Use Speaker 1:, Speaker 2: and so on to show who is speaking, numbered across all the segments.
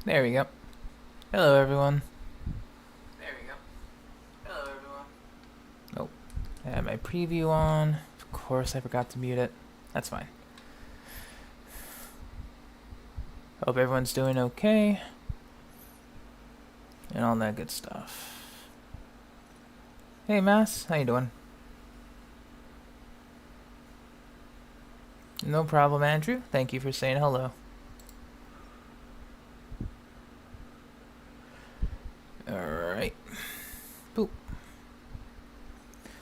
Speaker 1: There we go. Hello, everyone.
Speaker 2: There we go. Hello, everyone.
Speaker 1: Oh, I had my preview on. Of course, I forgot to mute it. That's fine. Hope everyone's doing okay. And all that good stuff. Hey, Mass. How you doing? No problem, Andrew. Thank you for saying hello. Alright. Boop.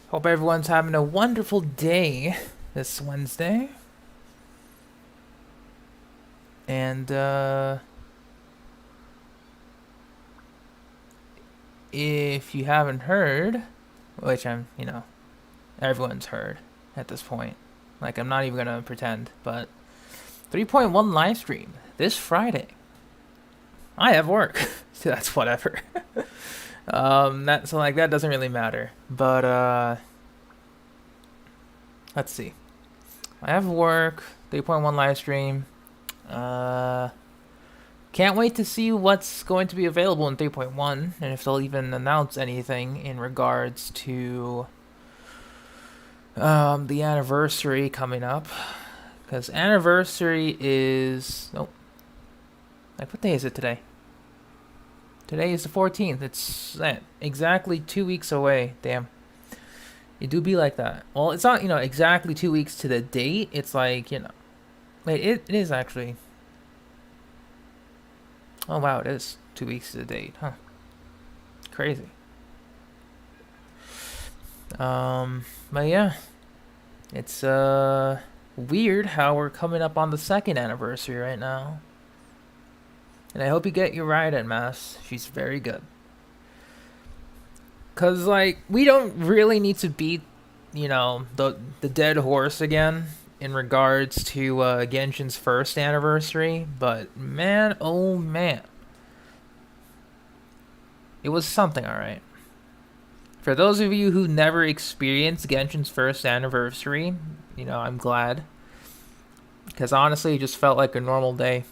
Speaker 1: Hope everyone's having a wonderful day this Wednesday. And, if you haven't heard, which everyone's heard at this point. Like, I'm not even gonna pretend, but 3.1 live stream this Friday. I have work, so that's whatever. That doesn't really matter. But let's see. I have work. 3.1 live stream. Can't wait to see what's going to be available in 3.1 and if they'll even announce anything in regards to the anniversary coming up. Because anniversary is... Oh. Like, what day is it today? Today is the 14th. It's exactly 2 weeks away. Damn. It do be like that. Well, it's not, exactly 2 weeks to the date. It's like, Wait, it is actually... Oh, wow, it is 2 weeks to the date. Huh. Crazy. But yeah. It's, weird how we're coming up on the second anniversary right now. And I hope you get your ride at Mass. She's very good. Cause like we don't really need to beat, the dead horse again in regards to Genshin's first anniversary, but man, oh man, it was something, all right. For those of you who never experienced Genshin's first anniversary, I'm glad. Because honestly, it just felt like a normal day.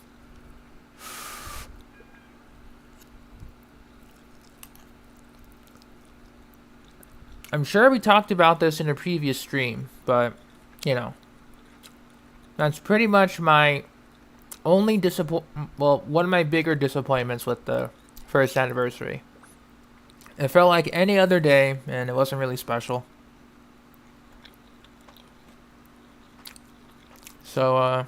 Speaker 1: I'm sure we talked about this in a previous stream, but, that's pretty much my only one of my bigger disappointments with the first anniversary. It felt like any other day, and it wasn't really special. So,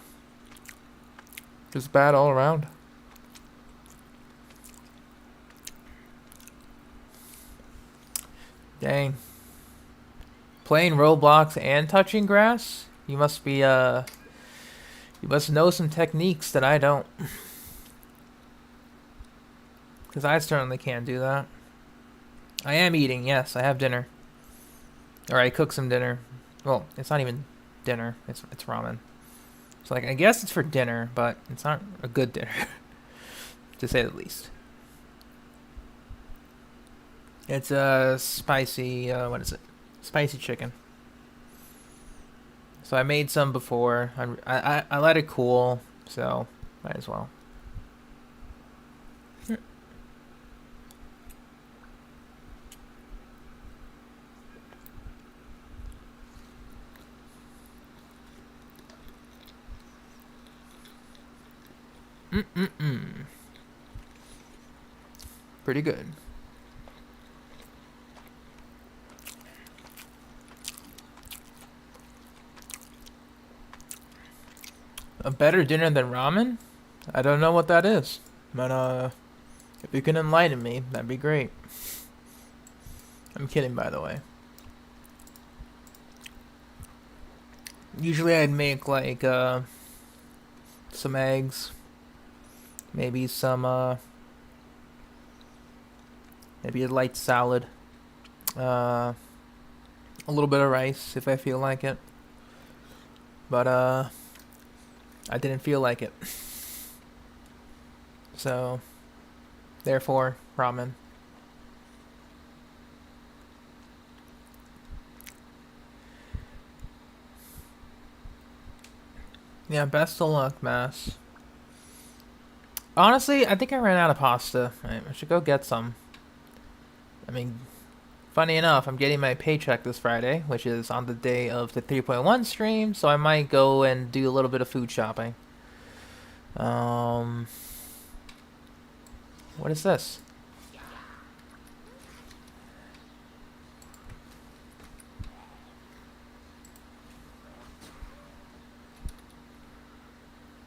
Speaker 1: just bad all around. Dang. Playing Roblox and touching grass? You must be, you must know some techniques that I don't. Because I certainly can't do that. I am eating, yes, I have dinner. Or I cooked some dinner. Well, it's not even dinner, it's ramen. So, like, I guess it's for dinner, but it's not a good dinner. To say the least. It's a spicy, what is it? Spicy chicken. So I made some before. I let it cool, so might as well. Pretty good. A better dinner than ramen? I don't know what that is. But, if you can enlighten me, that'd be great. I'm kidding, by the way. Usually I'd make, like, some eggs. Maybe some, maybe a light salad. A little bit of rice, if I feel like it. But, I didn't feel like it. So, therefore, ramen. Yeah, best of luck, Mass. Honestly, I think I ran out of pasta. I should go get some. I mean, funny enough, I'm getting my paycheck this Friday, which is on the day of the 3.1 stream, so I might go and do a little bit of food shopping. Um, what is this?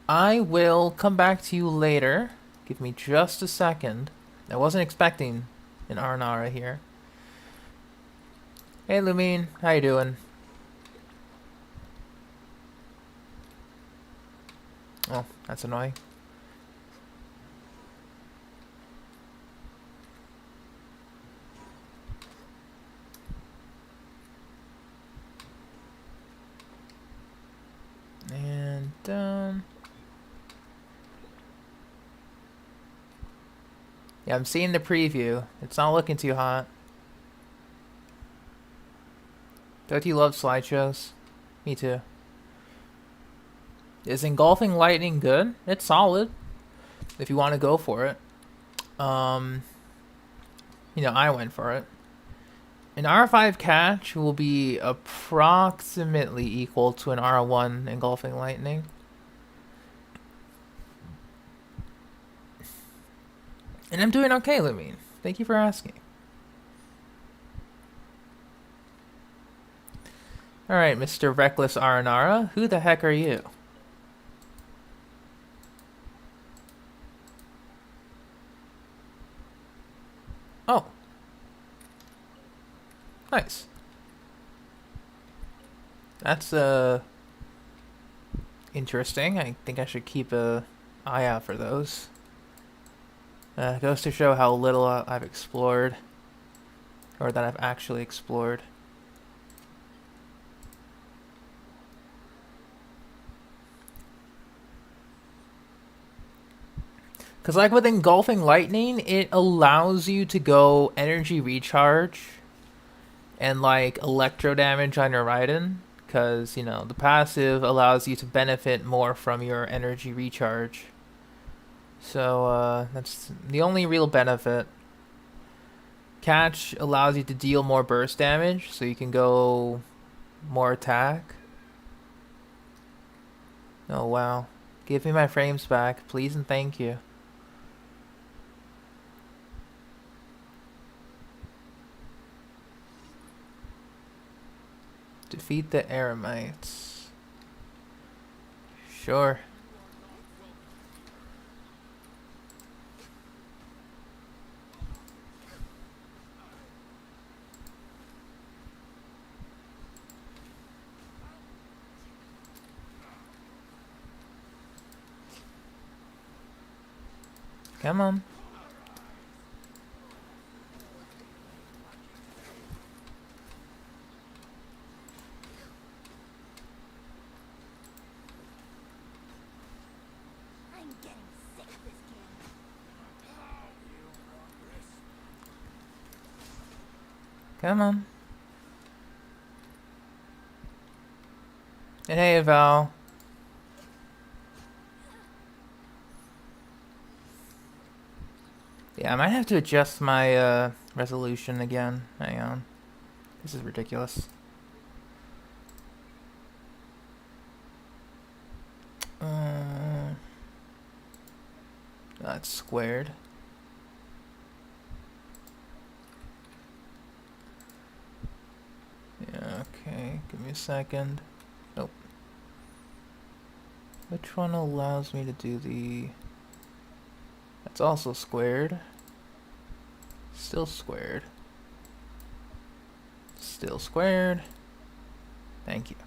Speaker 1: I will come back to you later. Give me just a second. I wasn't expecting an Arnara here. Hey Lumine, how you doing? Oh, that's annoying. And done. Yeah, I'm seeing the preview. It's not looking too hot. Don't you love slideshows? Me too. Is Engulfing Lightning good? It's solid. If you want to go for it. You know, I went for it. An R5 catch will be approximately equal to an R1 Engulfing Lightning. And I'm doing okay, Lumine. Thank you for asking. Alright, Mr. Reckless Aranara, who the heck are you? Oh. Nice. That's, interesting. I think I should keep a eye out for those. Goes to show how little I've explored. Or that I've actually explored. Because like with Engulfing Lightning, it allows you to go energy recharge and like electro damage on your Raiden. Because, you know, the passive allows you to benefit more from your energy recharge. So that's the only real benefit. Catch allows you to deal more burst damage, so you can go more attack. Oh wow. Give me my frames back, please and thank you. Defeat the Eremites. Sure. Come on. Come on. And hey, Val. Yeah, I might have to adjust my resolution again. Hang on. This is ridiculous. That's squared. Yeah, okay. Give me a second. Nope. Which one allows me to do the... That's also squared. Still squared. Still squared. Thank you.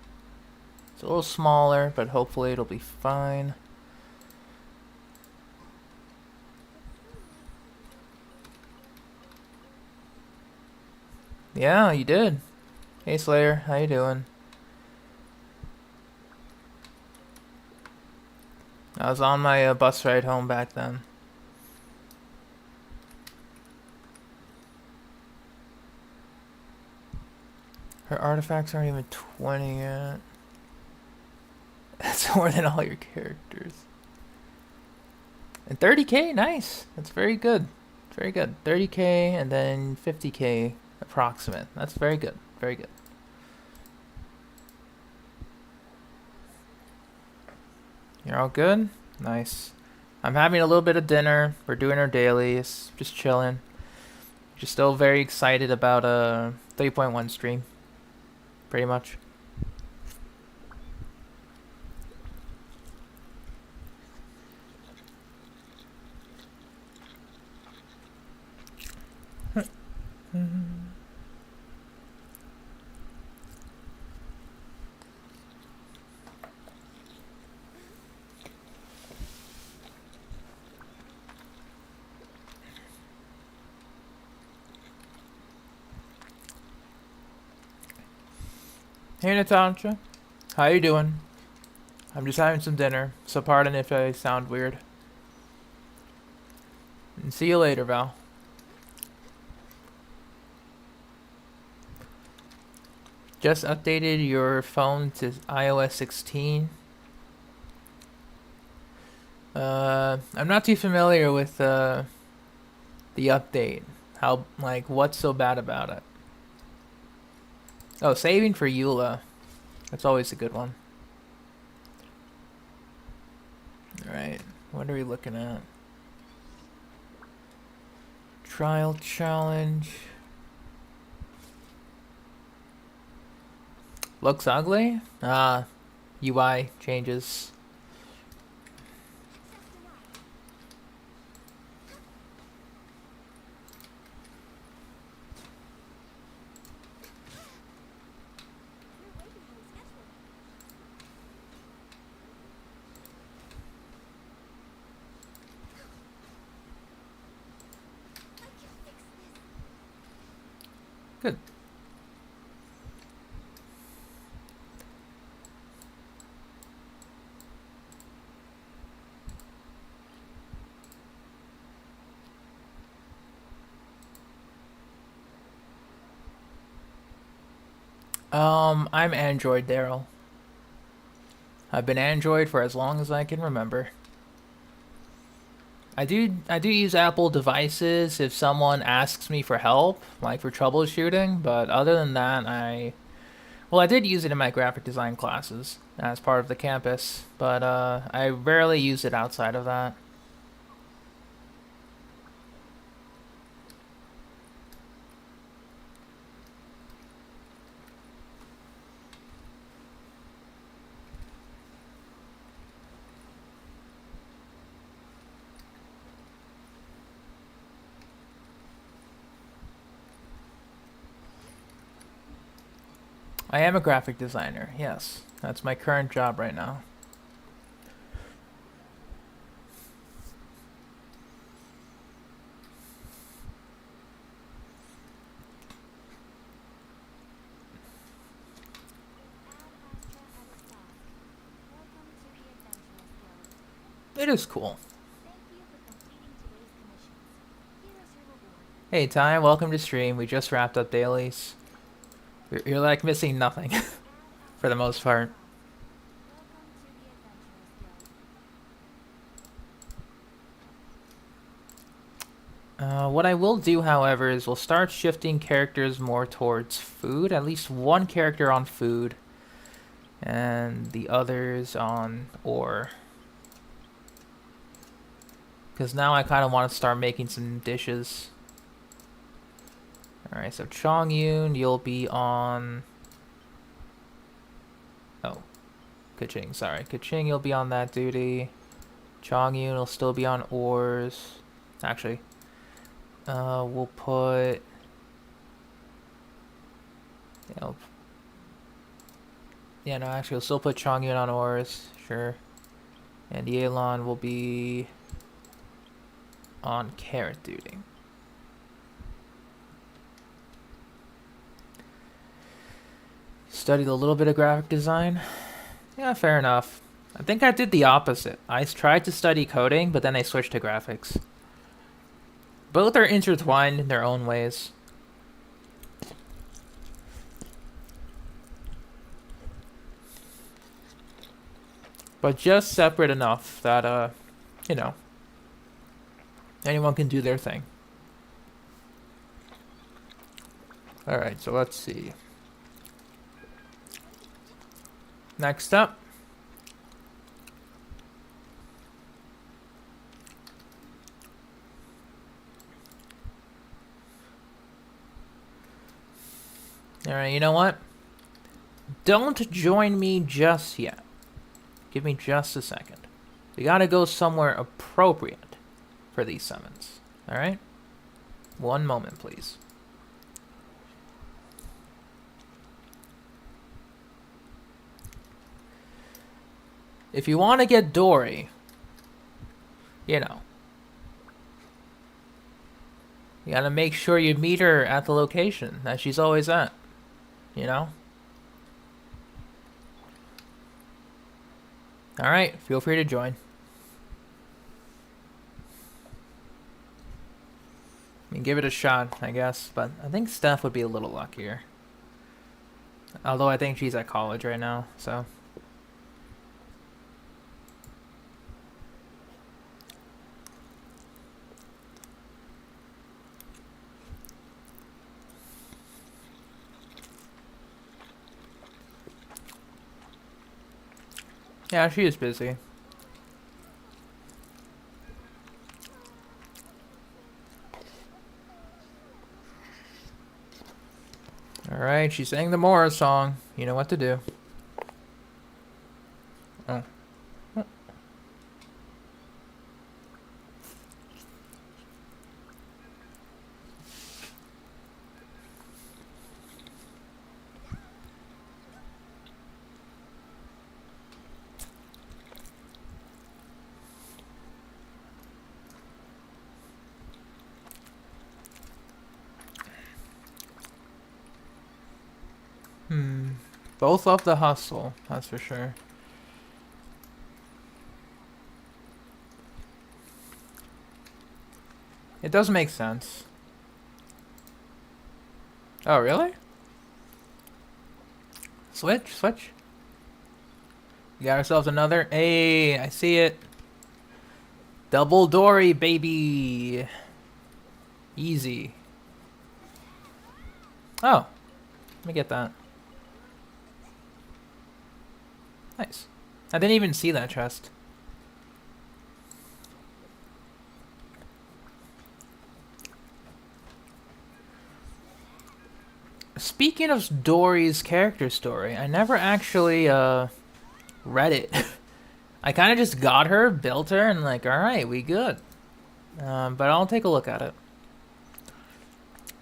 Speaker 1: It's a little smaller, but hopefully it'll be fine. Yeah, you did. Hey Slayer, how you doing? I was on my bus ride home back then. Her artifacts aren't even 20 yet. That's more than all your characters. And 30K, nice. That's very good. Very good. 30K and then 50K approximate. That's very good. Very good. You're all good? Nice. I'm having a little bit of dinner. We're doing our dailies. Just chilling. Just still very excited about a 3.1 stream. Pretty much. Hey Natasha, how you doing? I'm just having some dinner, so pardon if I sound weird. And see you later, Val. Just updated your phone to iOS 16. I'm not too familiar with the update. How, like, what's so bad about it? Oh, saving for Eula. That's always a good one. Alright, what are we looking at? Trial challenge. Looks ugly? Ah, UI changes. Good. I'm Android, Daryl. I've been Android for as long as I can remember. I do use Apple devices if someone asks me for help, like for troubleshooting, but other than that, I did use it in my graphic design classes as part of the campus, but I rarely use it outside of that. I am a graphic designer, yes. That's my current job right now. It is cool. Hey Ty, welcome to stream. We just wrapped up dailies. You're like missing nothing for the most part. What I will do, however, is we'll start shifting characters more towards food. At least one character on food, and the others on ore. Because now I kind of want to start making some dishes. Alright, so Chong Yun, you'll be on... Oh, Kaching, sorry. Kaching, you'll be on that duty. Chong Yun will still be on ores. Actually, we'll put... Yeah, no, actually, we'll still put Chong Yun on ores, sure. And Yelan will be on carrot duty. Studied a little bit of graphic design. Yeah, fair enough. I think I did the opposite. I tried to study coding, but then I switched to graphics. Both are intertwined in their own ways. But just separate enough that, you know, Anyone can do their thing. Alright, so let's see. Next up. Alright, you know what? Don't join me just yet. Give me just a second. We gotta go somewhere appropriate for these summons. Alright? One moment, please. If you want to get Dory, you know, you gotta make sure you meet her at the location that she's always at. You know? Alright, feel free to join. I mean, give it a shot, I guess, but I think Steph would be a little luckier. Although I think she's at college right now, so. Yeah, she is busy. Alright, she sang the Mora song. You know what to do. Oh. Both love the hustle, that's for sure. It does make sense. Oh, really? Switch? We got ourselves another. Hey, I see it. Double Dory, baby. Easy. Oh, let me get that. Nice. I didn't even see that chest. Speaking of Dory's character story, I never actually read it. I kind of just got her, built her, and like, alright, we good. But I'll take a look at it.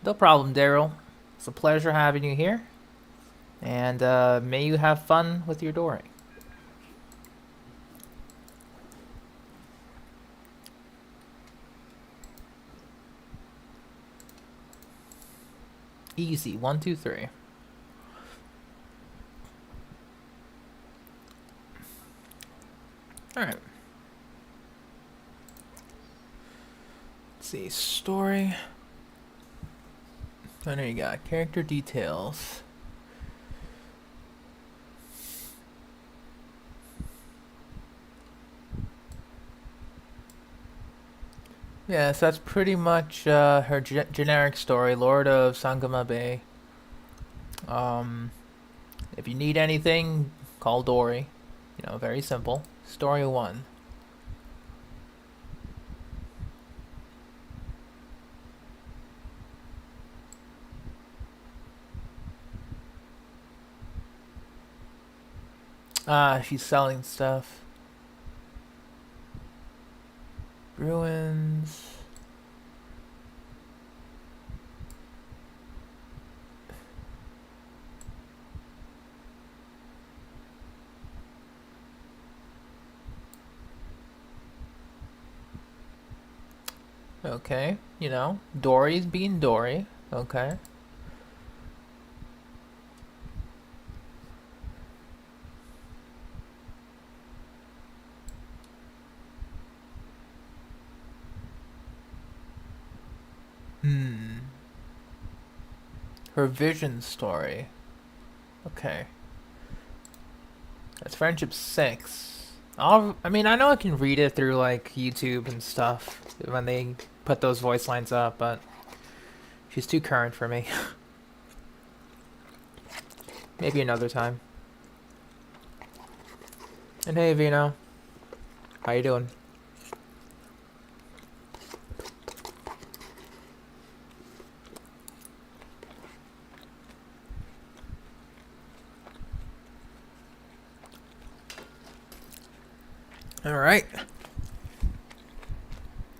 Speaker 1: No problem, Daryl. It's a pleasure having you here. And may you have fun with your Dory. Easy. 1, 2, 3. Alright. Let's see. Story. Oh, there you got character details. Yeah, so that's pretty much her generic story, Lord of Sangama Bay. If you need anything, call Dory. You know, very simple. Story 1. Ah, she's selling stuff. Ruins. Okay, you know, Dory's being Dory. Okay. Her vision story. Okay. That's friendship 6. I mean, I know I can read it through like YouTube and stuff when they put those voice lines up, but she's too current for me. Maybe another time. And hey, Vino, how you doing? All right.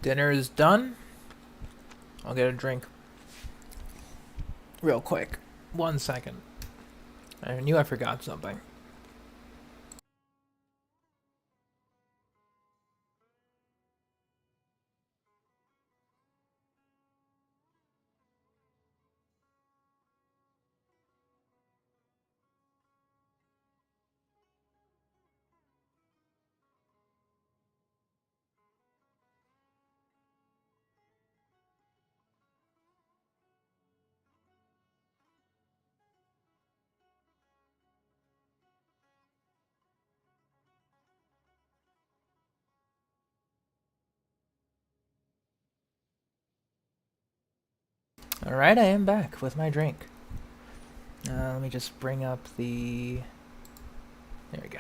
Speaker 1: Dinner is done. I'll get a drink. Real quick. 1 second. I knew I forgot something. All right, I am back with my drink. Let me just bring up the... There we go.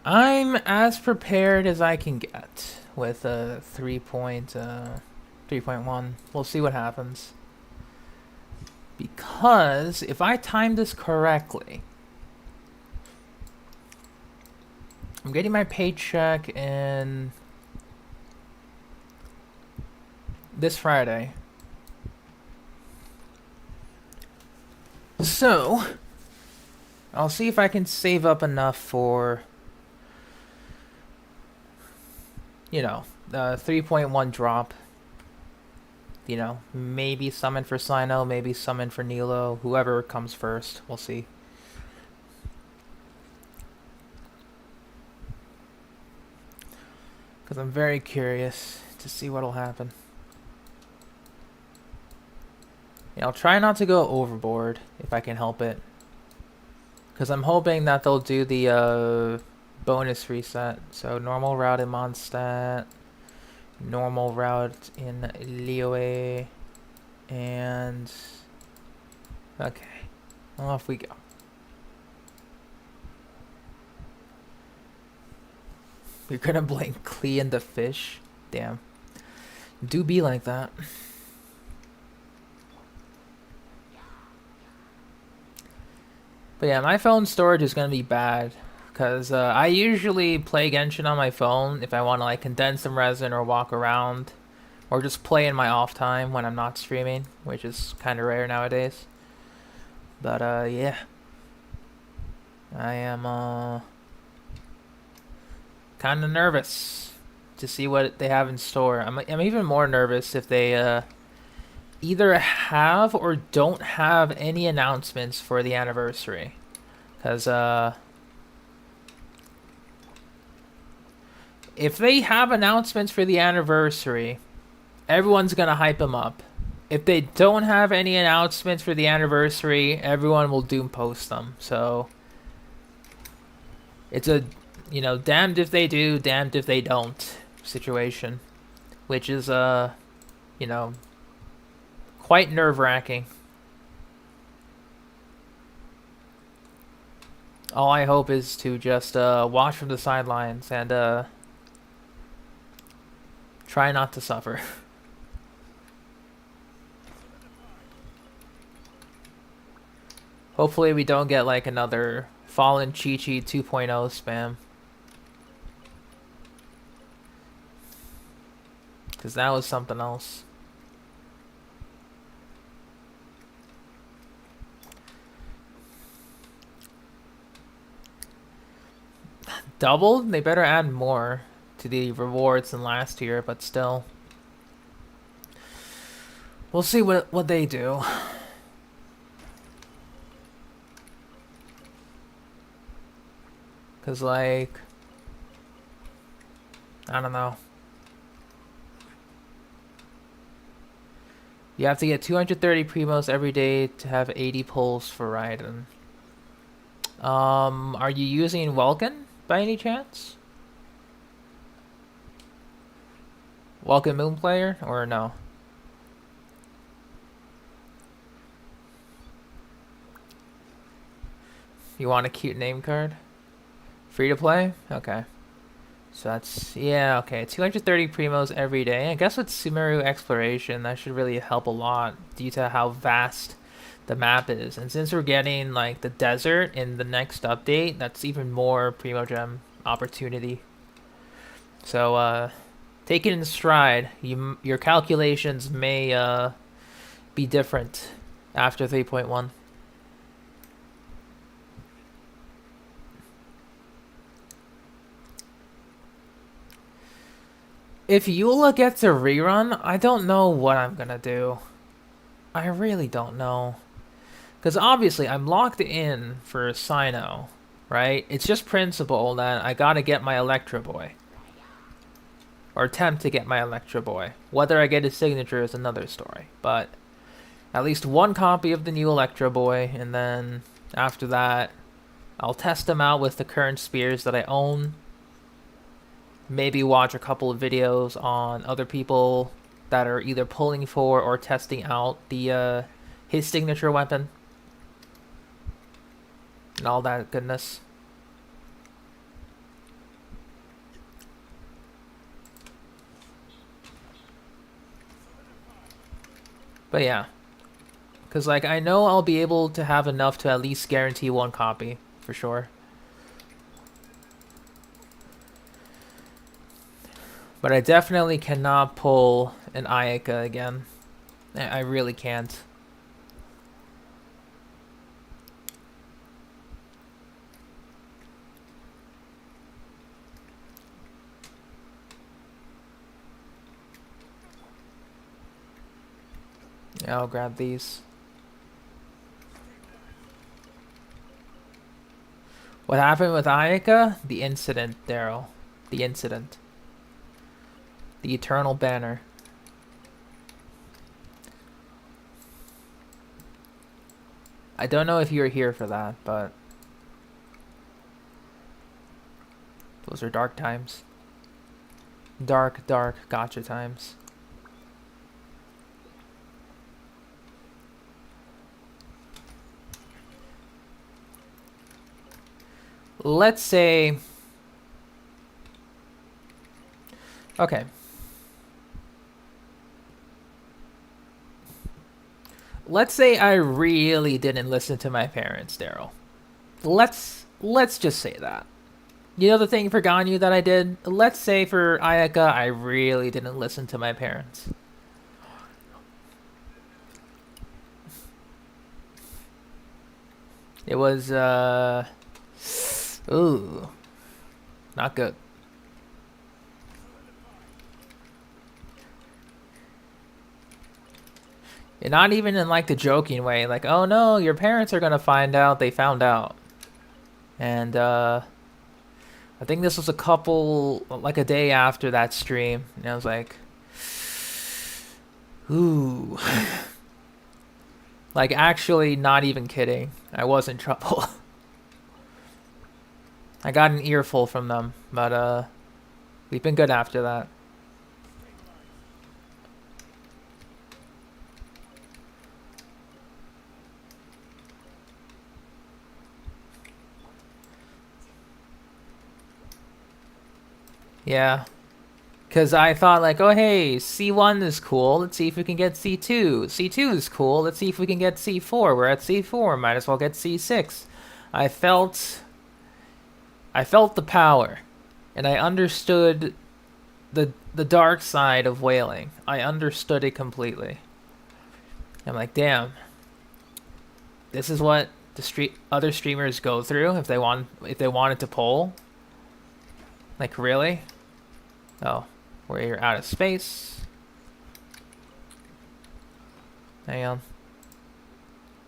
Speaker 1: I'm as prepared as I can get with a 3.1. We'll see what happens. Because if I time this correctly, I'm getting my paycheck in this Friday. So, I'll see if I can save up enough for, you know, the 3.1 drop. You know, maybe summon for Sino, maybe summon for Nilo, whoever comes first. We'll see. Because I'm very curious to see what'll happen. Yeah, I'll try not to go overboard if I can help it. Because I'm hoping that they'll do the bonus reset. So normal route in Mondstadt, normal route in Liyue, and... Okay, off we go. You're gonna blame Klee and the fish? Damn. Do be like that. But yeah, my phone storage is gonna be bad. Because I usually play Genshin on my phone if I want to like condense some resin or walk around. Or just play in my off time when I'm not streaming, which is kind of rare nowadays. But yeah. I am kind of nervous to see what they have in store. I'm even more nervous if they either have or don't have any announcements for the anniversary. Because if they have announcements for the anniversary, everyone's gonna hype them up. If they don't have any announcements for the anniversary, everyone will doom post them. So it's a, you know, damned if they do, damned if they don't situation, which is you know, quite nerve-wracking. All I hope is to just watch from the sidelines and try not to suffer. Hopefully we don't get like another Fallen Chi-Chi 2.0 spam. Because that was something else. Doubled? They better add more to the rewards than last year, but still. We'll see what they do. Because, like, I don't know. You have to get 230 primos every day to have 80 pulls for Raiden. Are you using Welkin by any chance? Welkin Moon player or no? You want a cute name card? Free to play? Okay. So that's, yeah, okay. 230 primos every day. I guess with Sumeru Exploration, that should really help a lot due to how vast the map is. And since we're getting like the desert in the next update, that's even more Primogem opportunity. So take it in stride. Your calculations may be different after 3.1. If Eula gets a rerun, I don't know what I'm gonna do. I really don't know. Because obviously I'm locked in for Sino, right? It's just principle that I gotta get my Electro Boy. Or attempt to get my Electro Boy. Whether I get his signature is another story. But at least one copy of the new Electro Boy, and then after that, I'll test them out with the current spears that I own. Maybe watch a couple of videos on other people that are either pulling for or testing out the his signature weapon. And all that goodness. But yeah. Because, like, I know I'll be able to have enough to at least guarantee one copy, for sure. But I definitely cannot pull an Ayaka again. I really can't. Yeah, I'll grab these. What happened with Ayaka? The incident, Daryl. The incident. The eternal banner. I don't know if you were here for that, but those are dark times. Dark, dark gotcha times. Let's say... Okay. Let's say I really didn't listen to my parents, Daryl. Let's just say that. You know the thing for Ganyu that I did? Let's say for Ayaka, I really didn't listen to my parents. It was, ooh. Not good. And not even in like the joking way, like, oh no, your parents are gonna find out they found out. And I think this was like a day after that stream, and I was like, ooh. Like, actually, not even kidding. I was in trouble. I got an earful from them, but we've been good after that. Yeah. Because I thought, like, oh, hey, C1 is cool. Let's see if we can get C2. C2 is cool. Let's see if we can get C4. We're at C4. Might as well get C6. I felt the power. And I understood the dark side of whaling. I understood it completely. I'm like, damn. This is what the other streamers go through if they wanted to poll. Like, really? Oh, we're out of space. Hang on.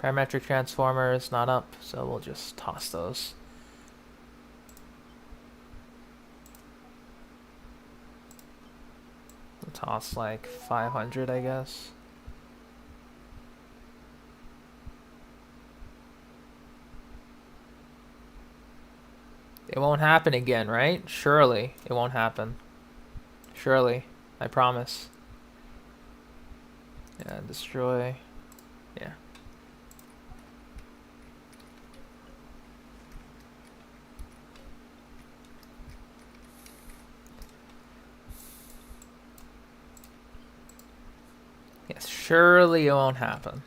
Speaker 1: Parametric transformer is not up, so we'll just toss those. We'll toss like 500, I guess. It won't happen again, right? Surely it won't happen. Surely. I promise. Yeah, destroy. Yeah. Yes, surely it won't happen.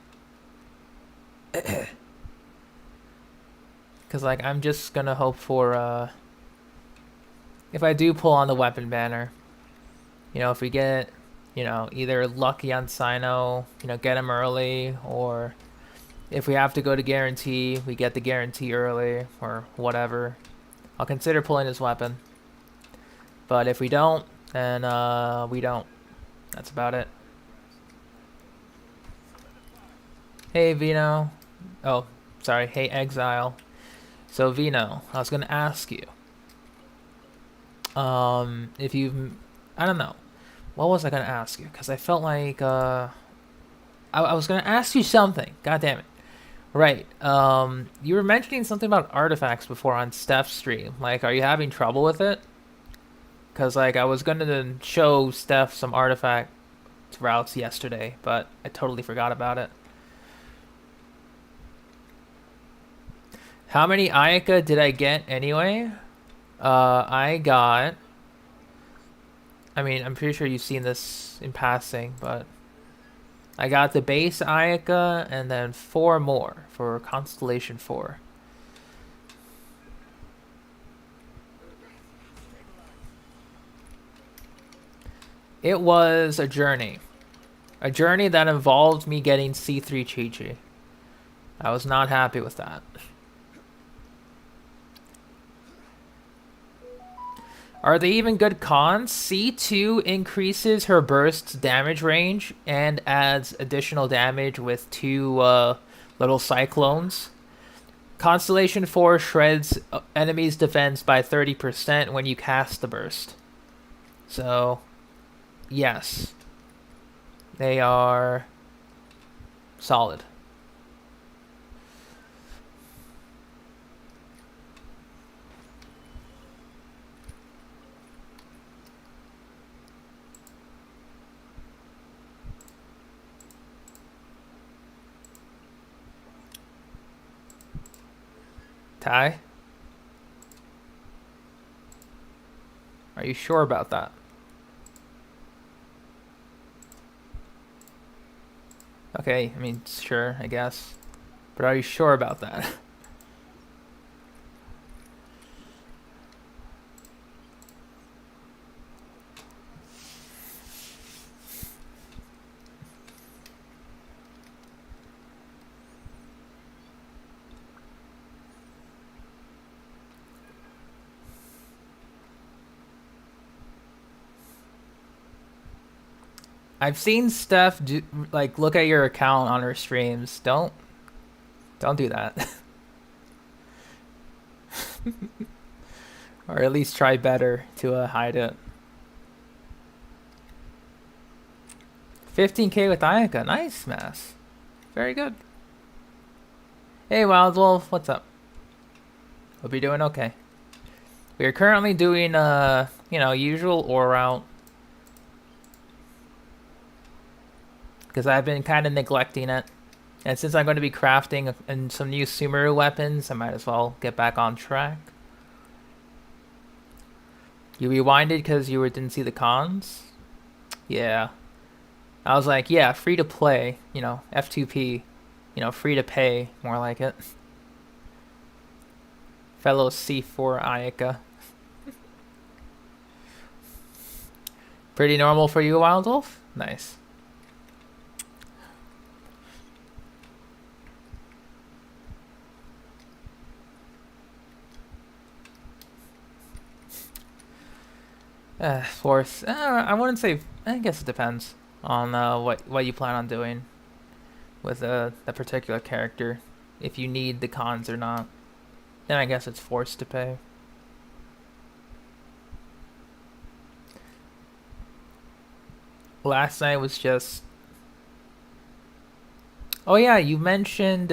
Speaker 1: Because, like, I'm just gonna hope for, if I do pull on the weapon banner, you know, if we get, you know, either lucky on Sino, you know, get him early, or if we have to go to guarantee, we get the guarantee early, or whatever. I'll consider pulling his weapon. But if we don't, then, we don't. That's about it. Hey, Vino. Oh, sorry. Hey, Exile. So, Vino, I was gonna ask you, if you've, I don't know, what was I gonna ask you? Because I felt like, I was gonna ask you something. God damn it. Right. You were mentioning something about artifacts before on Steph's stream. Like, are you having trouble with it? Because, like, I was gonna show Steph some artifact routes yesterday, but I totally forgot about it. How many Ayaka did I get anyway? I got... I mean, I'm pretty sure you've seen this in passing, but... I got the base Ayaka and then 4 more for Constellation 4. It was a journey. A journey that involved me getting C3 Chi-Chi. I was not happy with that. Are they even good cons? C2 increases her burst's damage range and adds additional damage with 2 little cyclones. Constellation 4 shreds enemies' defense by 30% when you cast the burst. So, yes. They are solid. Ty? Are you sure about that? Okay, I mean, sure, I guess. But are you sure about that? I've seen Steph do, like, look at your account on her streams. Don't do that. Or at least try better to hide it. 15k with Ayaka. Nice, Mass. Very good. Hey, Wild Wolf. What's up? Hope you're doing okay. We are currently doing, you know, usual ore route. Because I've been kind of neglecting it. And since I'm going to be crafting and some new Sumeru weapons, I might as well get back on track. You rewinded because you didn't see the cons? Yeah. I was like, yeah, free to play, you know, F2P, you know, free to pay, more like it. Fellow C4 Ayaka. Pretty normal for you, Wild Wolf? Nice. Fourth, I wouldn't say. I guess it depends on what you plan on doing with a particular character. If you need the cons or not, then I guess it's forced to pay. Last night was just. Oh yeah, you mentioned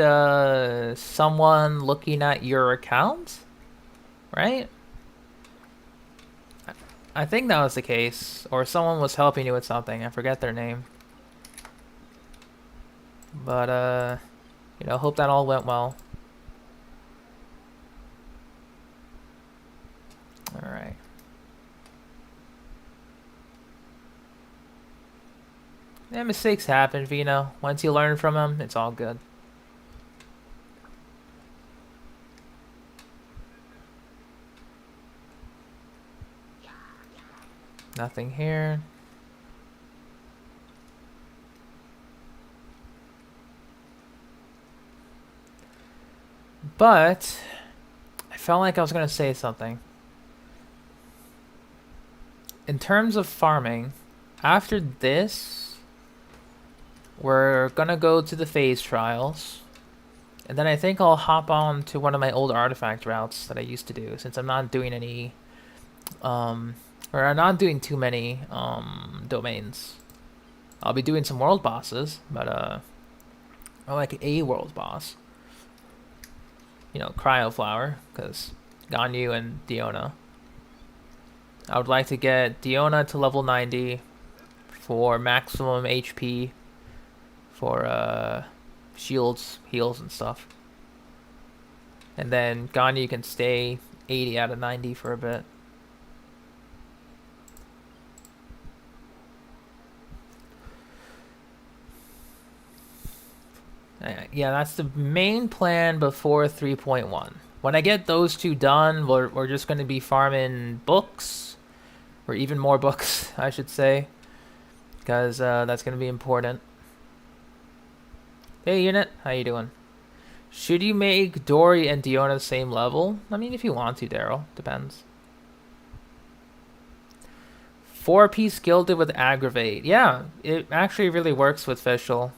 Speaker 1: someone looking at your account, right? I think that was the case, or someone was helping you with something. I forget their name, but you know, hope that all went well. All right. Yeah, mistakes happen, Vino. Once you learn from them, it's all good. Nothing here. But I felt like I was gonna say something. In terms of farming, after this, we're gonna go to the phase trials. And then I think I'll hop on to one of my old artifact routes that I used to do, since I'm not doing any, or I'm not doing too many, domains. I'll be doing some world bosses, but, or like a world boss. You know, Cryoflower, because Ganyu and Diona. I would like to get Diona to level 90 for maximum HP, for, shields, heals, and stuff. And then Ganyu can stay 80 out of 90 for a bit. Yeah, that's the main plan before 3.1. When I get those two done, we're just going to be farming books, or even more books, I should say, because that's going to be important. Hey, Unit, how you doing? Should you make Dory and Diona the same level? I mean, if you want to, Daryl. Depends. 4-piece gilded with aggravate. Yeah, it actually really works with Fischl,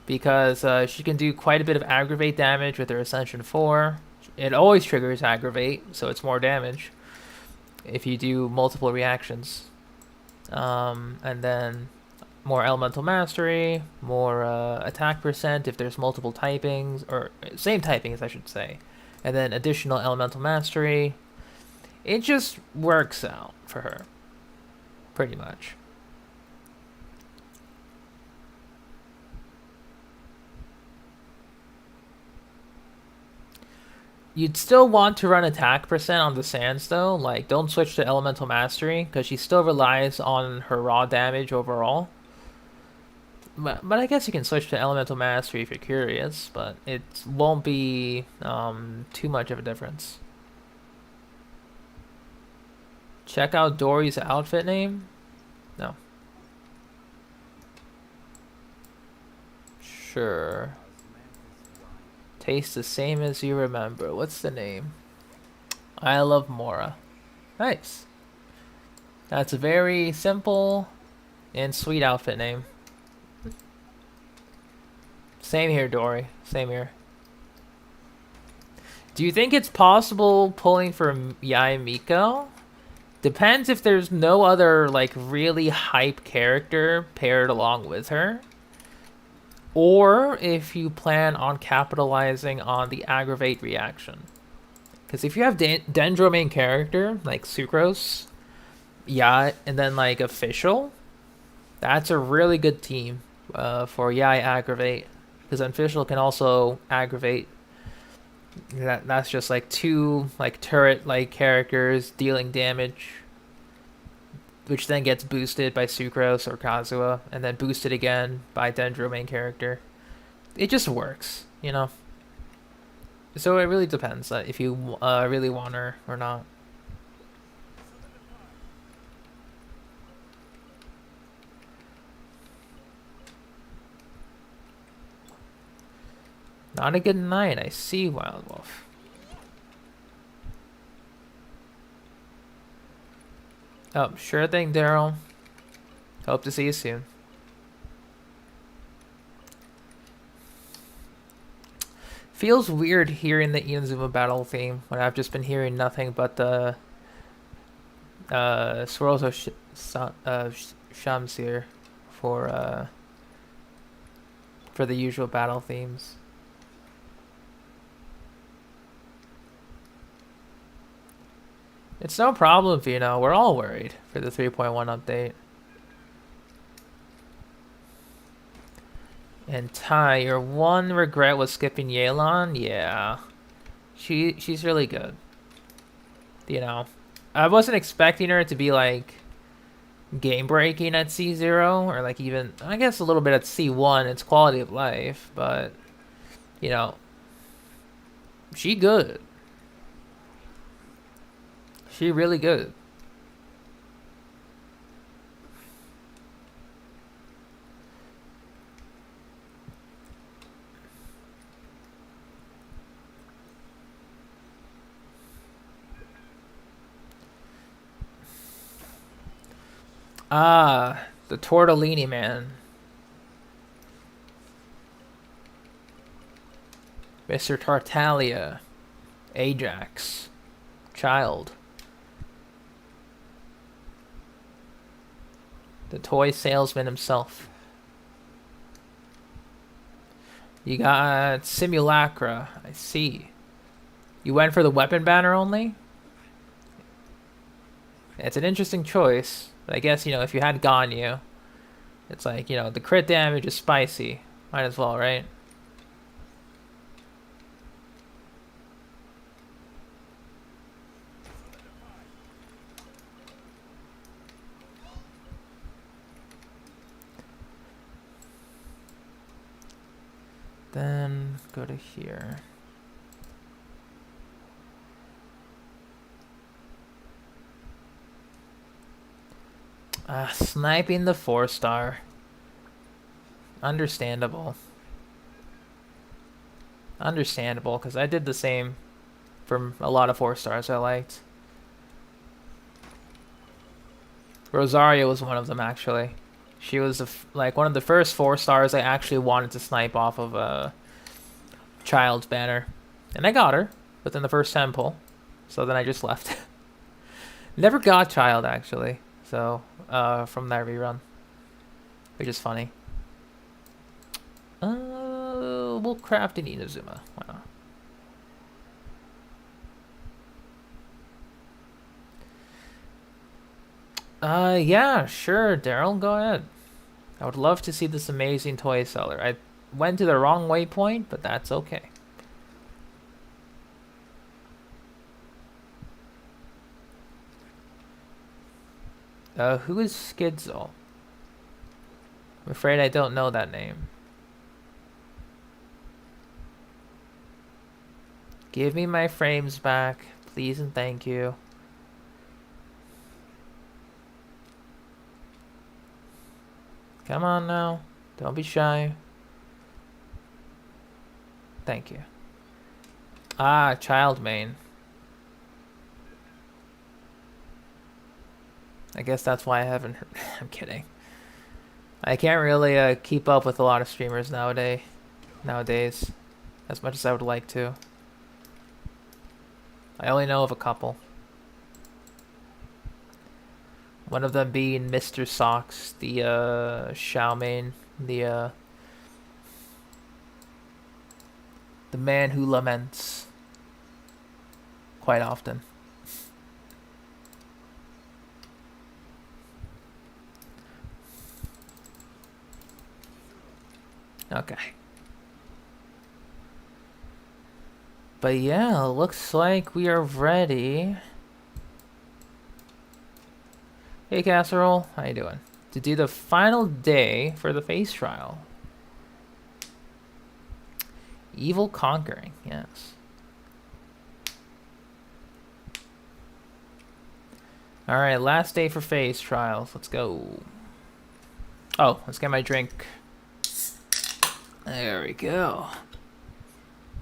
Speaker 1: because she can do quite a bit of aggravate damage with her Ascension 4. It always triggers aggravate, so it's more damage if you do multiple reactions. And then more elemental mastery, more attack percent if there's multiple typings, or same typings I should say, and then additional elemental mastery. It just works out for her, pretty much. You'd still want to run attack percent on the Sands though, like don't switch to elemental mastery, because she still relies on her raw damage overall. But I guess you can switch to elemental mastery if you're curious, but it won't be too much of a difference. Check out Dory's outfit name? No. Sure. Tastes the same as you remember. What's the name? I love Mora. Nice. That's a very simple and sweet outfit name. Same here, Dory. Same here. Do you think it's possible pulling for Yae Miko? Depends if there's no other like really hype character paired along with her, or if you plan on capitalizing on the aggravate reaction. Because if you have Dendro main character like Sucrose, yeah, and then like Official, that's a really good team for Yae aggravate. Because Official can also aggravate. That's just like two like turret like characters dealing damage, which then gets boosted by Sucrose or Kazuha, and then boosted again by Dendro main character. It just works, you know. So it really depends if you really want her or not. Not a good night. I see, Wild Wolf. Oh, sure thing, Daryl. Hope to see you soon. Feels weird hearing the Inazuma battle theme when I've just been hearing nothing but the Swirls of Shamsir for the usual battle themes. It's no problem, Vino. We're all worried for the 3.1 update. And Ty, your one regret was skipping Yelan? Yeah. She's really good. You know, I wasn't expecting her to be like game breaking at C0 or like even I guess a little bit at C1. It's quality of life, but you know, she good. She really good. Ah, the tortellini man. Mr. Tartaglia. Ajax. Child. The toy salesman himself. You got Simulacra. I see. You went for the weapon banner only? It's an interesting choice. But I guess, you know, if you had Ganyu, it's like, you know, the crit damage is spicy. Might as well, right? Then go to here. Sniping the 4-star. Understandable. Understandable, because I did the same for a lot of 4-stars I liked. Rosario was one of them, actually. She was like one of the first 4-stars I actually wanted to snipe off of a child's banner. And I got her within the first temple. So then I just left. Never got child, actually. So, from that rerun. Which is funny. We'll craft an Inazuma. Why not? Yeah, sure, Daryl, go ahead. I would love to see this amazing toy seller. I went to the wrong waypoint, but that's okay. Who is Skidzo? I'm afraid I don't know that name. Give me my frames back, please and thank you. Come on now. Don't be shy. Thank you. Ah, child main. I guess that's why I haven't heard. I'm kidding. I can't really keep up with a lot of streamers nowadays, as much as I would like to. I only know of a couple. One of them being Mr. Socks, the Xiao main, the man who laments quite often. Okay. But yeah, looks like we are ready. Hey Casserole, how you doing? To do the final day for the face trial. Evil conquering, yes. Alright, last day for face trials. Let's go. Oh, let's get my drink. There we go.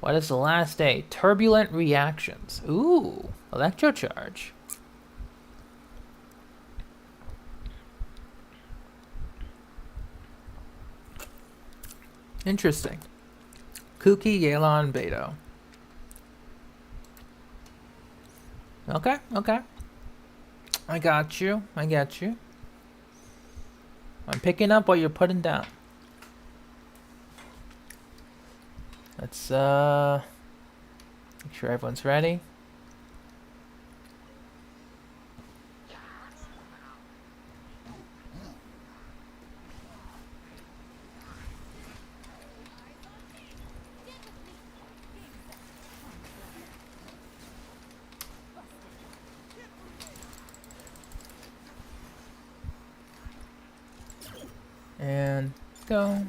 Speaker 1: What is the last day? Turbulent reactions. Ooh, electrocharge. Interesting. Kuki, Yelan, Beto. Okay, okay. I got you. I got you. I'm picking up what you're putting down. Let's make sure everyone's ready. And go.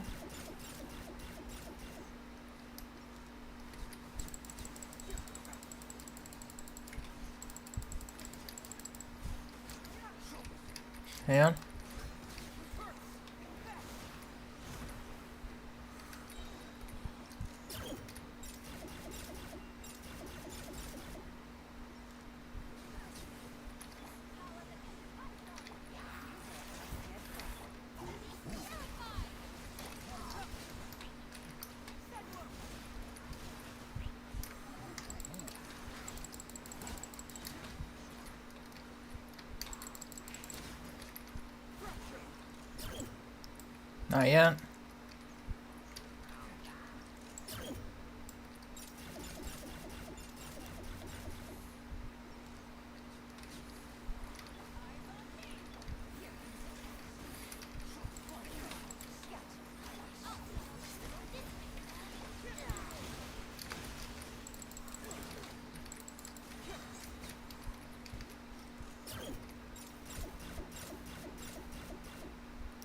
Speaker 1: Hang on. Not yet.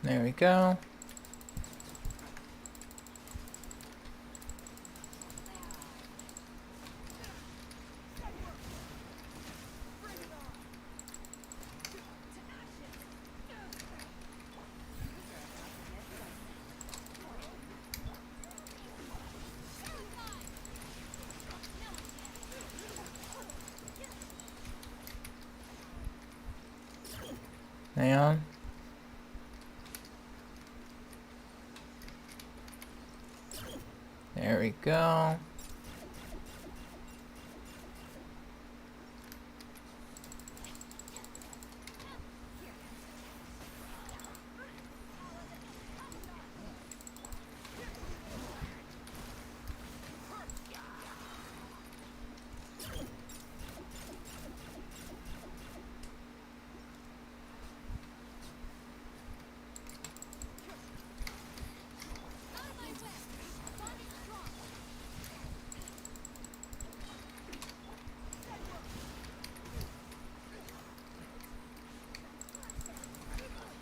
Speaker 1: There we go. Hang on. There we go.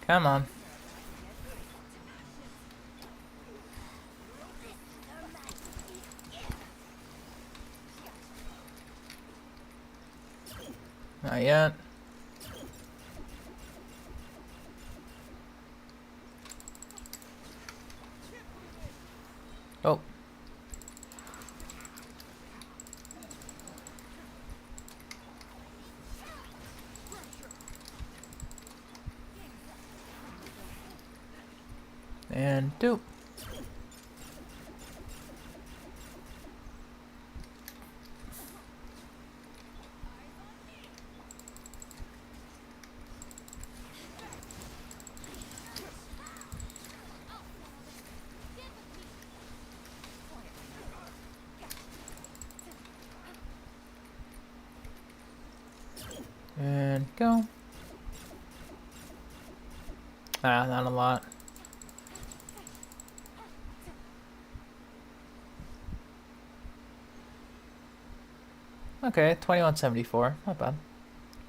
Speaker 1: Come on. Not yet. Oh. And do. And go. Ah, not a lot. Okay, 2174. Not bad.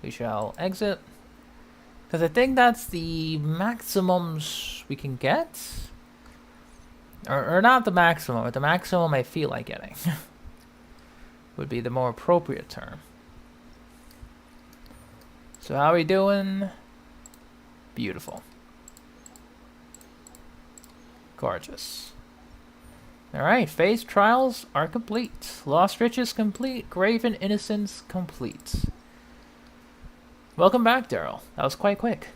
Speaker 1: We shall exit. Because I think that's the maximums we can get. Or not the maximum, but the maximum I feel like getting. Would be the more appropriate term. So how are we doing? Beautiful. Gorgeous. Alright, phase trials are complete. Lost Riches complete. Graven Innocence complete. Welcome back, Daryl. That was quite quick.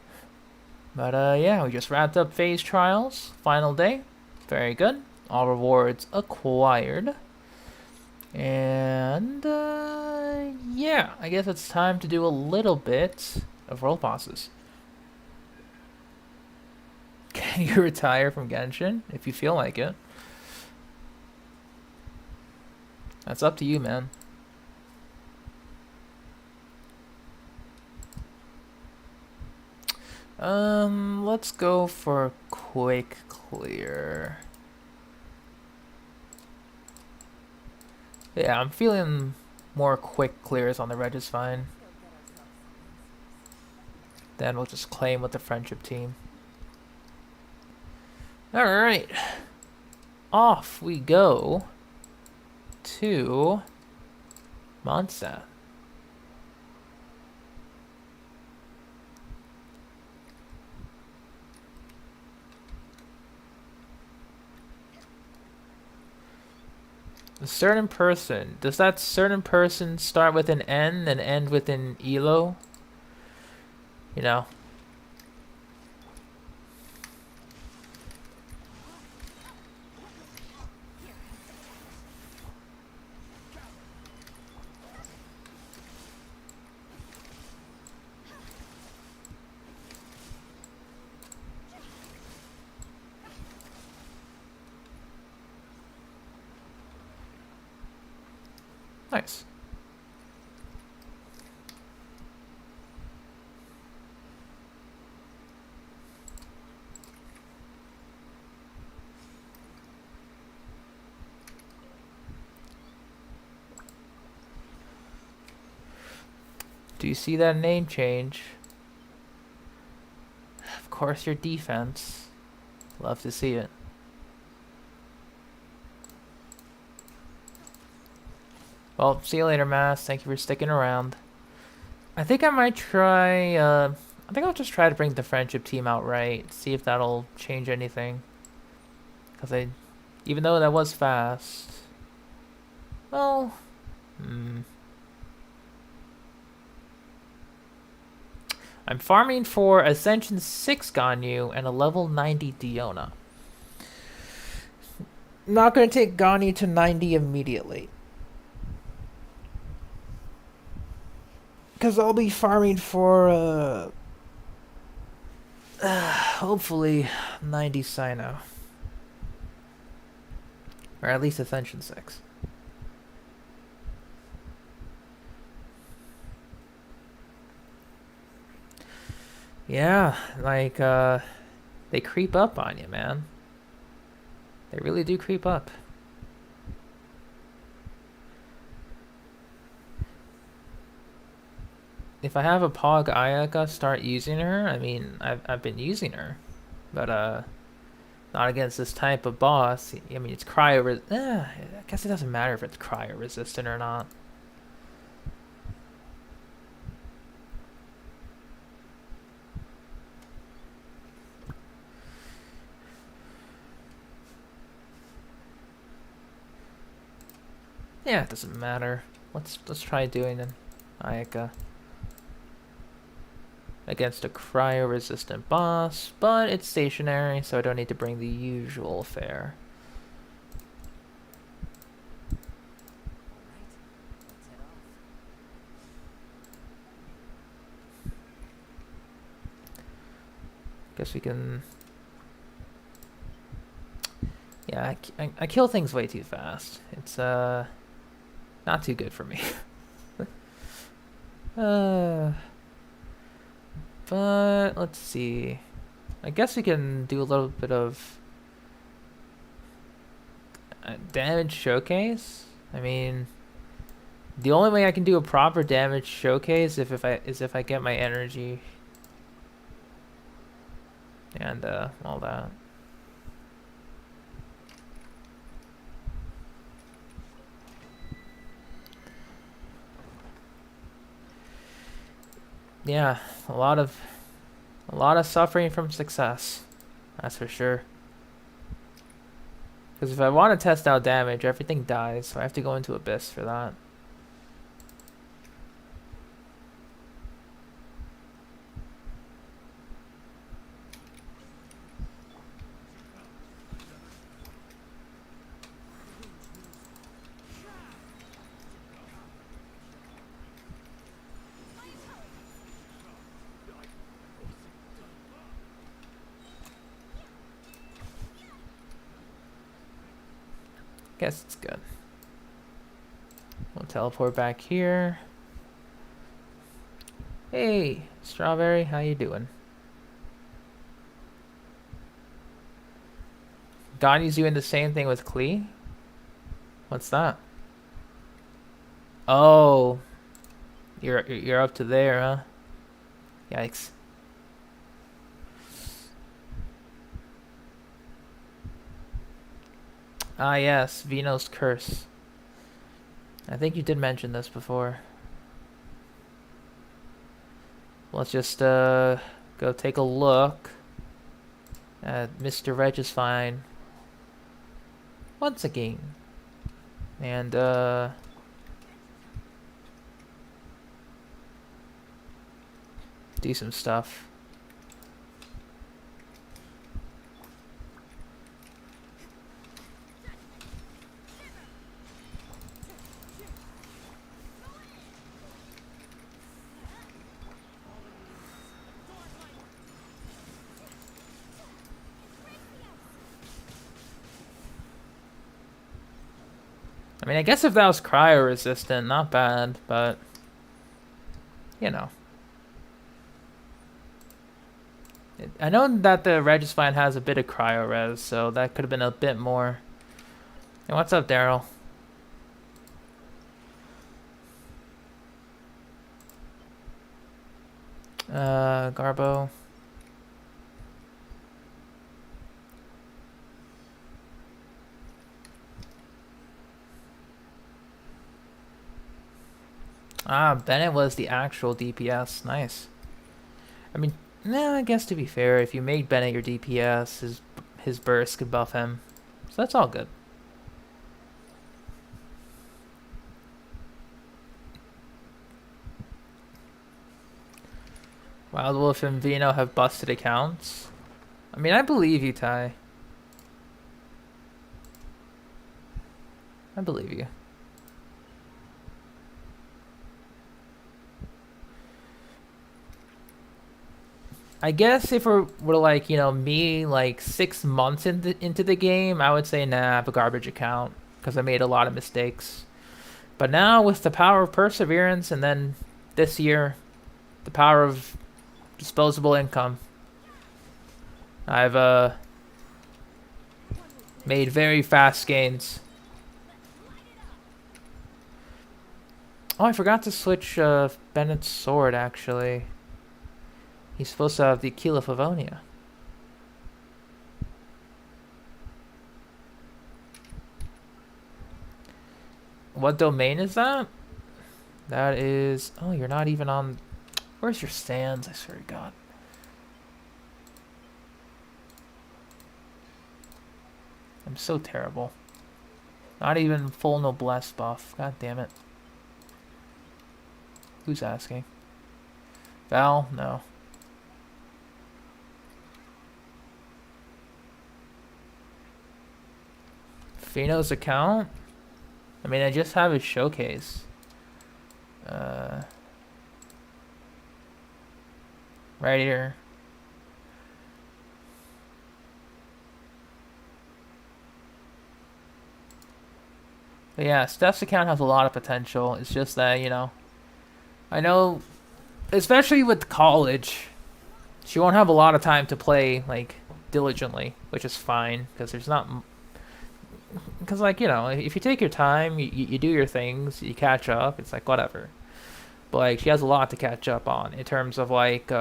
Speaker 1: But yeah, we just wrapped up phase trials. Final day. Very good. All rewards acquired. And yeah, I guess it's time to do a little bit of world bosses. Can you retire from Genshin if you feel like it? That's up to you, man. Let's go for quick clear. Yeah, I'm feeling more quick clears on the red is fine. Then we'll just claim with the friendship team. Alright. Off we go to Mondstadt. A certain person. Does that certain person start with an N and end with an ELO? You know. Nice. Do you see that name change? Of course, your defense. Love to see it. Well, see you later, Mass. Thank you for sticking around. I think I might try, I think I'll just try to bring the friendship team outright. See if that'll change anything. Because even though that was fast. Well, I'm farming for Ascension 6 Ganyu and a level 90 Diona. Not going to take Ganyu to 90 immediately. Because I'll be farming for, hopefully 90 Sino. Or at least Ascension 6. Yeah, like, they creep up on you, man. They really do creep up. If I have a Pog Ayaka start using her, I mean, I've been using her. But, not against this type of boss. I mean, it's cryo... I guess it doesn't matter if it's cryo resistant or not. Yeah, it doesn't matter. Let's try doing an Ayaka against a cryo resistant boss, but it's stationary, so I don't need to bring the usual fare. Guess we can... Yeah, I kill things way too fast. It's, not too good for me. But, let's see. I guess we can do a little bit of... damage showcase? I mean... The only way I can do a proper damage showcase is if I get my energy... and, all that. Yeah, a lot of suffering from success. That's for sure. Because if I want to test out damage, everything dies, so I have to go into Abyss for that. Guess it's good. We'll teleport back here. Hey, Strawberry, how you doing? Donnie's doing the same thing with Klee? What's that? Oh, you're up to there, huh? Yikes. Ah, yes, Vino's Curse. I think you did mention this before. Let's just go take a look at Mr. Regisfine once again. And do some stuff. I mean, I guess if that was cryo resistant, not bad, but you know. I know that the Regisfine has a bit of cryo res, so that could have been a bit more. Hey, what's up, Daryl? Garbo. Ah, Bennett was the actual DPS. Nice. I mean, nah, I guess to be fair, if you made Bennett your DPS, his burst could buff him. So that's all good. Wild Wolf and Vino have busted accounts. I mean, I believe you, Ty. I believe you. I guess if we're like, you know, me like 6 months into the game, I would say, nah, I have a garbage account because I made a lot of mistakes. But now with the power of perseverance and then this year, the power of disposable income, I've made very fast gains. Oh, I forgot to switch Bennett's sword, actually. He's supposed to have the Aquila Favonia. What domain is that? That is... Oh, you're not even on... Where's your stands? I swear to God. I'm so terrible. Not even full noblesse buff. God damn it. Who's asking? Val? No. Fino's account? I mean, I just have his showcase. Right here. But yeah, Steph's account has a lot of potential. It's just that, you know, I know, especially with college, she won't have a lot of time to play, like, diligently, which is fine, because there's not... Because, like, you know, if you take your time, you do your things, you catch up, it's like, whatever. But, like, she has a lot to catch up on in terms of, like,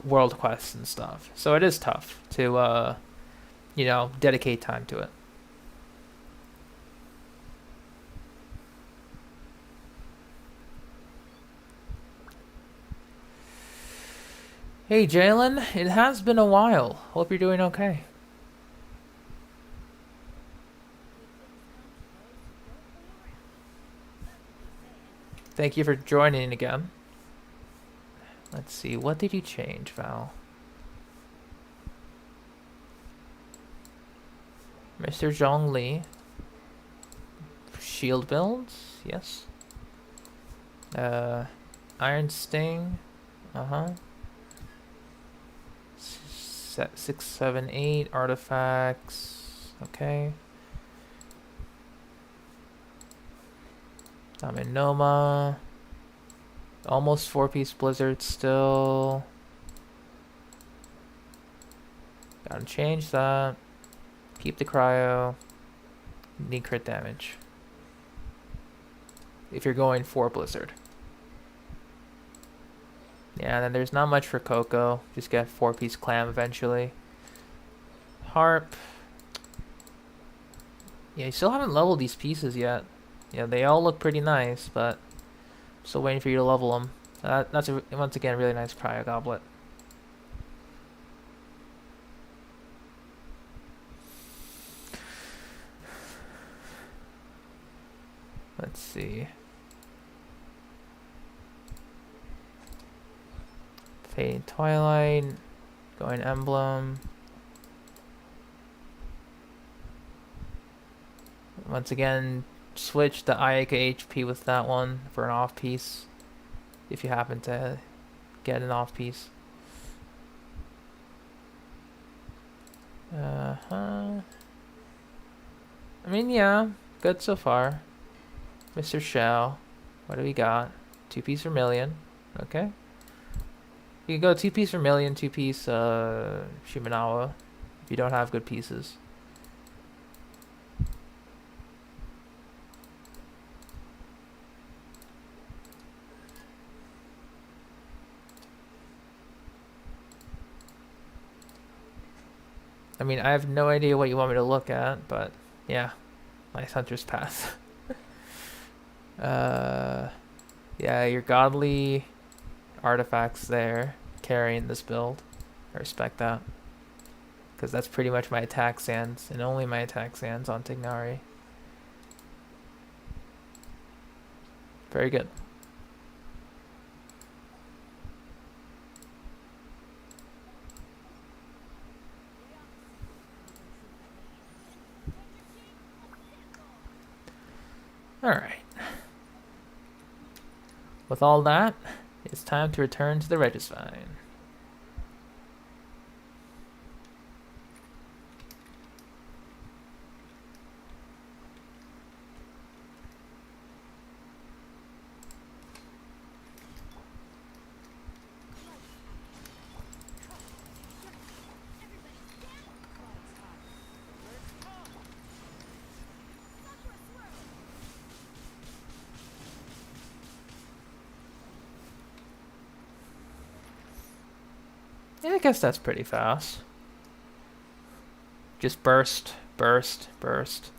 Speaker 1: world quests and stuff. So it is tough to, you know, dedicate time to it. Hey, Jalen, it has been a while. Hope you're doing okay. Thank you for joining again. Let's see, what did you change, Val? Mr. Zhongli. Shield builds, yes. Iron Sting. Uh-huh. 6, 7, 8 artifacts. Okay. Noma. Almost 4-piece blizzard still. Gotta change that. Keep the cryo. Need crit damage. If you're going for blizzard. Yeah, then there's not much for Coco. Just get 4-piece clam eventually. Harp. Yeah, you still haven't leveled these pieces yet. Yeah, they all look pretty nice, but still waiting for you to level them. That's once again a really nice cryo goblet. Let's see. Fading Twilight, going Emblem. Once again, switch the Ayaka HP with that one for an off piece, if you happen to get an off piece. I mean, yeah, good so far. Mr. Shell, what do we got? 2-piece Vermilion, okay. You can go 2-piece Vermilion, 2-piece Shimenawa if you don't have good pieces. I mean, I have no idea what you want me to look at, but yeah, nice Hunter's Path. Yeah, your godly artifacts there carrying this build. I respect that. Because that's pretty much my attack sands, and only my attack sands on Tignari. Very good. Alright. With all that, it's time to return to the Regisvine. Yeah, I guess that's pretty fast. Just burst, burst, burst.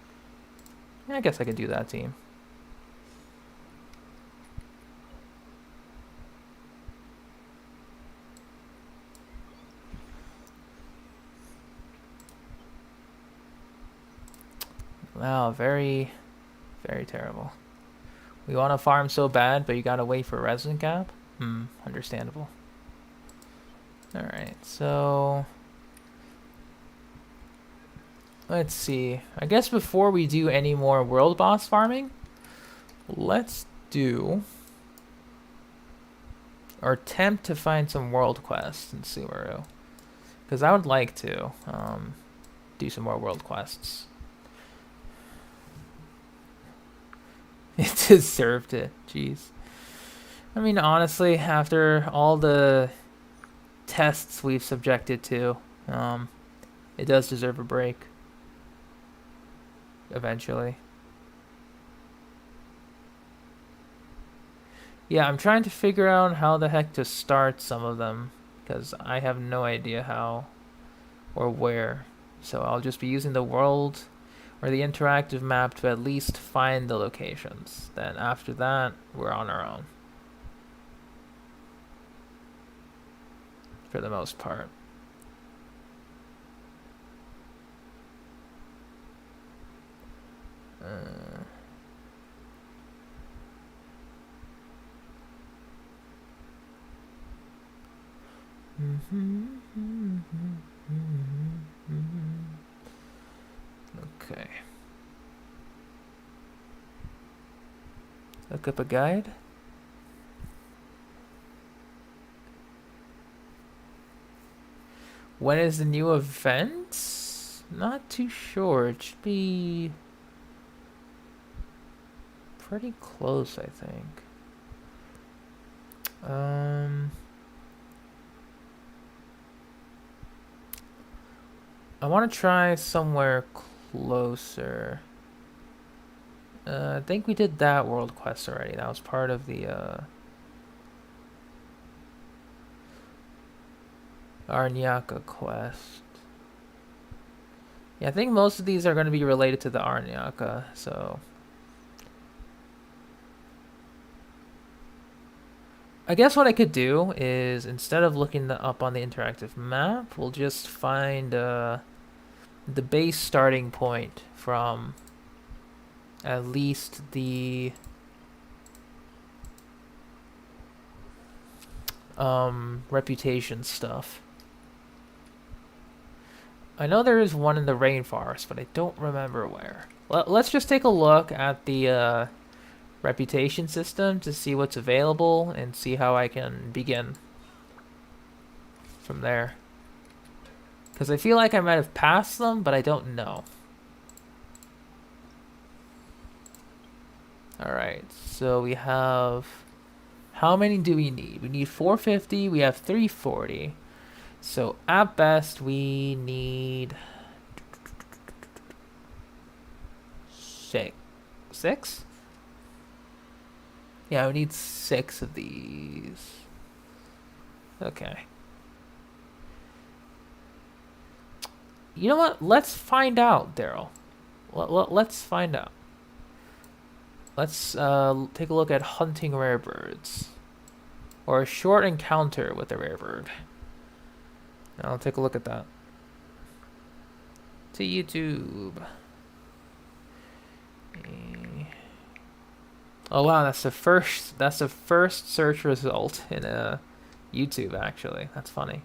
Speaker 1: Yeah, I guess I could do that, team. Wow, very, very terrible. We want to farm so bad, but you gotta wait for a resident cap? Understandable. Alright, so let's see. I guess before we do any more world boss farming, let's do or attempt to find some world quests in Sumeru. Because I would like to do some more world quests. It deserved it, jeez. I mean, honestly, after all the tests we've subjected to, it does deserve a break. Eventually. Yeah, I'm trying to figure out how the heck to start some of them, because I have no idea how or where. So I'll just be using the world or the interactive map to at least find the locations. Then after that, we're on our own. For the most part. Okay. Look up a guide. When is the new event? Not too sure. It should be pretty close, I think. I want to try somewhere closer. I think we did that world quest already. That was part of the Arnyaka quest. Yeah, I think most of these are going to be related to the Arnyaka, so... I guess what I could do is, instead of looking up on the interactive map, we'll just find the base starting point from at least the reputation stuff. I know there is one in the rainforest, but I don't remember where. Let's just take a look at the reputation system to see what's available and see how I can begin from there. Because I feel like I might have passed them, but I don't know. Alright, so we have... How many do we need? We need 450, we have 340. So at best, we need... Six? Yeah, we need 6 of these. Okay. You know what? Let's find out, Daryl. Let's find out. Let's take a look at hunting rare birds. Or a short encounter with a rare bird. I'll take a look at that. To YouTube. Oh wow, that's the first search result in YouTube actually. That's funny.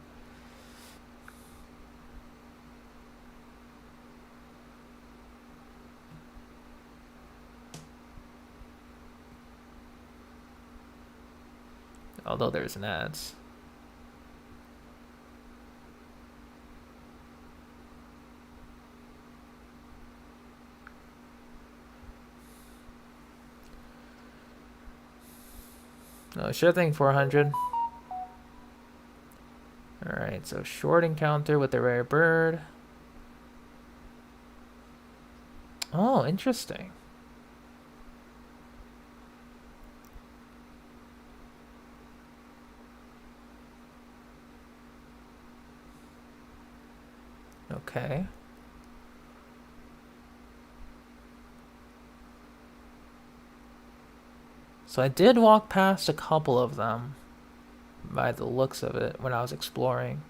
Speaker 1: Although there's an ads. No, sure thing, 400. Alright, so short encounter with a rare bird. Oh, interesting. Okay. So I did walk past a couple of them by the looks of it when I was exploring.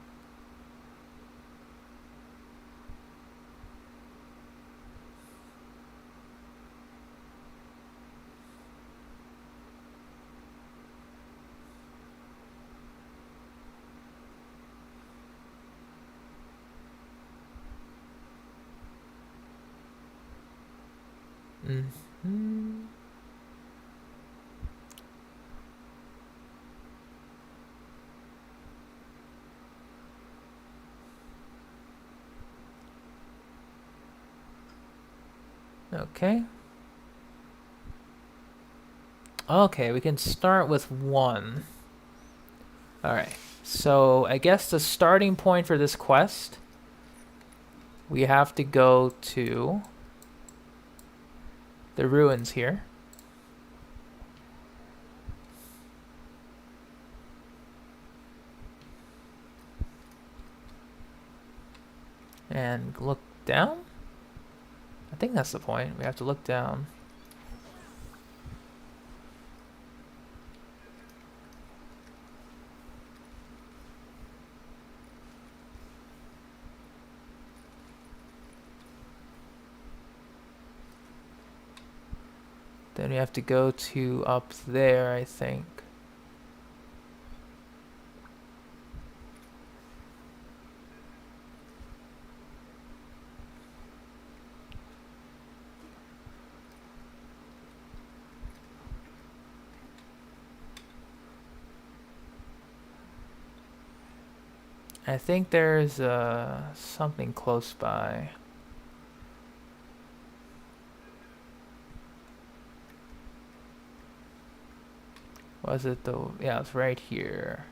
Speaker 1: Mm-hmm. Okay. Okay, we can start with 1. Alright, so I guess the starting point for this quest, we have to go to the ruins here. And look down? I think that's the point. We have to look down. Then we have to go to up there, I think. I think there's something close by. Was it though? Yeah, it's right here.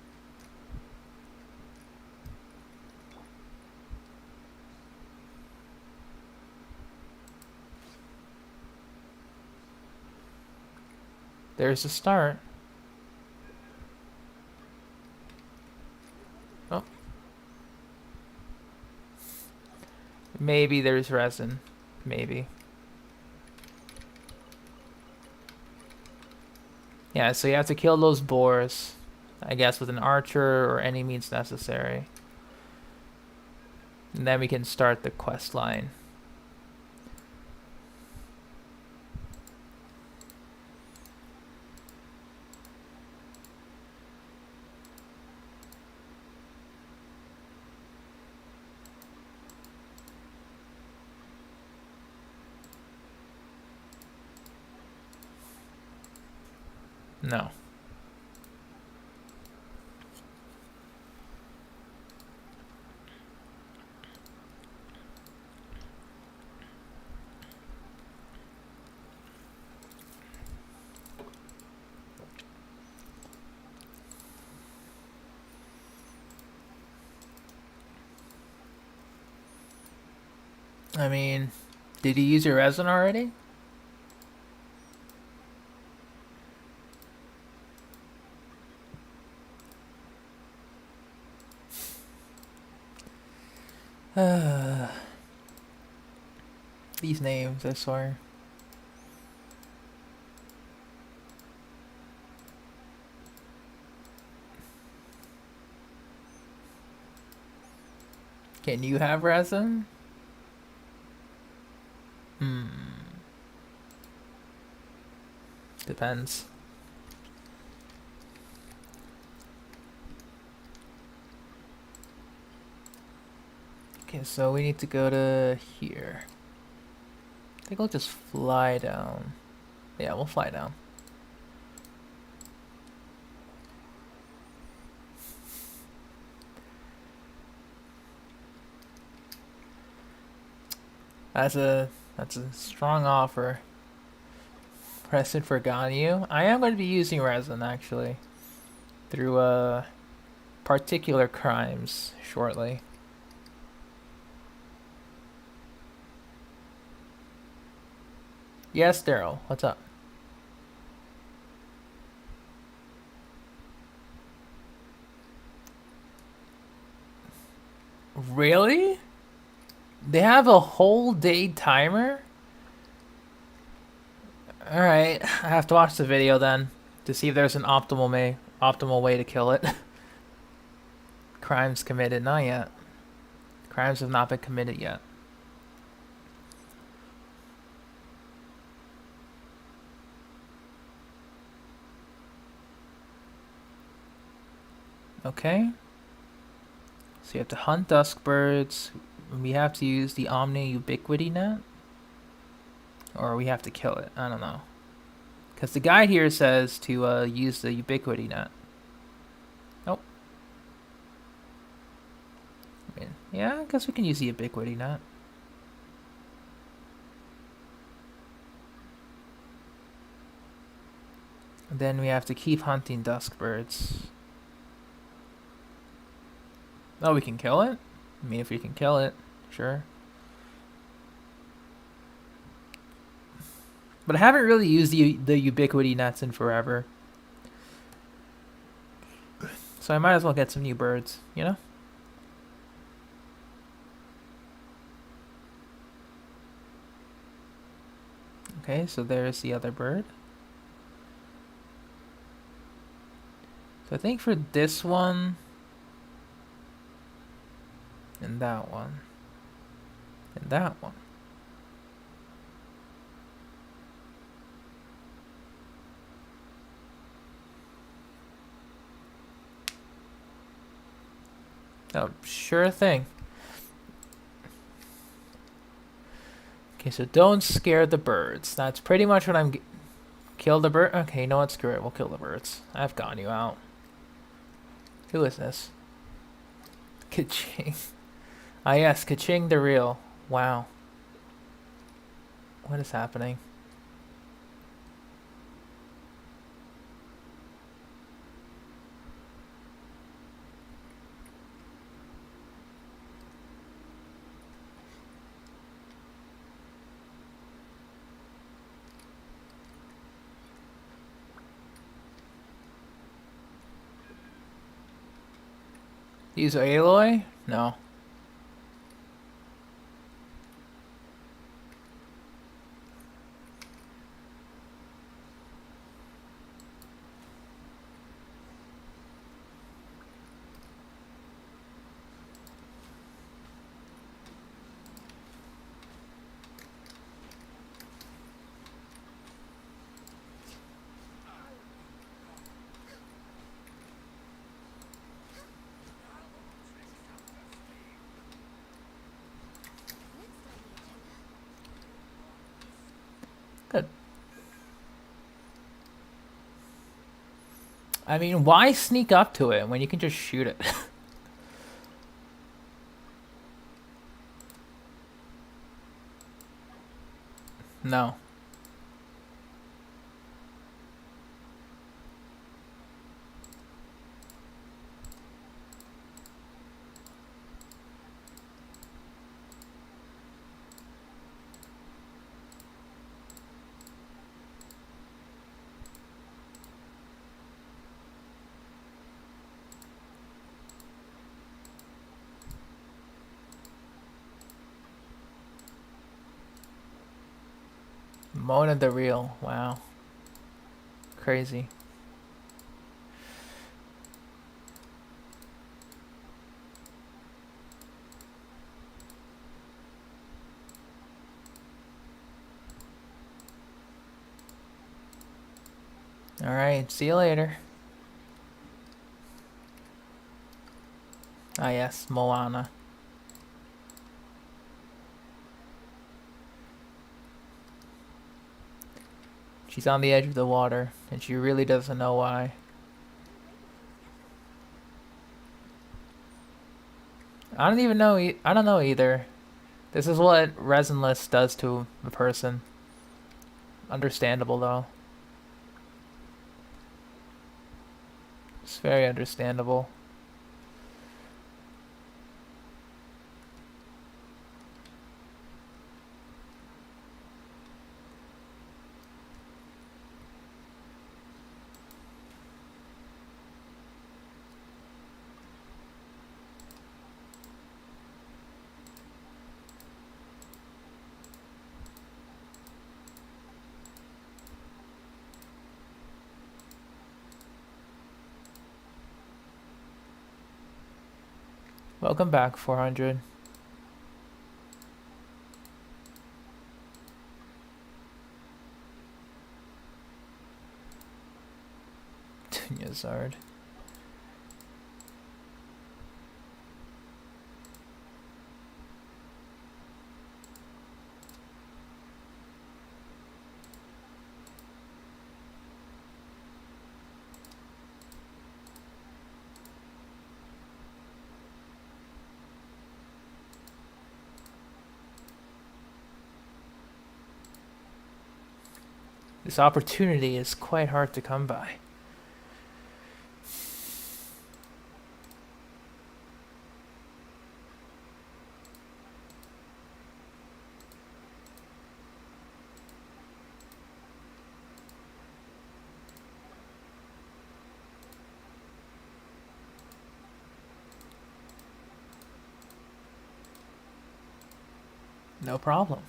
Speaker 1: There's the start. Oh. Maybe there's resin. Maybe. Yeah, so you have to kill those boars, I guess, with an archer or any means necessary. And then we can start the quest line. No. I mean, did you use your resin already? These names, I swear. Can you have resin? Hmm. Depends. Okay, so we need to go to here. I think I'll just fly down. Yeah, we'll fly down. That's a strong offer. Resin for Ganyu. I am going to be using resin actually through particular crimes shortly. Yes, Daryl. What's up? Really? They have a whole day timer? Alright, I have to watch the video then to see if there's an optimal way to kill it. Crimes committed, not yet. Crimes have not been committed yet. Okay. So you have to hunt dusk birds. We have to use the Omni Ubiquity net. Or we have to kill it. I don't know. Because the guide here says to use the Ubiquity net. Nope. I mean, yeah, I guess we can use the Ubiquity net. And then we have to keep hunting dusk birds. Oh, we can kill it? I mean, if we can kill it, sure. But I haven't really used the Ubiquity nets in forever. So I might as well get some new birds, you know? Okay, so there's the other bird. So I think for this one, and that one, and that one. Oh, sure thing. Okay, so don't scare the birds. That's pretty much what I'm... Kill the bird? Okay, you know what? Screw it. We'll kill the birds. I've gotten you out. Who is this? Kaching. Ah yes, Kaching the real. Wow. What is happening? Use Aloy? No. I mean, why sneak up to it when you can just shoot it? No. Mona the Real. Wow. Crazy. Alright, see you later. Ah yes, Moana. She's on the edge of the water, and she really doesn't know why. I don't even know. I don't know either. This is what resinless does to a person. Understandable though. It's very understandable. Welcome back, 400. Yazard. This opportunity is quite hard to come by. No problem.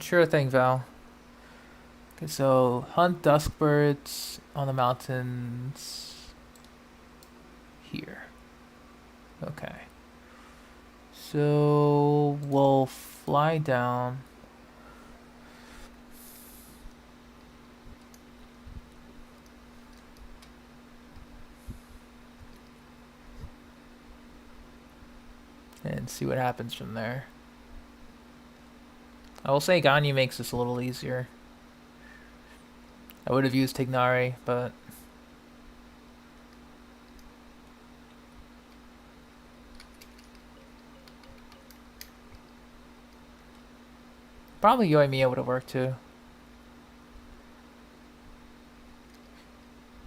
Speaker 1: Sure thing, Val. Okay, so hunt dusk birds on the mountains here. Okay. So we'll fly down. And see what happens from there. I will say Ganyu makes this a little easier. I would have used Tignari, but probably Yoimiya would have worked too.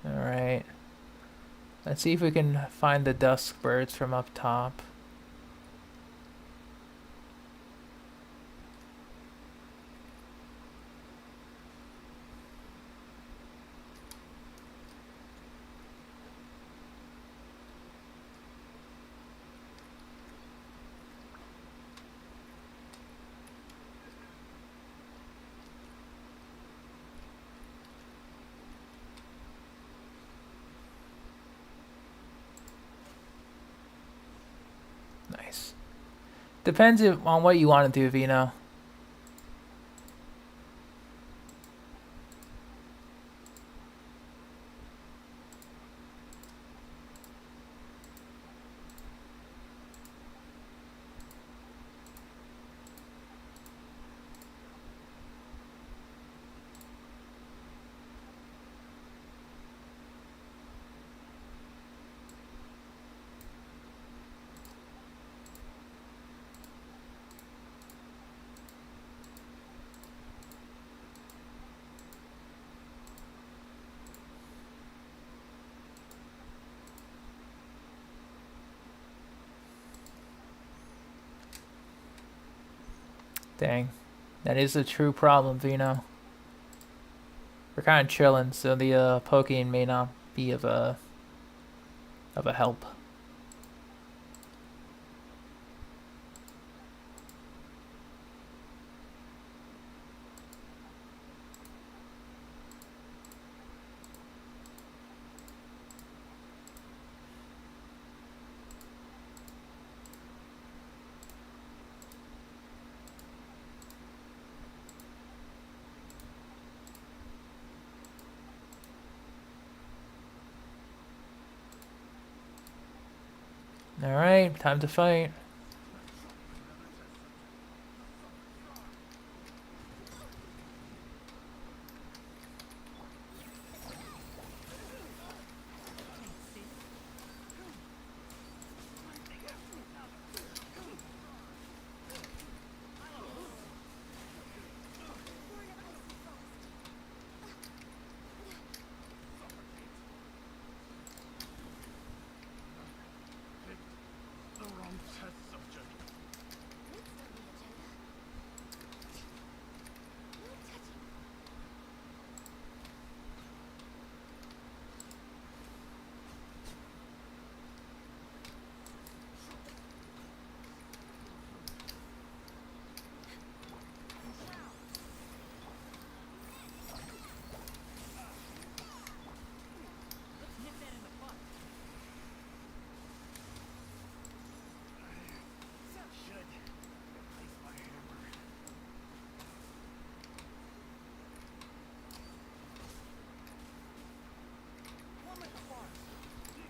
Speaker 1: Alright. Let's see if we can find the dusk birds from up top. Nice. Depends on what you want to do, Vino. Dang. That is a true problem, Vino. We're kind of chilling, so the poking may not be of a help. Alright, time to fight.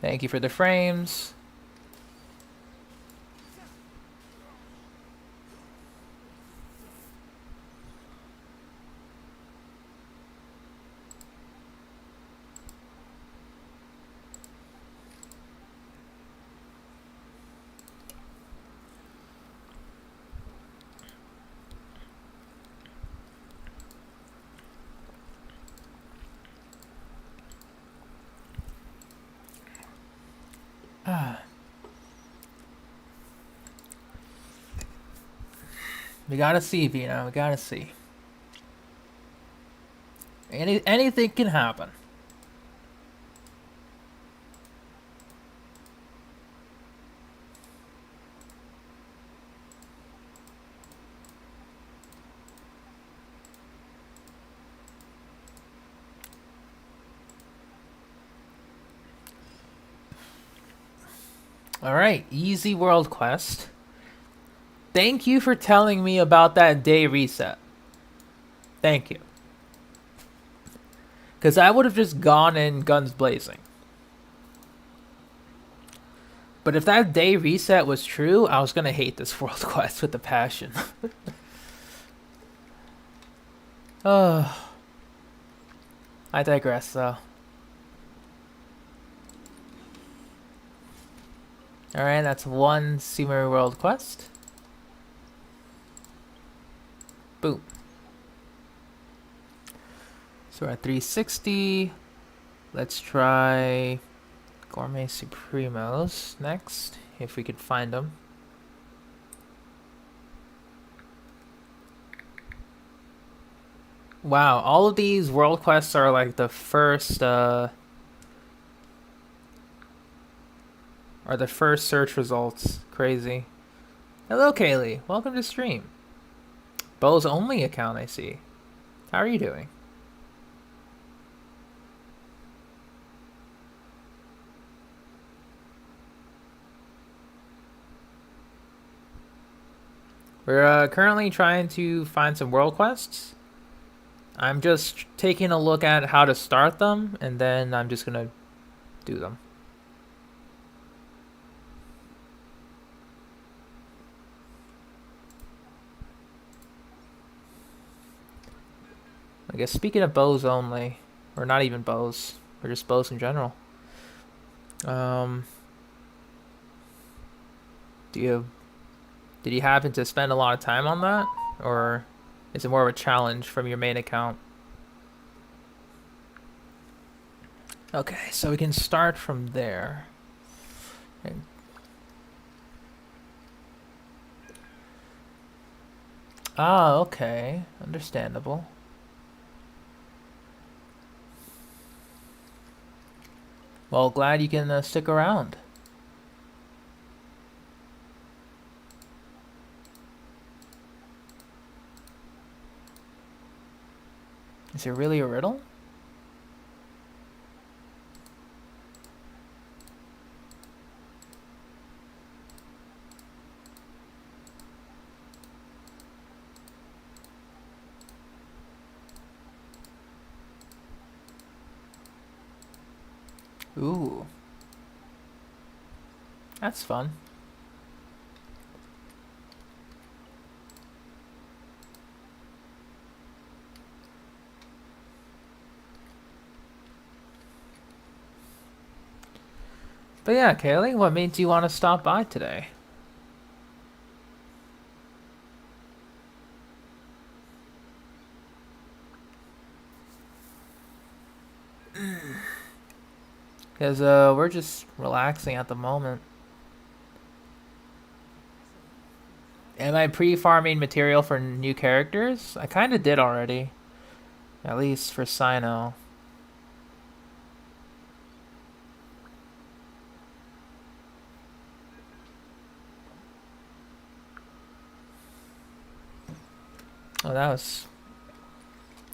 Speaker 1: Thank you for the frames. We gotta see, Vino. We gotta see. Anything can happen. Alright, easy world quest. Thank you for telling me about that day reset. Thank you. Because I would have just gone in guns blazing. But if that day reset was true, I was going to hate this world quest with a passion. Oh, I digress, though. Alright, that's one Sumeru world quest. Boom. So we're at 360. Let's try Gourmet Supremos next, if we could find them. Wow, all of these world quests are like the first search results. Crazy. Hello, Kaylee. Welcome to stream. Bo's only account, I see. How are you doing? We're currently trying to find some world quests. I'm just taking a look at how to start them, and then I'm just gonna do them. I guess speaking of bows only, or not even bows, or just bows in general. Did you happen to spend a lot of time on that, or is it more of a challenge from your main account? Okay, so we can start from there. Ah, okay. Understandable. Well, glad you can stick around. Is it really a riddle? Ooh. That's fun. But yeah, Kaylee, what made you want to stop by today? Because we're just relaxing at the moment. Am I pre-farming material for new characters? I kind of did already. At least for Sino. Oh, that was...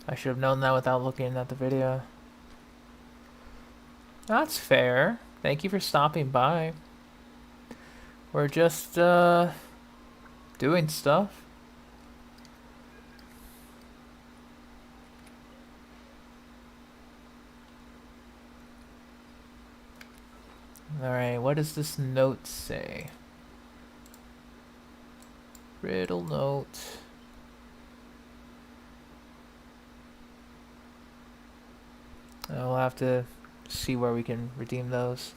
Speaker 1: I should have known that without looking at the video. That's fair. Thank you for stopping by. We're just, doing stuff. Alright, what does this note say? Riddle note. I'll have to see where we can redeem those.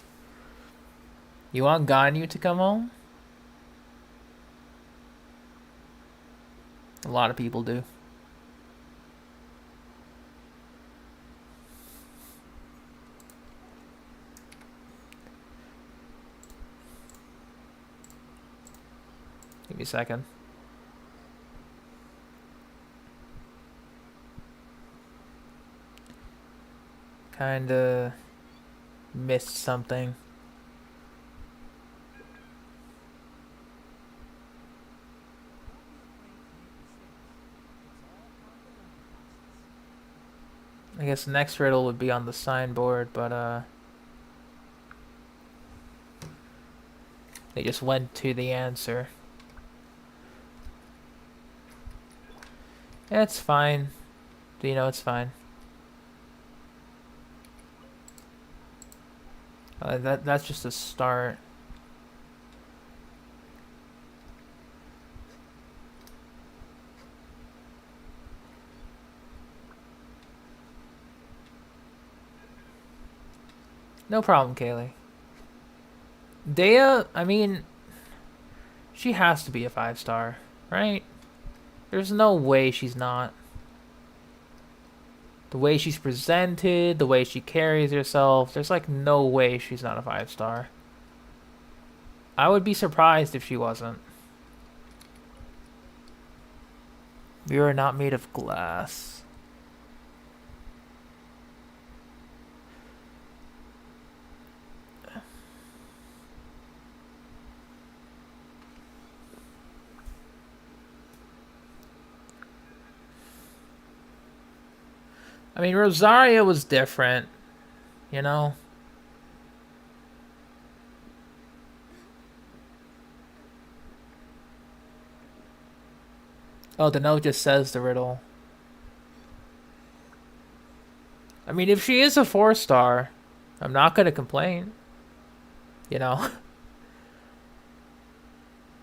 Speaker 1: You want Ganyu to come home? A lot of people do. Give me a second. Kinda missed something. I guess the next riddle would be on the signboard, but they just went to the answer. Yeah, it's fine. You know, it's fine. That's just a start. No problem, Kaylee. Dea, I mean, she has to be a 5-star, right? There's no way she's not. The way she's presented, the way she carries herself, there's like no way she's not a 5-star. I would be surprised if she wasn't. We are not made of glass. I mean, Rosaria was different, you know? Oh, the note just says the riddle. I mean, if she is a 4-star, I'm not gonna complain. You know?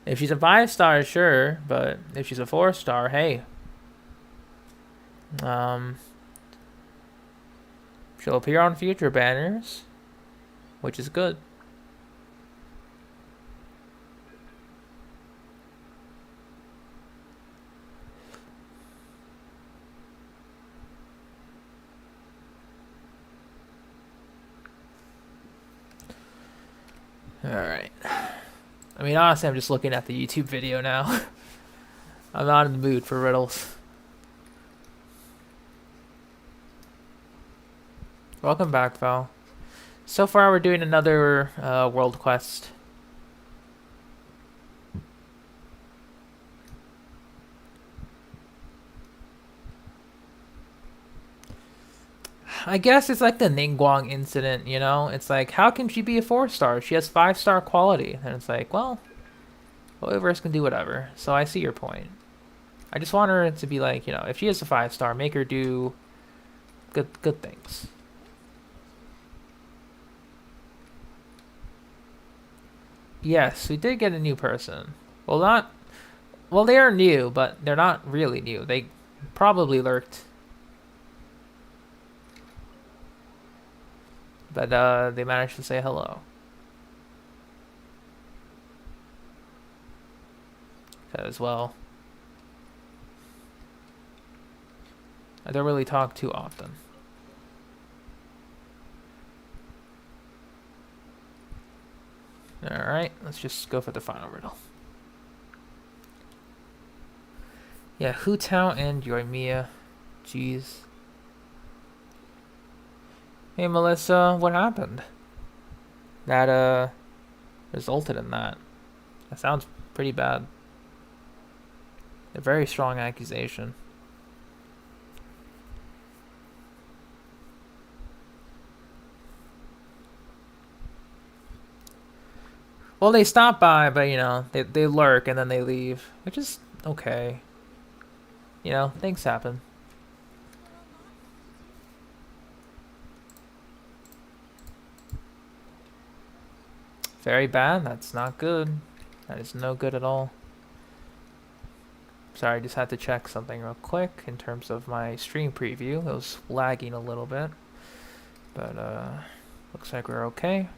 Speaker 1: If she's a 5-star, sure, but if she's a 4-star, hey. She'll appear on future banners, which is good. Alright. I mean, honestly, I'm just looking at the YouTube video now. I'm not in the mood for riddles. Welcome back, Val. So far, we're doing another world quest. I guess it's like the Ningguang incident, you know? It's like, how can she be a 4-star? She has 5-star quality. And it's like, well, Hoyoverse can do whatever. So I see your point. I just want her to be like, you know, if she is a 5-star, make her do good things. Yes, we did get a new person. Well, they are new, but they're not really new. They probably lurked. But they managed to say hello. As well, I don't really talk too often. Alright, let's just go for the final riddle. Yeah, Hu Tao and Yoimiya. Jeez. Hey Melissa, what happened? That resulted in that. That sounds pretty bad. A very strong accusation. Well, they stop by, but you know, they lurk and then they leave, which is okay. You know, things happen. Very bad. That's not good. That is no good at all. Sorry, I just had to check something real quick in terms of my stream preview. It was lagging a little bit. But, looks like we're okay.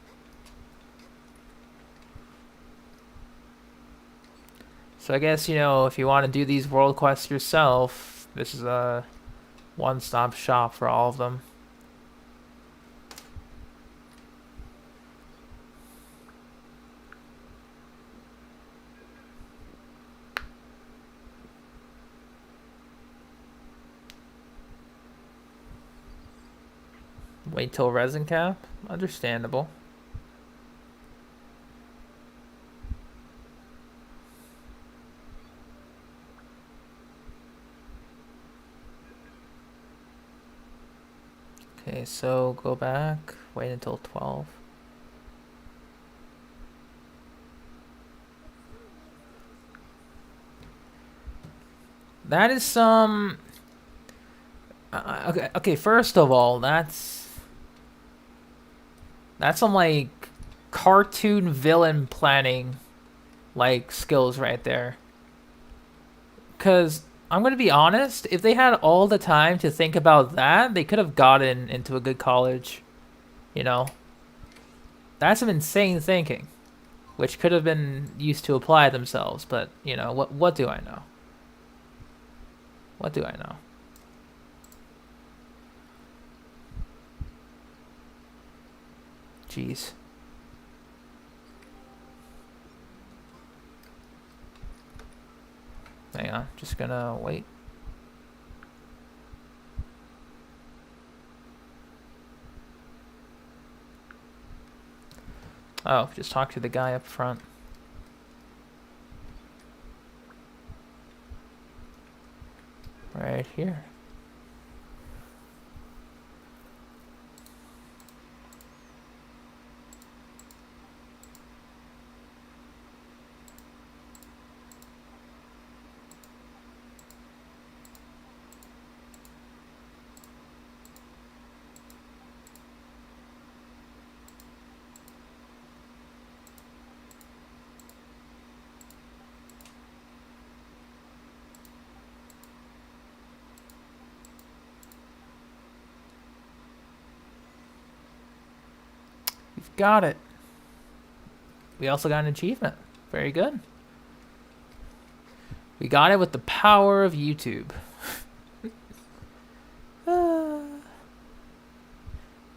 Speaker 1: So I guess, you know, if you want to do these world quests yourself, this is a one-stop shop for all of them. Wait till resin cap? Understandable. Okay, so go back, wait until 12. That is some... okay, first of all, that's some, like, cartoon villain planning, like, skills right there. Because, I'm going to be honest, if they had all the time to think about that, they could have gotten into a good college. You know? That's some insane thinking. Which could have been used to apply themselves, but, you know, what do I know? What do I know? Jeez. Hang on, just gonna wait. Oh, just talk to the guy up front. Right here. We've got it. We also got an achievement. Very good. We got it with the power of YouTube.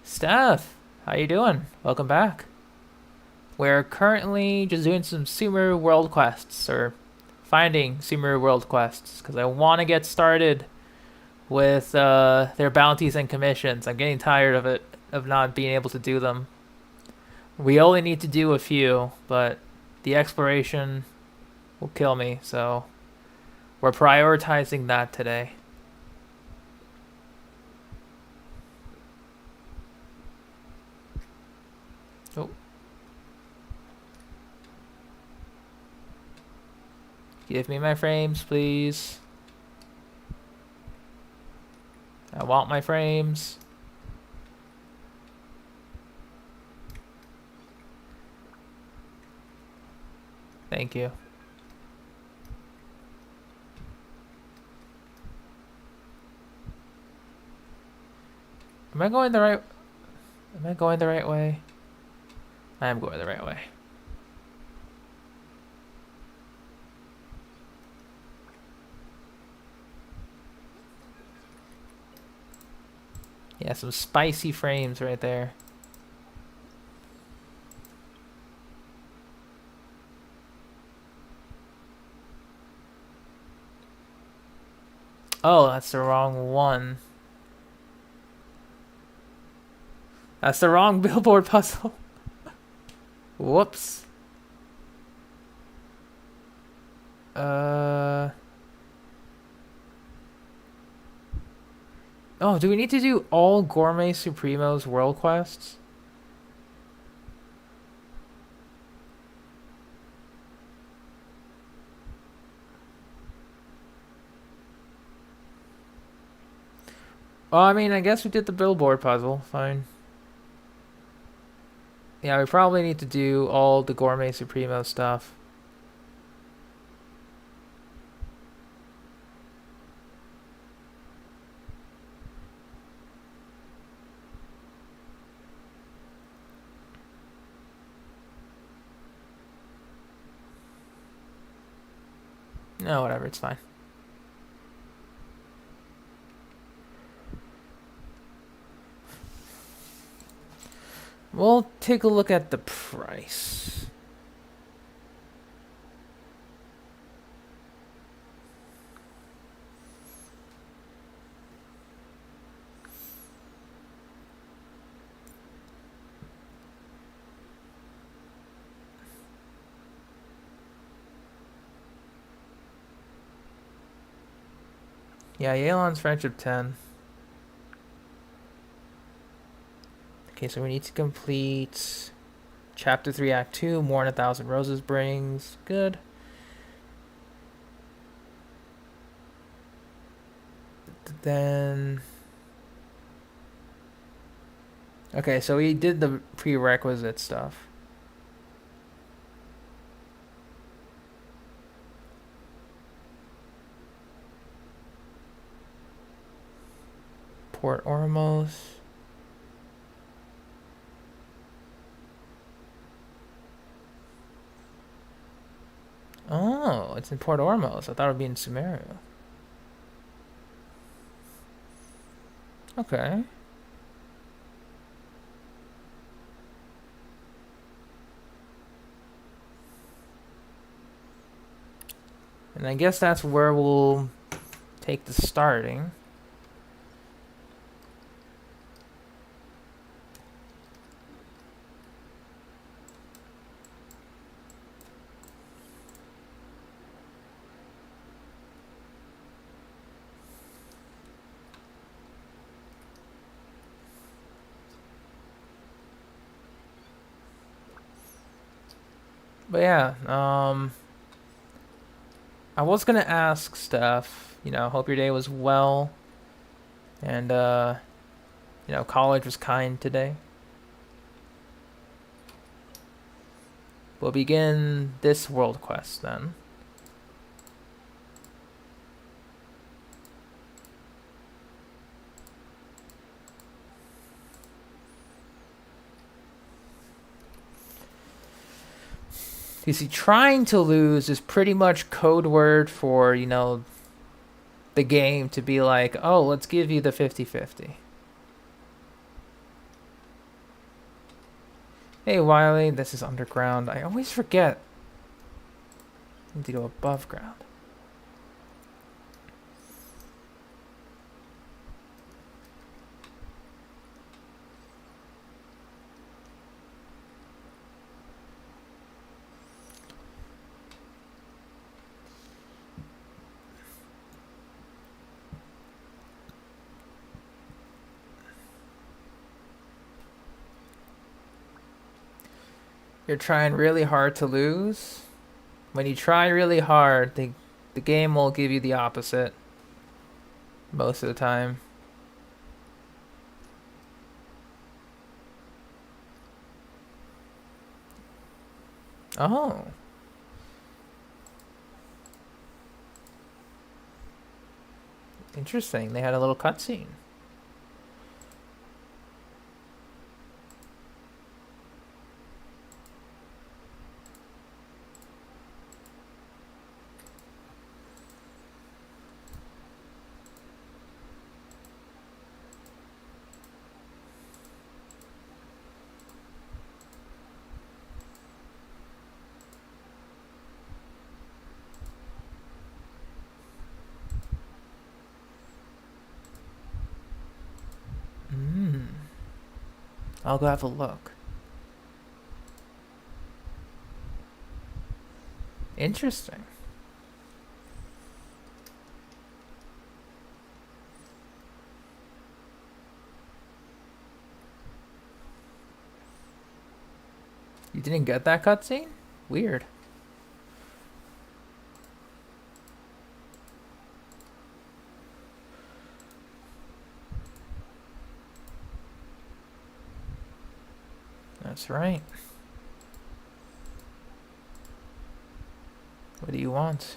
Speaker 1: Steph, how you doing? Welcome back. We're currently just doing some Sumer world quests, or finding Sumeru World quests because I want to get started with their bounties and commissions. I'm getting tired of it, of not being able to do them. We only need to do a few, but the exploration will kill me, so we're prioritizing that today. Oh. Give me my frames, please. I want my frames. Thank you. Am I going the right way? I am going the right way. Yeah, some spicy frames right there. Oh, that's the wrong one. That's the wrong billboard puzzle. Whoops. Oh, do we need to do all Gourmet Supremos world quests? Well, I mean, I guess we did the billboard puzzle. Fine. Yeah, we probably need to do all the Gourmet Supremo stuff. No, whatever, it's fine. We'll take a look at the price. Yeah, Yelan's Friendship 10. Okay, so we need to complete Chapter 3, Act 2, More than 1,000 Roses brings. Good. Then... Okay, so we did the prerequisite stuff. Port Ormos. Oh, it's in Port Ormos. I thought it would be in Sumeru. Okay. And I guess that's where we'll take the starting. But yeah, I was gonna ask Steph, hope your day was well, and college was kind today. We'll begin this world quest then. You see, trying to lose is pretty much code word for, the game to be like, oh, let's give you the 50-50. Hey, Wiley, this is Underground. I always forget Need to go above ground. You're trying really hard to lose. When you try really hard, the game will give you the opposite most of the time. Oh. Interesting. They had a little cutscene. I'll go have a look. Interesting. You didn't get that cutscene? Weird. That's right. What do you want?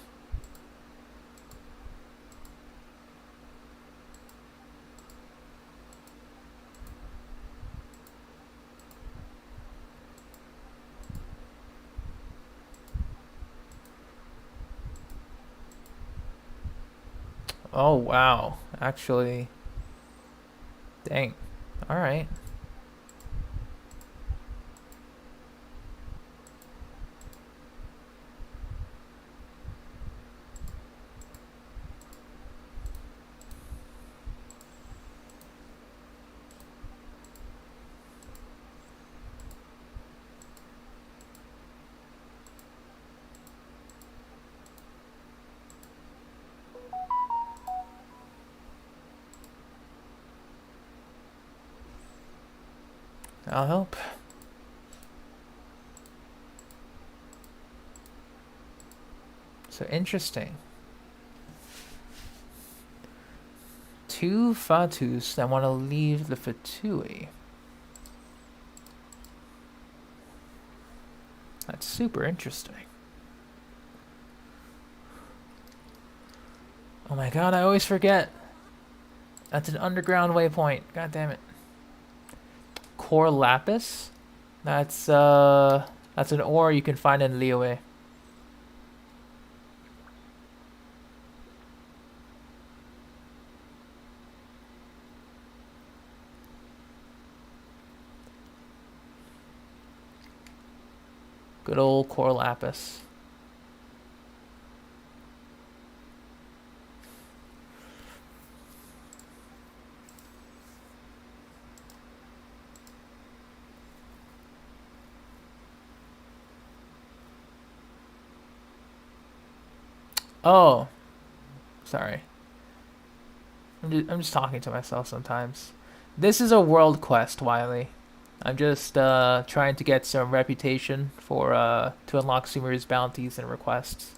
Speaker 1: Oh, wow. Actually, dang. All right. I'll help. So interesting. Two Fatus that want to leave the Fatui. That's super interesting. Oh my god, I always forget. That's an underground waypoint. God damn it. Core Lapis? That's an ore you can find in Liyue. Good old Core Lapis. Oh, sorry. I'm just talking to myself sometimes. This is a world quest, Wiley. I'm just trying to get some reputation for to unlock Sumeru's bounties and requests.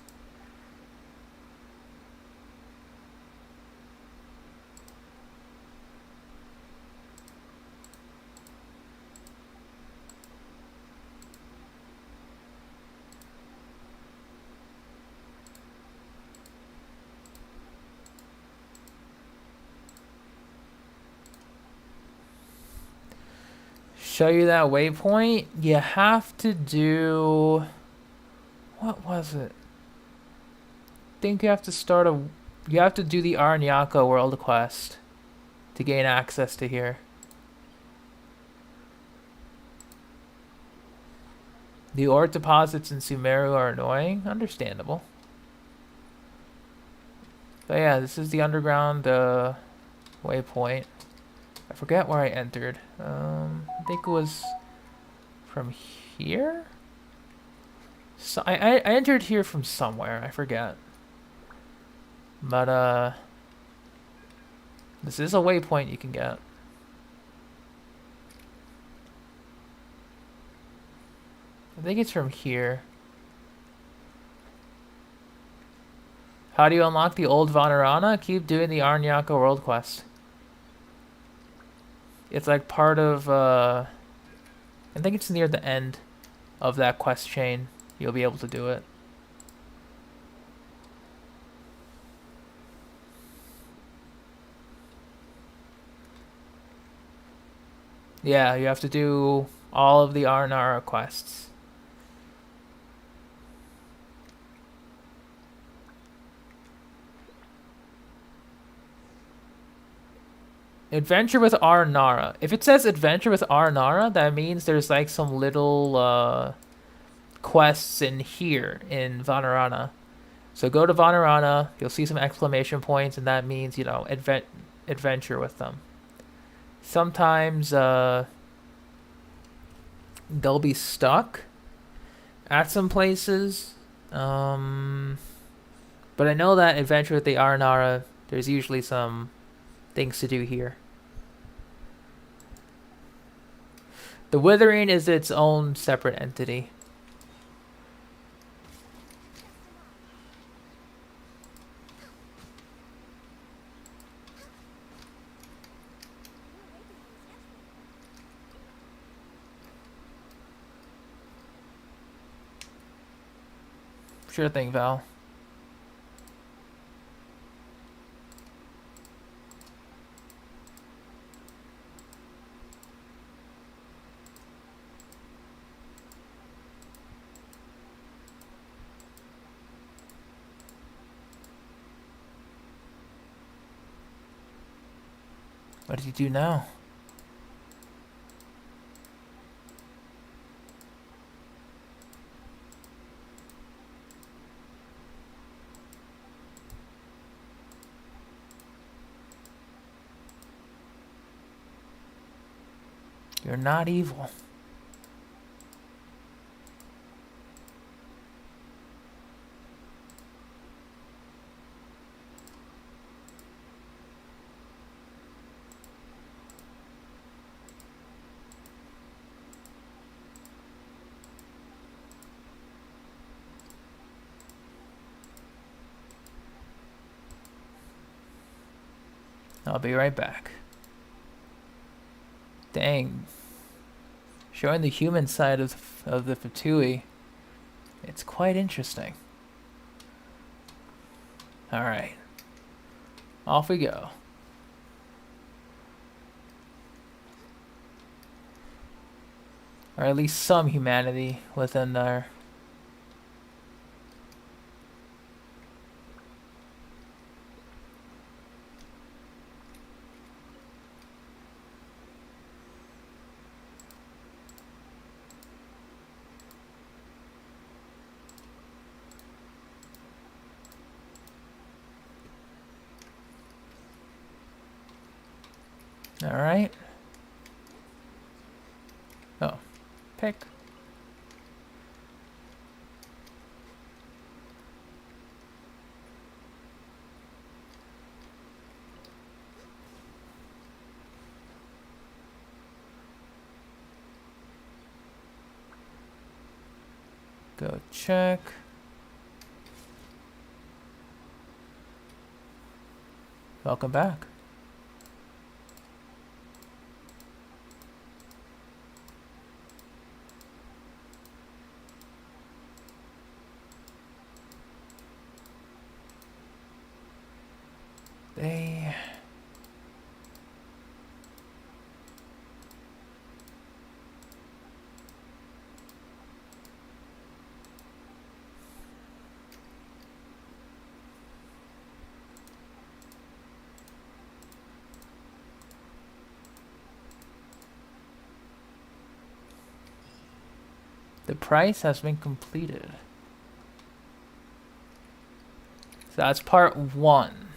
Speaker 1: Show you that waypoint, you have to do... What was it? I think you have to start a... You have to do the Aranyako world quest to gain access to here. The ore deposits in Sumeru are annoying. Understandable. But yeah, this is the underground waypoint. I forget where I entered. I think it was from here? So I entered here from somewhere. I forget. But this is a waypoint you can get. I think it's from here. How do you unlock the old Vanarana? Keep doing the Arnyaka world quest. It's like part of, I think it's near the end of that quest chain. You'll be able to do it. Yeah, you have to do all of the Arnara quests. Adventure with Arnara. If it says adventure with Arnara, that means there's like some little quests in here in Vanarana. So go to Vanarana, you'll see some exclamation points, and that means, you know, adventure with them. Sometimes they'll be stuck at some places. But I know that adventure with the Arnara, there's usually some things to do here. The Withering is its own separate entity. Sure thing, Val. What did you do now? You're not evil. I'll be right back. Dang. Showing the human side of the Fatui. It's quite interesting. Alright. Off we go. Or at least some humanity within there. Alright. Oh. Pick. Go check. Welcome back. They... The price has been completed. So that's part 1.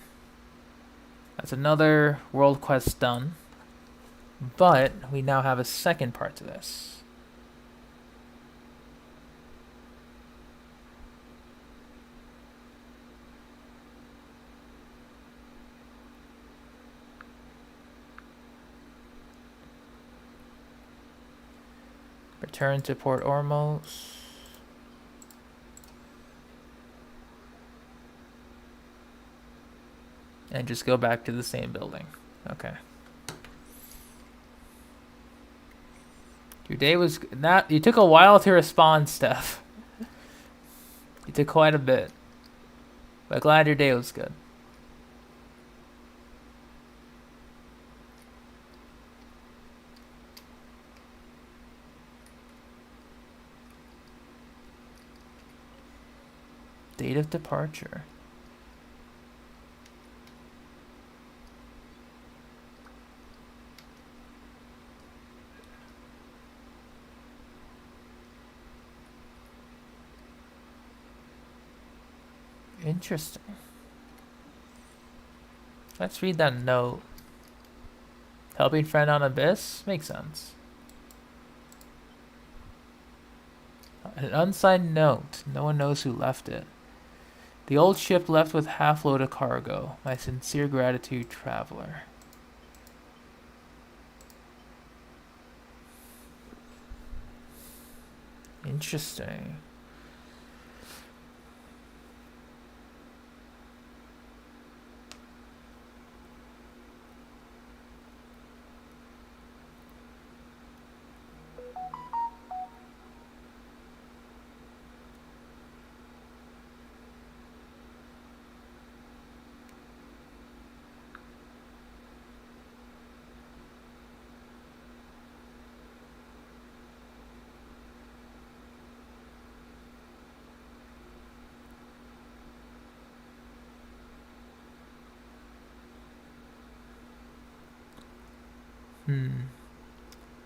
Speaker 1: That's another world quest done. But we now have a second part to this. Return to Port Ormos. And just go back to the same building. Okay. Your day was not. You took a while to respond, Steph. You took quite a bit. But glad your day was good. Date of departure. Interesting. Let's read that note. Helping friend on Abyss? Makes sense. An unsigned note. No one knows who left it. The old ship left with half-load of cargo. My sincere gratitude, traveler. Interesting.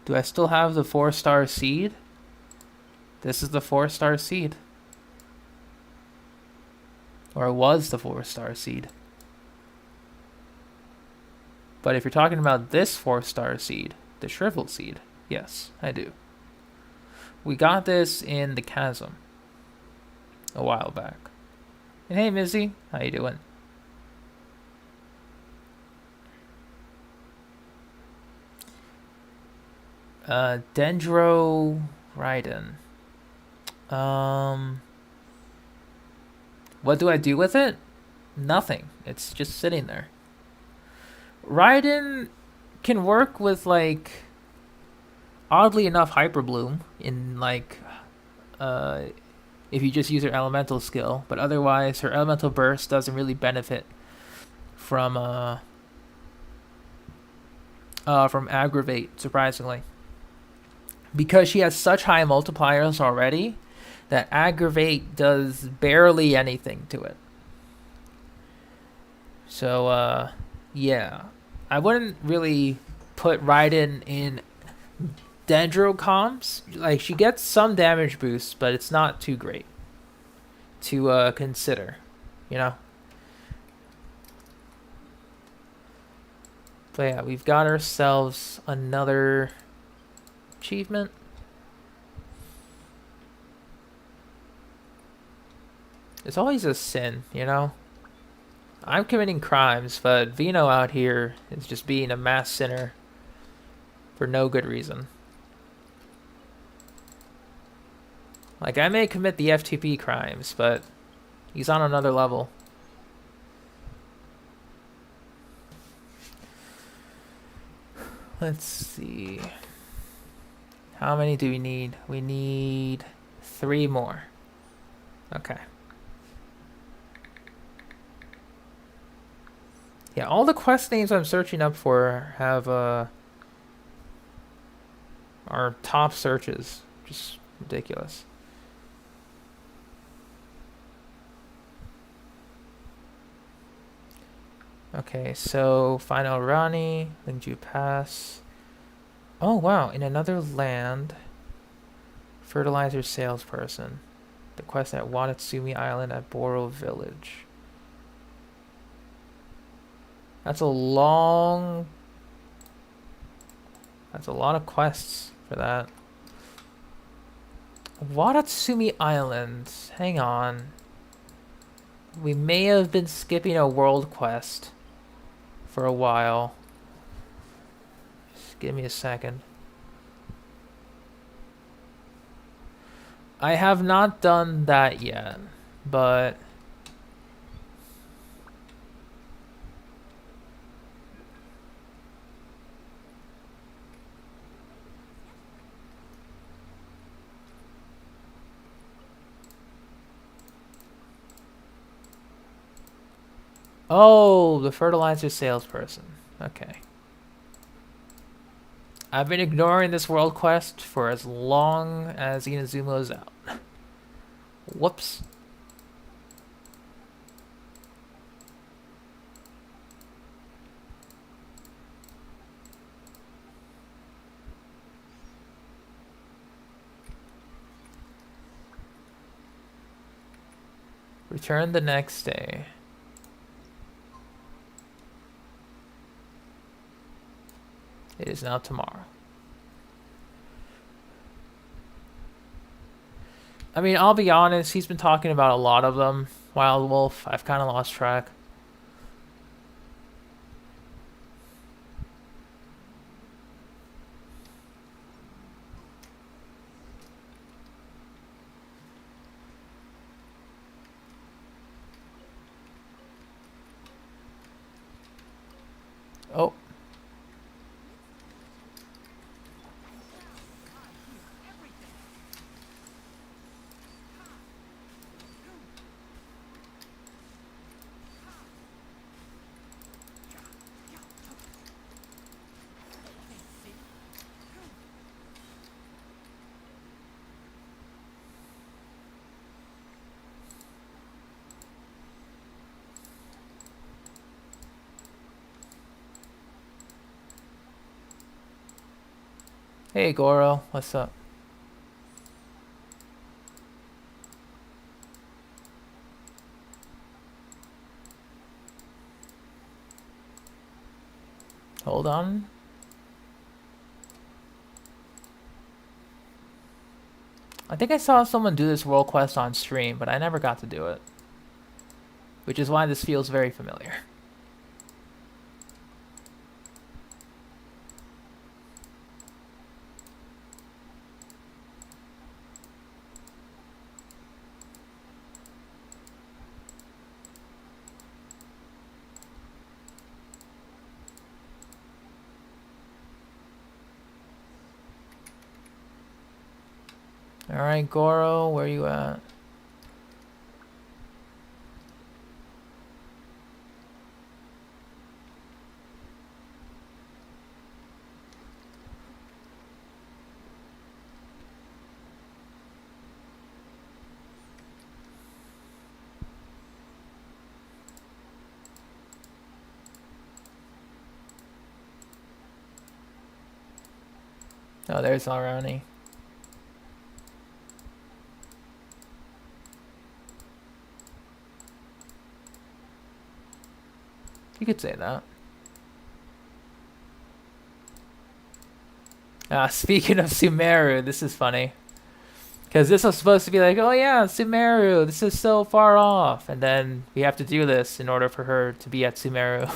Speaker 1: Do I still have the 4-star seed? This is the 4-star seed. Or it was the 4-star seed. But if you're talking about this 4-star seed, the shriveled seed, yes, I do. We got this in the chasm a while back. And hey, Mizzy, how you doing? Dendro Raiden. What do I do with it? Nothing. It's just sitting there. Raiden can work with, like, oddly enough, Hyper Bloom in, like, if you just use her elemental skill, but otherwise her elemental burst doesn't really benefit from aggravate, surprisingly. Because she has such high multipliers already, that aggravate does barely anything to it. So, yeah. I wouldn't really put Raiden in Dendro comps. Like, she gets some damage boosts, but it's not too great to consider, you know? But yeah, we've got ourselves another achievement. It's always a sin, you know? I'm committing crimes, but Vino out here is just being a mass sinner for no good reason. Like, I may commit the F2P crimes, but he's on another level. Let's see. How many do we need? We need 3 more. Okay. Yeah, all the quest names I'm searching up for have are top searches. Just ridiculous. Okay, so Final Rani, Lingju Pass. Oh wow, in another land. Fertilizer salesperson. The quest at Watatsumi Island at Boro Village. That's a long... That's a lot of quests for that. Watatsumi Island. Hang on. We may have been skipping a world quest for a while. Just give me a second. I have not done that yet, but... Oh, the fertilizer salesperson. Okay. I've been ignoring this world quest for as long as Inazuma's out. Whoops. Return the next day. It is now tomorrow. I mean, I'll be honest, he's been talking about a lot of them. Wild Wolf, I've kind of lost track. Oh. Hey Goro, what's up? Hold on. I think I saw someone do this world quest on stream, but I never got to do it. Which is why this feels very familiar. Alright, Goro, where you at? Oh, there's Arani. You could say that. Speaking of Sumeru, this is funny. Because this was supposed to be like, oh yeah, Sumeru, this is so far off. And then we have to do this in order for her to be at Sumeru.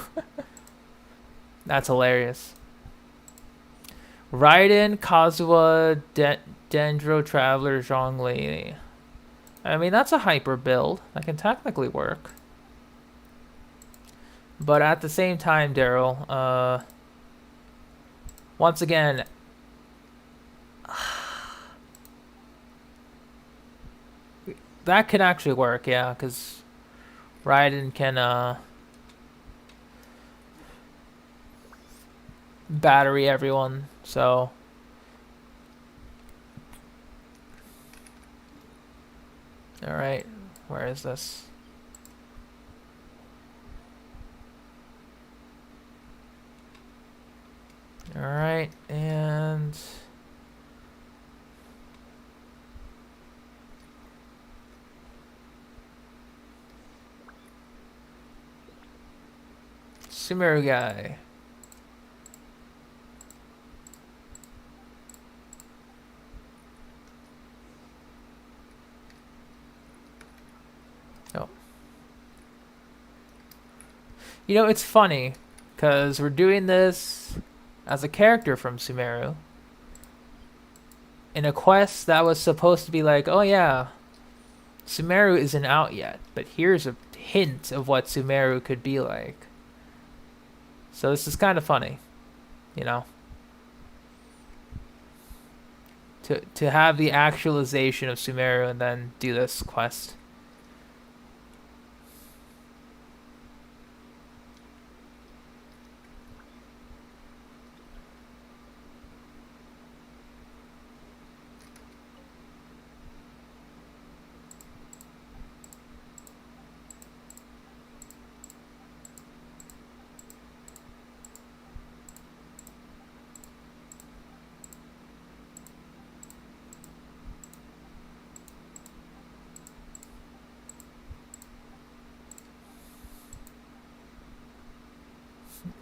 Speaker 1: That's hilarious. Raiden, Kazuha, Dendro, Traveler, Zhongli. I mean, that's a hyper build. That can technically work. But at the same time, Daryl, once again, that could actually work, yeah, because Raiden can battery everyone, so... Alright, where is this? Alright, and... Sumeru guy. Oh. You know, it's funny, because we're doing this as a character from Sumeru in a quest that was supposed to be like, oh yeah, Sumeru isn't out yet, but here's a hint of what Sumeru could be like. So this is kind of funny, you know, to have the actualization of Sumeru and then do this quest.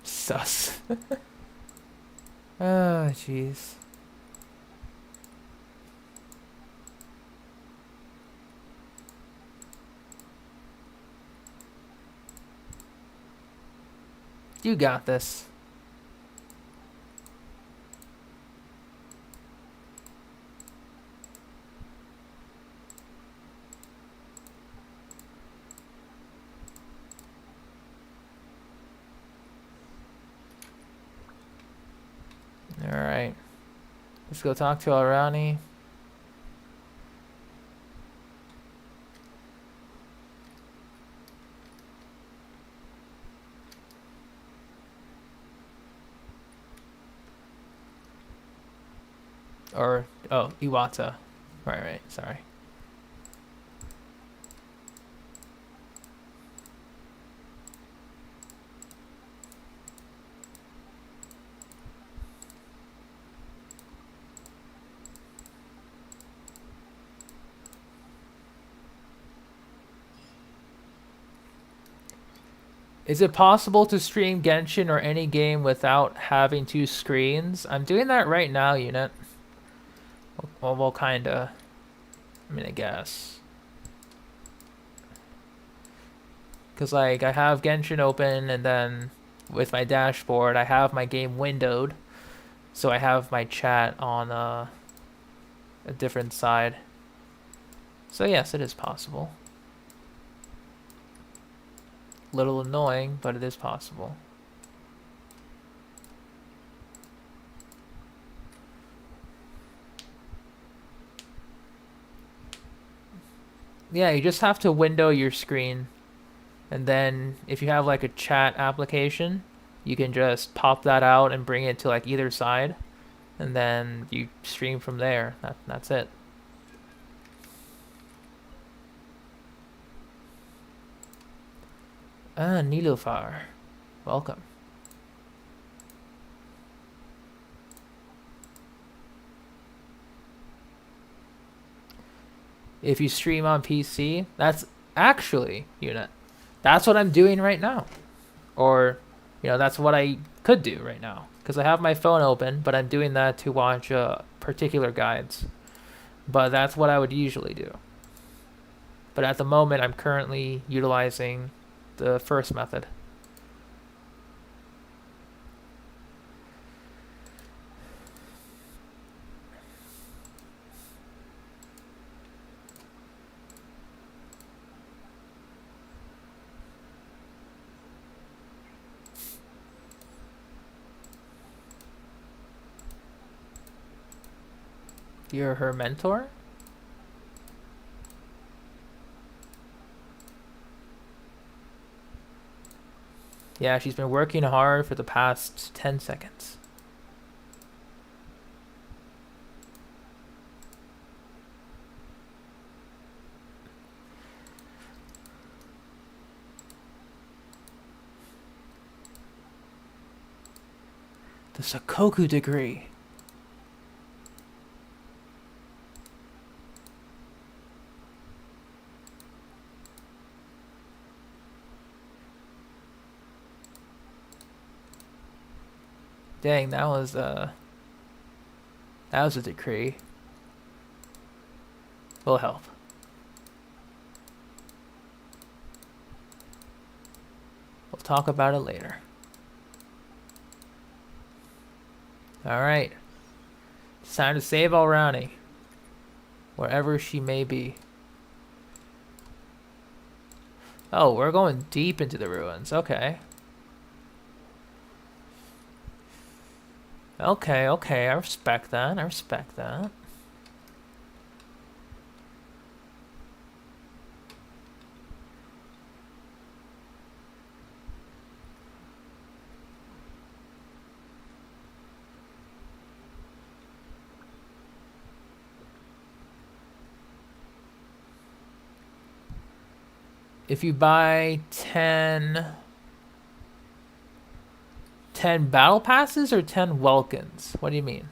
Speaker 1: Sus. Oh, jeez. You got this. Alright. Let's go talk to Arani. Or, oh, Iwata. Right, sorry. Is it possible to stream Genshin or any game without having two screens? I'm doing that right now, Unit. Well, kinda. I mean, I guess. Because, like, I have Genshin open, and then with my dashboard, I have my game windowed. So I have my chat on a different side. So, yes, it is possible. Little annoying, but it is possible. Yeah, you just have to window your screen, and then if you have like a chat application, you can just pop that out and bring it to like either side, and then you stream from there. That's it. Ah, Nilufar. Welcome. If you stream on PC, that's actually, Unit. That's what I'm doing right now. Or, you know, that's what I could do right now. Because I have my phone open, but I'm doing that to watch particular guides. But that's what I would usually do. But at the moment, I'm currently utilizing the first method. You're her mentor? Yeah, she's been working hard for the past 10 seconds. The Sakoku degree. Dang, that was a decree. Will help. We'll talk about it later. Alright. It's time to save Alrani. Wherever she may be. Oh, we're going deep into the ruins. Okay. Okay, okay. I respect that. I respect that. If you buy 10 battle passes or 10 Welkins? What do you mean?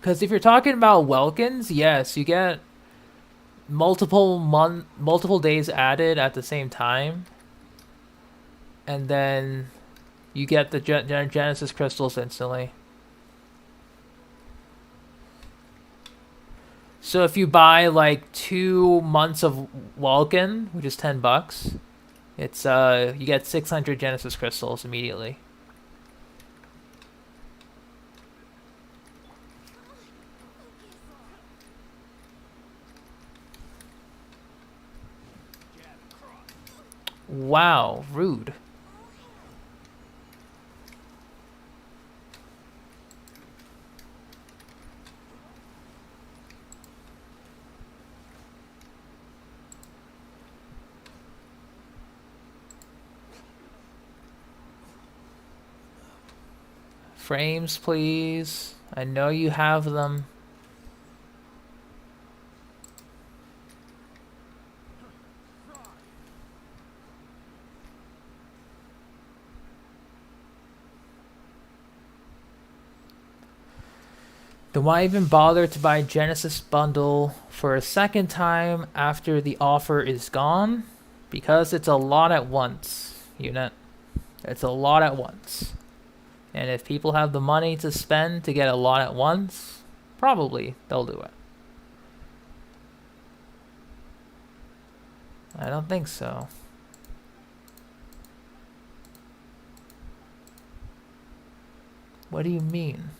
Speaker 1: Because if you're talking about Welkins, yes, you get multiple days added at the same time, and then you get the Genesis crystals instantly. So if you buy like 2 months of Welkin, which is $10, it's you get 600 Genesis crystals immediately. Wow, rude. Frames, please. I know you have them. Then why even bother to buy Genesis bundle for a second time after the offer is gone? Because it's a lot at once, unit. It's a lot at once. And if people have the money to spend to get a lot at once, probably they'll do it. I don't think so. What do you mean?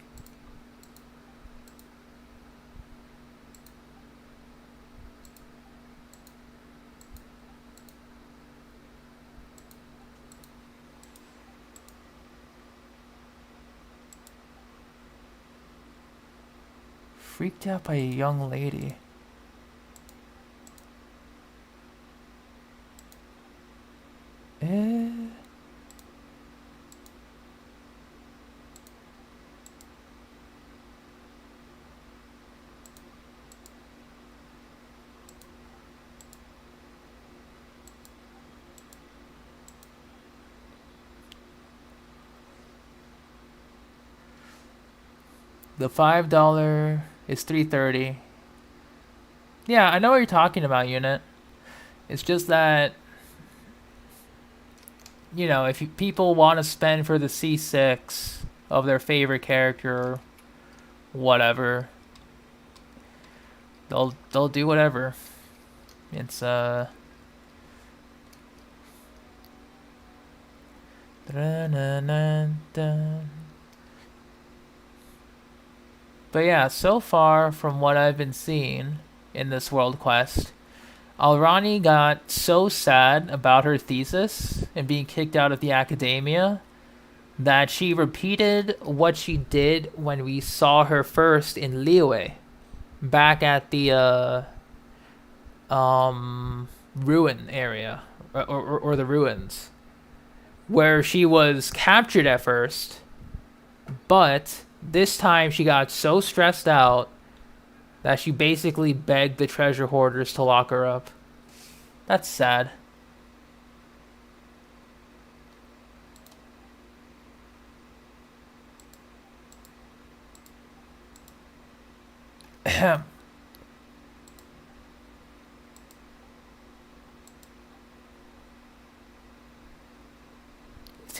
Speaker 1: Freaked out by a young lady. The $5 is $3.30. Yeah, I know what you're talking about, unit. It's just that, you know, if people want to spend for the C6 of their favorite character, whatever, they'll do whatever. It's But yeah, so far from what I've been seeing in this world quest, Alrani got so sad about her thesis and being kicked out of the academia that she repeated what she did when we saw her first in Liyue, back at the ruin area, or the ruins, where she was captured at first, but this time she got so stressed out that she basically begged the treasure hoarders to lock her up. That's sad.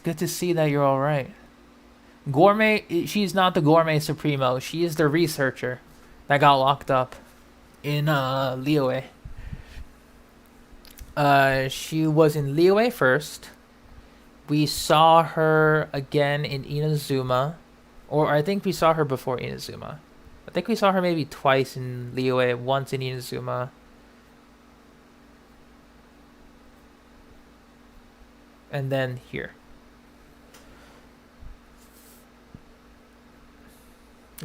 Speaker 1: good to see that you're all right. Gourmet, she's not the Gourmet Supremo. She is the researcher that got locked up in Liyue. She was in Liyue first. We saw her again in Inazuma, or I think we saw her before Inazuma. I think we saw her maybe twice in Liyue, once in Inazuma. And then here.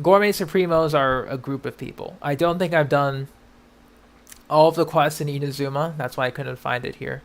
Speaker 1: Gourmet Supremos are a group of people. I don't think I've done all of the quests in Inazuma. That's why I couldn't find it here.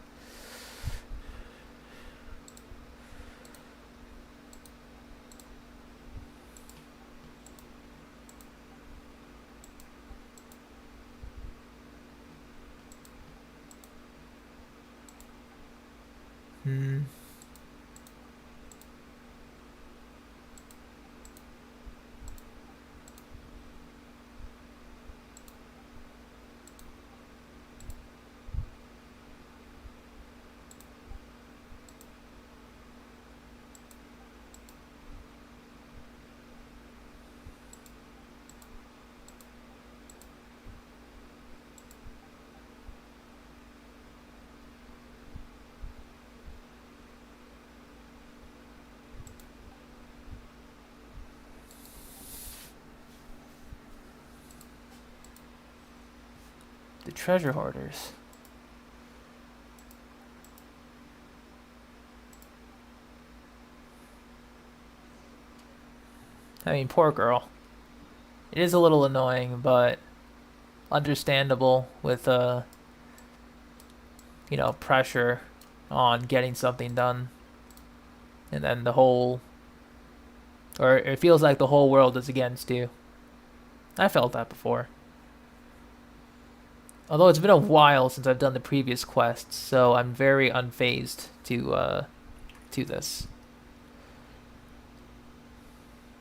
Speaker 1: The treasure hoarders. I mean, poor girl. It is a little annoying, but understandable with pressure on getting something done. And then or it feels like the whole world is against you. I felt that before. Although it's been a while since I've done the previous quests, so I'm very unfazed to this.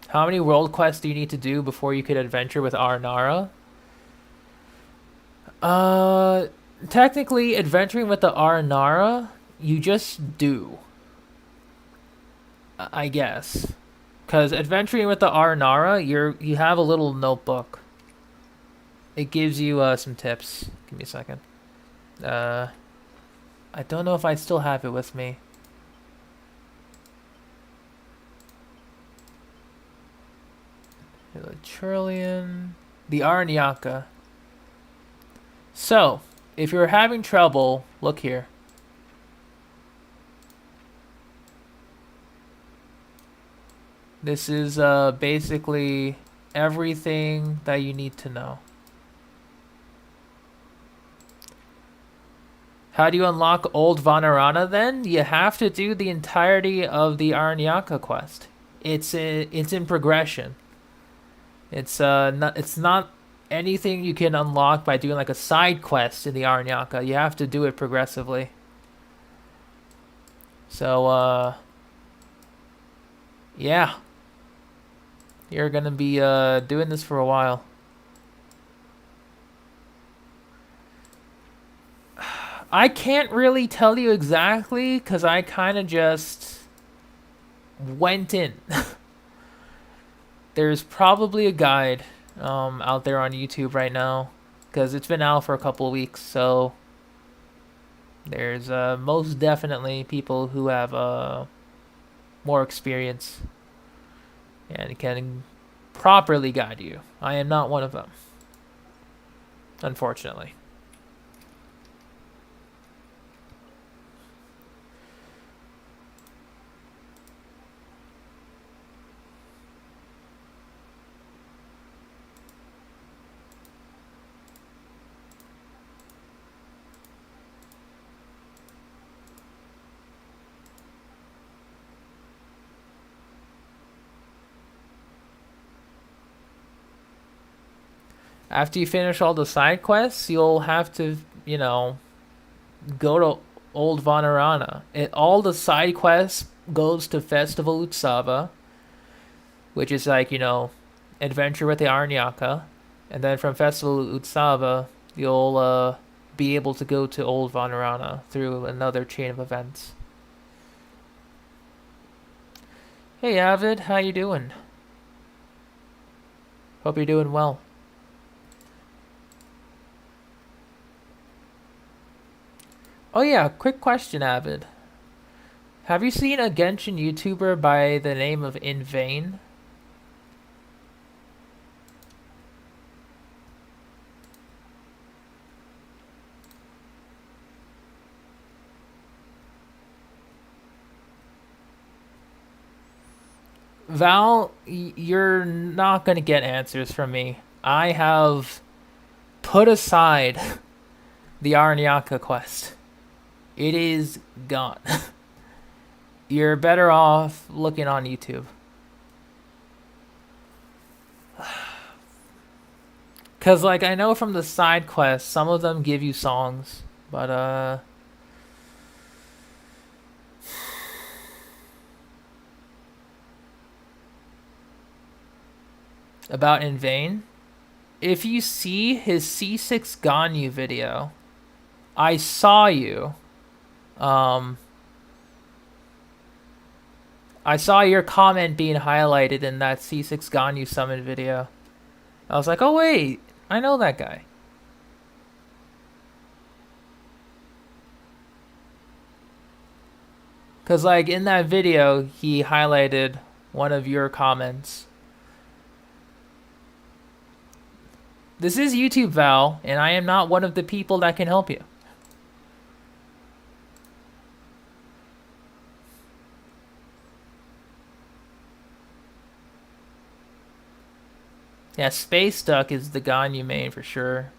Speaker 1: How many world quests do you need to do before you could adventure with Arnara? Technically, adventuring with the Arnara, you just do. I guess. Because adventuring with the Arnara, you have a little notebook. It gives you some tips. Give me a second. I don't know if I still have it with me. The Trillion. The Aranyaka. So, if you're having trouble, look here. This is basically everything that you need to know. How do you unlock Old Vanarana then? You have to do the entirety of the Aranyaka quest. It's in progression. It's not anything you can unlock by doing like a side quest in the Aranyaka. You have to do it progressively. So yeah. You're gonna be doing this for a while. I can't really tell you exactly because I kind of just went in. There's probably a guide out there on YouTube right now because it's been out for a couple of weeks. So there's most definitely people who have more experience and can properly guide you. I am not one of them, unfortunately. After you finish all the side quests, you'll have to, go to Old Vanarana. All the side quests goes to Festival Utsava, which is like, adventure with the Aranyaka. And then from Festival Utsava, you'll be able to go to Old Vanarana through another chain of events. Hey Avid, how you doing? Hope you're doing well. Oh yeah, quick question, Avid. Have you seen a Genshin YouTuber by the name of In Vain? Val, you're not gonna get answers from me. I have put aside the Aranyaka quest. It is gone. You're better off looking on YouTube. Cause like I know from the side quests, some of them give you songs, but about In Vain. If you see his C6 Ganyu video, I saw you. Um, I saw your comment being highlighted in that C6 Ganyu summon video. I was like, oh wait, I know that guy. Cause like in that video, he highlighted one of your comments. This is YouTube, Val, and I am not one of the people that can help you. Yeah, Space Duck is the Ganyu main for sure.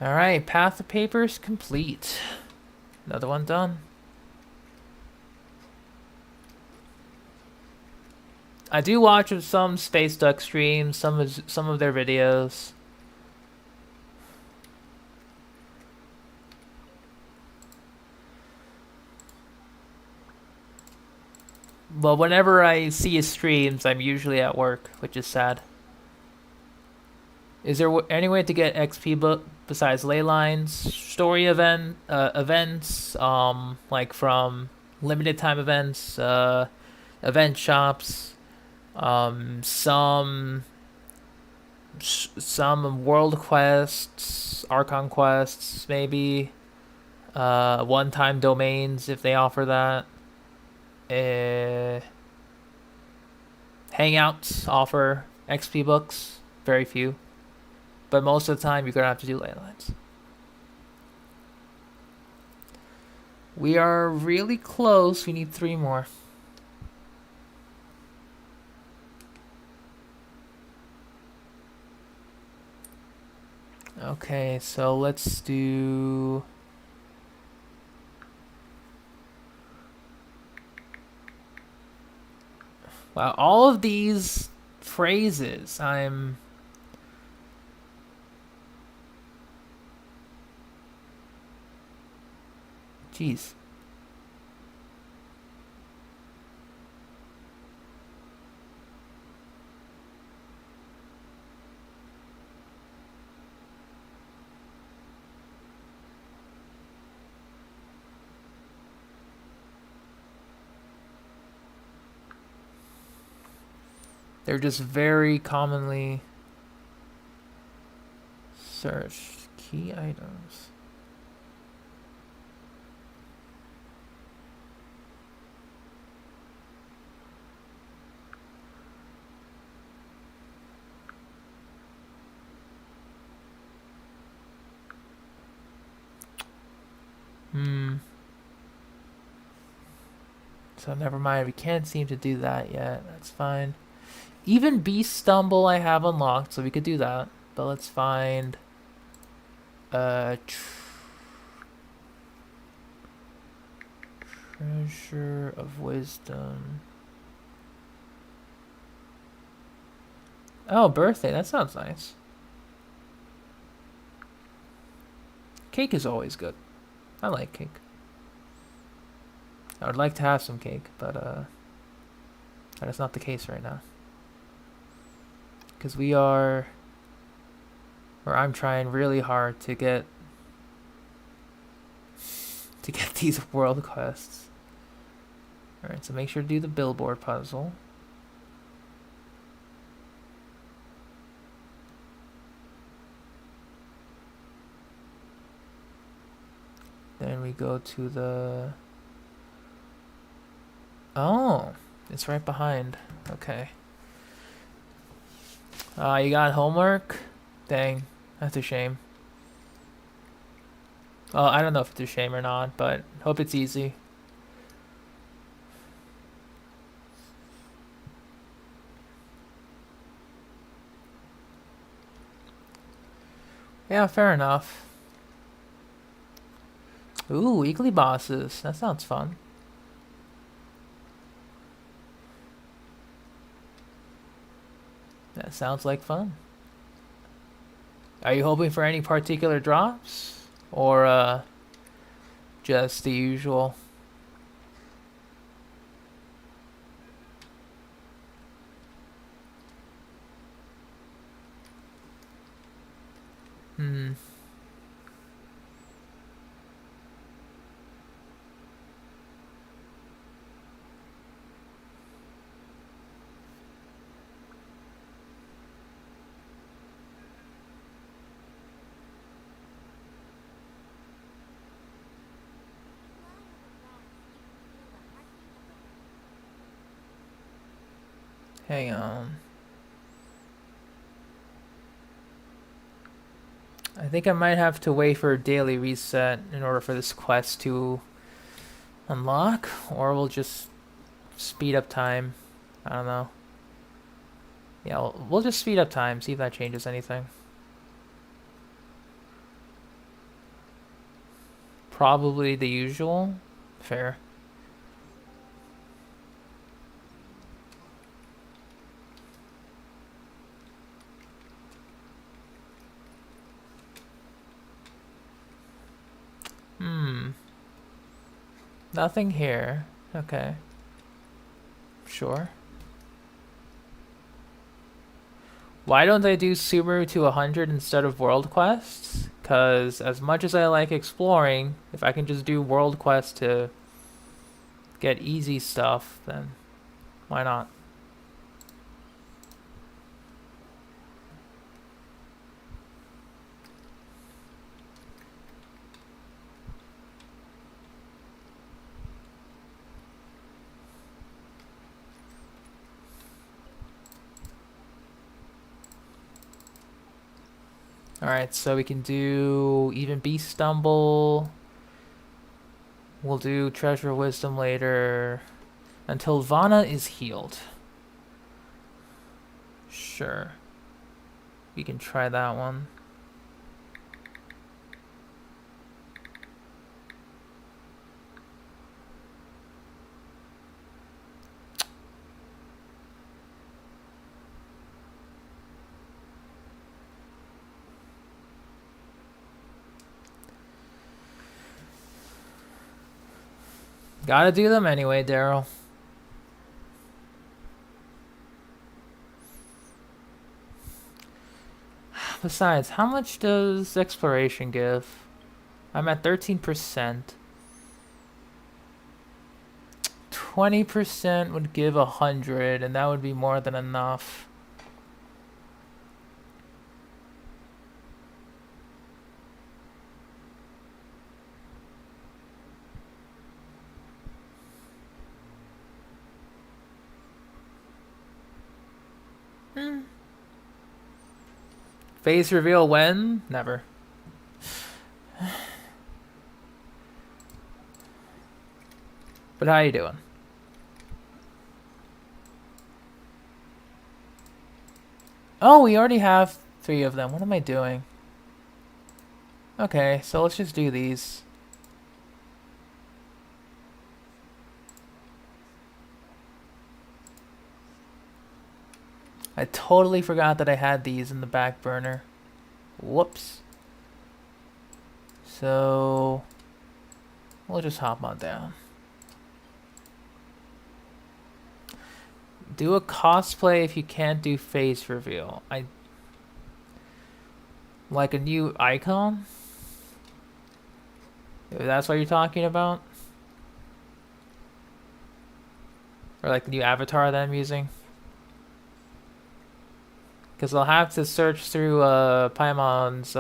Speaker 1: Alright, Path of Papers complete. Another one done. I do watch some Space Duck streams, some of their videos. But whenever I see his streams, I'm usually at work, which is sad. Is there any way to get XP besides ley lines, story events, like from limited time events, event shops, some world quests, Archon quests, maybe, one-time domains if they offer that. Hangouts offer XP books, very few. But most of the time, you're going to have to do ley lines. We are really close. We need 3 more. Okay, so let's do... Wow, all of these phrases, I'm... Jeez. They're just very commonly searched key items. So never mind, we can't seem to do that yet. That's fine. Even Beast Stumble I have unlocked, so we could do that. But let's find... Treasure of Wisdom. Oh, birthday. That sounds nice. Cake is always good. I like cake. I would like to have some cake, but that is not the case right now. Because we're Or I'm trying really hard to get these world quests. Alright, so make sure to do the billboard puzzle. Then we go to the... Oh, it's right behind. Okay. You got homework? Dang, that's a shame. Well, I don't know if it's a shame or not, but hope it's easy. Yeah, fair enough. Ooh, weekly bosses. That sounds fun. That sounds like fun. Are you hoping for any particular drops? Or, just the usual? Hmm. Hang on. I think I might have to wait for a daily reset in order for this quest to unlock, or we'll just speed up time. I don't know. Yeah, we'll just speed up time, see if that changes anything. Probably the usual. Fair. Nothing here. Okay. Sure. Why don't they do Subaru to 100 instead of world quests? Because as much as I like exploring, if I can just do world quests to get easy stuff, then why not? Alright, so we can do even Beast Stumble. We'll do Treasure of Wisdom later. Until Vana is healed. Sure. We can try that one. Gotta do them anyway, Daryl. Besides, how much does exploration give? I'm at 13%. 20% would give 100, and that would be more than enough. Face reveal when? Never. But how you doing? Oh, we already have 3 of them. What am I doing? Okay, so let's just do these. I totally forgot that I had these in the back burner. Whoops. So we'll just hop on down. Do a cosplay if you can't do face reveal. Like a new icon? If that's what you're talking about? Or like the new avatar that I'm using? Because I'll have to search through Paimon's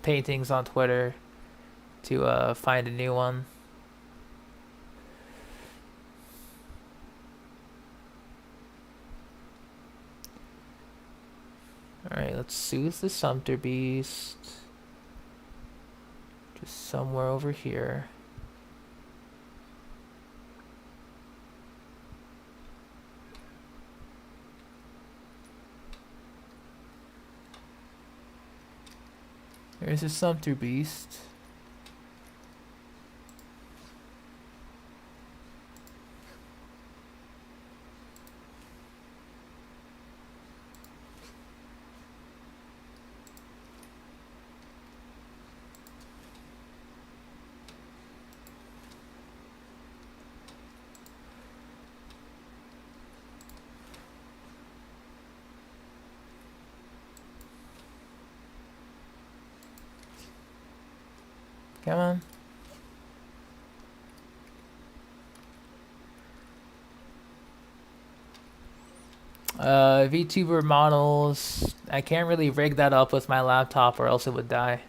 Speaker 1: paintings on Twitter to find a new one. Alright, let's soothe the Sumpter Beast. Just somewhere over here. There's a Sumpter Beast. Come on. VTuber models. I can't really rig that up with my laptop or else it would die.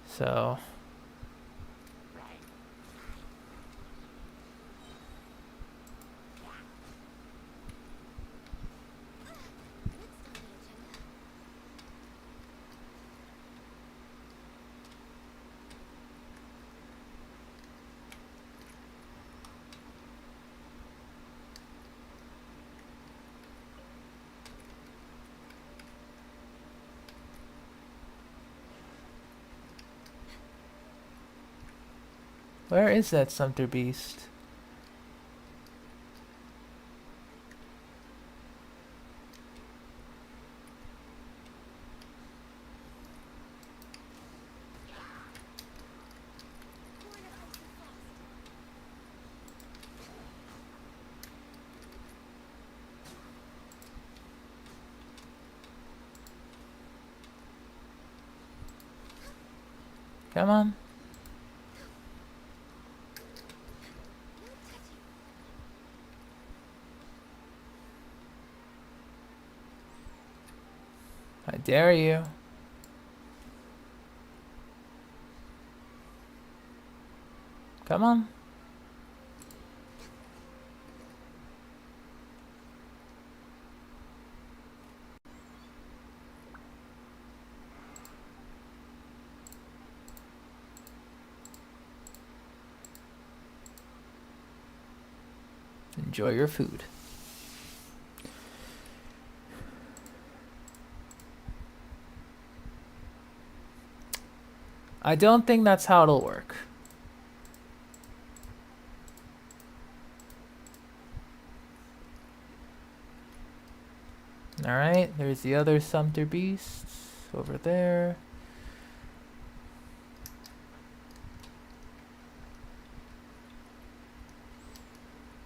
Speaker 1: So. Where is that Sumpter Beast? Come on. I dare you. Come on. Enjoy your food. I don't think that's how it'll work. Alright, there's the other Sumpter Beasts over there.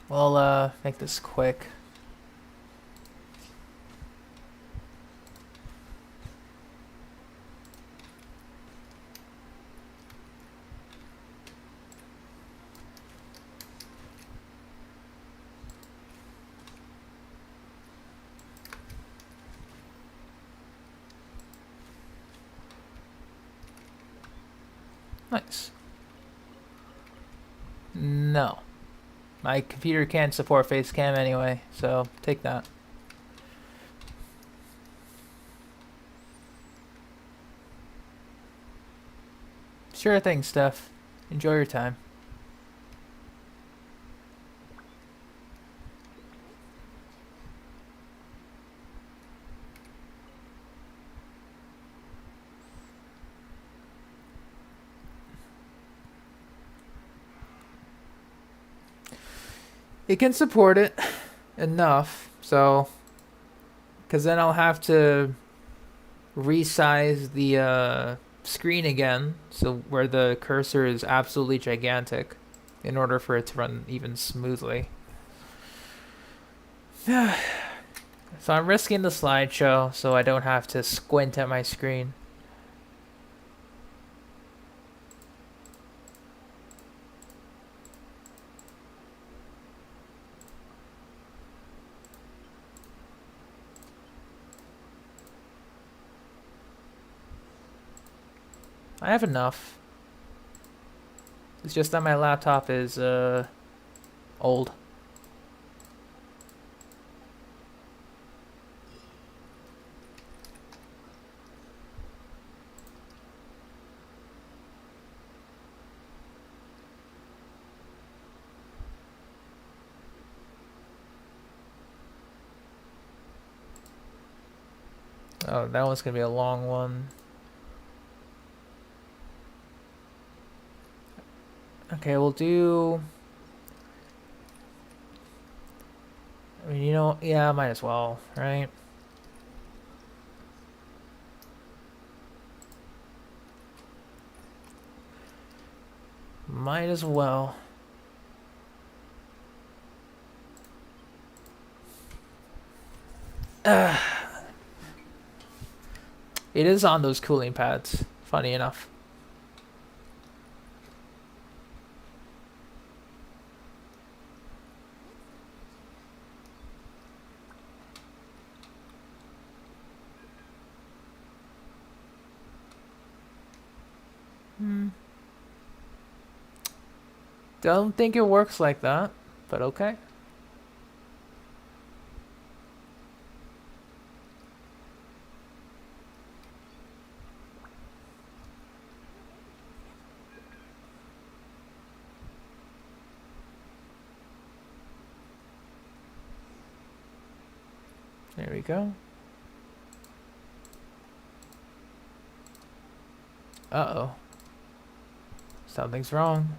Speaker 1: We'll make this quick. Nice. No. My computer can't support face cam anyway, so take that. Sure thing, Steph. Enjoy your time. It can support it enough, so because then I'll have to resize the screen again, so where the cursor is absolutely gigantic, in order for it to run even smoothly. So I'm risking the slideshow so I don't have to squint at my screen. I have enough. It's just that my laptop is old. Oh, that one's gonna be a long one. Okay, we'll do... I mean, you know, yeah, might as well, right? Might as well. It is on those cooling pads, funny enough. Don't think it works like that, but okay. There we go. Uh-oh. Something's wrong.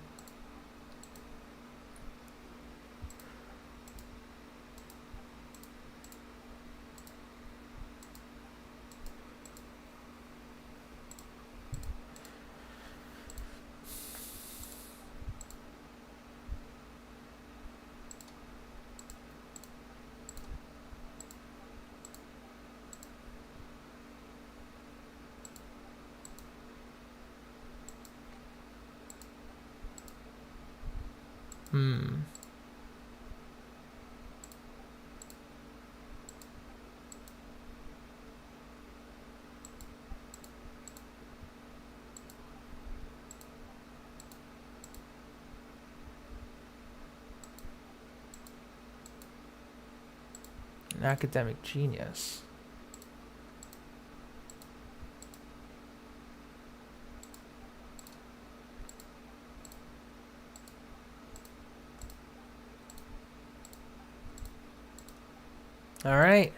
Speaker 1: An academic genius. Alright.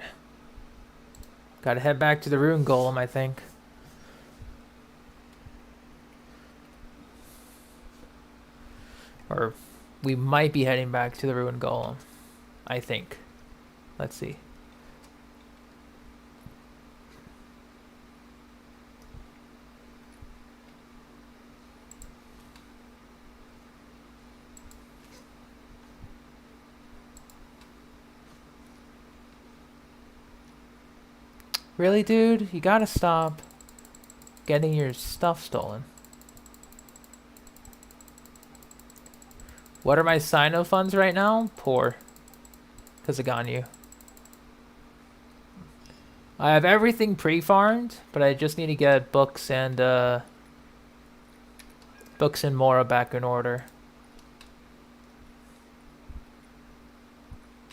Speaker 1: Gotta head back to the rune golem, I think. Or we might be heading back to the rune golem. I think. Let's see. Really, dude? You gotta stop getting your stuff stolen. What are my Sino funds right now? Poor. Because of Ganyu. I have everything pre-farmed, but I just need to get books and Mora back in order.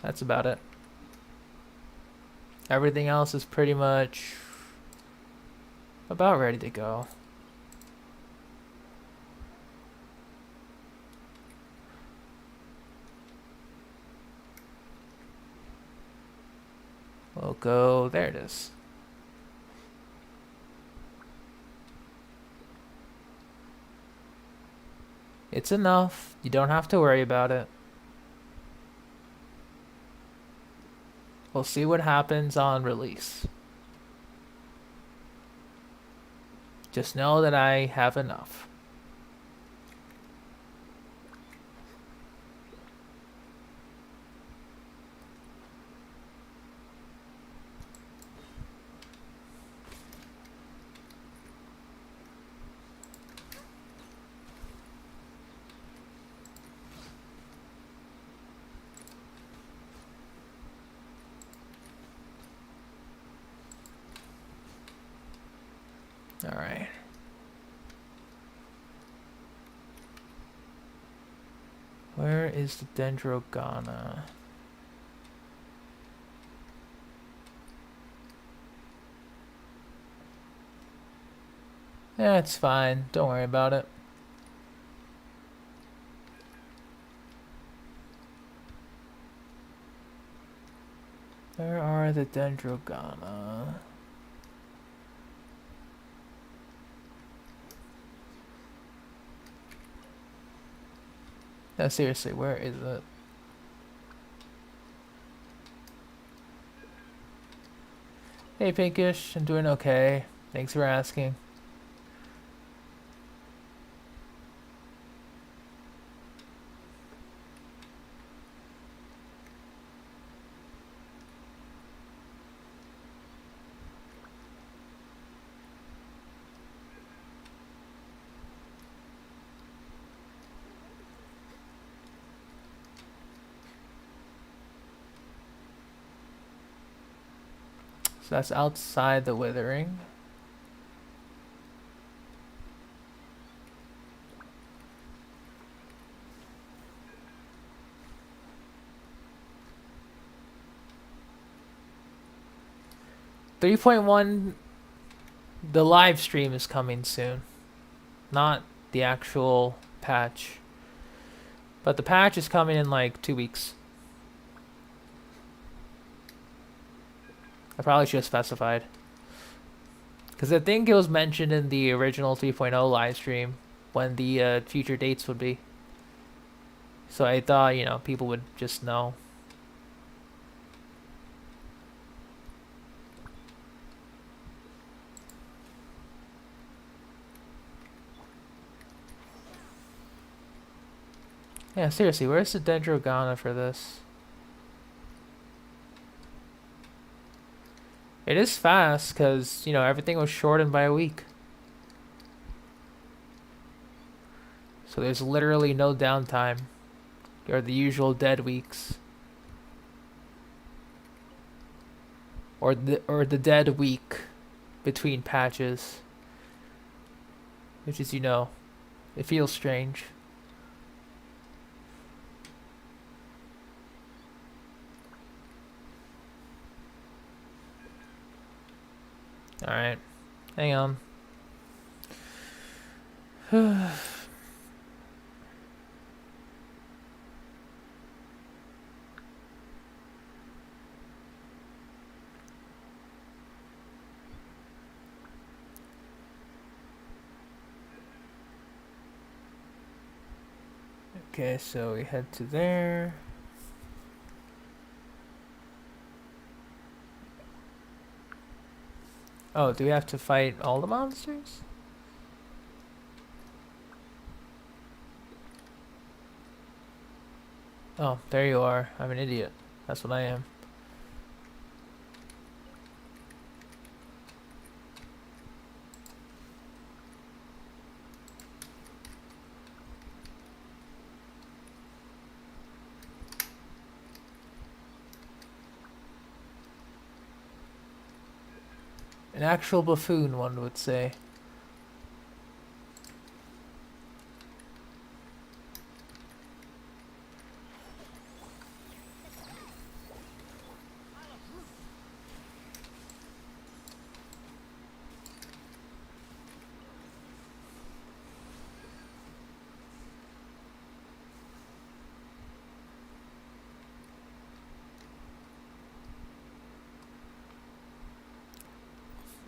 Speaker 1: That's about it. Everything else is pretty much about ready to go. We'll go, there it is. It's enough. You don't have to worry about it. We'll see what happens on release. Just know that I have enough. All right. Where is the Dendrogana? Yeah, it's fine. Don't worry about it. Where are the Dendrogana? No, seriously, where is it? Hey, Pinkish, I'm doing okay. Thanks for asking. So that's outside the Withering. .3.1, the live stream is coming soon. Not the actual patch. But the patch is coming in like 2 weeks. I probably should have specified. Because I think it was mentioned in the original 3.0 live stream when the future dates would be. So I thought, you know, people would just know. Yeah, seriously, where's the Dendrogana for this? It is fast, because, you know, everything was shortened by a week. So there's literally no downtime. Or the usual dead weeks. Or the dead week between patches. Which is, you know, it feels strange. Alright. Hang on. Okay, so we head to there. Oh, do we have to fight all the monsters? Oh, there you are. I'm an idiot. That's what I am. An actual buffoon, one would say.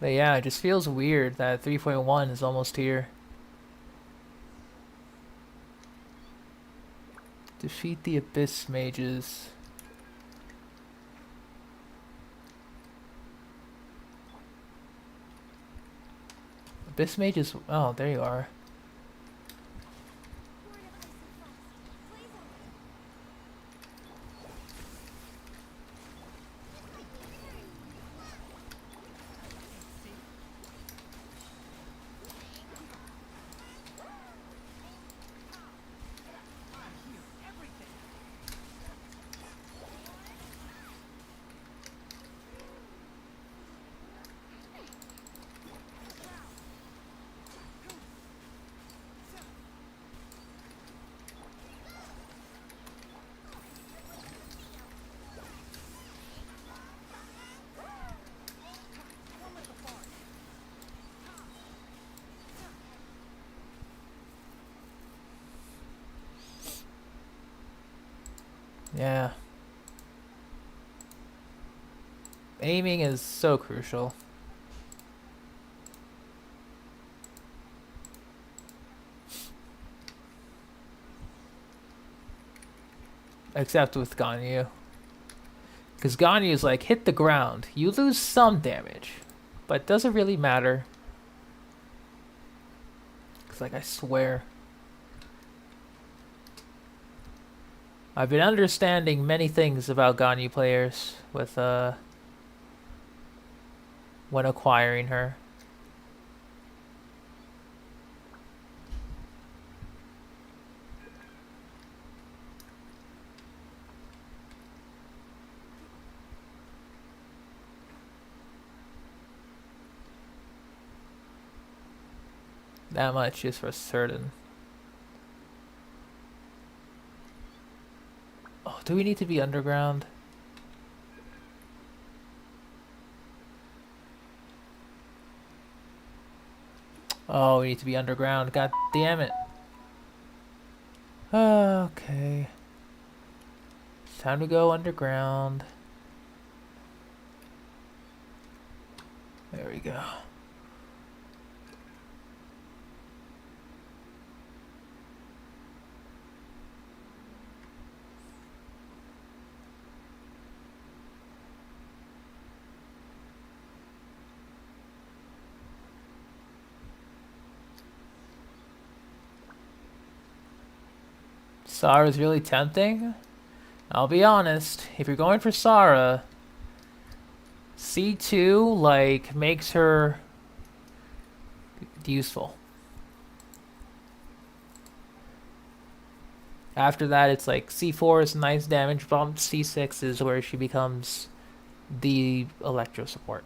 Speaker 1: But yeah, it just feels weird that 3.1 is almost here. Defeat the Abyss Mages. Abyss Mages. Oh, there you are. Yeah. Aiming is so crucial. Except with Ganyu. Because Ganyu is like, hit the ground. You lose some damage. But does it really matter? It's like, I swear. I've been understanding many things about Ganyu players with, when acquiring her. That much is for certain. Oh, do we need to be underground? Oh, we need to be underground. God damn it. Okay. It's time to go underground. There we go. Sara's really tempting. I'll be honest, if you're going for Sara, C2 like makes her useful. After that, it's like C4 is a nice damage bump. C6 is where she becomes the electro support.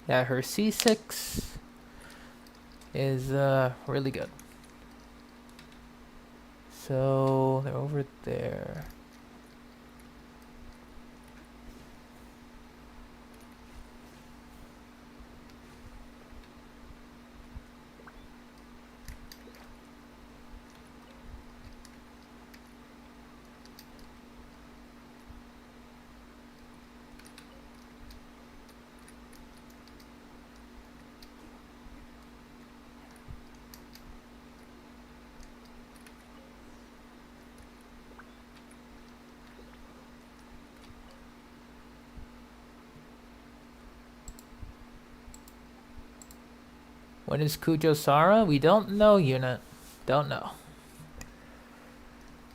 Speaker 1: Yeah, her C6 is really good. So they're over there. When is Kujo Sara? We don't know, unit. Don't know.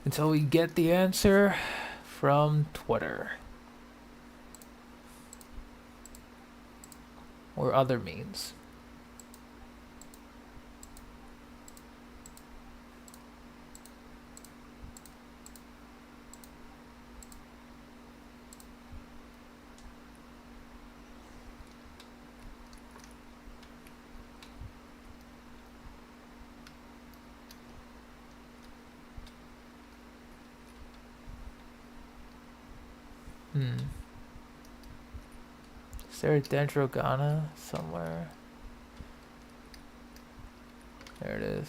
Speaker 1: Until we get the answer from Twitter. Or other means. Is there a Dendrogana somewhere? There it is.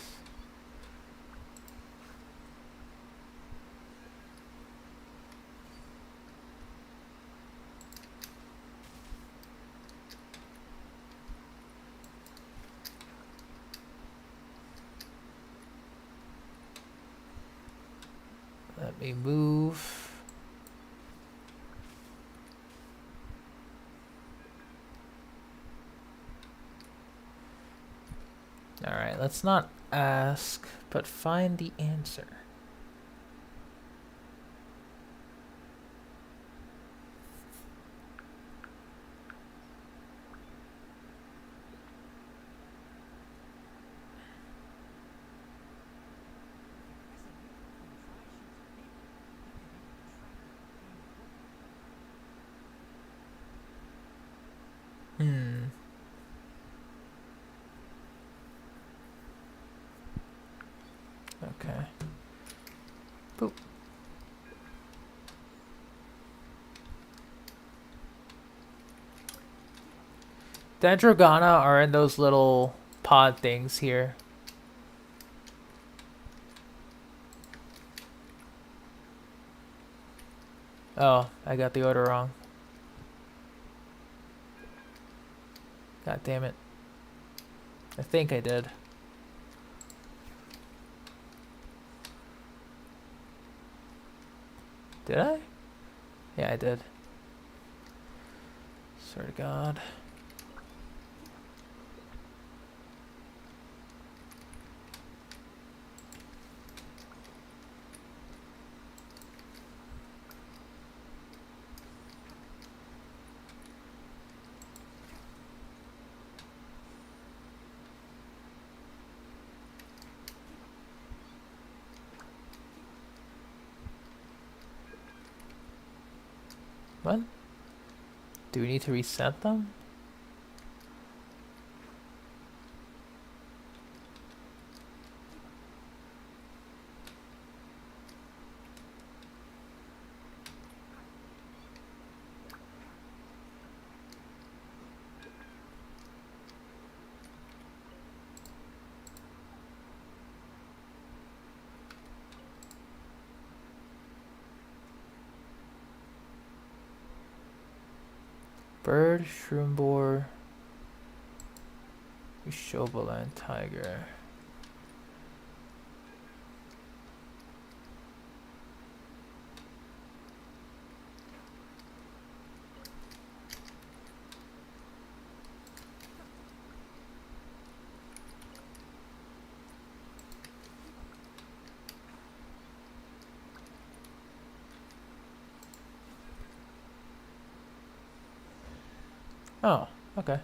Speaker 1: Let me move. Alright, let's not ask, but find the answer. Hmm. Okay. Boop. Dendrogana are in those little pod things here. Oh, I got the order wrong. God damn it. I think I did. Did I? Yeah, I did. Swear to God. What? Do we need to reset them? Bird, shroom boar, Shobala, and tiger. Oh, okay.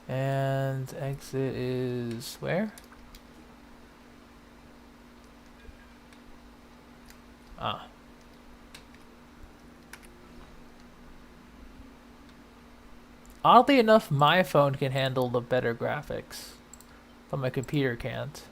Speaker 1: And exit is where? Ah. Oddly enough, my phone can handle the better graphics, but my computer can't.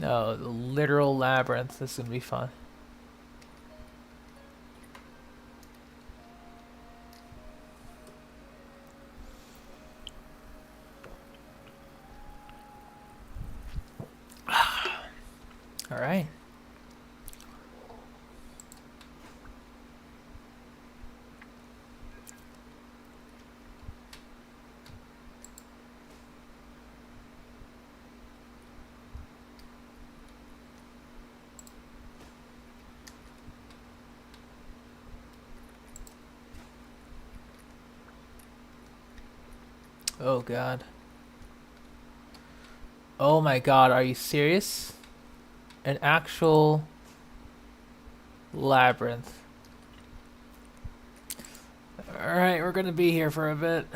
Speaker 1: Oh, the literal labyrinth. This is gonna be fun. All right. Oh God. Oh my God. Are you serious? An actual labyrinth. All right, we're gonna be here for a bit.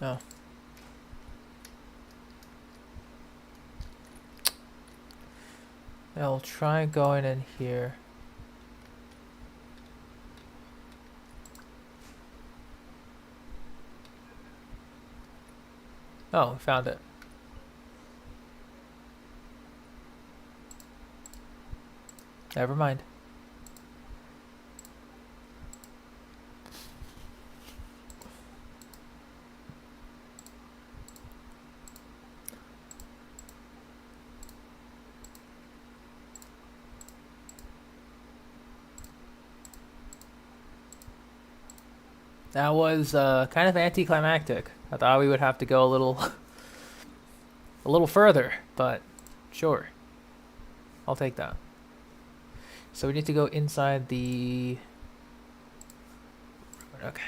Speaker 1: Oh. I'll try going in here. Oh, found it. Never mind. That was kind of anticlimactic. I thought we would have to go a little, a little further, but sure, I'll take that. So we need to go inside the. Okay.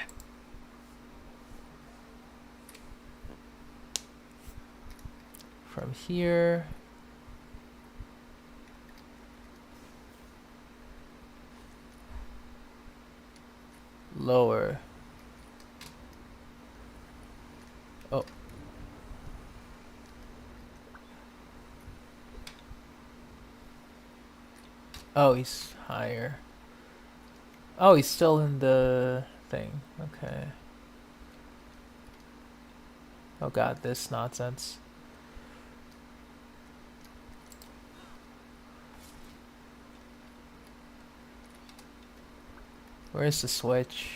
Speaker 1: From here. Lower. Oh. Oh, he's higher. Oh, he's still in the thing. Okay. Oh god, this nonsense. Where's the switch?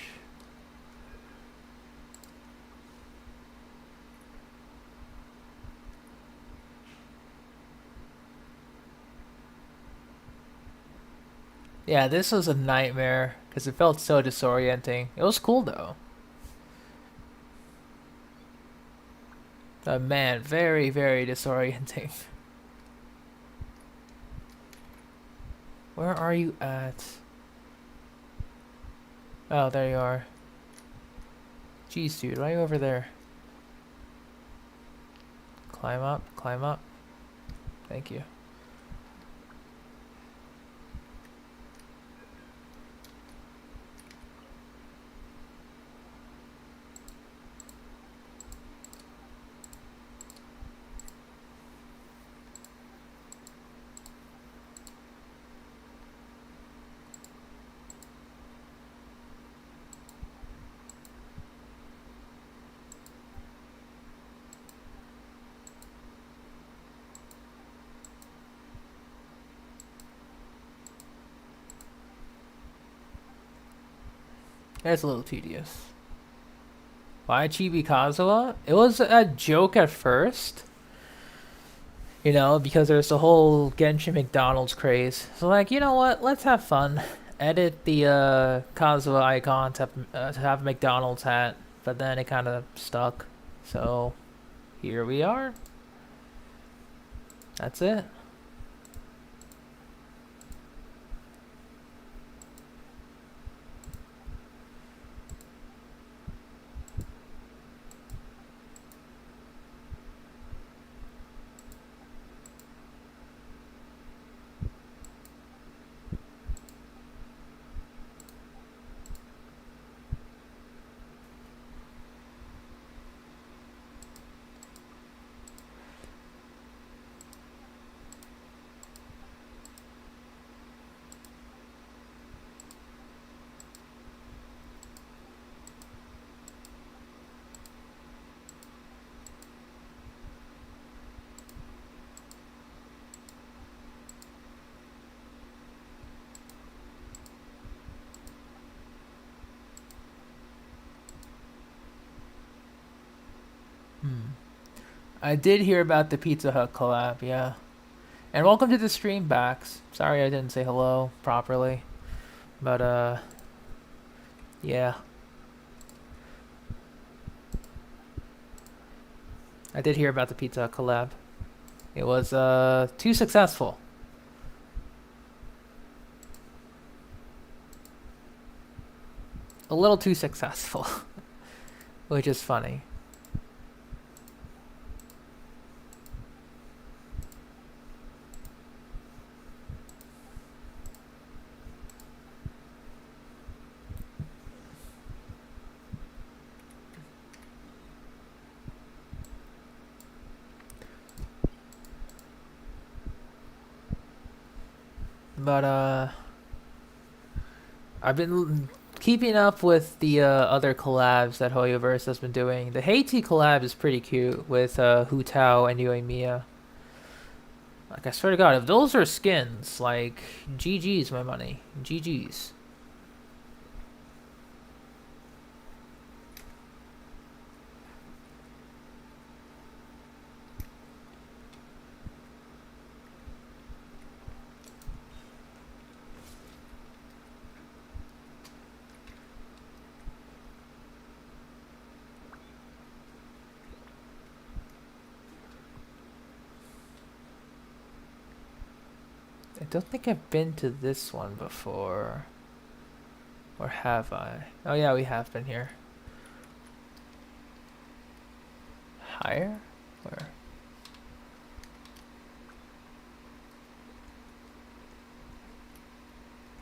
Speaker 1: Yeah, this was a nightmare because it felt so disorienting. It was cool though. But man, very, very disorienting. Where are you at? Oh, there you are. Jeez, dude, why are you over there? Climb up, climb up. Thank you. That's a little tedious. Why Chibi Kazuha? It was a joke at first. You know, because there's the whole Genshin McDonald's craze. So like, you know what? Let's have fun. Edit the Kazuha icon to have a McDonald's hat, but then it kind of stuck. So here we are. That's it. I did hear about the Pizza Hut collab, yeah. And welcome to the stream, Backs. Sorry I didn't say hello properly. But, yeah. I did hear about the Pizza Hut collab. It was, too successful. A little too successful. Which is funny. But I've been keeping up with the other collabs that Hoyoverse has been doing. The Haiti collab is pretty cute with Hu Tao and Yoimiya. Like, I swear to God, if those are skins, like, GG's my money. GG's. I don't think I've been to this one before. Or have I? Oh yeah, we have been here. Higher? Where?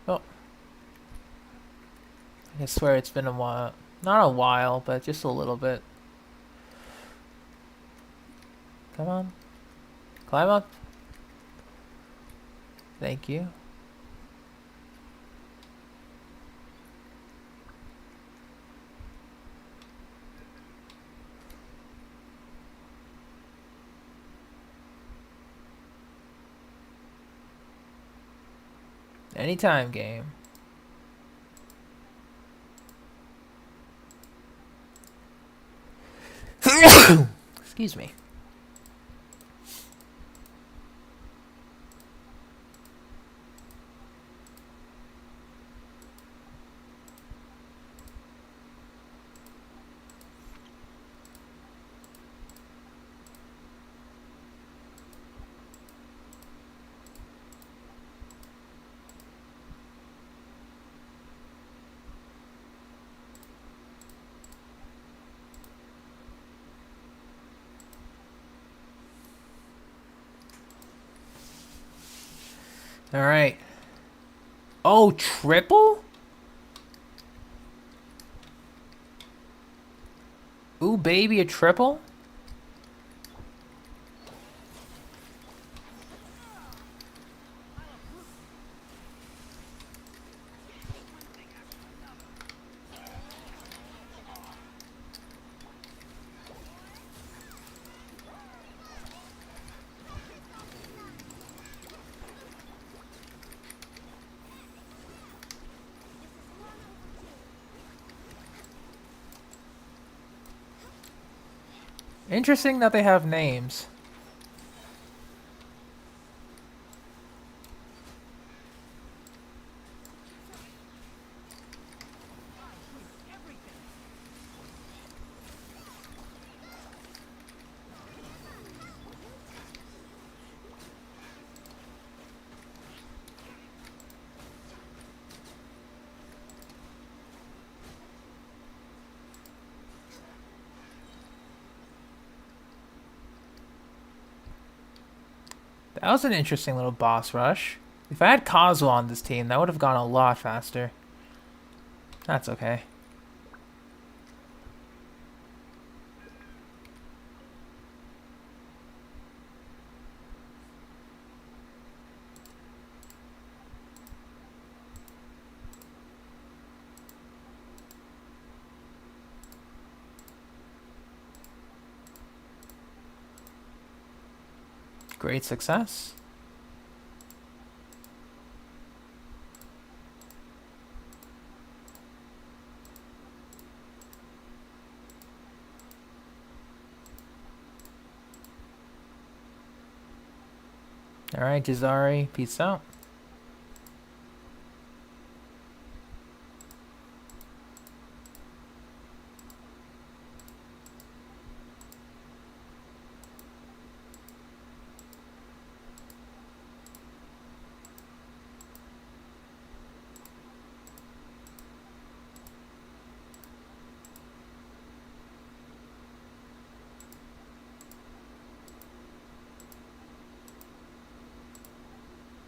Speaker 1: Oh. I swear it's been a while. Not a while, but just a little bit. Come on. Climb up. Thank you. Anytime game. Excuse me. Alright. Oh, triple? Ooh, baby, a triple? Interesting that they have names. That was an interesting little boss rush. If I had Kazuo on this team, that would have gone a lot faster. That's okay. Great success. Alright, Jazari, peace out.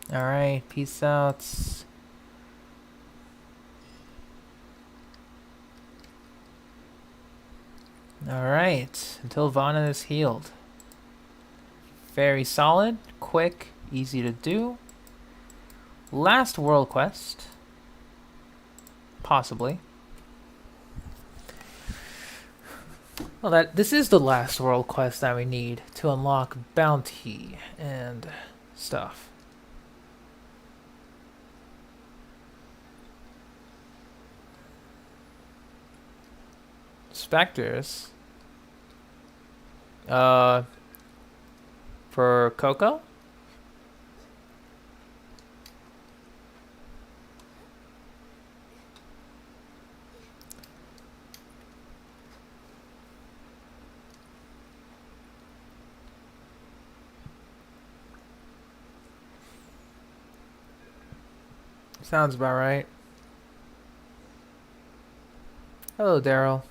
Speaker 1: Alright, peace out. Alright, until Vana is healed. Very solid, quick, easy to do. Last world quest. Possibly. Well, this is the last world quest that we need to unlock bounty and stuff. Spectres. For Coco? Sounds about right. Hello, Daryl.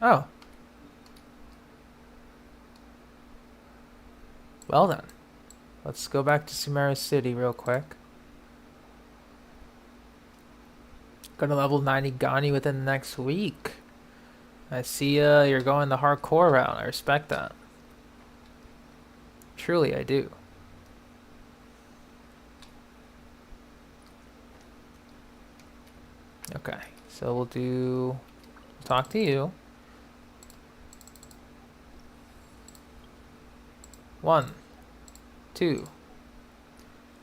Speaker 1: Oh. Well then. Let's go back to Sumeru City real quick. Gonna level 90 Gani within the next week. I see you're going the hardcore route. I respect that. Truly, I do. Okay, so we'll talk to you. 1, 2.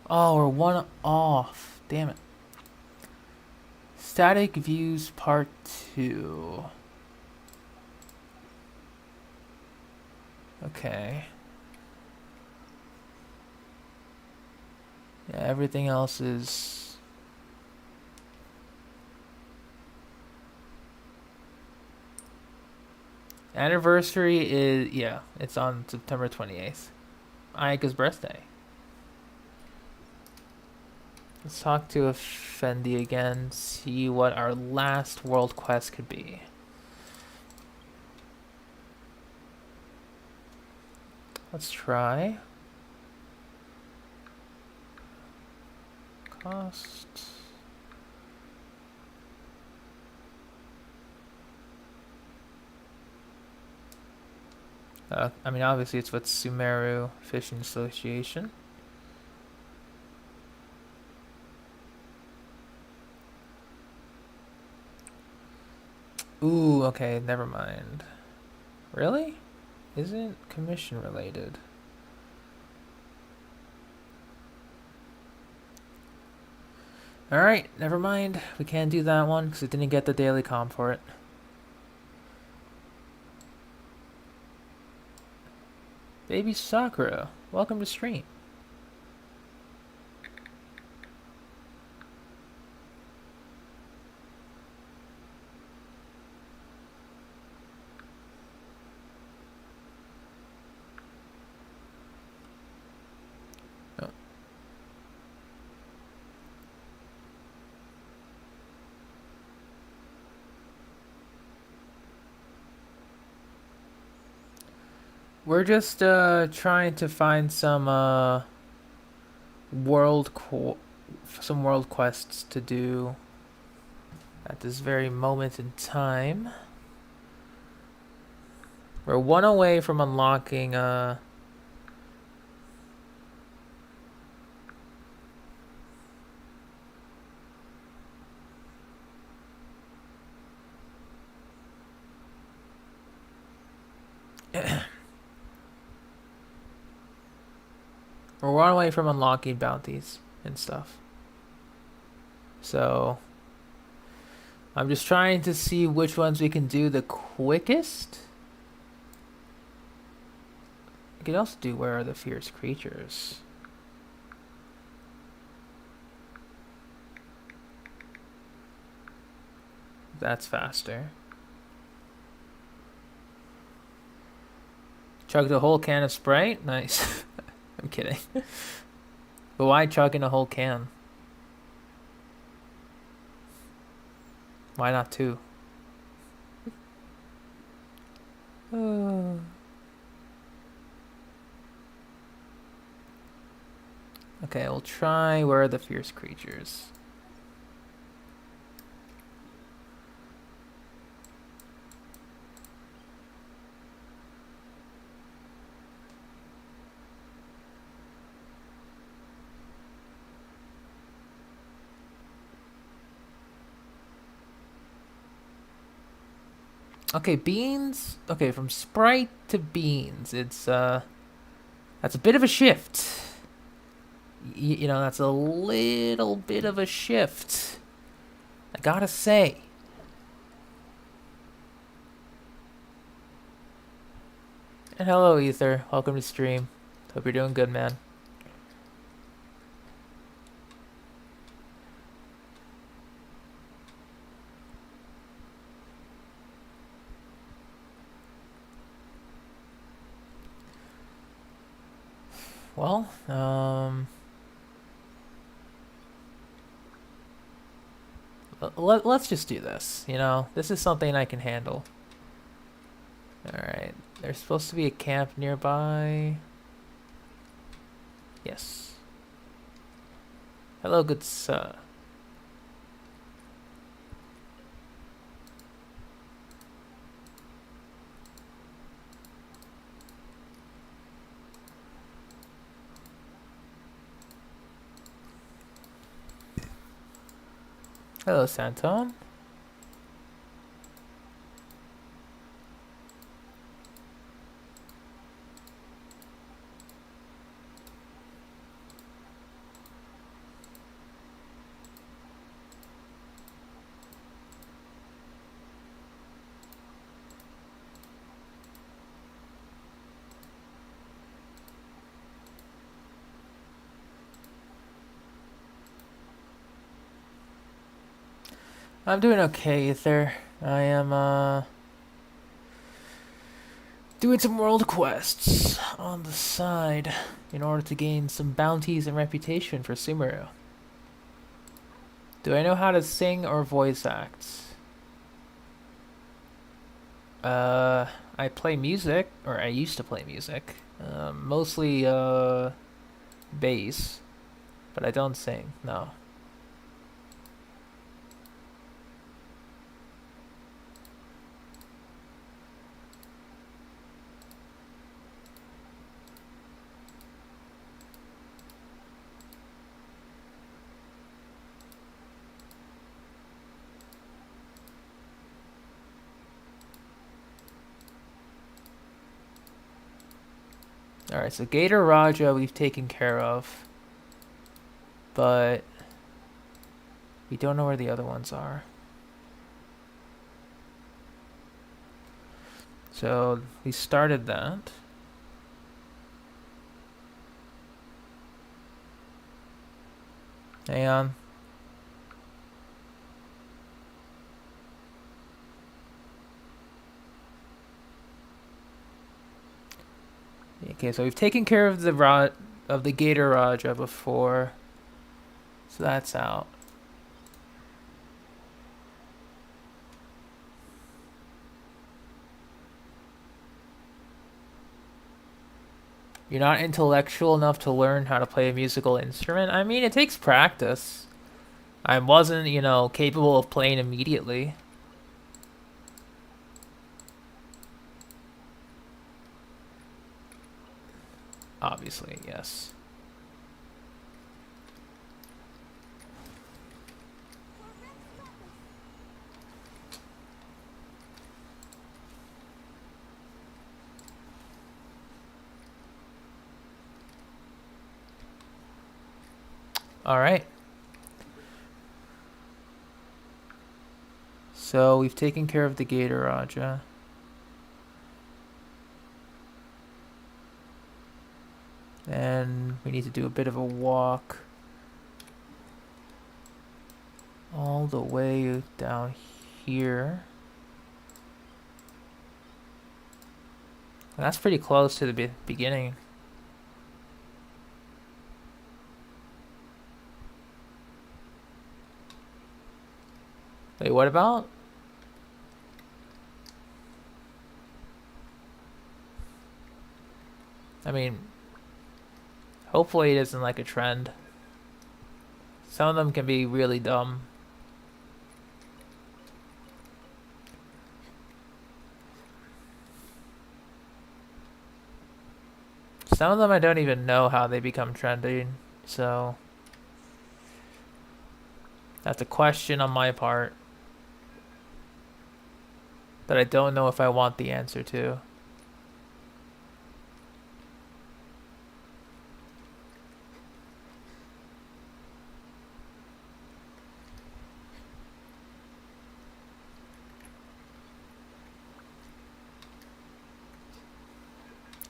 Speaker 1: Oh, we're 1 off. Damn it. Static views part 2. Okay. Yeah, everything else is... Anniversary is... Yeah, it's on September 28th. Ayaka's birthday. Let's talk to Effendi again, see what our last world quest could be. Let's try. Cost. I mean, obviously it's with Sumeru Fishing Association. Ooh, okay, never mind. Really? Isn't commission related? Alright, never mind. We can't do that one because it didn't get the daily comp for it. Baby Sakura, welcome to stream. Oh. We're just trying to find some world quests to do at this very moment in time. We're 1 away from unlocking we're 1 away from unlocking bounties and stuff. So I'm just trying to see which ones we can do the quickest. We could also do Where Are the Fierce Creatures. That's faster. Chug the whole can of Sprite? Nice. I'm kidding. But why chug in a whole can? Why not 2? Okay, we'll try Where Are the Fierce Creatures. Okay, beans. Okay, from Sprite to beans, it's that's a bit of a shift. You know, that's a little bit of a shift. I gotta say. And hello, Ether. Welcome to stream. Hope you're doing good, man. well, let's just do this. You know, this is something I can handle. Alright, there's supposed to be a camp nearby. Yes. Hello, good sir. Hello, Santon. I'm doing okay, Ether. I am, doing some world quests on the side in order to gain some bounties and reputation for Sumeru. Do I know how to sing or voice act? I play music, or I used to play music. Mostly, bass, but I don't sing, no. Alright, so Gator Raja we've taken care of, but we don't know where the other ones are. So we started that. Hang on. Okay, so we've taken care of the Gator Raja before, so that's out. You're not intellectual enough to learn how to play a musical instrument? I mean, it takes practice. I wasn't, you know, capable of playing immediately. Obviously, yes. Alright. So we've taken care of the Gator Raja. And we need to do a bit of a walk all the way down here. And that's pretty close to the beginning. Wait, what about? I mean, hopefully it isn't like a trend. Some of them can be really dumb. Some of them I don't even know how they become trending, so that's a question on my part that I don't know if I want the answer to.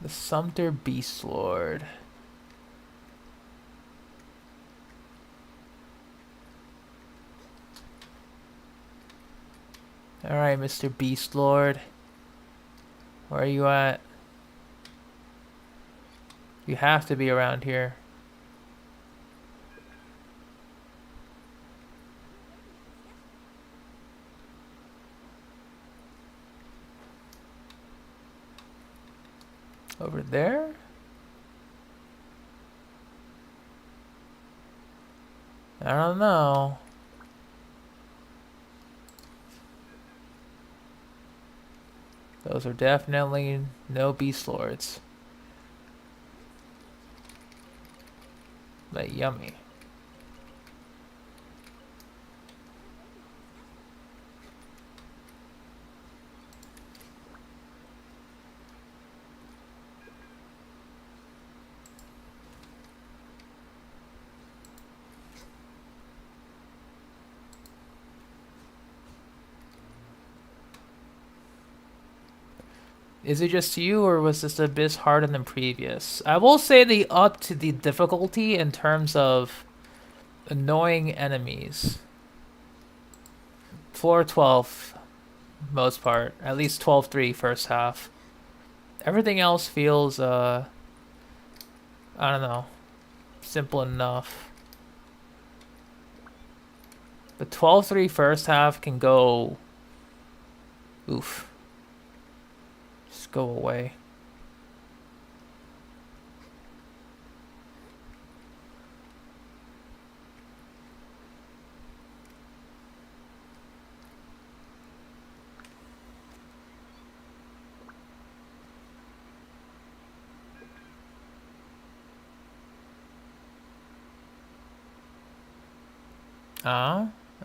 Speaker 1: The Sumter Beast Lord. Alright, Mr. Beast Lord. Where are you at? You have to be around here. Over there? I don't know. Those are definitely no beast lords. But yummy. Is it just you, or was this abyss harder than previous? I will say they upped the difficulty in terms of annoying enemies. Floor 12, most part. At least 12-3 first half. Everything else feels, I don't know, simple enough. The 12-3 first half can go... Oof. Just go away.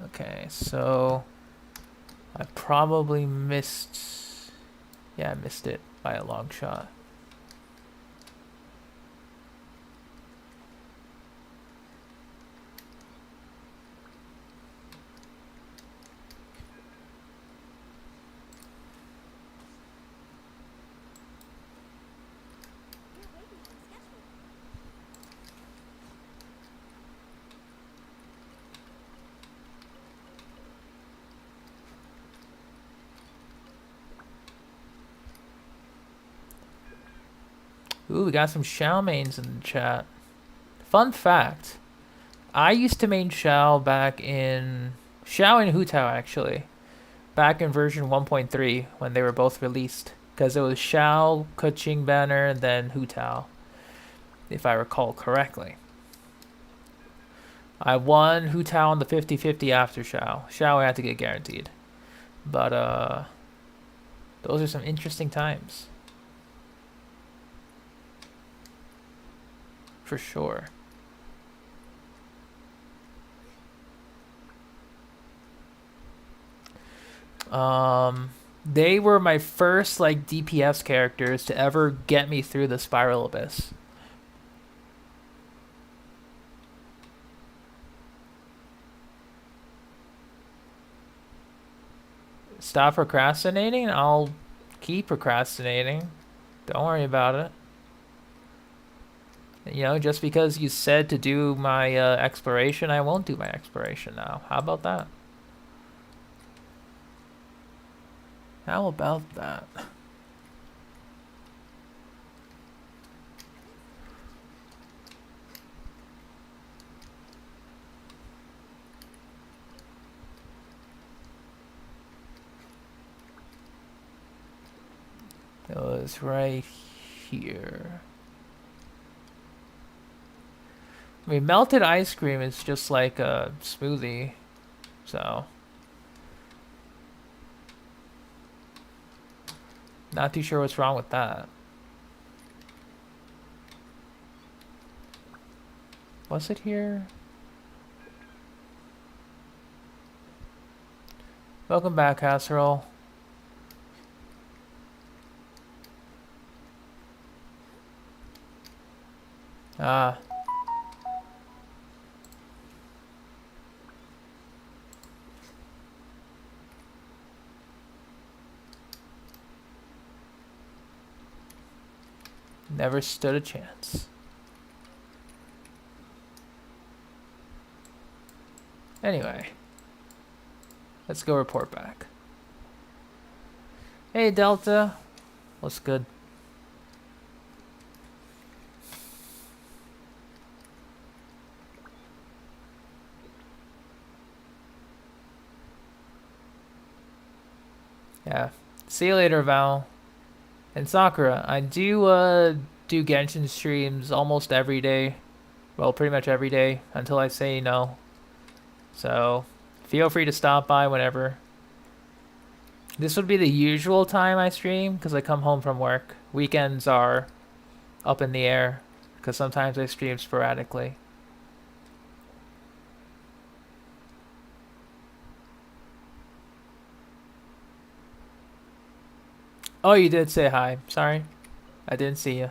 Speaker 1: Okay, so I probably missed... Yeah, I missed it by a long shot. Ooh, we got some Shao mains in the chat. Fun fact, I used to main Shao back in... Shao and Hu Tao, actually. Back in version 1.3, when they were both released. Because it was Shao, Kuching banner, and then Hu Tao. If I recall correctly. I won Hu Tao on the 50-50 after Shao. Shao I had to get guaranteed. But, those are some interesting times. For sure. They were my first like DPS characters to ever get me through the Spiral Abyss. Stop procrastinating? I'll keep procrastinating. Don't worry about it. You know, just because you said to do my exploration, I won't do my exploration now. How about that? How about that? It was right here. I mean, melted ice cream is just like a smoothie, so... Not too sure what's wrong with that. Was it here? Welcome back, Casserole. Ah. Never stood a chance. Anyway. Let's go report back. Hey, Delta. What's good? Yeah. See you later, Val. And Sakura, I do Genshin streams almost every day. Well, pretty much every day until I say no. So, feel free to stop by whenever. This would be the usual time I stream because I come home from work. Weekends are up in the air because sometimes I stream sporadically. Oh, you did say hi. Sorry. I didn't see you.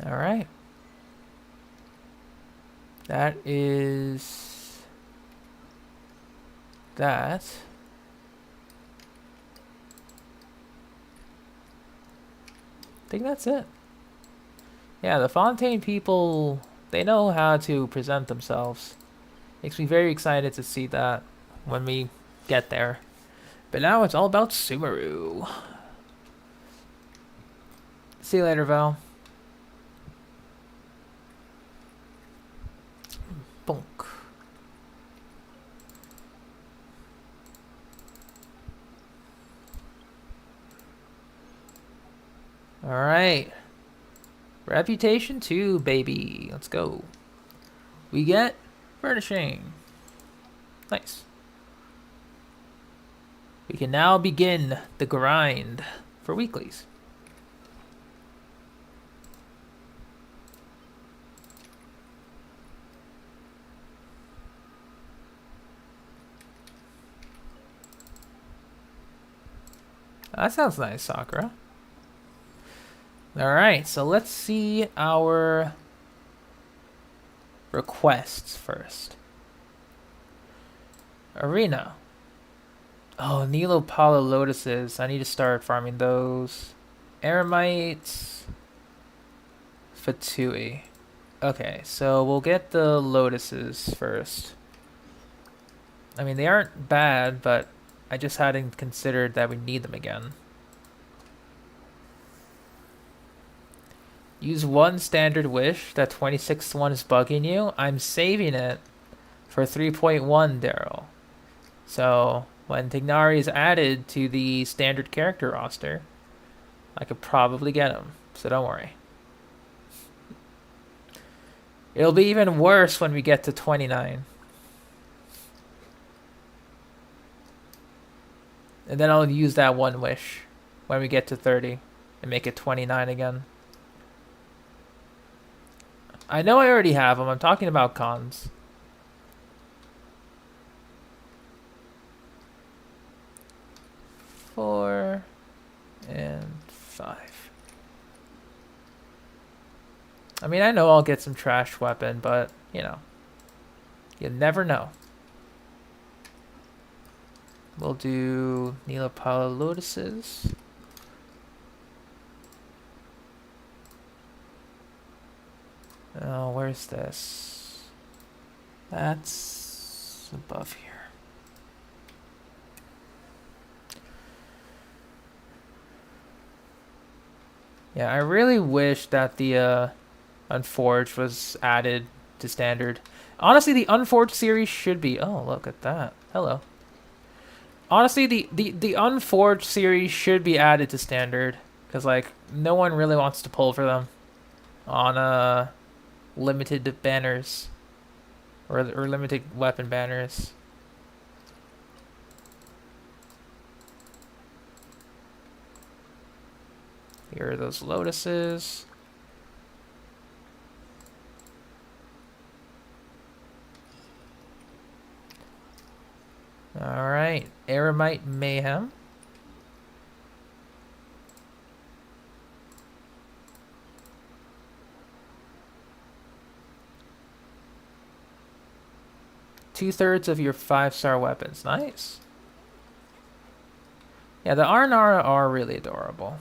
Speaker 1: All right. That is that. I think that's it. Yeah, the Fontaine people, they know how to present themselves. Makes me very excited to see that when we get there. But now it's all about Sumeru. See you later, Val. Bonk. Alright. Reputation 2, baby. Let's go. We get furnishing. Nice. We can now begin the grind for weeklies. That sounds nice, Sakura. Alright, so let's see our requests first. Arena. Oh, Nilo Palo Lotuses. I need to start farming those. Eremites. Fatui. Okay, so we'll get the Lotuses first. I mean, they aren't bad, but I just hadn't considered that we need them again. Use one standard wish. That 26th one is bugging you. I'm saving it for 3.1, Daryl. So when Tignari is added to the standard character roster, I could probably get him. So don't worry. It'll be even worse when we get to 29. And then I'll use that one wish when we get to 30 and make it 29 again. I know I already have them. I'm talking about cons. Four and 5. I mean, I know I'll get some trash weapon, but, you know, you never know. We'll do Neelapala Lotuses. Oh, where's this? That's above here. Yeah, I really wish that the Unforged was added to standard. Honestly, the Unforged series should be... Oh, look at that. Hello. Honestly, the Unforged series should be added to standard. Because, like, no one really wants to pull for them on limited banners. Or limited weapon banners. Here are those Lotuses. Alright, Eremite Mayhem. Two-thirds of your 5-star weapons. Nice. Yeah, the Arnara are really adorable.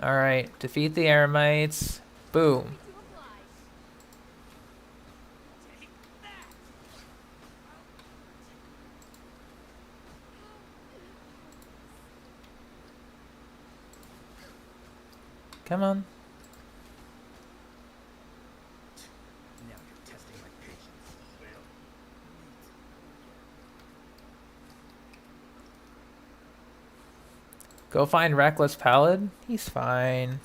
Speaker 1: Alright, defeat the Eremites. Boom. Come on.
Speaker 3: Now you're testing my patience. Well,
Speaker 1: Go find Reckless Pallid. He's fine.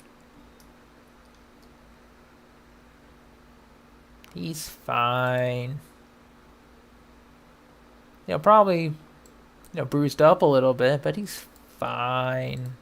Speaker 1: He's fine. You know, probably, you know, bruised up a little bit, but he's fine.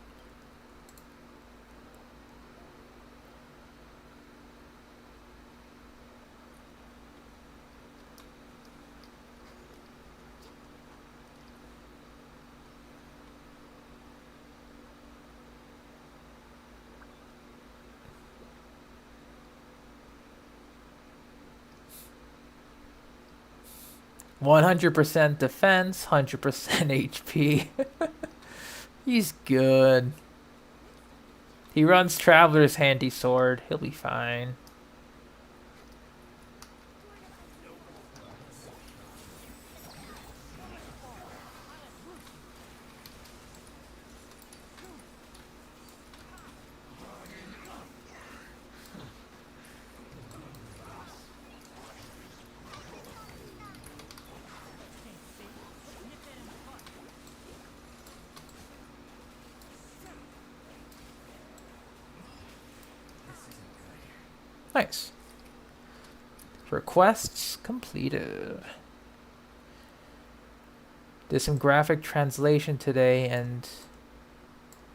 Speaker 1: %100 defense, 100% HP. He's good. He runs Traveler's Handy Sword. He'll be fine. Nice. Requests completed. Did some graphic translation today, and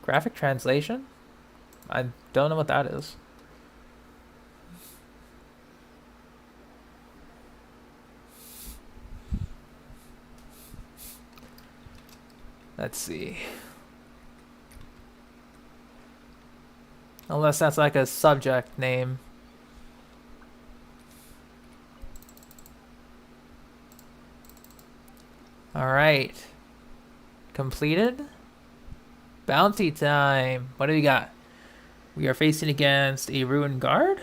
Speaker 1: graphic translation? I don't know what that is. Let's see. Unless that's like a subject name. Alright. Completed. Bounty time. What do we got? We are facing against a Ruined Guard.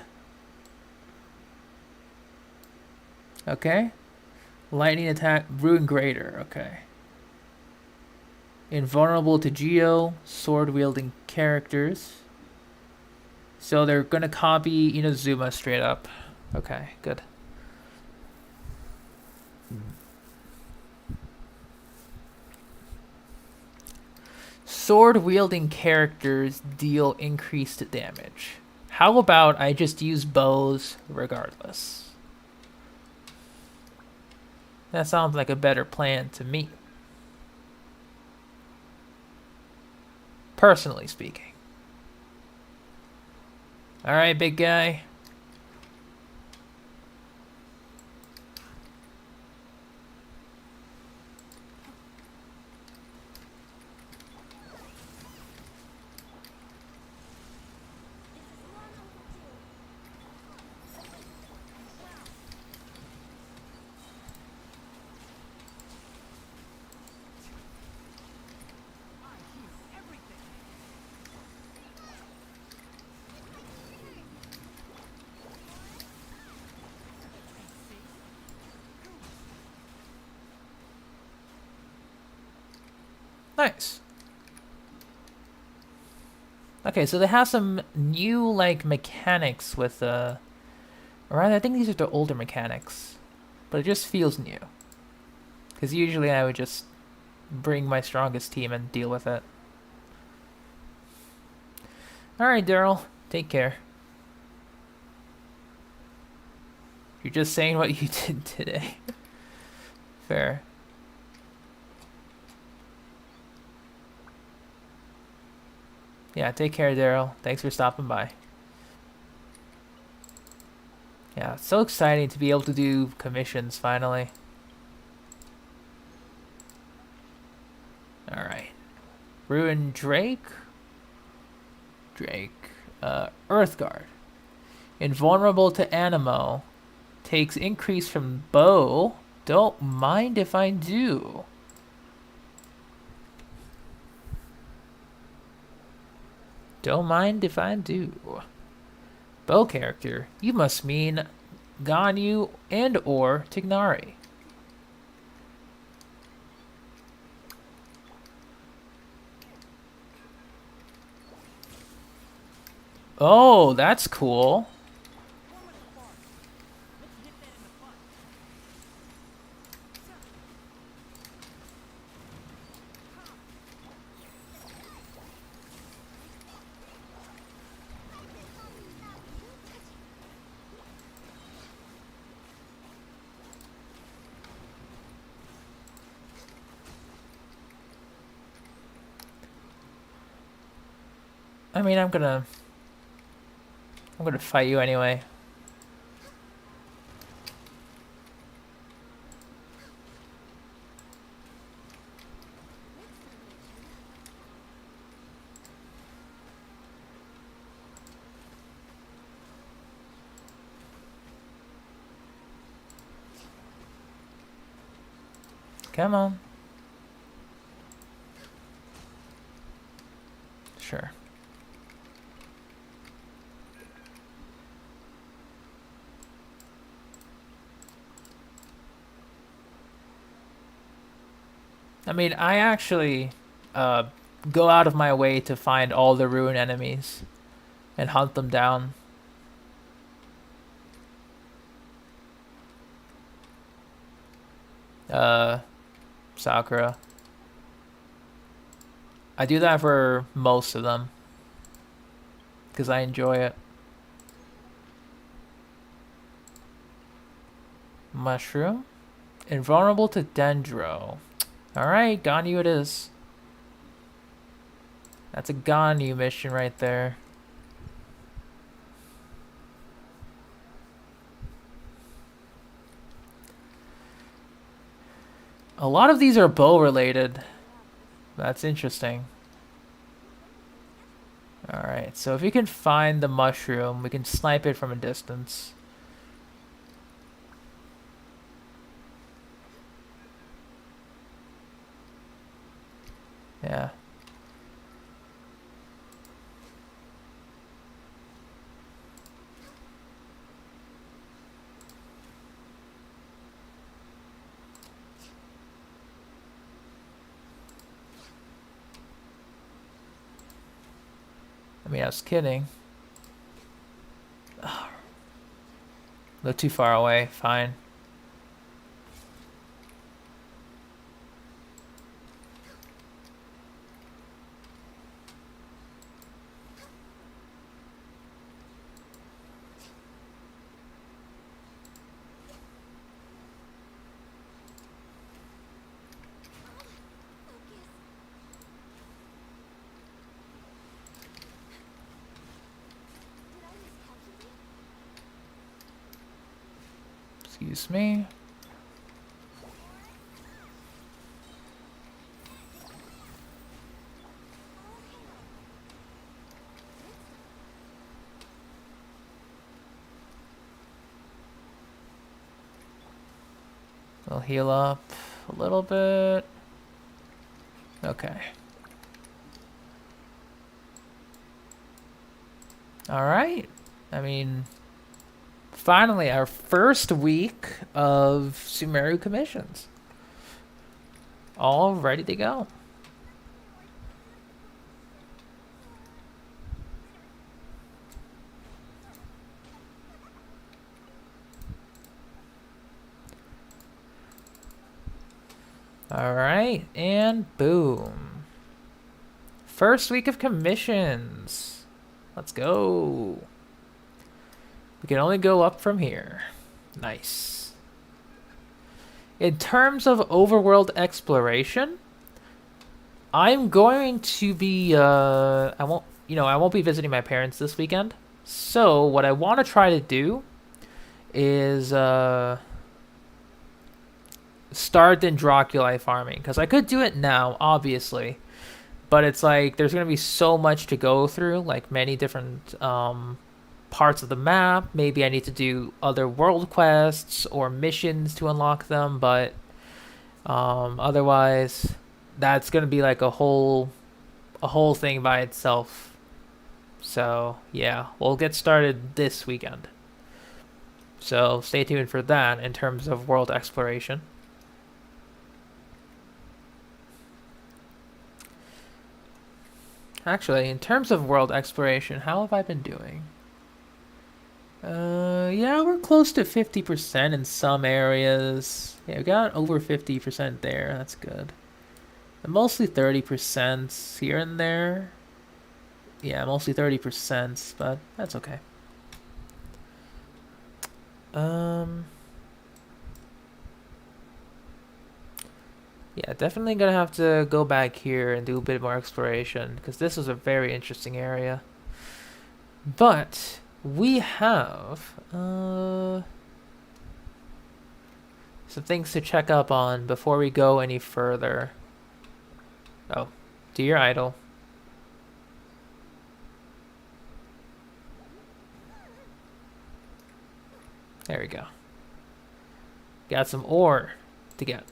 Speaker 1: Okay. Lightning attack. Ruined Greater. Okay. Invulnerable to Geo. Sword-wielding characters. So they're going to copy Inazuma straight up. Okay, good. Sword-wielding characters deal increased damage. How about I just use bows regardless? That sounds like a better plan to me. Personally speaking. Alright, big guy. Nice. Okay, so they have some new, like, mechanics with, or rather, I think these are the older mechanics. But it just feels new. Because usually I would just bring my strongest team and deal with it. Alright, Daryl. Take care. You're just saying what you did today. Fair. Yeah, take care, Daryl. Thanks for stopping by. Yeah, it's so exciting to be able to do commissions finally. Alright. Ruin Drake. Earthguard. Invulnerable to Animo. Takes increase from bow. Don't mind if I do. Don't mind if I do. Bow character. You must mean Ganyu and or Tignari. Oh, that's cool. I mean, I'm gonna fight you anyway. Come on. Sure. I mean, I actually uh, go out of my way to find all the ruin enemies and hunt them down. Uh, Sakura. I do that for most of them because I enjoy it. Mushroom? Invulnerable to Dendro. Alright, Ganyu it is. That's a Ganyu mission right there. A lot of these are bow related. That's interesting. Alright, so if you can find the mushroom, we can snipe it from a distance. Yeah. I mean, I was kidding. A little too far away. Fine. Excuse me. We'll heal up a little bit. Okay. Alright. I mean, finally, our first week of Sumeru commissions. All ready to go. Alright, and boom. First week of commissions. Let's go. We can only go up from here. Nice. In terms of overworld exploration, I'm going to be I won't be visiting my parents this weekend. So what I want to try to do is start Dendroculi farming, because I could do it now, obviously, but it's like there's gonna be so much to go through, like many different parts of the map. Maybe I need to do other world quests or missions to unlock them, but otherwise that's gonna be like a whole thing by itself. So yeah, we'll get started this weekend, so stay tuned for that in terms of world exploration. Actually, in terms of world exploration, how have I been doing? Yeah, we're close to 50% in some areas. Yeah, we got over 50% there. That's good. And mostly 30% here and there. Yeah, mostly 30%, but that's okay. Um, yeah, definitely gonna have to go back here and do a bit more exploration because this was a very interesting area. But we have some things to check up on before we go any further. Oh, dear idol. There we go. Got some ore to get.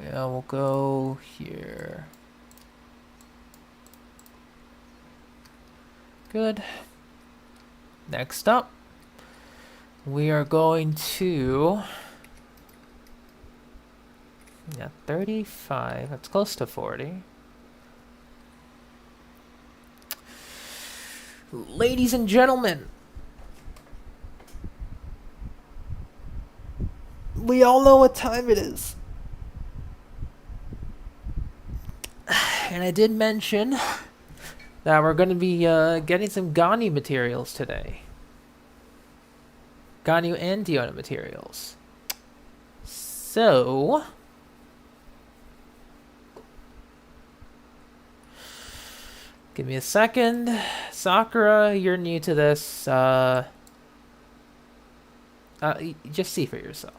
Speaker 1: Yeah, we'll go here. Good. Next up, we are going to... Yeah, 35. That's close to 40. Ladies and gentlemen, we all know what time it is. And I did mention that we're going to be getting some Ganyu materials today. Ganyu and Diona materials. So... give me a second. Sakura, you're new to this. Just see for yourself.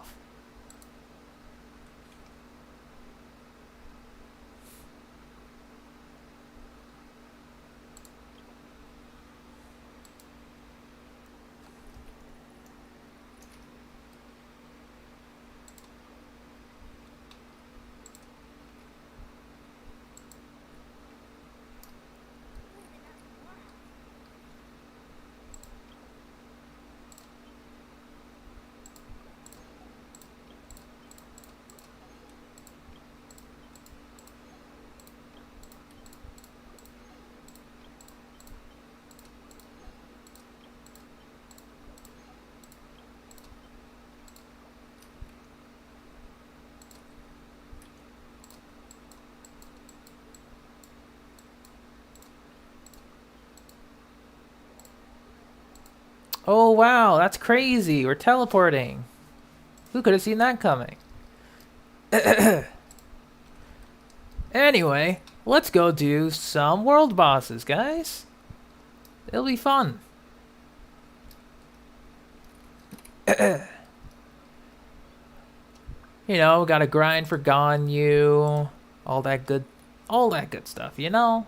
Speaker 1: Oh wow, that's crazy. We're teleporting. Who could have seen that coming? Anyway, let's go do some world bosses, guys. It'll be fun. You know, gotta grind for Ganyu, all that good stuff, you know?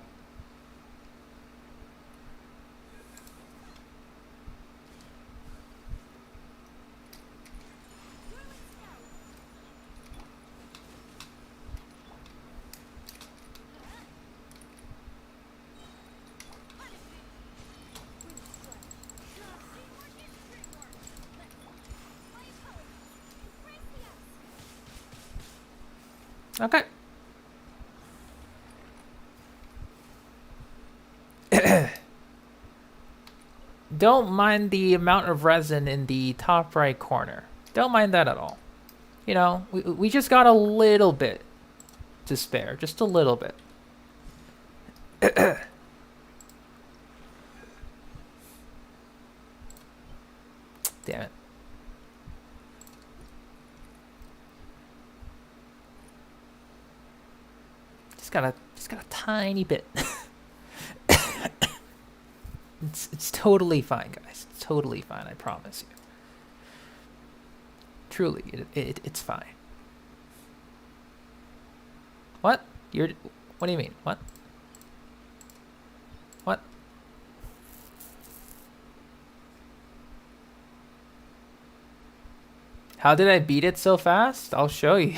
Speaker 1: Okay. Don't mind the amount of resin in the top right corner. Don't mind that at all. You know, we just got a little bit to spare. Just a little bit. Damn it. Just got a tiny bit. It's totally fine, guys. It's totally fine, I promise you. Truly, it's fine. What? What do you mean? What? What? How did I beat it so fast? I'll show you.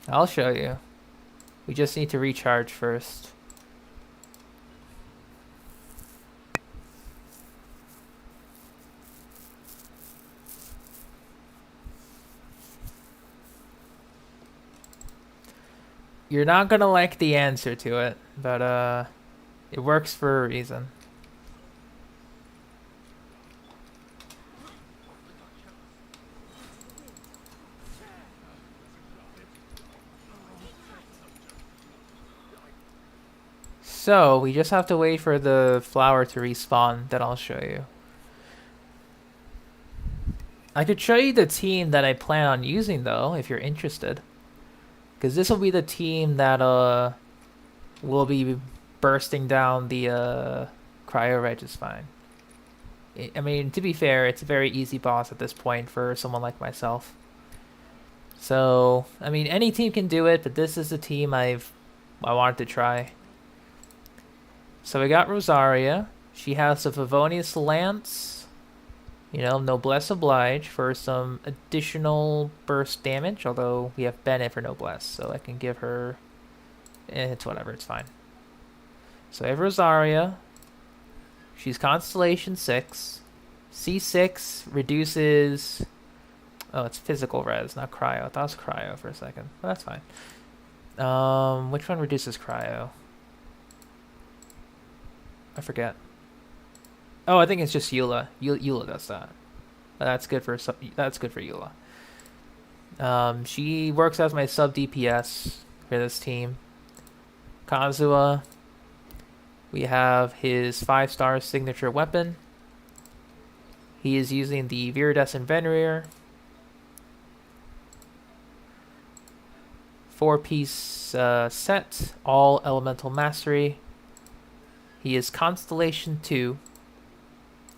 Speaker 1: I'll show you. We just need to recharge first. You're not gonna like the answer to it, but it works for a reason. So, we just have to wait for the flower to respawn, then I'll show you. I could show you the team that I plan on using though, if you're interested. Because this will be the team that will be bursting down the cryo registine. I mean, to be fair, it's a very easy boss at this point for someone like myself. So, I mean, any team can do it, but this is the team I wanted to try. So we got Rosaria. She has the Favonius Lance. You know, Noblesse Oblige for some additional burst damage, although we have Bennett for Noblesse, so I can give her... it's whatever, it's fine. So I have Rosaria. She's Constellation 6. C6 reduces... oh, it's physical res, not cryo. I thought it was cryo for a second, but that's fine. Which one reduces cryo? I forget. Oh, I think it's just Eula. Eula does that. That's good for Eula. She works as my sub DPS for this team. Kazuha. We have his 5-star signature weapon. He is using the Viridescent Venereer. 4-piece set, all elemental mastery. He is Constellation 2.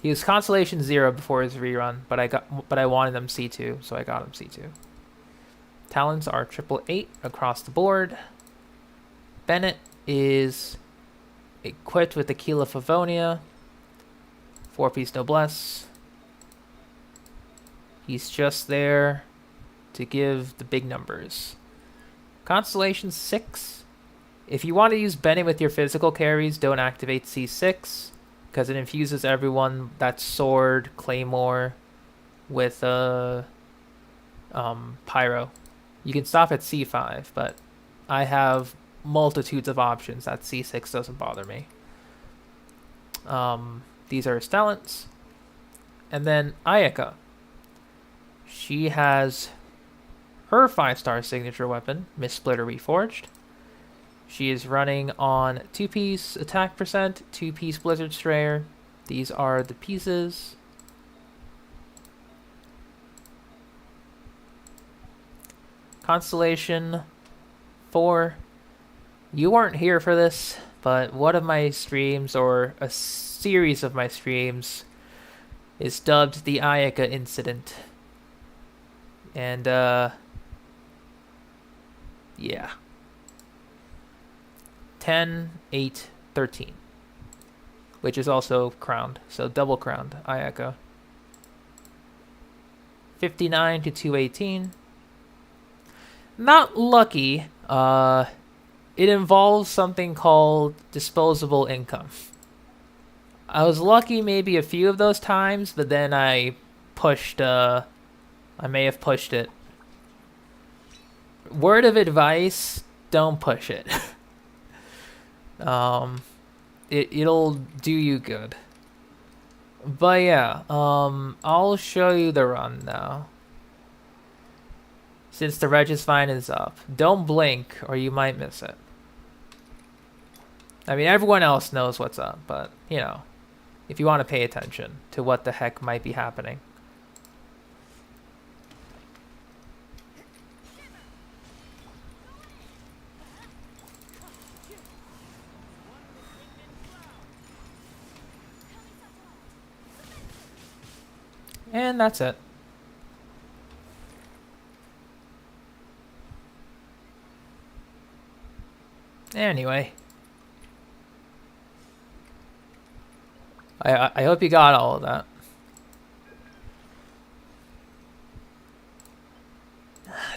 Speaker 1: He was Constellation 0 before his rerun, but I wanted him C2, so I got him C2. Talents are 888 across the board. Bennett is equipped with Aquila Favonia, 4-piece Noblesse. He's just there to give the big numbers. Constellation 6. If you want to use Bennett with your physical carries, don't activate C6. Because it infuses everyone that's sword, claymore, with Pyro. You can stop at C5, but I have multitudes of options. That C6 doesn't bother me. These are his talents. And then Ayaka. She has her 5-star signature weapon, Miss Splitter Reforged. She is running on 2-piece attack percent, 2-piece Blizzard Strayer. These are the pieces. Constellation 4. You weren't here for this, but one of my streams, or a series of my streams, is dubbed the Ayaka Incident. And, yeah. 10, 8, 13. Which is also crowned. So double crowned Ayaka. 59 to 218. Not lucky. It involves something called disposable income. I was lucky maybe a few of those times, but then I may have pushed it. Word of advice, don't push it. It'll do you good. But yeah, I'll show you the run now. Since the Registine is up. Don't blink or you might miss it. I mean, everyone else knows what's up, but, you know, if you want to pay attention to what the heck might be happening. And that's it. Anyway. I hope you got all of that.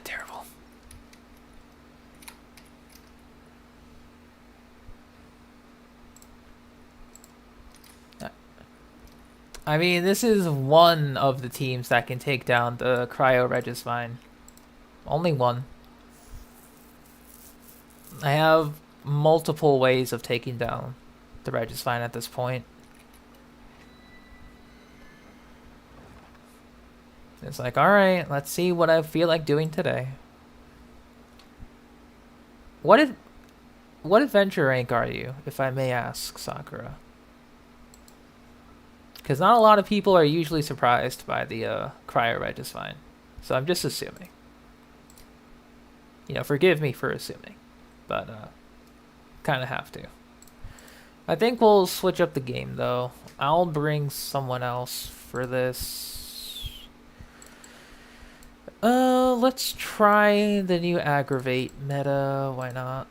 Speaker 1: Terrible. I mean, this is one of the teams that can take down the Cryo Regisvine. Only one. I have multiple ways of taking down the Regisvine at this point. It's like, alright, let's see what I feel like doing today. What adventure rank are you, if I may ask, Sakura? Because not a lot of people are usually surprised by the Cryo Regisvine. So I'm just assuming. You know, forgive me for assuming. But, kind of have to. I think we'll switch up the game, though. I'll bring someone else for this. Let's try the new Aggravate meta. Why not?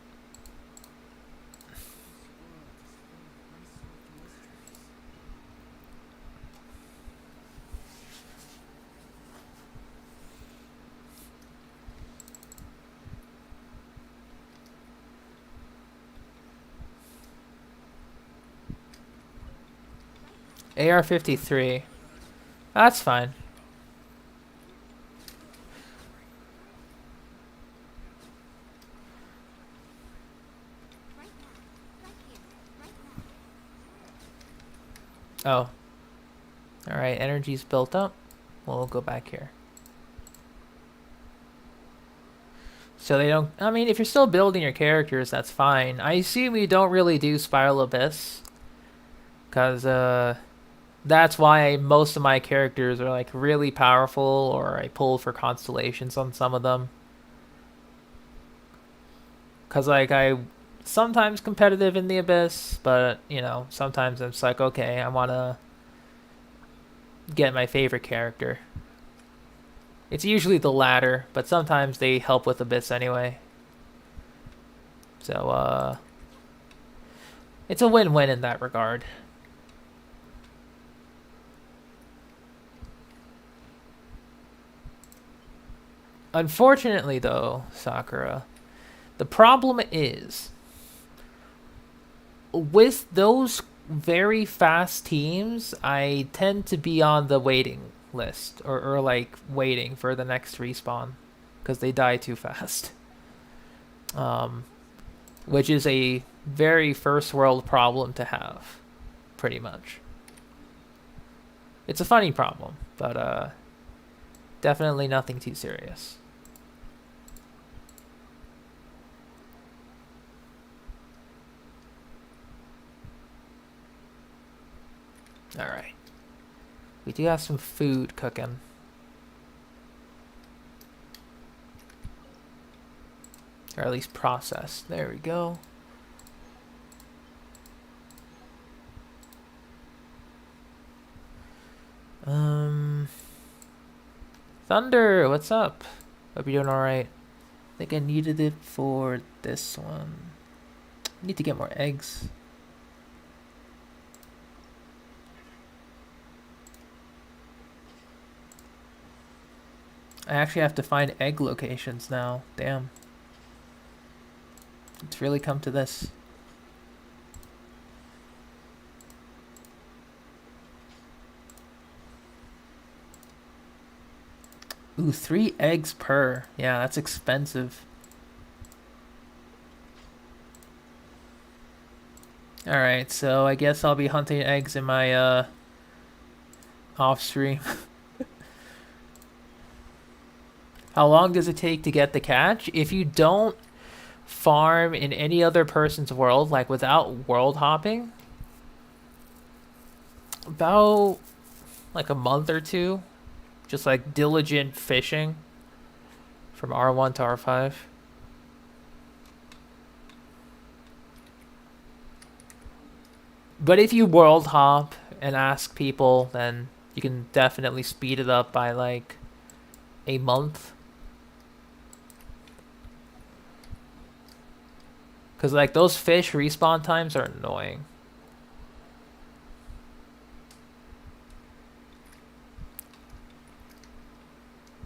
Speaker 1: AR-53. That's fine. Oh. Alright, energy's built up. We'll go back here. So they don't... I mean, if you're still building your characters, that's fine. I assume you don't really do Spiral Abyss. Because, that's why most of my characters are, like, really powerful, or I pull for constellations on some of them. Because, like, I... sometimes competitive in the Abyss, but, you know, sometimes I'm just like, okay, I want to get my favorite character. It's usually the latter, but sometimes they help with Abyss anyway. So, it's a win-win in that regard. Unfortunately, though, Sakura, the problem is, with those very fast teams, I tend to be on the waiting list, or like waiting for the next respawn, because they die too fast. Which is a very first world problem to have, pretty much. It's a funny problem, but definitely nothing too serious. Alright. We do have some food cooking. Or at least processed. There we go. Thunder, what's up? Hope you're doing alright. I think I needed it for this one. I need to get more eggs. I actually have to find egg locations now. Damn. It's really come to this. Ooh, 3 eggs per. Yeah, that's expensive. Alright, so I guess I'll be hunting eggs in my off stream. How long does it take to get the catch? If you don't farm in any other person's world, like without world hopping, about like a month or two. Just like diligent fishing from R1 to R5. But if you world hop and ask people, then you can definitely speed it up by like a month. Because like those fish respawn times are annoying.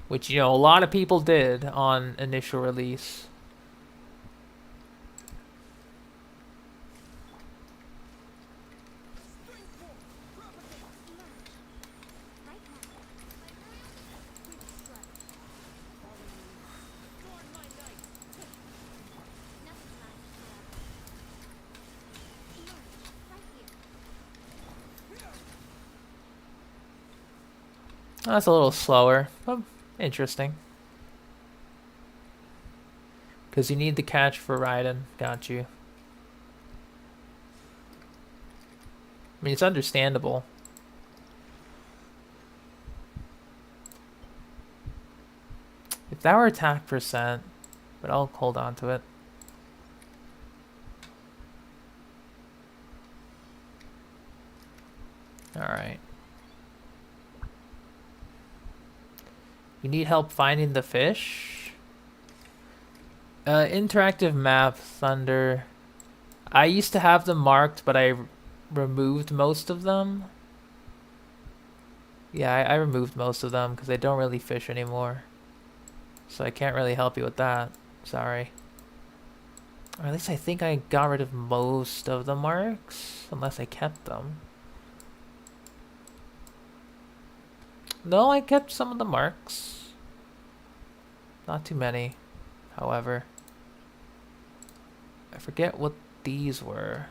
Speaker 1: Which, you know, a lot of people did on initial release. That's a little slower, but interesting. Because you need the catch for Raiden. Got you. I mean, it's understandable. If that were attack percent, but I'll hold on to it. Alright. You need help finding the fish? Interactive map, Thunder. I used to have them marked, but I removed most of them. Yeah, I removed most of them because they don't really fish anymore. So I can't really help you with that. Sorry. Or at least I think I got rid of most of the marks, unless I kept them. No, I kept some of the marks. Not too many, however. I forget what these were.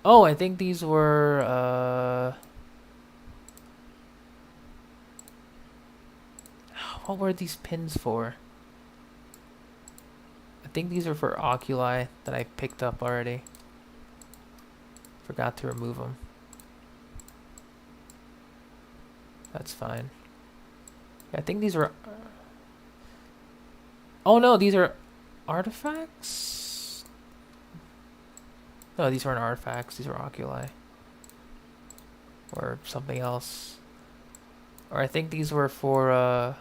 Speaker 1: Oh, I think these were, what were these pins for? I think these are for oculi that I picked up already. Forgot to remove them. That's fine. Yeah, I think these were... Oh no, these are artifacts? No, these weren't artifacts. These were oculi. Or something else. Or I think these were for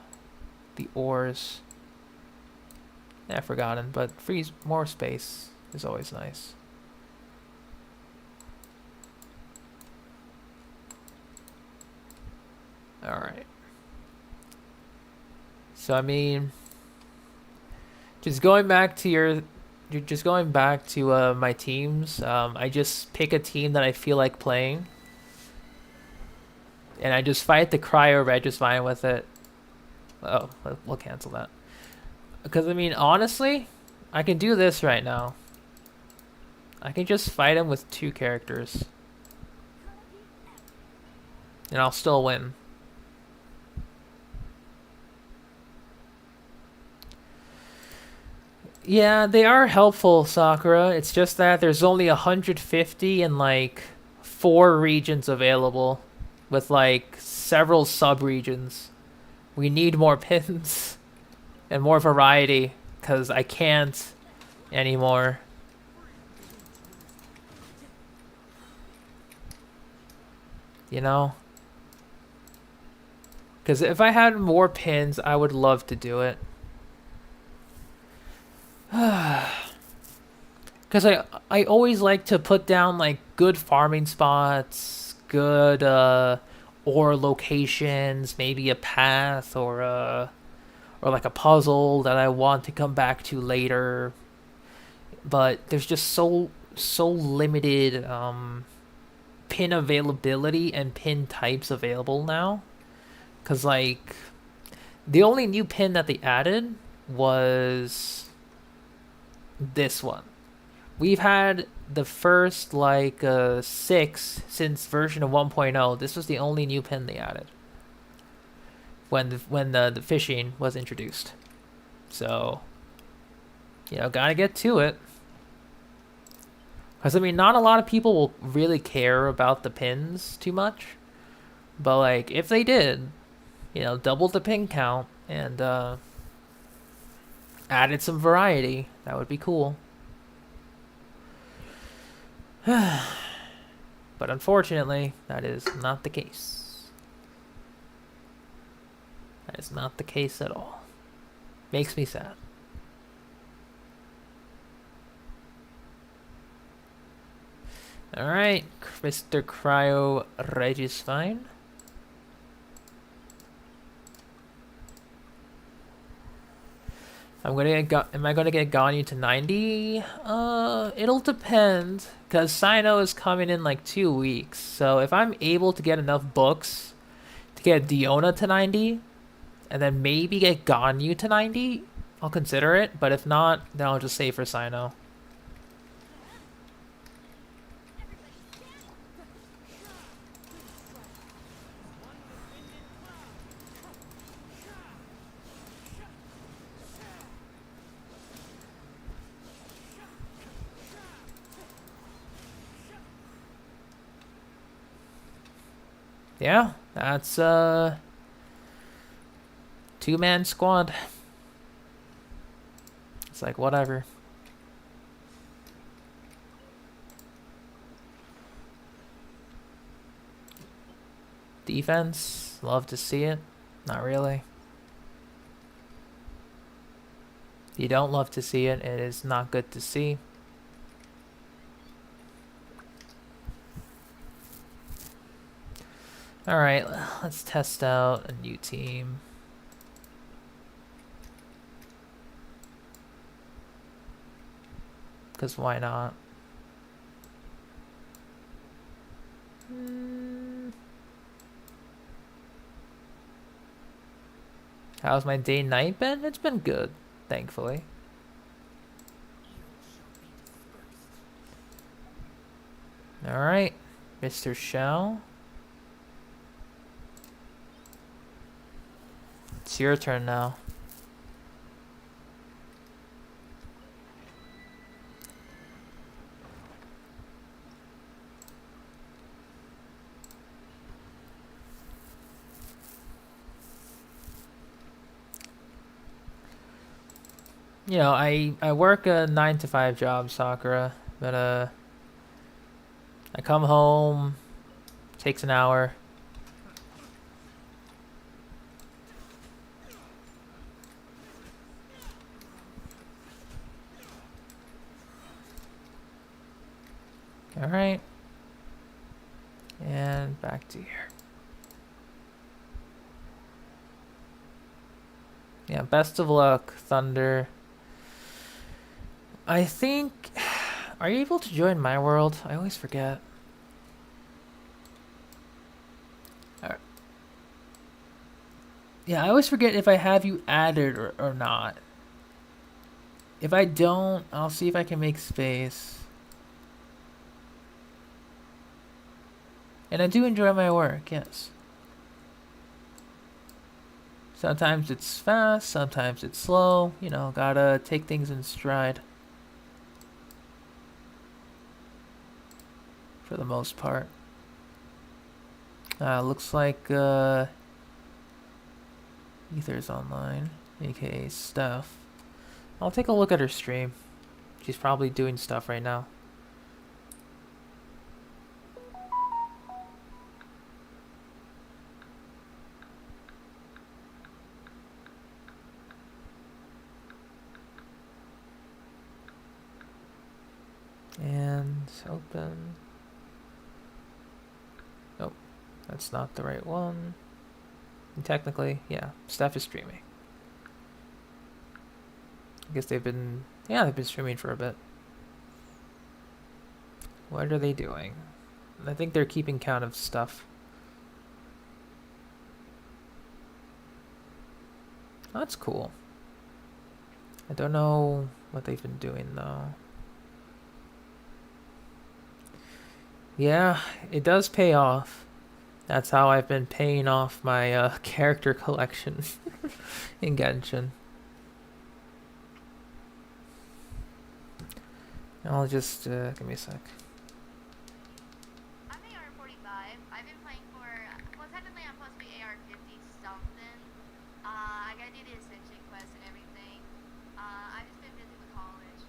Speaker 1: the ores. Yeah, I've forgotten, but freeze more space is always nice. Alright. So I mean, just going back to my teams. I just pick a team that I feel like playing, and I just fight the cryo red just fine with it. Oh, we'll cancel that. Because I mean, honestly, I can do this right now. I can just fight him with 2 characters, and I'll still win. Yeah, they are helpful, Sakura. It's just that there's only 150 and like 4 regions available with like several sub-regions. We need more pins and more variety because I can't anymore. You know? Because if I had more pins, I would love to do it. Because I always like to put down like good farming spots, good ore locations, maybe a path or like a puzzle that I want to come back to later. But there's just so limited pin availability and pin types available now. Because like the only new pin that they added was this one. We've had the first like 6 since version of 1.0. This was the only new pin they added when the fishing was introduced. So, you know, gotta get to it. Because I mean, not a lot of people will really care about the pins too much, but like if they did, you know, double the pin count and added some variety, that would be cool. But unfortunately, that is not the case. That is not the case at all. Makes me sad. Alright, Mr. Cryo Regis fine. Am I gonna get Ganyu to 90? It'll depend, because Sino is coming in like 2 weeks. So if I'm able to get enough books to get Diona to 90, and then maybe get Ganyu to 90, I'll consider it. But if not, then I'll just save for Sino. Yeah, that's two-man squad. It's like whatever. Defense, love to see it. Not really. You don't love to see it. It is not good to see. Alright, let's test out a new team. Because why not? How's my day-night been? It's been good, thankfully. Alright, Mr. Shao. It's your turn now. You know, I work a 9 to 5 job, Sakura, but I come home, takes an hour. All right, and back to here. Yeah, best of luck, Thunder. I think. Are you able to join my world? I always forget. Yeah, I always forget if I have you added or not. If I don't, I'll see if I can make space. And I do enjoy my work, yes. Sometimes it's fast, sometimes it's slow. You know, gotta take things in stride. For the most part. Looks like Ether's online, aka Steph. I'll take a look at her stream. She's probably doing stuff right now. And open. Nope, that's not the right one. And technically, yeah, Steph is streaming. I guess they've been streaming for a bit. What are they doing? I think they're keeping count of stuff. Oh, that's cool. I don't know what they've been doing though. Yeah, it does pay off. That's how I've been paying off my character collection in Genshin. I'll just give me a sec.
Speaker 4: I'm AR-45. I've been playing for, well, technically I'm supposed to be AR-50 something. I gotta do the Ascension quest and everything. I've just been busy with college.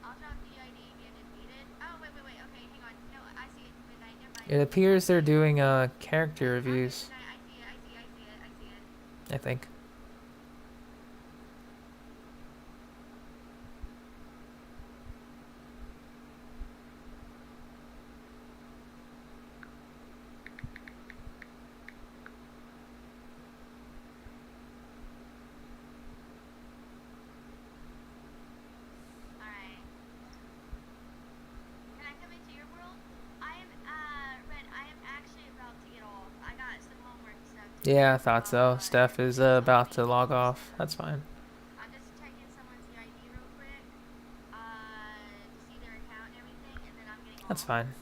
Speaker 4: I'll drop the ID again if needed. Oh, wait, okay, hang on. No, I see it. Midnight, never mind.
Speaker 1: It appears they're doing character reviews.
Speaker 4: I see it.
Speaker 1: I think.
Speaker 4: Alright. Can I come into your world? Red, I am actually about to get off. I got some homework stuff to do.
Speaker 1: Yeah, I thought so. Steph is about to log off. That's fine.
Speaker 4: I'm just checking someone's ID real quick. To see their account and everything, and then I'm getting off.
Speaker 1: That's fine.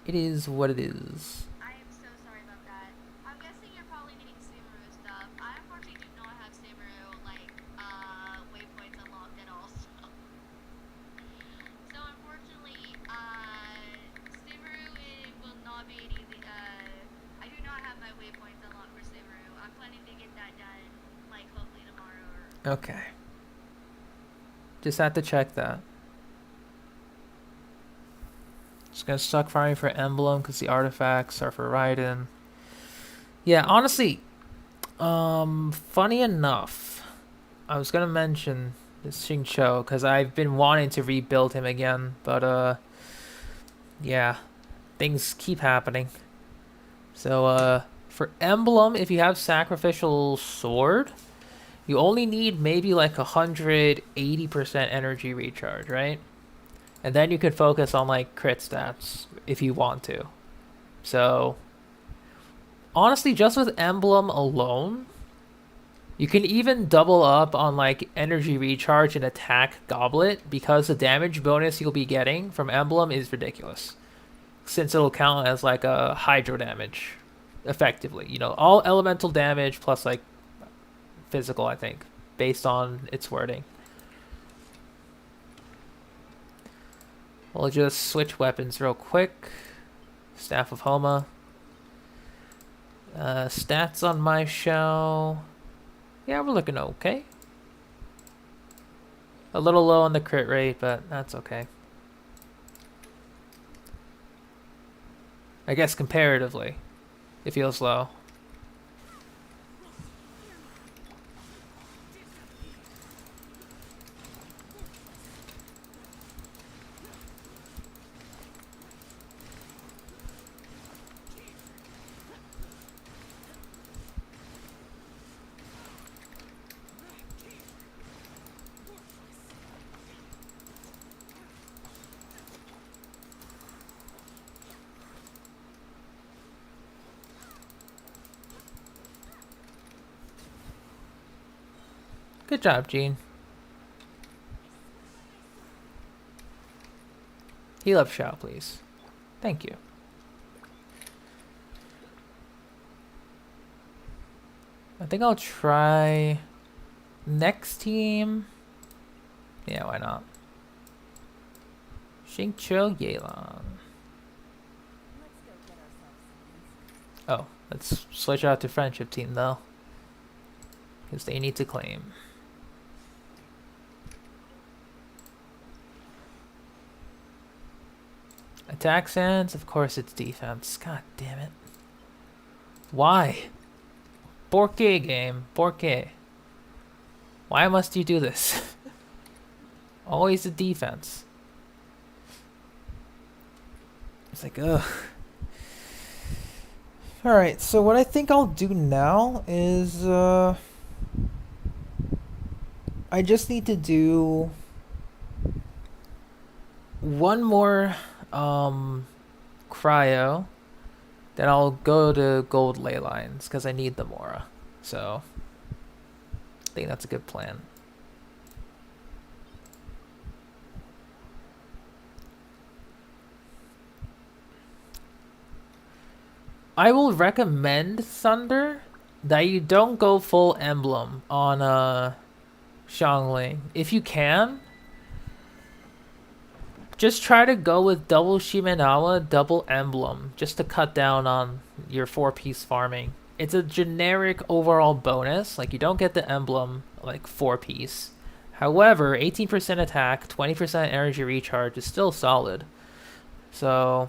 Speaker 1: It is what it is.
Speaker 4: I am so sorry about that. I'm guessing you're probably needing Subaru stuff. I unfortunately do not have Subaru, waypoints unlocked at all, so unfortunately, Subaru, it will not be an easy,
Speaker 1: Okay. Just had to check that. Just gonna stuck farming for emblem because the artifacts are for Raiden. Yeah, honestly, funny enough, I was gonna mention this Xingqiu because I've been wanting to rebuild him again, but yeah, things keep happening. So for emblem, if you have sacrificial sword, you only need maybe like 180% energy recharge, right? And then you could focus on like crit stats if you want to. So honestly, just with emblem alone, you can even double up on like energy recharge and attack goblet because the damage bonus you'll be getting from emblem is ridiculous. Since it'll count as like a hydro damage effectively. You know, all elemental damage plus like physical, I think, based on its wording. We'll just switch weapons real quick. Staff of Homa. Stats on my show. Yeah, we're looking okay. A little low on the crit rate, but that's okay. I guess comparatively, it feels low. Good job, Gene. Heal up Shao, please. Thank you. I think I'll try next team. Yeah, why not? Xingqiu Yelan. Oh, let's switch out to friendship team though. Because they need to claim. Attack sense, of course it's defense. God damn it. Why? ¿Por qué, game? ¿Por qué? Why must you do this? Always the defense. It's like, ugh. Alright, so what I think I'll do now is, I just need to do one more, cryo. Then I'll go to gold ley lines, because I need the Mora. So, I think that's a good plan. I will recommend Thunder that you don't go full emblem on Xiangling. If you can, just try to go with double Shimenawa, double emblem, just to cut down on your 4-piece farming. It's a generic overall bonus, like you don't get the emblem like 4-piece. However, 18% attack, 20% energy recharge is still solid. So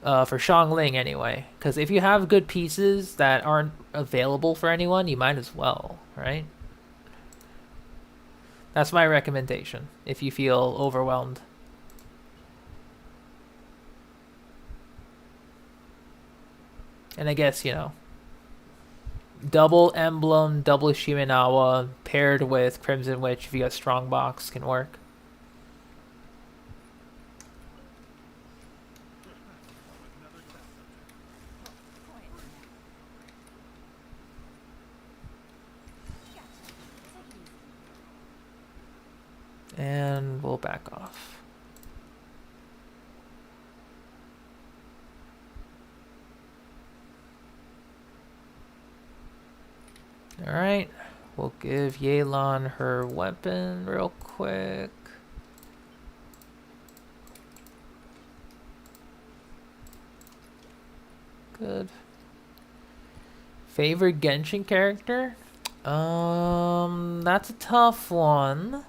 Speaker 1: for Xiangling anyway, because if you have good pieces that aren't available for anyone, you might as well, right? That's my recommendation if you feel overwhelmed. And I guess, you know, double emblem, double Shimenawa paired with Crimson Witch via Strongbox can work. And we'll back off. Alright, we'll give Yelan her weapon real quick. Good. Favorite Genshin character? That's a tough one.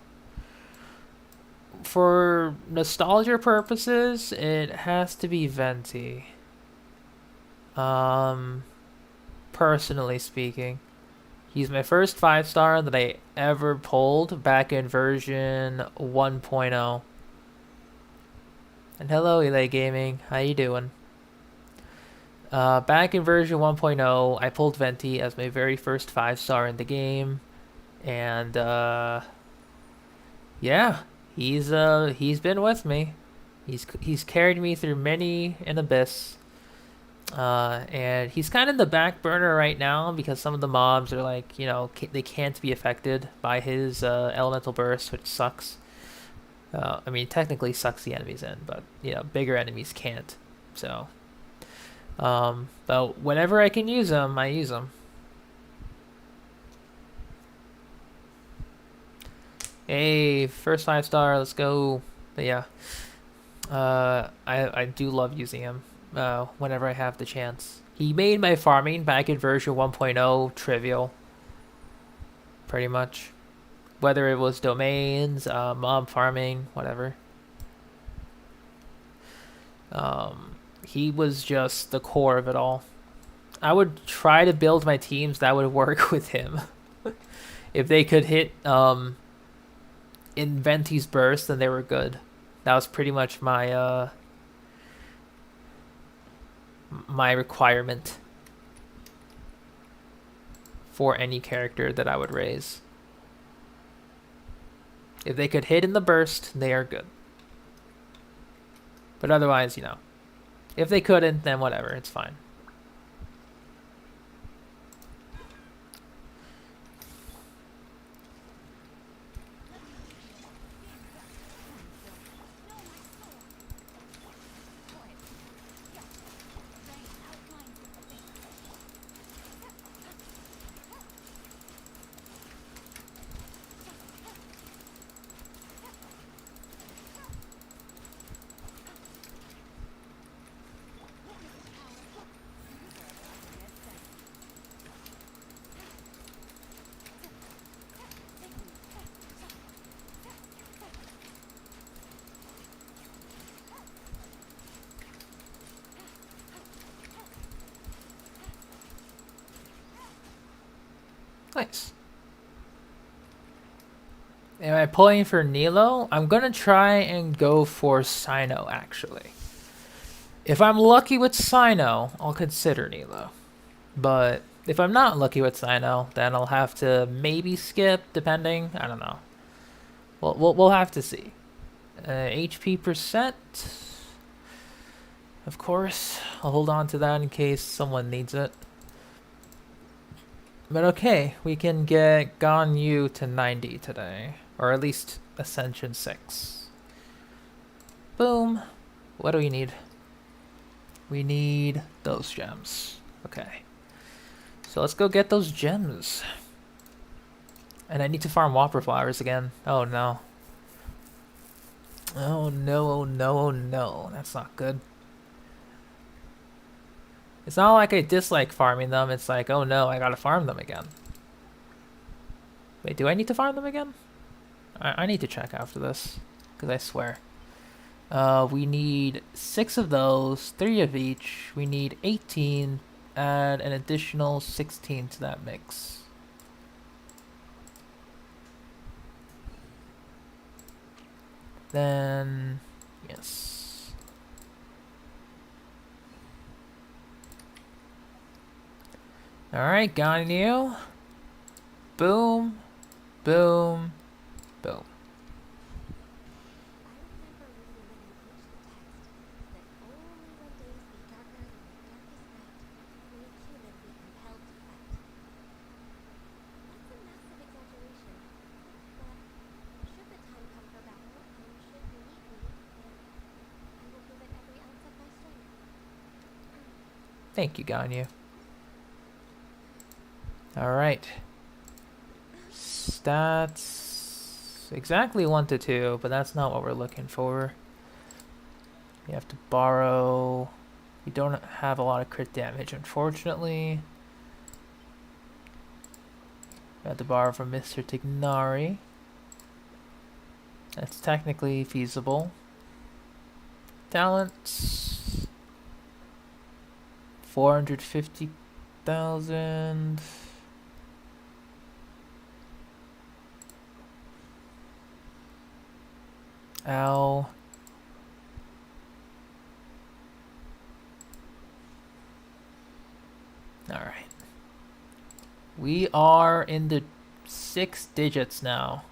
Speaker 1: For nostalgia purposes, it has to be Venti. Um, Personally speaking, he's my first 5-star that I ever pulled back in version 1.0. And hello, Elay Gaming, how you doing? Back in version 1.0, I pulled Venti as my very first 5-star in the game, and yeah, he's been with me. He's carried me through many an abyss. And he's kind of in the back burner right now because some of the mobs are like, they can't be affected by his elemental burst, which sucks. I mean, technically sucks the enemies in, but bigger enemies can't. So, but whenever I can use them, I use them. Hey, first 5-star, let's go. But yeah, I do love using him whenever I have the chance. He made my farming back in version 1.0 trivial, pretty much. Whether it was domains, mob farming, whatever. He was just the core of it all. I would try to build my teams that would work with him. If they could hit in Venti's burst, then they were good. That was pretty much my my requirement for any character that I would raise. If they could hit in the burst, they are good. But otherwise, if they couldn't, then whatever, it's fine. Nice. Am I pulling for Nilo? I'm gonna try and go for Sino, actually. If I'm lucky with Sino, I'll consider Nilo. But if I'm not lucky with Sino, then I'll have to maybe skip, depending. I don't know. We'll have to see. HP percent. Of course, I'll hold on to that in case someone needs it. But okay, we can get Ganyu to 90 today. Or at least Ascension 6. Boom. What do we need? We need those gems. Okay. So let's go get those gems. And I need to farm Whopper Flowers again. Oh no. Oh no, oh no, oh no. That's not good. It's not like I dislike farming them. It's like, oh no, I gotta farm them again. Wait, do I need to farm them again? I need to check after this. Because I swear. We need 6 of those, 3 of each. We need 18. Add an additional 16 to that mix. Then, yes. Alright, Ganyu. Boom, boom, boom. Thank you, Ganyu. Alright. Stats. Exactly 1 to 2, but that's not what we're looking for. We have to borrow. We don't have a lot of crit damage, unfortunately. Got to borrow from Mr. Tignari. That's technically feasible. Talents. 450,000. Ow. Alright. We are in the 6 digits now.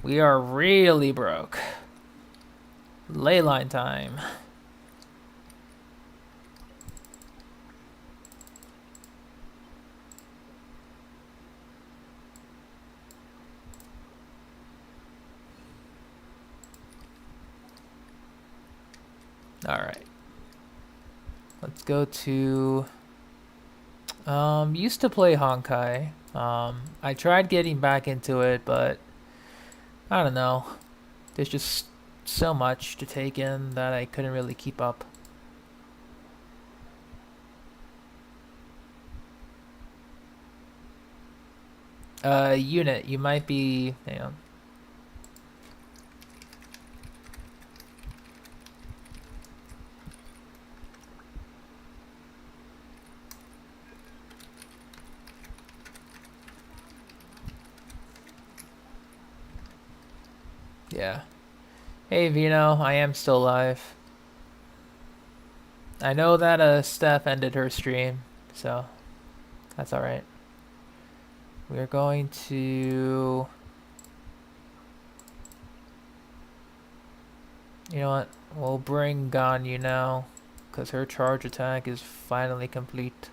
Speaker 1: We are really broke. Leyline time. Alright. Let's go to... used to play Honkai. I tried getting back into it, but... I don't know. There's just so much to take in that I couldn't really keep up. Unit, you might be... Hang on. Yeah. Hey Vino, I am still live. I know that Steph ended her stream, so that's alright. We're going to... You know what? We'll bring Ganyu now, because her charge attack is finally complete.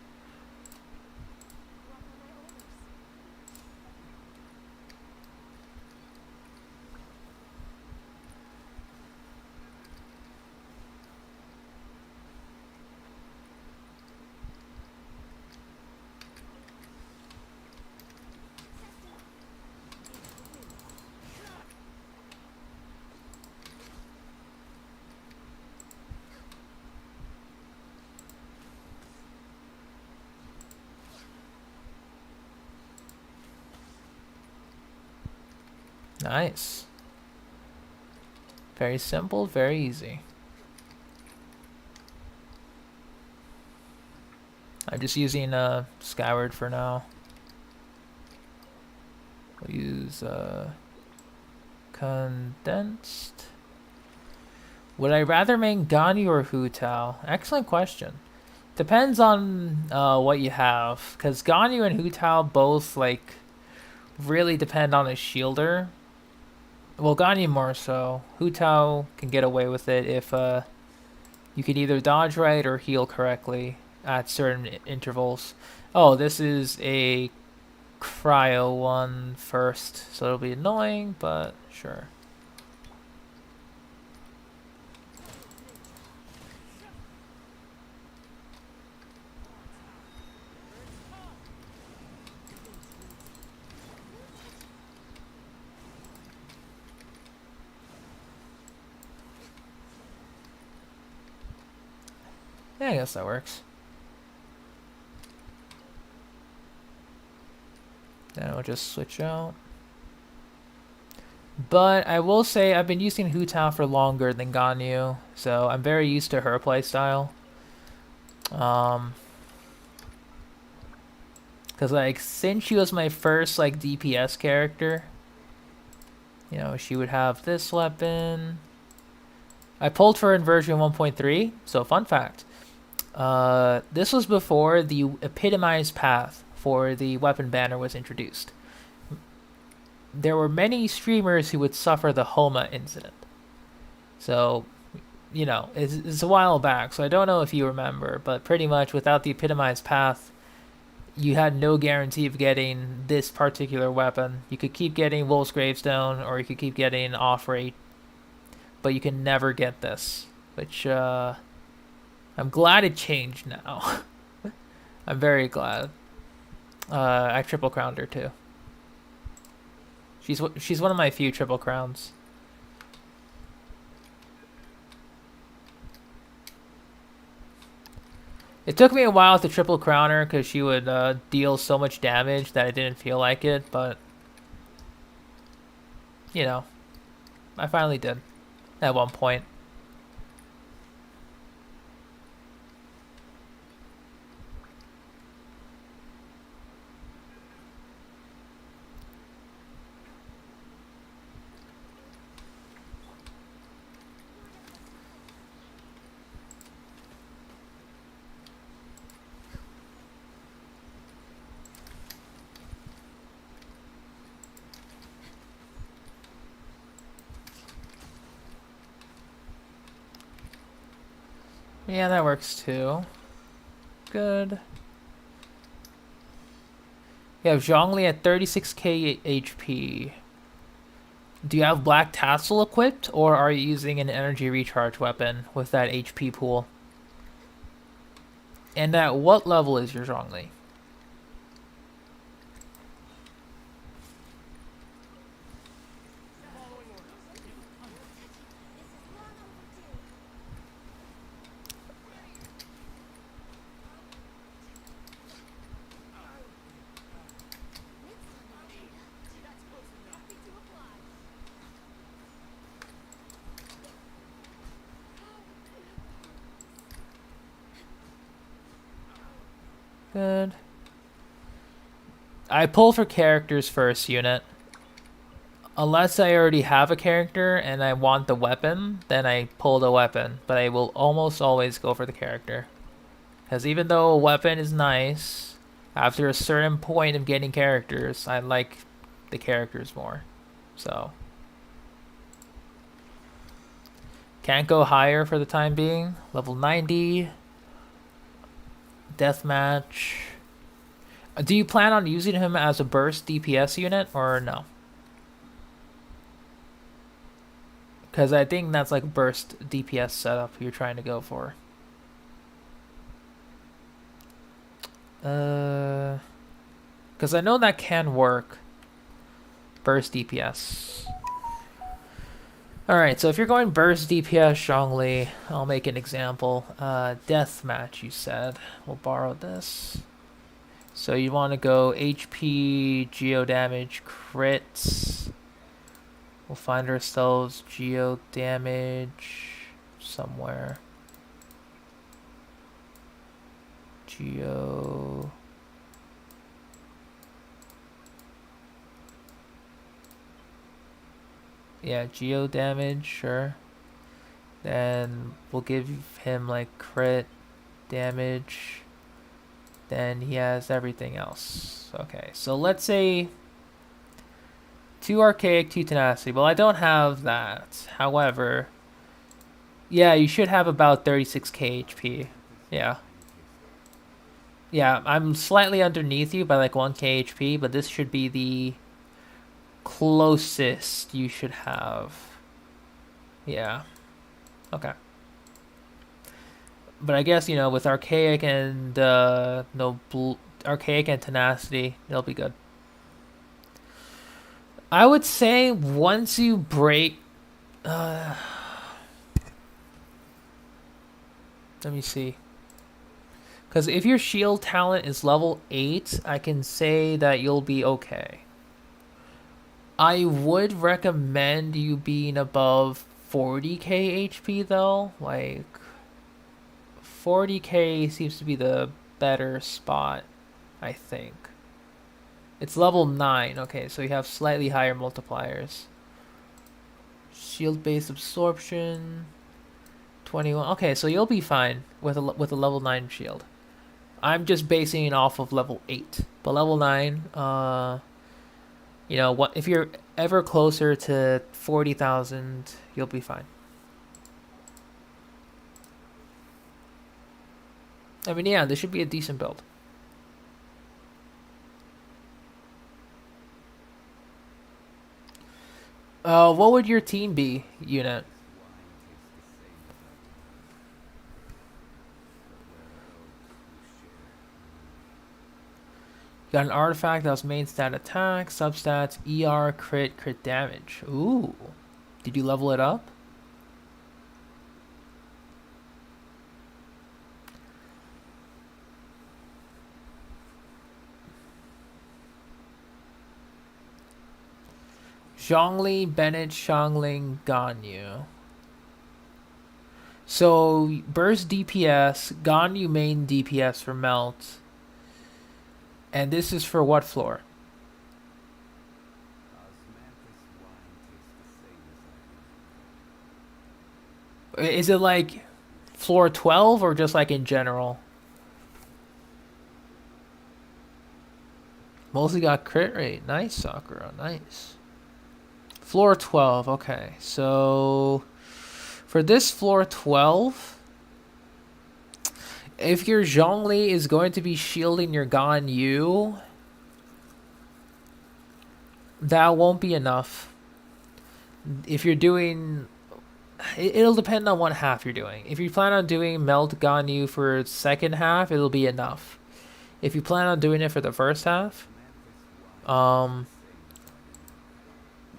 Speaker 1: Nice. Very simple, very easy. I'm just using Skyward for now. We'll use Condensed. Would I rather main Ganyu or Hu Tao? Excellent question. Depends on what you have, because Ganyu and Hu Tao both like really depend on a shielder. Well, Ganyu more so. Hu Tao can get away with it if you can either dodge right or heal correctly at certain intervals. Oh, this is a cryo one first, so it'll be annoying, but sure. Yeah, I guess that works. Then we'll just switch out. But I will say I've been using Hu Tao for longer than Ganyu, so I'm very used to her playstyle. Cause like since she was my first like DPS character, you know, she would have this weapon. I pulled her in version 1.3, so fun fact. This was before the epitomized path for the weapon banner was introduced. There were many streamers who would suffer the Homa incident. So, you know, it's a while back, so I don't know if you remember, but pretty much without the epitomized path, you had no guarantee of getting this particular weapon. You could keep getting Wolf's Gravestone, or you could keep getting off rate, but you can never get this, which, I'm glad it changed now. I'm very glad. I triple crowned her too. She's one of my few triple crowns. It took me a while to triple crown her because she would deal so much damage that I didn't feel like it, but you know, I finally did at one point. Yeah, that works too. Good. You have Zhongli at 36k HP. Do you have Black Tassel equipped, or are you using an energy recharge weapon with that HP pool? And at what level is your Zhongli? Good. I pull for characters first, unit. Unless I already have a character and I want the weapon, then I pull the weapon. But I will almost always go for the character. Because even though a weapon is nice, after a certain point of getting characters, I like the characters more. So can't go higher for the time being. Level 90. Deathmatch. Do you plan on using him as a burst DPS unit or no? Because I think that's like burst DPS setup you're trying to go for. Because I know that can work. Burst DPS. Alright, so if you're going burst DPS, Zhongli, I'll make an example. Deathmatch, you said. We'll borrow this. So you want to go HP, geo damage, crits. We'll find ourselves geo damage somewhere. Geo. Yeah, geo damage, sure. Then we'll give him like crit damage. Then he has everything else. Okay, so let's say 2 archaic, 2 tenacity. Well, I don't have that. However, yeah, you should have about 36k HP. Yeah. Yeah, I'm slightly underneath you by like 1k HP, but this should be the closest you should have. Yeah. Okay. But I guess, you know, with archaic and archaic and tenacity, it'll be good. I would say once you break let me see. Because if your shield talent is level 8, I can say that you'll be okay. I would recommend you being above 40k HP though. Like 40k seems to be the better spot, I think. It's level 9. Okay, so you have slightly higher multipliers. Shield base absorption 21. Okay, so you'll be fine with a level 9 shield. I'm just basing it off of level 8. But level 9, you know, what if you're ever closer to 40,000, you'll be fine. I mean, yeah, this should be a decent build. What would your team be, unit? Got an artifact that was main stat attack, substats, ER, crit damage. Ooh. Did you level it up? Zhongli, Bennett, Xiangling, Ganyu. So burst DPS, Ganyu main DPS for melt. And this is for what floor?
Speaker 3: Osmanthus wine tastes the same as I.
Speaker 1: Is it like floor 12 or just like in general? Mostly got crit rate. Nice, Sakura. Nice. Floor 12. Okay. So for this floor 12, if your Zhongli is going to be shielding your Ganyu, that won't be enough. If you're doing... It'll depend on what half you're doing. If you plan on doing Melt Ganyu for second half, it'll be enough. If you plan on doing it for the first half,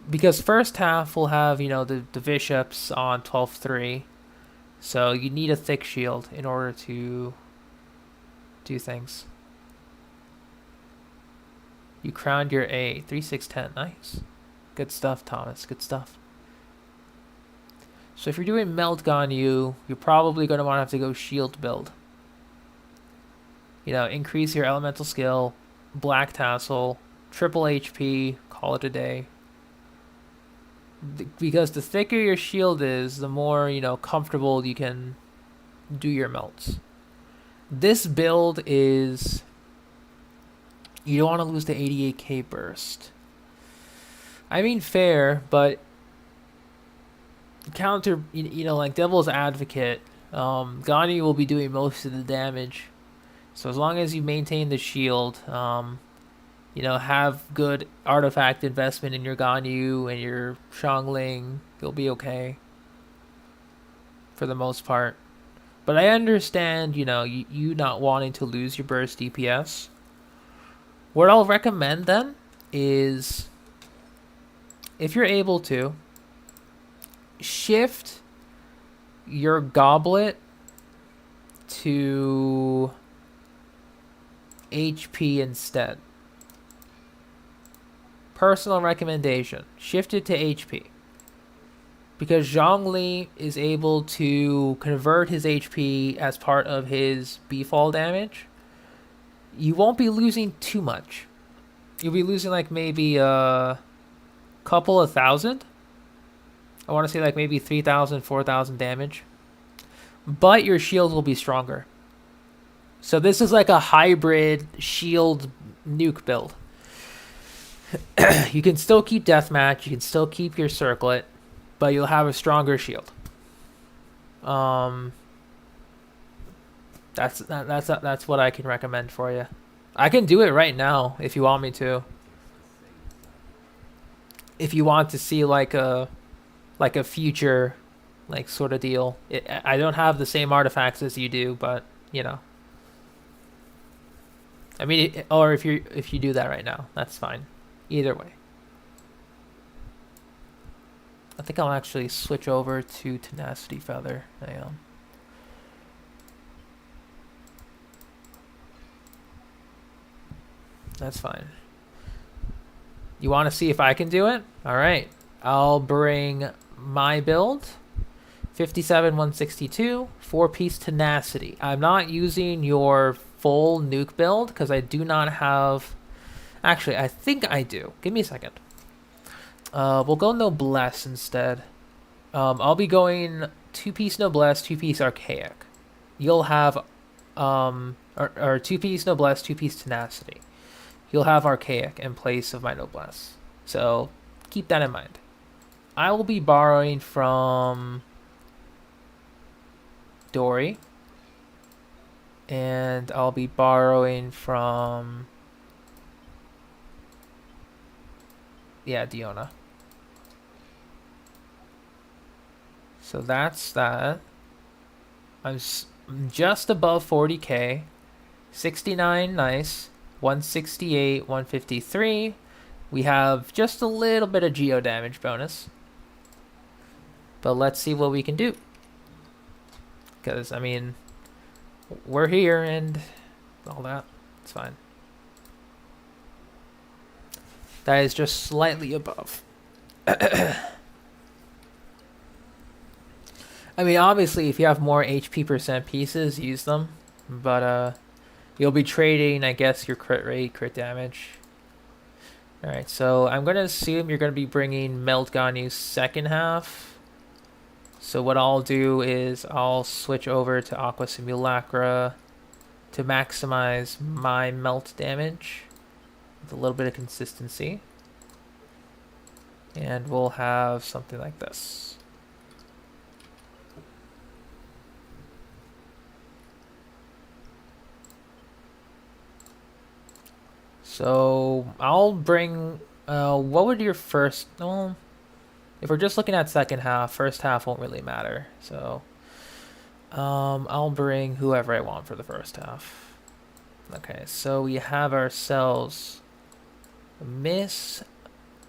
Speaker 1: because first half will have, you know, the bishops on 12-3, so you need a thick shield in order to do things. You crowned your A 3-6-10. Nice, good stuff, Thomas. Good stuff. So if you're doing Melt Ganyu, you're probably going to want to have to go shield build. You know, increase your elemental skill, black tassel, triple HP, call it a day. Because the thicker your shield is, the more, you know, comfortable you can do your melts. This build is... You don't want to lose the 88k burst. I mean, fair, but... Counter, you know, like Devil's Advocate, Ganyu will be doing most of the damage. So as long as you maintain the shield, you know, have good artifact investment in your Ganyu and your Xiangling, you'll be okay. For the most part. But I understand, you know, you not wanting to lose your burst DPS. What I'll recommend then is, if you're able to, shift your goblet to HP instead. Personal recommendation, shift it to HP. Because Zhongli is able to convert his HP as part of his B-fall damage. You won't be losing too much. You'll be losing like maybe a couple of thousand. I want to say like maybe 3,000, 4,000 damage. But your shield will be stronger. So this is like a hybrid shield nuke build. You can still keep deathmatch, you can still keep your circlet, but you'll have a stronger shield. That's what I can recommend for you. I can do it right now if you want me to. If you want to see like a future like sort of deal. I don't have the same artifacts as you do, but you know. I mean, or if you do that right now, that's fine. Either way. I think I'll actually switch over to Tenacity Feather. Hang on. That's fine. You want to see if I can do it? All right. I'll bring my build. 57 162, 4-piece Tenacity. I'm not using your full nuke build because I do not have... Actually, I think I do. Give me a second. We'll go Noblesse instead. I'll be going 2-piece Noblesse, 2-piece Archaic. You'll have... or 2-piece Noblesse, 2-piece Tenacity. You'll have Archaic in place of my Noblesse. So, keep that in mind. I will be borrowing from Dory. And I'll be borrowing from... Yeah, Diona. So that's that. I'm just above 40k. 69, nice. 168, 153. We have just a little bit of geo damage bonus. But let's see what we can do. Because, I mean, we're here and all that. It's fine. That is just slightly above. I mean, obviously, if you have more HP percent pieces, use them. But you'll be trading, I guess, your crit rate, crit damage. All right, so I'm gonna assume you're gonna be bringing Melt Ganyu's second half. So what I'll do is I'll switch over to Aqua Simulacra to maximize my melt damage with a little bit of consistency. And we'll have something like this. So I'll bring, what would your first, well, if we're just looking at second half, first half won't really matter. So I'll bring whoever I want for the first half. Okay, so we have ourselves Miss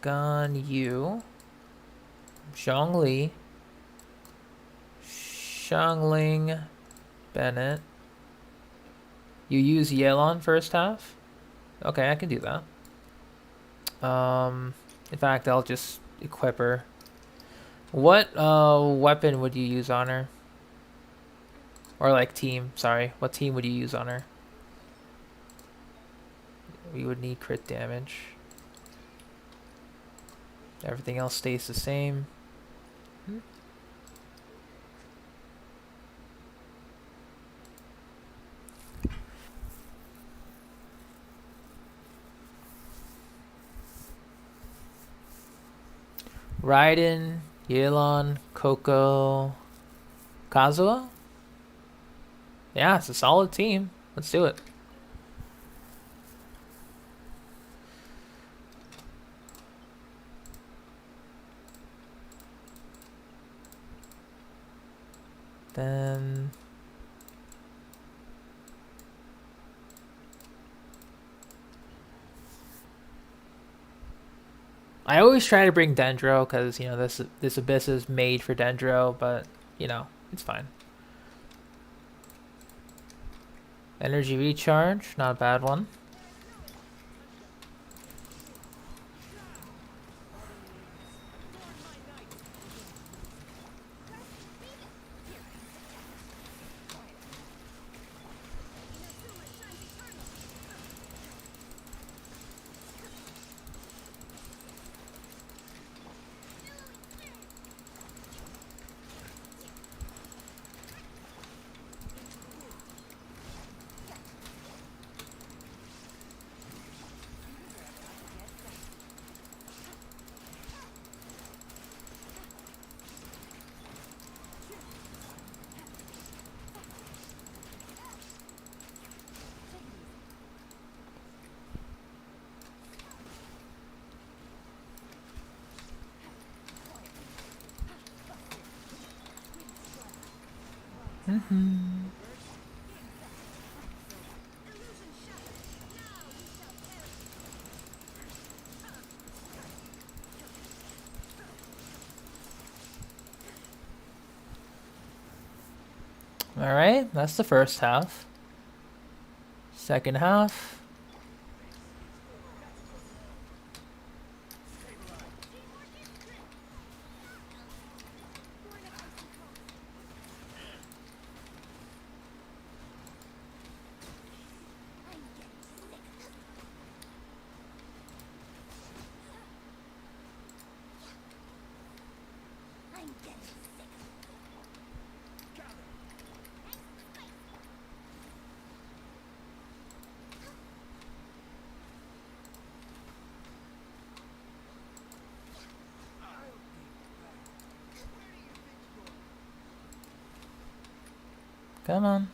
Speaker 1: Ganyu, Zhongli, Shangling, Bennett. You use Yelon first half? Okay, I can do that. In fact, I'll just equip her. What weapon would you use on her? Or like team, sorry. What team would you use on her? We would need crit damage. Everything else stays the same. Raiden, Yelan, Coco, Kazuha? Yeah, it's a solid team. Let's do it. Then I always try to bring Dendro because you know this abyss is made for Dendro, but you know it's fine. Energy recharge, not a bad one. Alright, that's the first half. Second half. Come on.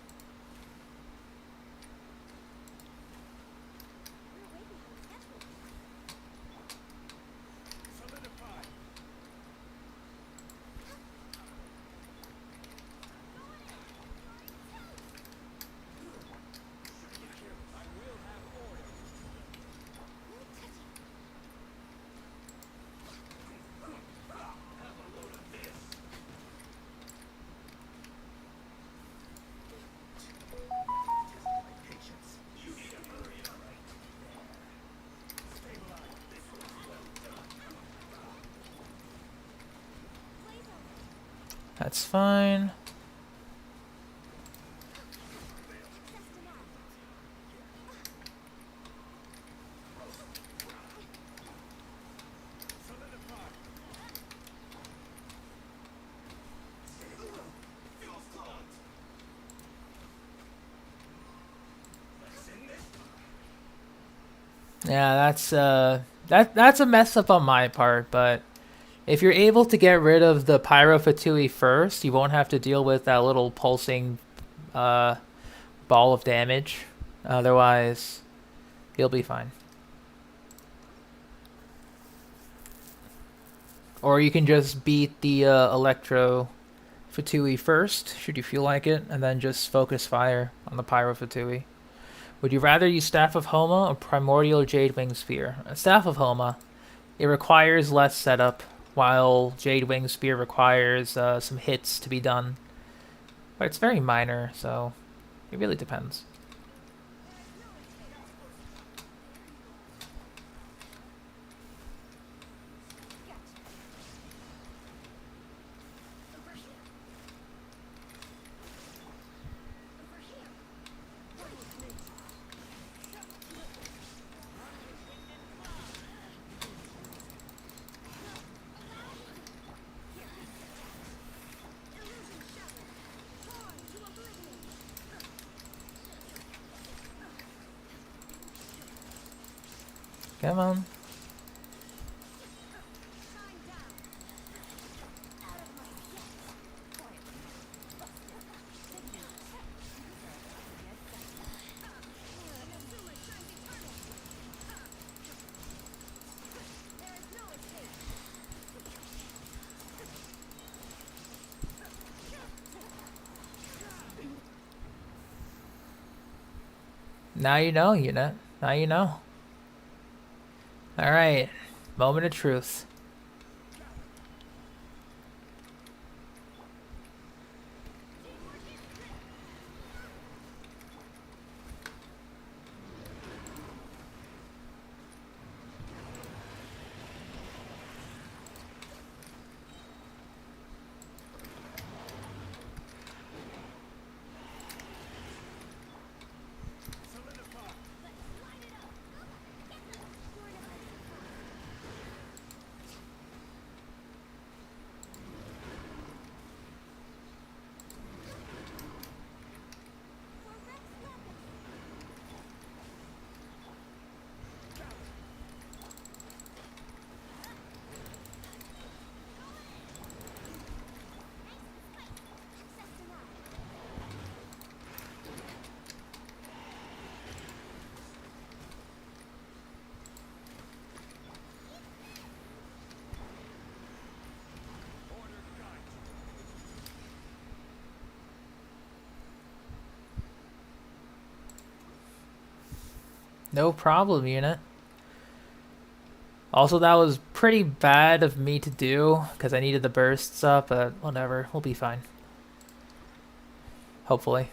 Speaker 1: That's fine. Yeah, that's a mess up on my part, but if you're able to get rid of the Pyro Fatui first, you won't have to deal with that little pulsing uh, ball of damage. Otherwise, you'll be fine. Or you can just beat the Electro Fatui first, should you feel like it, and then just focus fire on the Pyro Fatui. Would you rather use Staff of Homa or Primordial Jade Wing Spear? Staff of Homa, it requires less setup, while Jade Wing Spear requires some hits to be done. But it's very minor, so it really depends. Come on. Now you know, unit. Now you know. Alright. Moment of truth. No problem, unit. Also, that was pretty bad of me to do, because I needed the bursts up, but whatever. We'll be fine. Hopefully.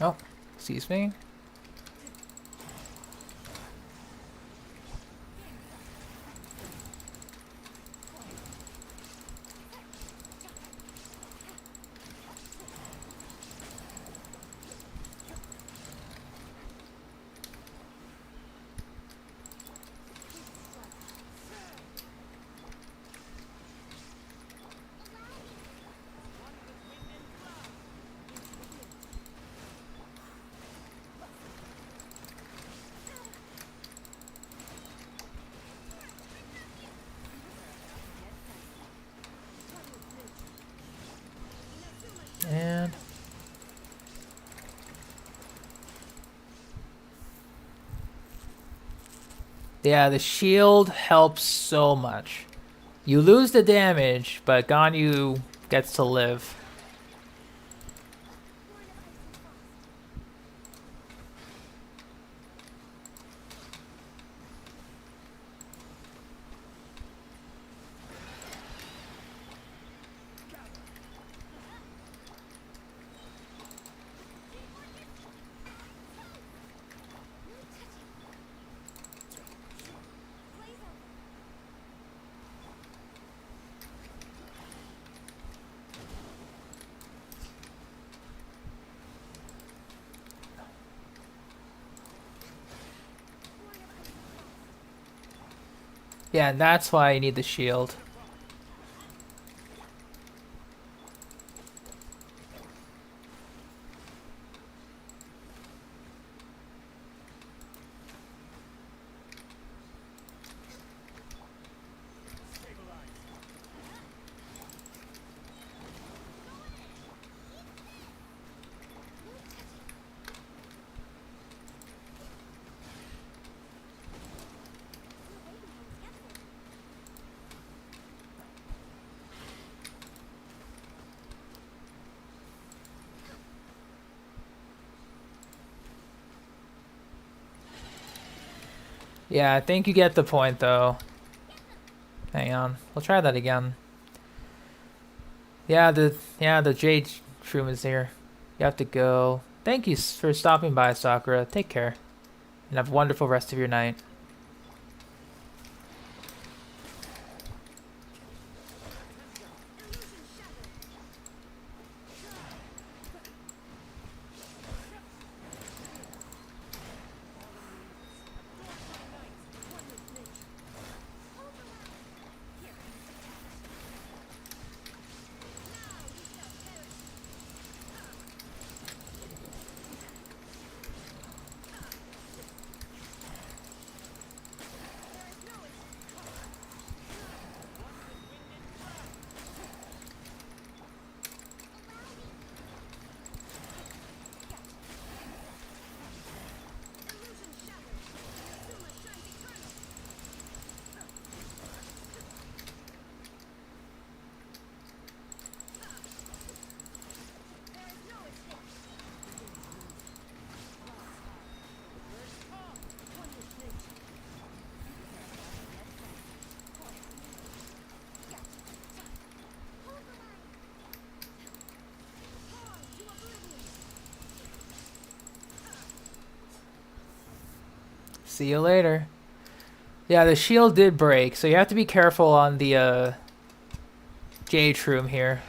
Speaker 1: Oh, excuse me. Yeah, the shield helps so much. You lose the damage, but Ganyu gets to live. Yeah, and that's why you need the shield. Yeah, I think you get the point though. Hang on, we'll try that again. Yeah, the Jade Shroom is here. You have to go. Thank you for stopping by, Sakura. Take care, and have a wonderful rest of your night. See you later. Yeah, the shield did break, so you have to be careful on the Jade Shroom here.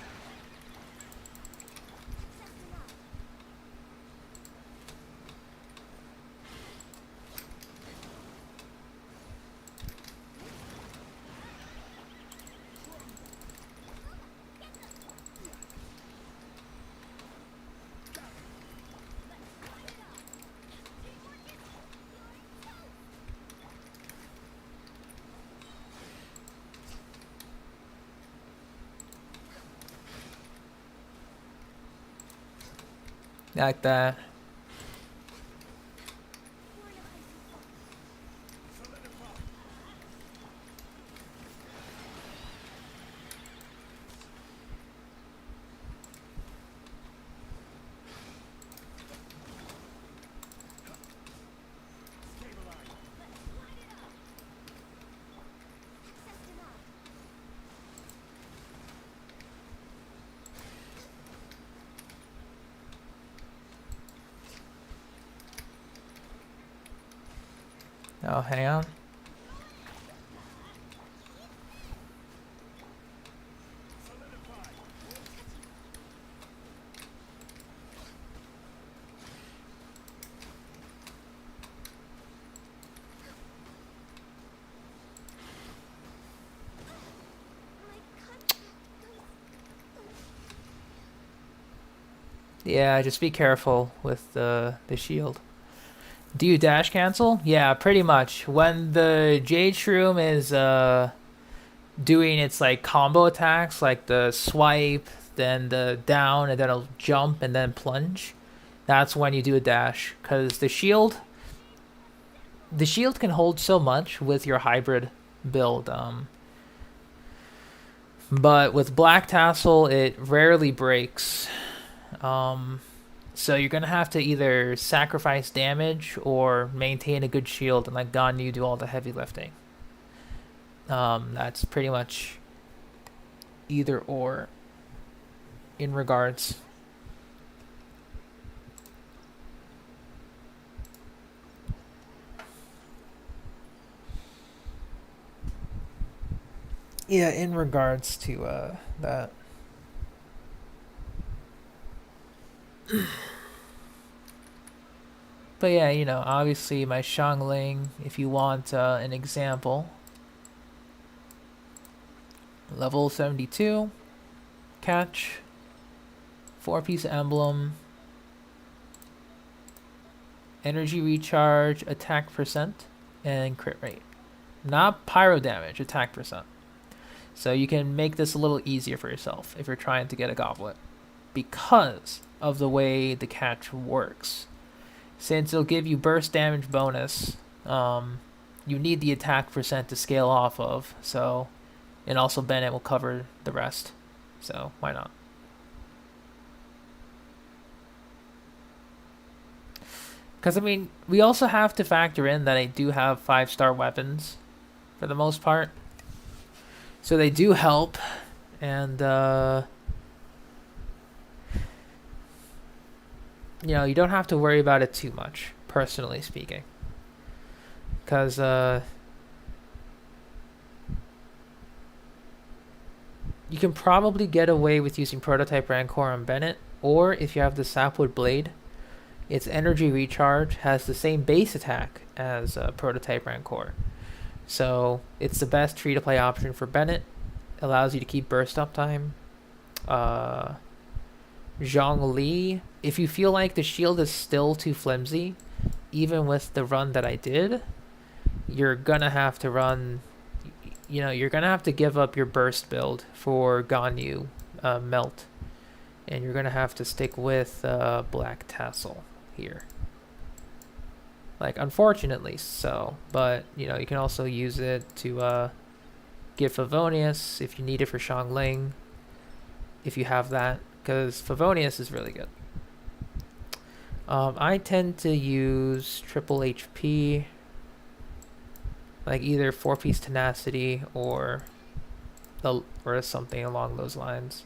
Speaker 1: Like that. Oh, hang on. Yeah, just be careful with the shield. Do you dash cancel? Yeah, pretty much. When the Jade Shroom is doing its like combo attacks, like the swipe, then the down, and then it'll jump and then plunge, that's when you do a dash. Because the shield, the shield can hold so much with your hybrid build. But with Black Tassel, it rarely breaks. So you're gonna have to either sacrifice damage or maintain a good shield and let Ganyu do all the heavy lifting. That's pretty much either or in regards. Yeah, in regards to that. But yeah, you know, obviously my Xiangling, if you want an example, level 72, catch, 4-piece emblem, energy recharge, attack percent, and crit rate. Not pyro damage, attack percent. So you can make this a little easier for yourself if you're trying to get a goblet, because of the way the catch works. Since it'll give you burst damage bonus, you need the attack percent to scale off of, so, and also Bennett will cover the rest, so why not? Because, I mean, we also have to factor in that I do have 5-star weapons, for the most part, so they do help, and, you know, you don't have to worry about it too much, personally speaking. Because, you can probably get away with using Prototype Rancor on Bennett, or if you have the Sapwood Blade, its energy recharge has the same base attack as Prototype Rancor. So, it's the best free-to-play option for Bennett. Allows you to keep burst uptime. Zhongli, if you feel like the shield is still too flimsy, even with the run that I did, you're gonna have to run, you know, you're gonna have to give up your burst build for Ganyu Melt, and you're gonna have to stick with Black Tassel here. Like, unfortunately so, but, you know, you can also use it to give Favonius if you need it for Xiangling, if you have that. Because Favonius is really good. I tend to use triple HP, like either 4-piece tenacity or something along those lines.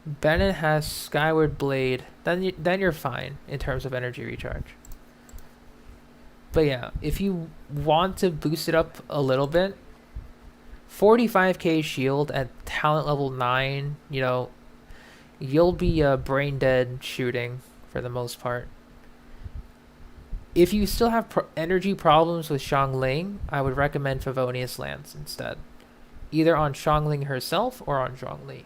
Speaker 1: Bennett has Skyward Blade, then you're fine in terms of energy recharge. But yeah, if you want to boost it up a little bit, 45k shield at talent level 9, you know, you'll be brain dead shooting for the most part. If you still have energy problems with Xiangling, I would recommend Favonius Lance instead. Either on Xiangling herself or on Zhongli.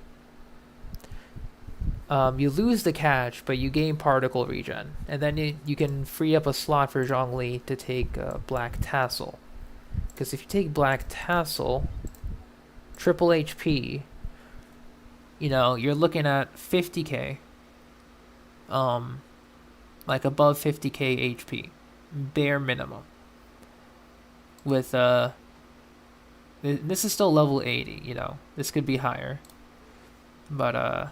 Speaker 1: You lose the catch, but you gain particle regen. And then you can free up a slot for Zhongli to take Black Tassel. Because if you take Black Tassel, triple HP, you know, you're looking at 50k. Like above 50k HP. Bare minimum. With, this is still level 80, you know. This could be higher. But,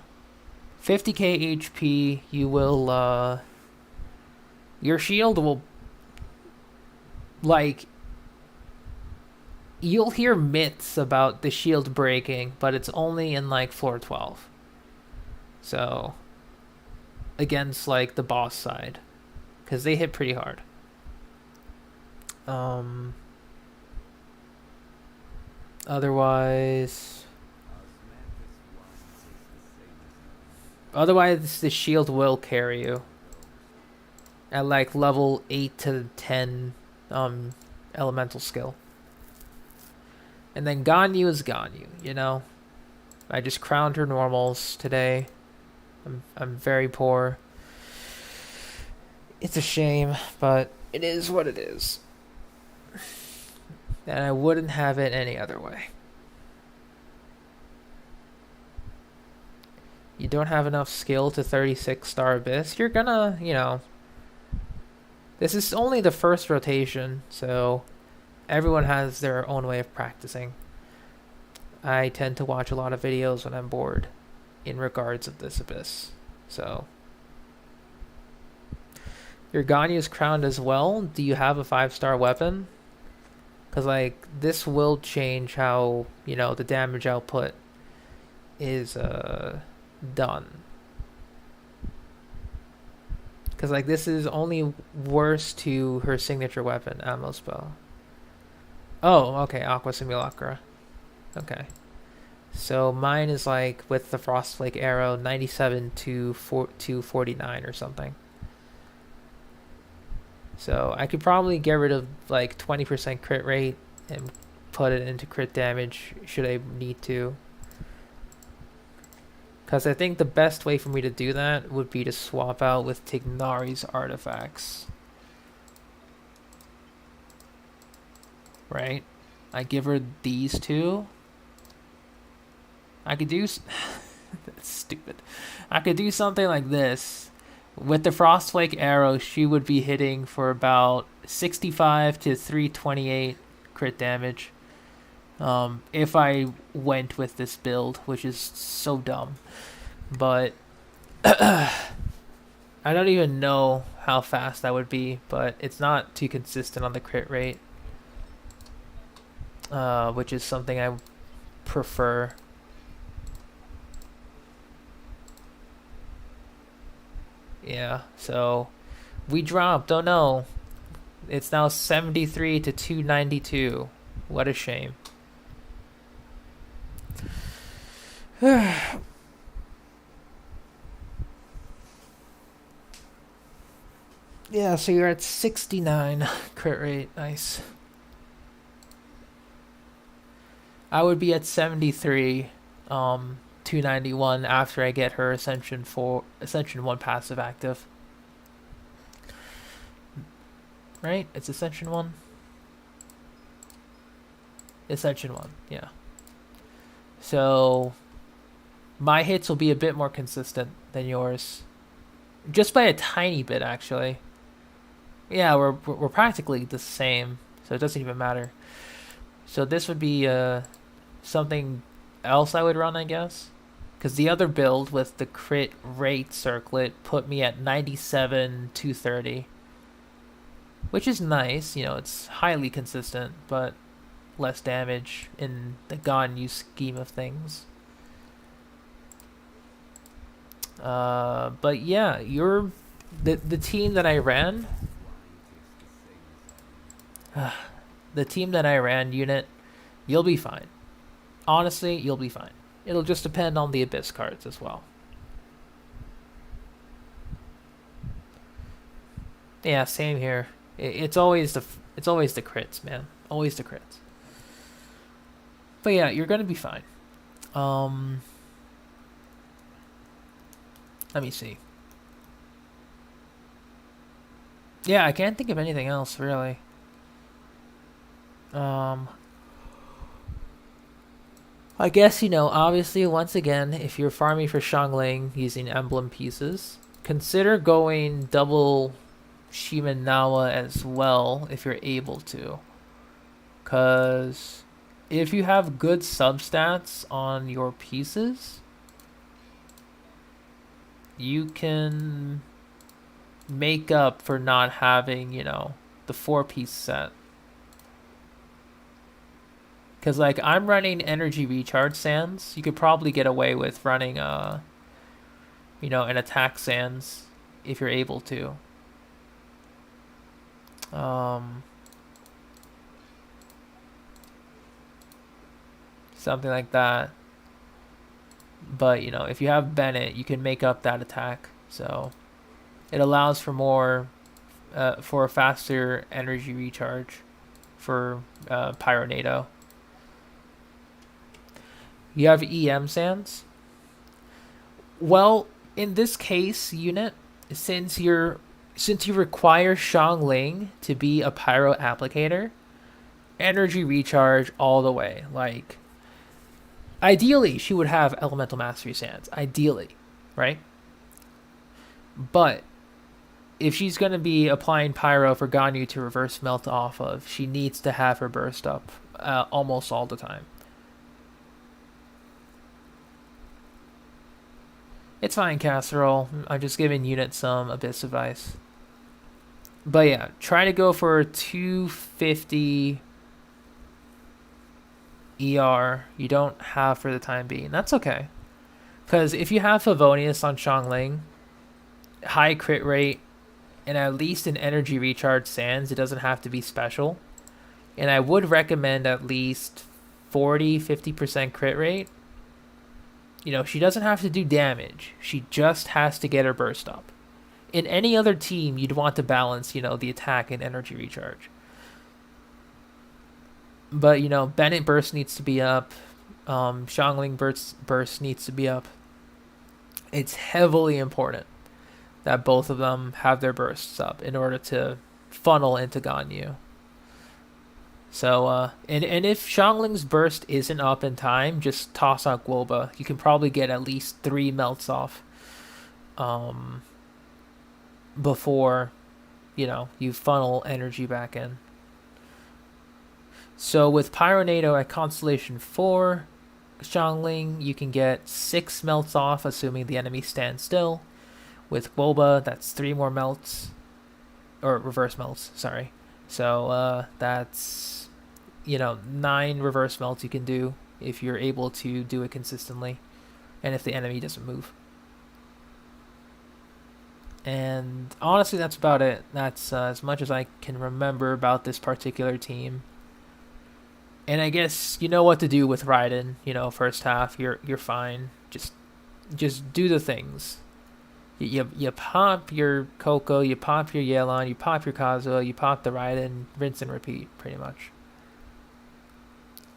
Speaker 1: 50k HP, you will, your shield will, like, you'll hear myths about the shield breaking, but it's only in, like, floor 12. So, against, like, the boss side. Because they hit pretty hard. Otherwise, the shield will carry you at like level 8 to 10 elemental skill. And then Ganyu is Ganyu, you know. I just crowned her normals today. I'm very poor. It's a shame, but it is what it is. And I wouldn't have it any other way. you don't have enough skill to 36-star Abyss, you're gonna, this is only the first rotation, so everyone has their own way of practicing. I tend to watch a lot of videos when I'm bored in regards of this Abyss. So, your Ganya's crowned as well. Do you have a 5-star weapon? Because, like, this will change how, the damage output is done. Because, like, this is only worse to her signature weapon, Ammo Spell. Oh, okay, Aqua Simulacra. Okay. So mine is, like, with the Frostflake arrow, 97 to 49 or something. So I could probably get rid of, like, 20% crit rate and put it into crit damage should I need to. Because I think the best way for me to do that would be to swap out with Tignari's artifacts. Right? I give her these two. I could do... That's stupid. I could do something like this. With the Frostflake arrow, she would be hitting for about 65 to 328 crit damage. If I went with this build, which is so dumb. But I don't even know how fast that would be, but it's not too consistent on the crit rate. Which is something I prefer. Yeah, so we dropped. Oh no. It's now 73 to 292. What a shame. Yeah, so you're at 69 crit rate. Nice. I would be at 73, 291 after I get her Ascension 1 passive active. Right? It's Ascension 1? Ascension 1, yeah. So my hits will be a bit more consistent than yours. Just by a tiny bit, actually. Yeah, we're practically the same, so it doesn't even matter. So this would be something else I would run, I guess. Because the other build with the crit rate circlet put me at 97, 230. Which is nice, it's highly consistent, but less damage in the Ganyu scheme of things. But yeah, you're the team that I ran. The team that I ran, unit, you'll be fine. Honestly, you'll be fine. It'll just depend on the Abyss cards as well. Yeah, same here. It's always the crits, man. Always the crits. But yeah, you're gonna be fine. Let me see. Yeah, I can't think of anything else really. I guess, obviously, once again, if you're farming for Xiangling using emblem pieces, consider going double Shimenawa as well if you're able to. Because if you have good substats on your pieces, you can make up for not having, the 4-piece set. Because, like, I'm running energy recharge sands. You could probably get away with running, an attack sands if you're able to. Something like that. But, if you have Bennett, you can make up that attack. So, it allows for for a faster energy recharge for Pyronado. You have EM sands. Well, in this case, unit, since you require Xiangling to be a pyro applicator, energy recharge all the way. Like, ideally, she would have elemental mastery sands. Ideally, right? But if she's going to be applying Pyro for Ganyu to reverse melt off of, she needs to have her burst up almost all the time. It's fine, Casserole. I'm just giving units some Abyss advice. But yeah, try to go for 250 ER. You don't have for the time being. That's okay. Because if you have Favonius on Xiangling, high crit rate, and at least an energy recharge sands, it doesn't have to be special. And I would recommend at least 40-50% crit rate. You know, she doesn't have to do damage. She just has to get her burst up. In any other team, you'd want to balance, you know, the attack and energy recharge. But, you know, Bennett burst needs to be up. Xiangling burst needs to be up. It's heavily important that both of them have their bursts up in order to funnel into Ganyu. So, and if Xiangling's burst isn't up in time, just toss out Guoba. You can probably get at least 3 melts off before, you know, you funnel energy back in. So with Pyronado at Constellation 4, Xiangling, you can get 6 melts off, assuming the enemy stands still. With Guoba, that's 3 more melts. Or reverse melts, sorry. So that's, you know, 9 reverse melts you can do if you're able to do it consistently. And if the enemy doesn't move. And honestly, that's about it. That's as much as I can remember about this particular team. And I guess you know what to do with Raiden. You know, first half, you're fine. Just do the things. You pop your Coco, you pop your Yelan, you pop your Kazuha, you pop the Raiden, rinse and repeat, pretty much.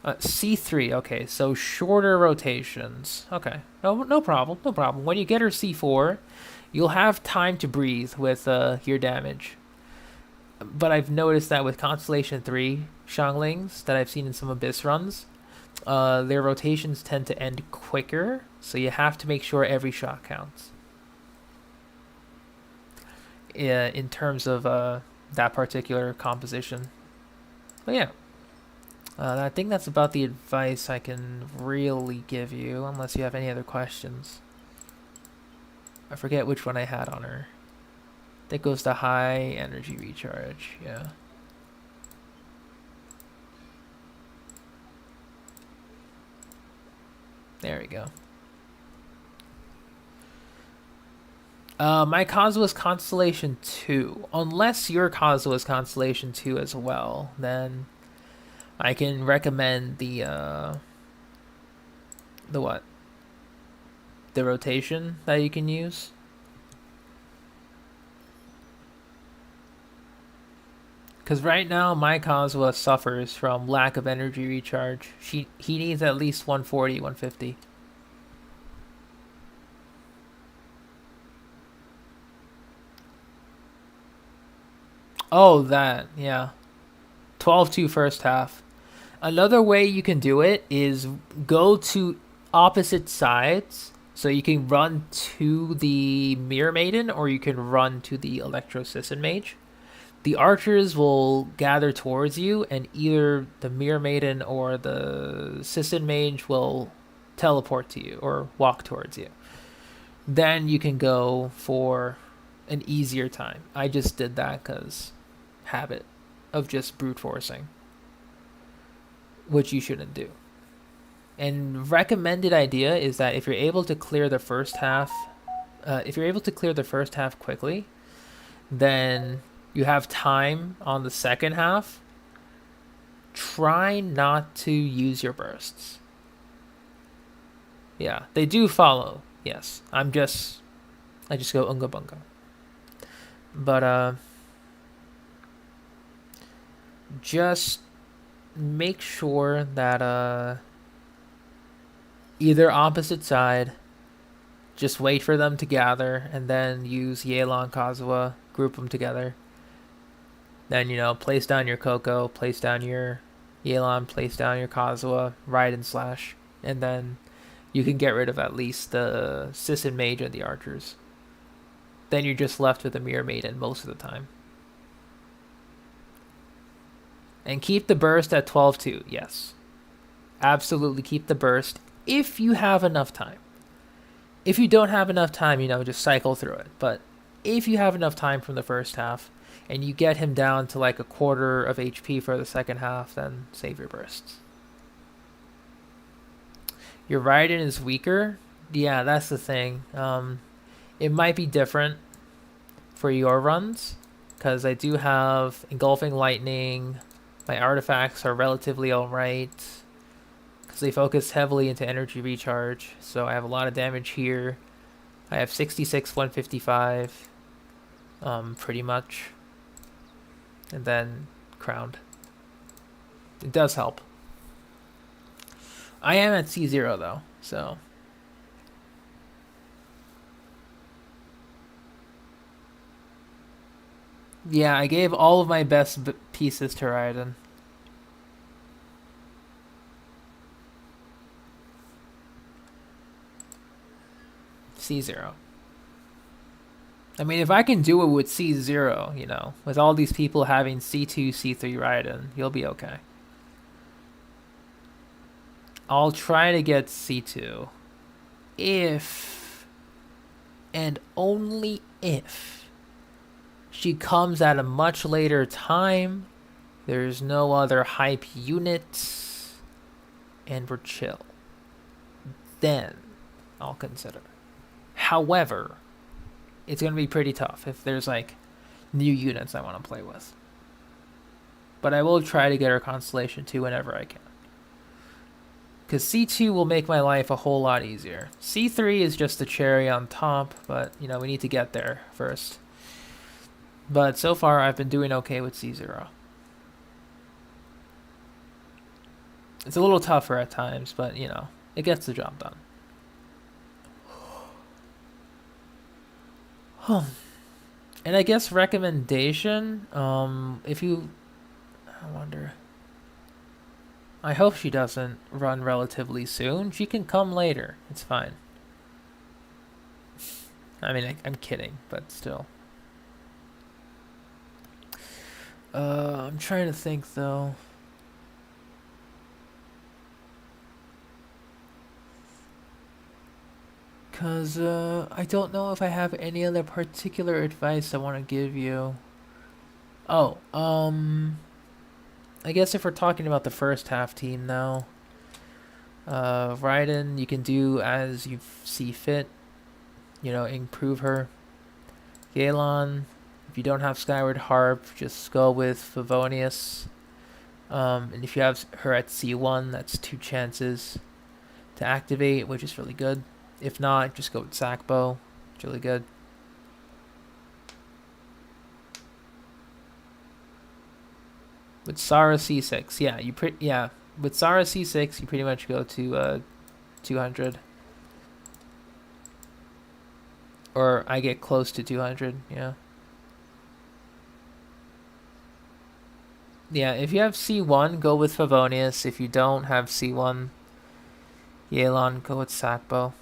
Speaker 1: C3, okay, so shorter rotations. Okay, no problem, no problem. When you get her C4, you'll have time to breathe with your damage. But I've noticed that with Constellation 3 Xianglings that I've seen in some Abyss runs, their rotations tend to end quicker, so you have to make sure every shot counts. In terms of that particular composition. But yeah, I think that's about the advice I can really give you, unless you have any other questions. I forget which one I had on her. That goes to high energy recharge, yeah. There we go. My Kazuha is Constellation 2. Unless your Kazuha is Constellation 2 as well, then I can recommend the what? The rotation that you can use. Because right now, my Kazuha suffers from lack of energy recharge. He needs at least 140, 150. Oh, that, yeah. 12-2 first half. Another way you can do it is go to opposite sides. So you can run to the Mirror Maiden or you can run to the Electro Sisson Mage. The archers will gather towards you and either the Mirror Maiden or the Sisson Mage will teleport to you or walk towards you. Then you can go for an easier time. I just did that because habit of just brute forcing, which you shouldn't do. And recommended idea is that if you're able to clear the first half, quickly, then you have time on the second half. Try not to use your bursts. Yeah, they do follow. Yes, I just go unga bunga. But just make sure that either opposite side, just wait for them to gather and then use Yelan, Kazuha, group them together. Then, you know, place down your Coco, place down your Yelan, place down your Kazuha, ride and slash, and then you can get rid of at least the Sisson Mage and the archers. Then you're just left with a Mirror Maiden most of the time. And keep the burst at 12 too, yes. Absolutely keep the burst if you have enough time. If you don't have enough time, just cycle through it. But if you have enough time from the first half and you get him down to like a quarter of HP for the second half, then save your bursts. Your Raiden is weaker. Yeah, that's the thing. It might be different for your runs because I do have Engulfing Lightning. My artifacts are relatively alright because they focus heavily into energy recharge. So I have a lot of damage here. I have 66, 155, pretty much. And then Crowned. It does help. I am at C0 though, so. Yeah, I gave all of my best pieces to Raiden. C0. I mean, if I can do it with C0, with all these people having C2, C3 Raiden, you'll be okay. I'll try to get C2 if, and only if, she comes at a much later time, there's no other hype units, and we're chill. Then I'll consider. However, it's going to be pretty tough if there's like new units I want to play with. But I will try to get her Constellation 2 whenever I can. Because C2 will make my life a whole lot easier. C3 is just the cherry on top, but we need to get there first. But so far, I've been doing okay with C0. It's a little tougher at times, but, it gets the job done. And I guess recommendation, if you... I wonder... I hope she doesn't run relatively soon. She can come later. It's fine. I mean, I'm kidding, but still. I'm trying to think, though. Because I don't know if I have any other particular advice I want to give you. Oh, I guess if we're talking about the first half team now, Raiden, you can do as you see fit. Improve her. Galen, if you don't have Skyward Harp, just go with Favonius. And if you have her at C1, that's 2 chances to activate, which is really good. If not, just go with Sackbow. It's really good. With Sara C6, yeah, with Sara C6, you pretty much go to 200. Or I get close to 200, yeah. Yeah, if you have C1, go with Favonius. If you don't have C1, Yelan, go with Sackbow.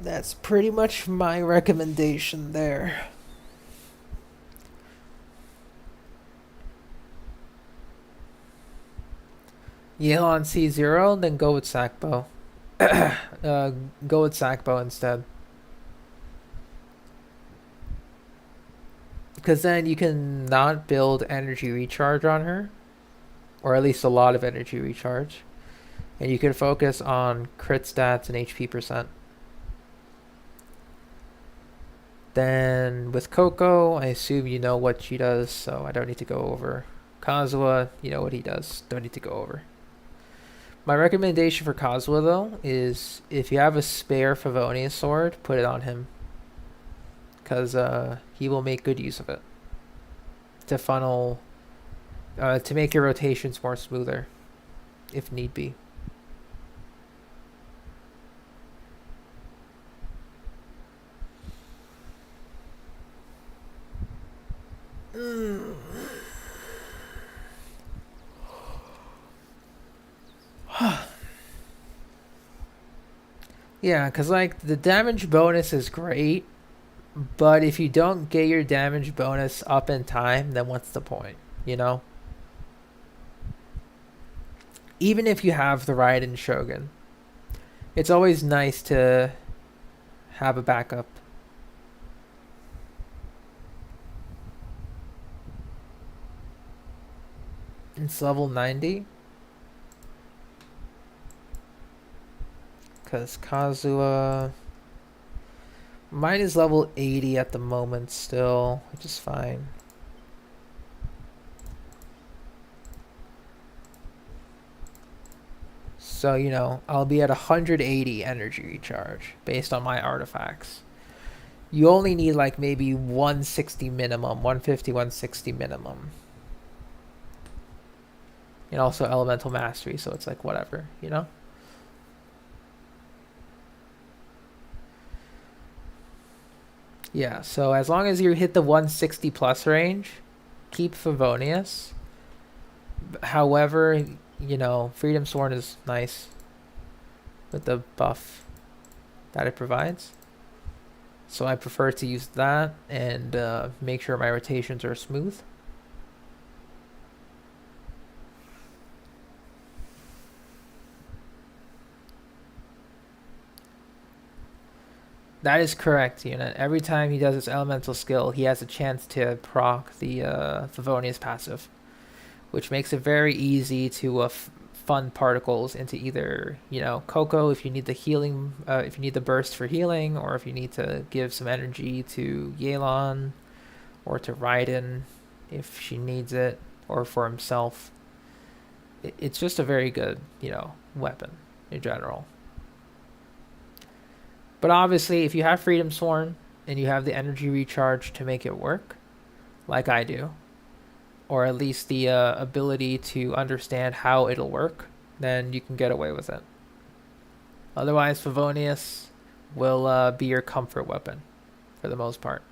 Speaker 1: That's pretty much my recommendation there. Yelan C0, then go with Sackbow. Go with Sackbow instead. Because then you can not build energy recharge on her. Or at least a lot of energy recharge. And you can focus on crit stats and HP percent. Then with Coco, I assume you know what she does, so I don't need to go over. Kazuha, you know what he does. Don't need to go over. My recommendation for Kazuha, though, is if you have a spare Favonius sword, put it on him. Because he will make good use of it. To funnel... to make your rotations more smoother. If need be. Yeah, because, like, the damage bonus is great, but if you don't get your damage bonus up in time, then what's the point, you know? Even if you have the Raiden Shogun, it's always nice to have a backup. It's level 90. Because Kazuha... Mine is level 80 at the moment still, which is fine. So, you know, I'll be at 180 energy recharge based on my artifacts. You only need like maybe 160 minimum, 150, 160 minimum. And also elemental mastery, so it's like whatever, you know? Yeah, so as long as you hit the 160 plus range, keep Favonius. However, you know, Freedom Sworn is nice with the buff that it provides. So I prefer to use that and make sure my rotations are smooth. That is correct, Unit. Every time he does his elemental skill, he has a chance to proc the Favonius passive, which makes it very easy to fund particles into either, you know, Coco if you need the healing, if you need the burst for healing, or if you need to give some energy to Yelan, or to Raiden if she needs it, or for himself. It's just a very good, you know, weapon in general. But obviously, if you have Freedom Sworn and you have the energy recharge to make it work, like I do, or at least the ability to understand how it'll work, then you can get away with it. Otherwise, Favonius will be your comfort weapon for the most part.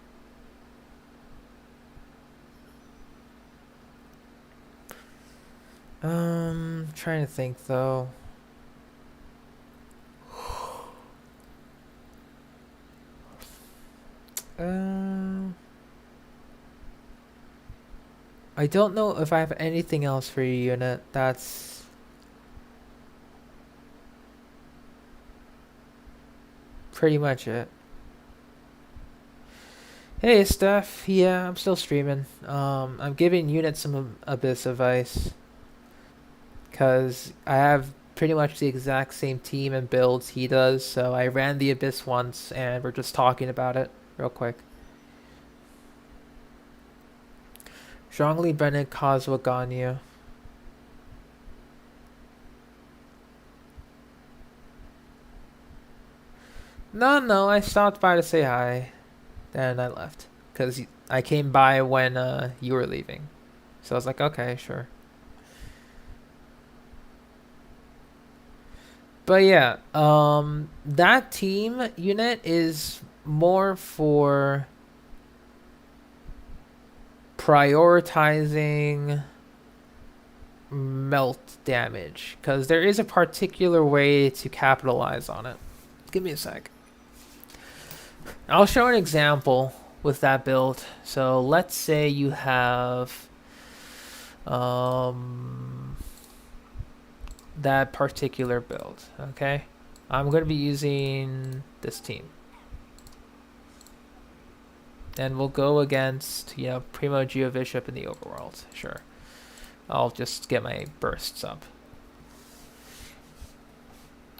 Speaker 1: Trying to think though. I don't know if I have anything else for you, Unit. That's pretty much it. Hey, Steph. Yeah, I'm still streaming. I'm giving Unit some Abyss advice. Because I have pretty much the exact same team and builds he does. So I ran the Abyss once, and we're just talking about it real quick. Zhongli, Bennett, Kazuha, Ganyu. No, I stopped by to say hi. Then I left. Because I came by when you were leaving. So I was like, okay, sure. But yeah, that team unit is more for prioritizing melt damage, because there is a particular way to capitalize on it. Give me a sec. I'll show an example with that build. So let's say you have that particular build, okay? I'm going to be using this team. And we'll go against, you know, Primo Geovishap in the overworld. Sure. I'll just get my bursts up.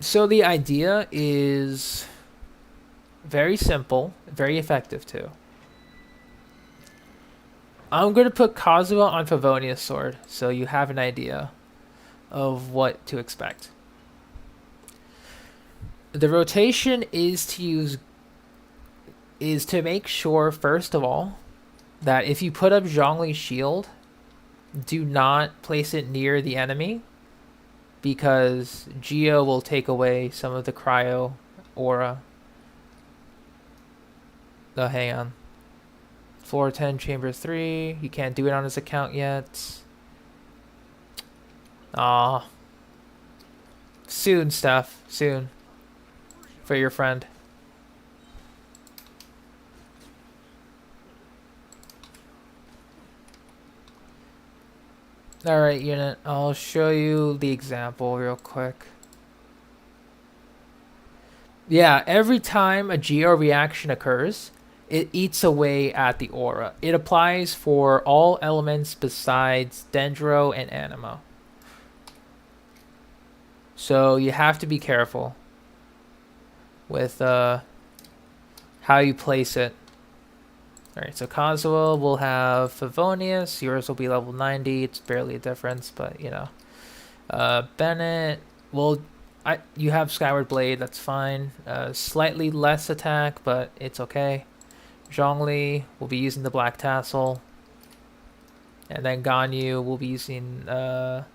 Speaker 1: So the idea is very simple, very effective too. I'm going to put Kazuha on Favonius Sword, so you have an idea of what to expect. The rotation is to make sure, first of all, that if you put up Zhongli's shield, do not place it near the enemy, because Geo will take away some of the cryo aura. Oh, hang on. Floor 10, chamber 3. You can't do it on his account yet. Aw. Soon, Steph. Soon. For your friend. Alright, unit. I'll show you the example real quick. Yeah, every time a geo reaction occurs, it eats away at the aura. It applies for all elements besides Dendro and Animo. So you have to be careful with how you place it. Alright, so Kazuo will have Favonius. Yours will be level 90. It's barely a difference, but you know. Bennett will... you have Skyward Blade, that's fine. Slightly less attack, but it's okay. Zhongli will be using the Black Tassel. And then Ganyu will be using the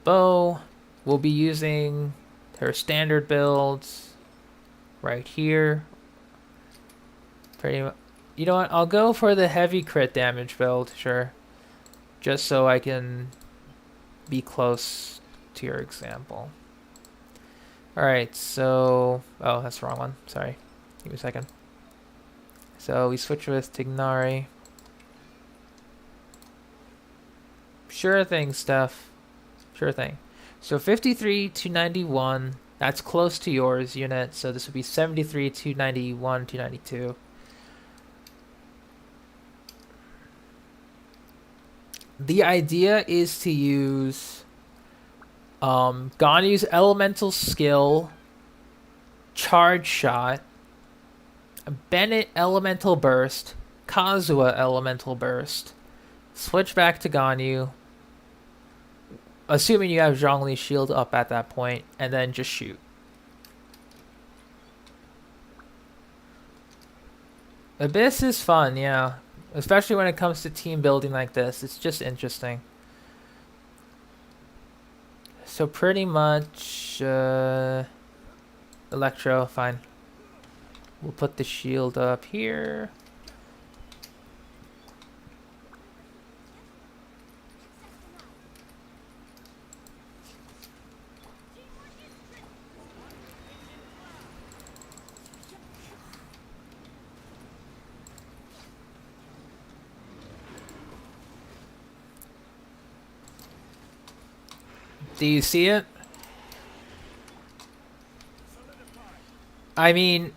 Speaker 1: bow. We'll be using her standard builds right here. Pretty much. You know what? I'll go for the heavy crit damage build, sure. Just so I can be close to your example. Alright, so... oh, that's the wrong one. Sorry. Give me a second. So we switch with Tignari. Sure thing, Steph. Sure thing. So 53 to 91. That's close to yours, unit. So this would be 73 to 91 to 92. The idea is to use Ganyu's elemental skill, charge shot, Bennett elemental burst, Kazuha elemental burst, switch back to Ganyu, assuming you have Zhongli's shield up at that point, and then just shoot. Abyss is fun, yeah. Especially when it comes to team building like this. It's just interesting. So pretty much... Electro, fine. We'll put the shield up here. Do you see it? I mean,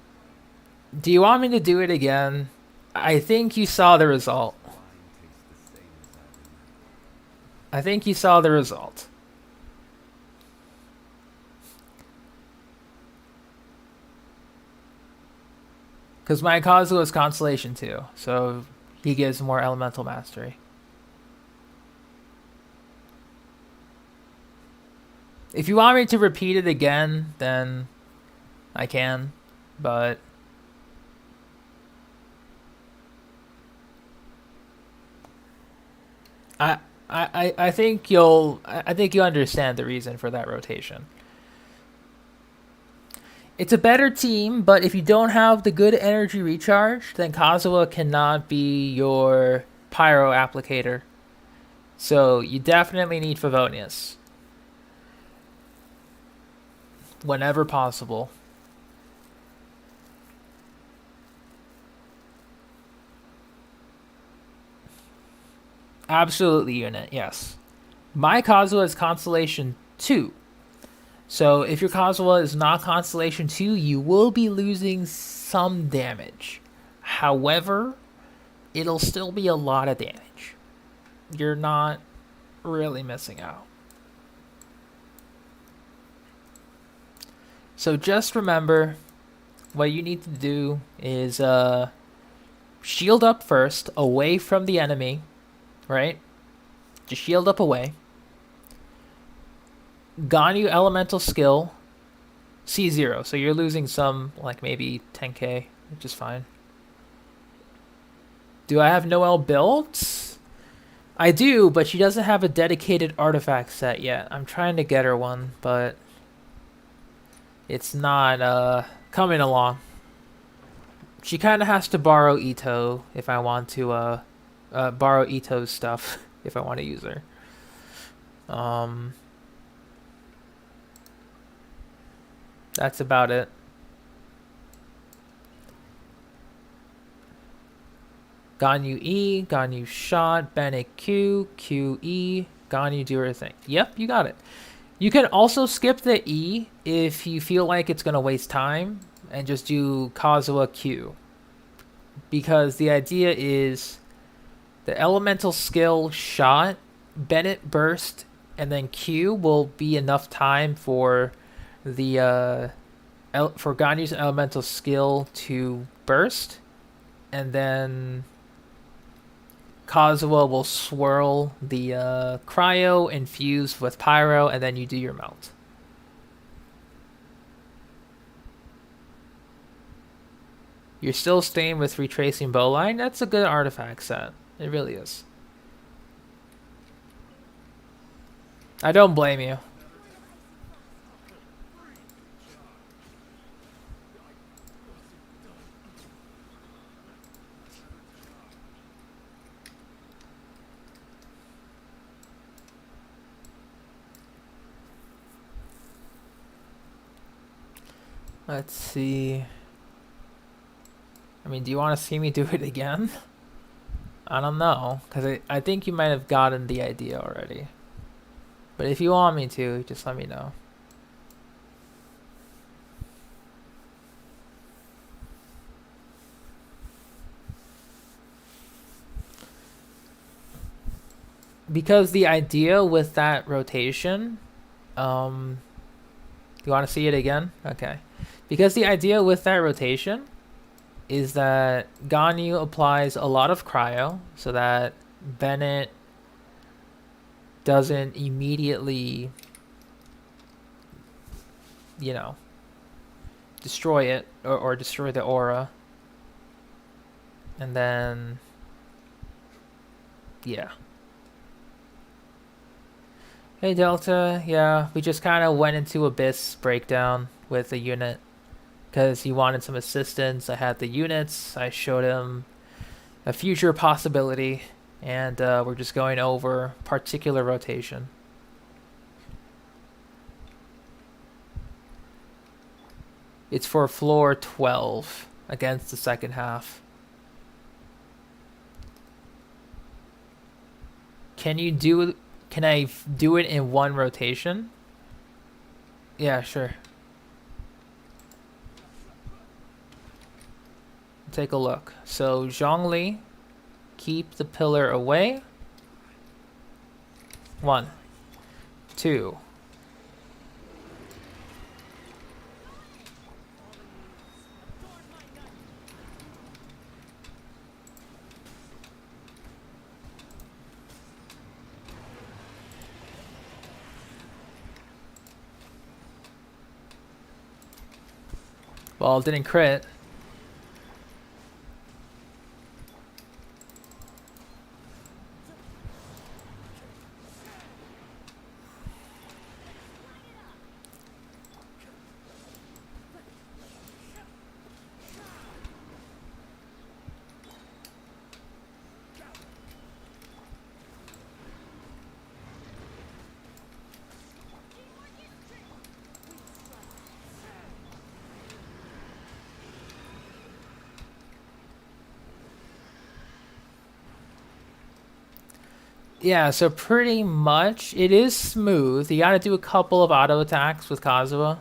Speaker 1: do you want me to do it again? I think you saw the result. I think you saw the result. Because my Kazuha is Constellation too, so he gives more elemental mastery. If you want me to repeat it again, then I can, but I think you'll understand the reason for that rotation. It's a better team, but if you don't have the good energy recharge, then Kazuha cannot be your pyro applicator. So you definitely need Favonius. Whenever possible. Absolutely, unit, yes. My Kazuha is Constellation 2. So if your Kazuha is not Constellation 2, you will be losing some damage. However, it'll still be a lot of damage. You're not really missing out. So just remember, what you need to do is shield up first, away from the enemy, right? Just shield up away. Ganyu elemental skill, C0, so you're losing some, like maybe 10k, which is fine. Do I have Noelle built? I do, but she doesn't have a dedicated artifact set yet. I'm trying to get her one, but it's not coming along. she kind of has to borrow Ito if I want to borrow Ito's stuff if I want to use her. That's about it. Ganyu E, Ganyu shot, Bennett Q, Q E, Ganyu do her thing. Yep, you got it. You can also skip the E if you feel like it's going to waste time and just do Kazuha Q. Because the idea is the elemental skill shot, Bennett burst, and then Q will be enough time for the for Ganyu's elemental skill to burst, and then Kazuha will swirl the cryo infused with pyro, and then you do your melt. You're still staying with retracing bowline? That's a good artifact set. It really is. I don't blame you. Let's see. I mean, do you want to see me do it again? I don't know, because I think you might have gotten the idea already. But if you want me to, just let me know. Because the idea with that rotation, you want to see it again? Okay. Because the idea with that rotation is that Ganyu applies a lot of cryo so that Bennett doesn't immediately, you know, destroy it or destroy the aura. And then, yeah. Hey Delta, yeah, we just kind of went into Abyss breakdown with the unit because he wanted some assistance. I had the units, I showed him a future possibility, and we're just going over particular rotation. It's for floor 12 against the second half. Can I do it in one rotation? Yeah, sure. Take a look. So Zhongli, keep the pillar away. 1, 2. Well, it didn't crit. Yeah, so pretty much it is smooth. You gotta do a couple of auto attacks with Kazuha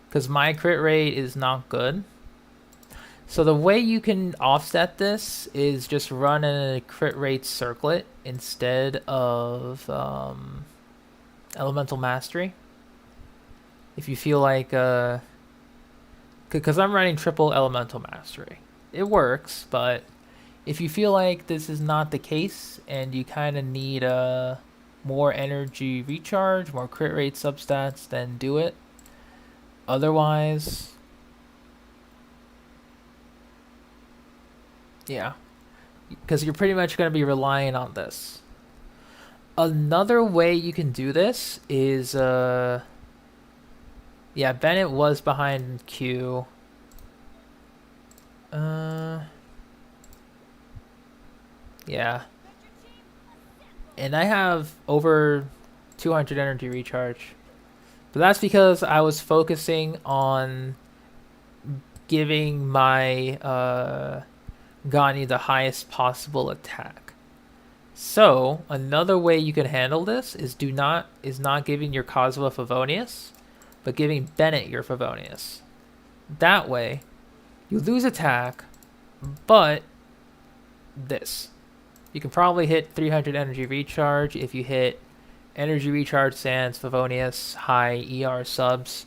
Speaker 1: because my crit rate is not good. So the way you can offset this is just run a crit rate circlet instead of Elemental Mastery. If you feel like, because I'm running triple Elemental Mastery. It works, but if you feel like this is not the case and you kind of need more energy recharge, more crit rate substats, then do it. Otherwise, yeah, because you're pretty much going to be relying on this. Another way you can do this is, yeah, Bennett was behind Q. Yeah. And I have over 200 energy recharge. But that's because I was focusing on giving my Gani the highest possible attack. So another way you can handle this is not giving your Kazuha Favonius, but giving Bennett your Favonius. That way, you lose attack, but this. You can probably hit 300 energy recharge if you hit energy recharge Sans, Favonius, high ER subs.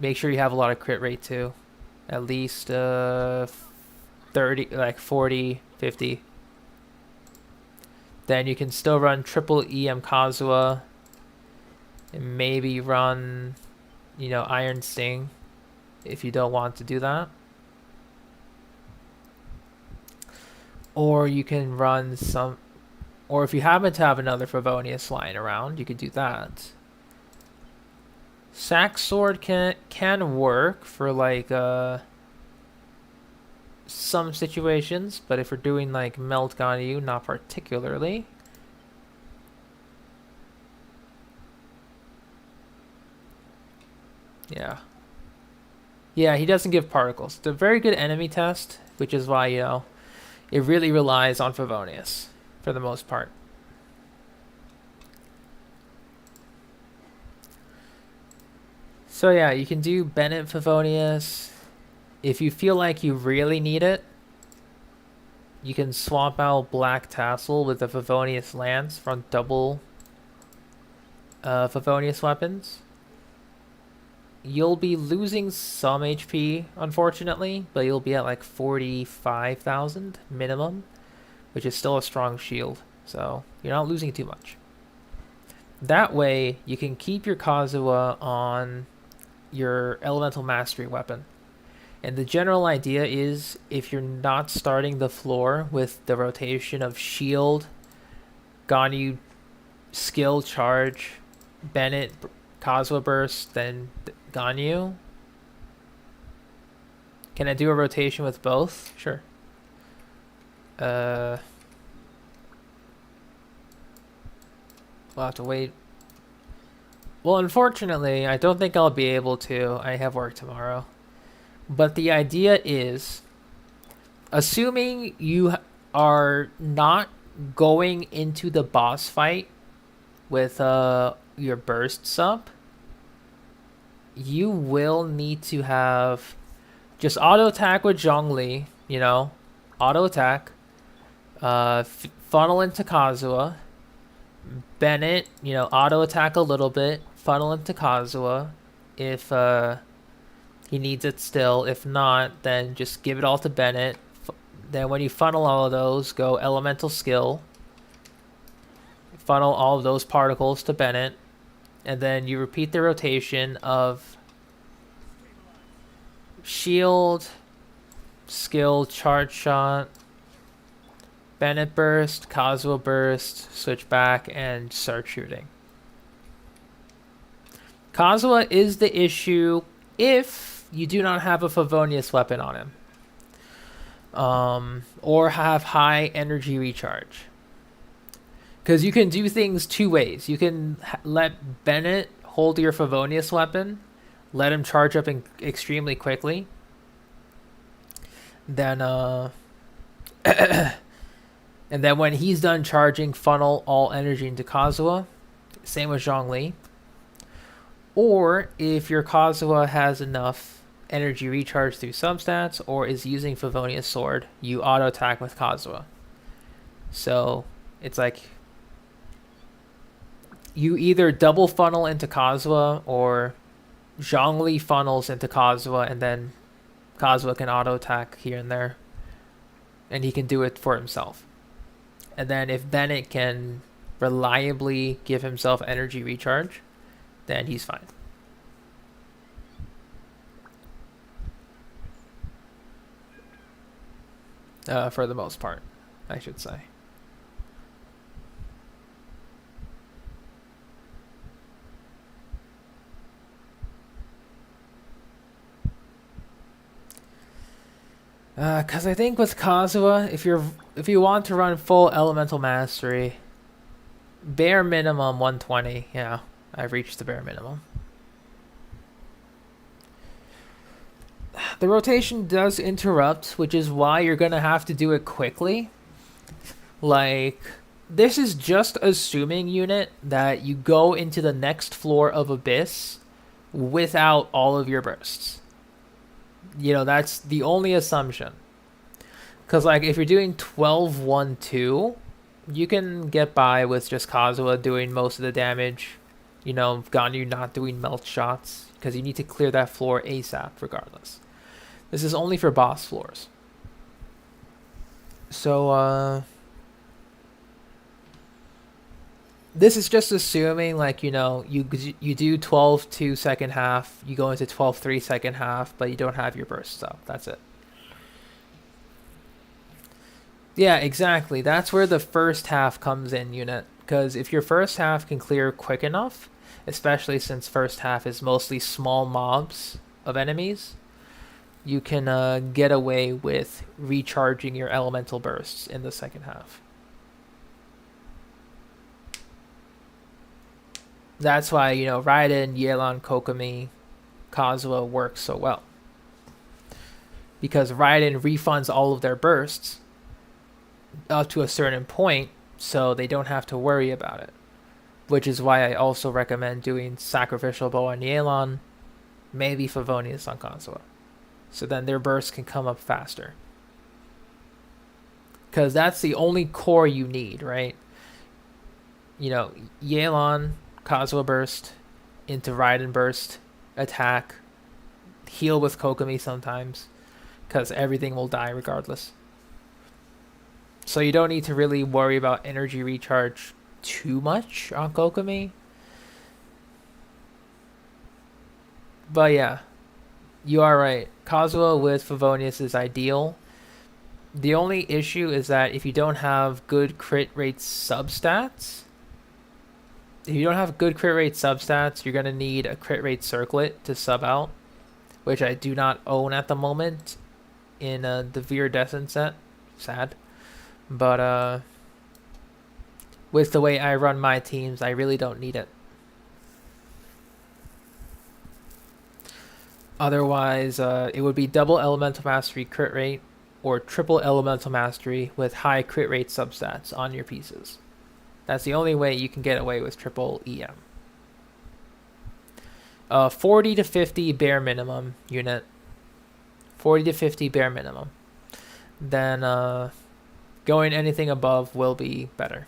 Speaker 1: Make sure you have a lot of crit rate too. At least 30, like 40, 50. Then you can still run triple EM Kazuha. And maybe run, Iron Sting if you don't want to do that. Or you can run some, or if you happen to have another Favonius lying around, you could do that. Sack Sword can work for like some situations, but if we're doing like Melt Ganyu, not particularly. Yeah. Yeah, he doesn't give particles. It's a very good enemy test, which is why, it really relies on Favonius for the most part. So yeah, you can do Bennett Favonius. If you feel like you really need it, you can swap out Black Tassel with the Favonius Lance from double Favonius weapons. You'll be losing some HP, unfortunately, but you'll be at like 45,000 minimum, which is still a strong shield, so you're not losing too much. That way, you can keep your Kazuha on your Elemental Mastery weapon. And the general idea is, if you're not starting the floor with the rotation of Shield, Ganyu, Skill, Charge, Bennett, Kazuha Burst, then Ganyu. Can I do a rotation with both? Sure. We'll have to wait. Well, unfortunately, I don't think I'll be able to. I have work tomorrow. But the idea is, assuming you are not going into the boss fight with your bursts up, you will need to have just auto attack with Zhongli, auto attack, funnel into Kazuha, Bennett, auto attack a little bit, funnel into Kazuha if he needs it still. If not, then just give it all to Bennett. Then when you funnel all of those, go Elemental Skill, funnel all of those particles to Bennett, and then you repeat the rotation of Shield, Skill, Charge Shot, Bennett Burst, Kazuha Burst, switch back, and start shooting. Kazuha is the issue if you do not have a Favonius weapon on him. Or have high energy recharge. Because you can do things two ways. You can let Bennett hold your Favonius weapon, let him charge up extremely quickly. Then, and then when he's done charging, funnel all energy into Kazuha. Same with Zhongli. Or if your Kazuha has enough energy recharge through substats or is using Favonius Sword, you auto attack with Kazuha. So it's like you either double funnel into Kazuha or Zhongli funnels into Kazuha, and then Kazuha can auto attack here and there, and he can do it for himself. And then if Bennett can reliably give himself energy recharge, then he's fine. For the most part, I should say. Cause I think with Kazuha, if you want to run full elemental mastery, bare minimum 120. Yeah, I've reached the bare minimum. The rotation does interrupt, which is why you're gonna have to do it quickly. Like, this is just assuming, unit, that you go into the next floor of Abyss without all of your bursts. You know, that's the only assumption. Because, like, if you're doing 12-1-2, you can get by with just Kazuha doing most of the damage. You know, Ganyu not doing melt shots, because you need to clear that floor ASAP regardless. This is only for boss floors. So, this is just assuming, like, you know, you do 12-2 second half, you go into 12-3 second half, but you don't have your bursts up. That's it. Yeah, exactly. That's where the first half comes in, unit. Because if your first half can clear quick enough, especially since first half is mostly small mobs of enemies, you can get away with recharging your elemental bursts in the second half. That's why, you know, Raiden, Yelan, Kokomi, Kazuha works so well. Because Raiden refunds all of their bursts up to a certain point, so they don't have to worry about it. Which is why I also recommend doing Sacrificial Bow on Yelan, maybe Favonius on Kazuha. So then their bursts can come up faster. Because that's the only core you need, right? You know, Yelan, Kazuha burst, into Raiden burst, attack, heal with Kokomi sometimes, because everything will die regardless. So you don't need to really worry about energy recharge too much on Kokomi. But yeah, you are right. Kazuha with Favonius is ideal. The only issue is that if you don't have good crit rate substats, you're going to need a crit rate circlet to sub out, which I do not own at the moment in the Viridescent set. Sad. But with the way I run my teams, I really don't need it. Otherwise, it would be double Elemental Mastery crit rate or triple Elemental Mastery with high crit rate substats on your pieces. That's the only way you can get away with triple EM. 40 to 50 bare minimum unit. 40 to 50 bare minimum. Then going anything above will be better.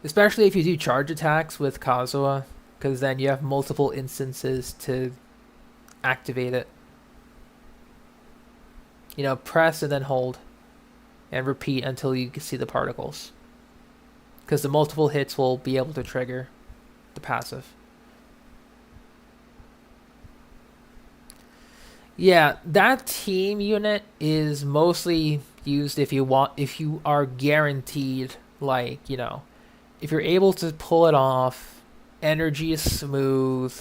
Speaker 1: Especially if you do charge attacks with Kazuha, because then you have multiple instances to activate it. You know, press and then hold. And repeat until you can see the particles. Because the multiple hits will be able to trigger the passive. Yeah, that team unit is mostly used if you are guaranteed, like, you know, if you're able to pull it off, energy is smooth,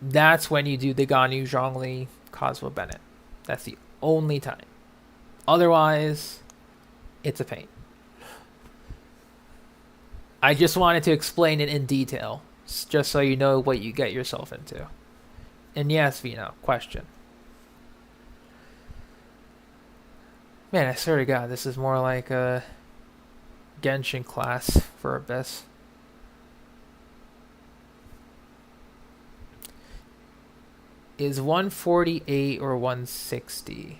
Speaker 1: that's when you do the Ganyu Zhongli Kazuha Bennett. That's the only time. Otherwise, it's a pain. I just wanted to explain it in detail, just so you know what you get yourself into. And yes, Vino, question. Man, I swear to God, this is more like a Genshin class for Abyss. Is 148 or 160?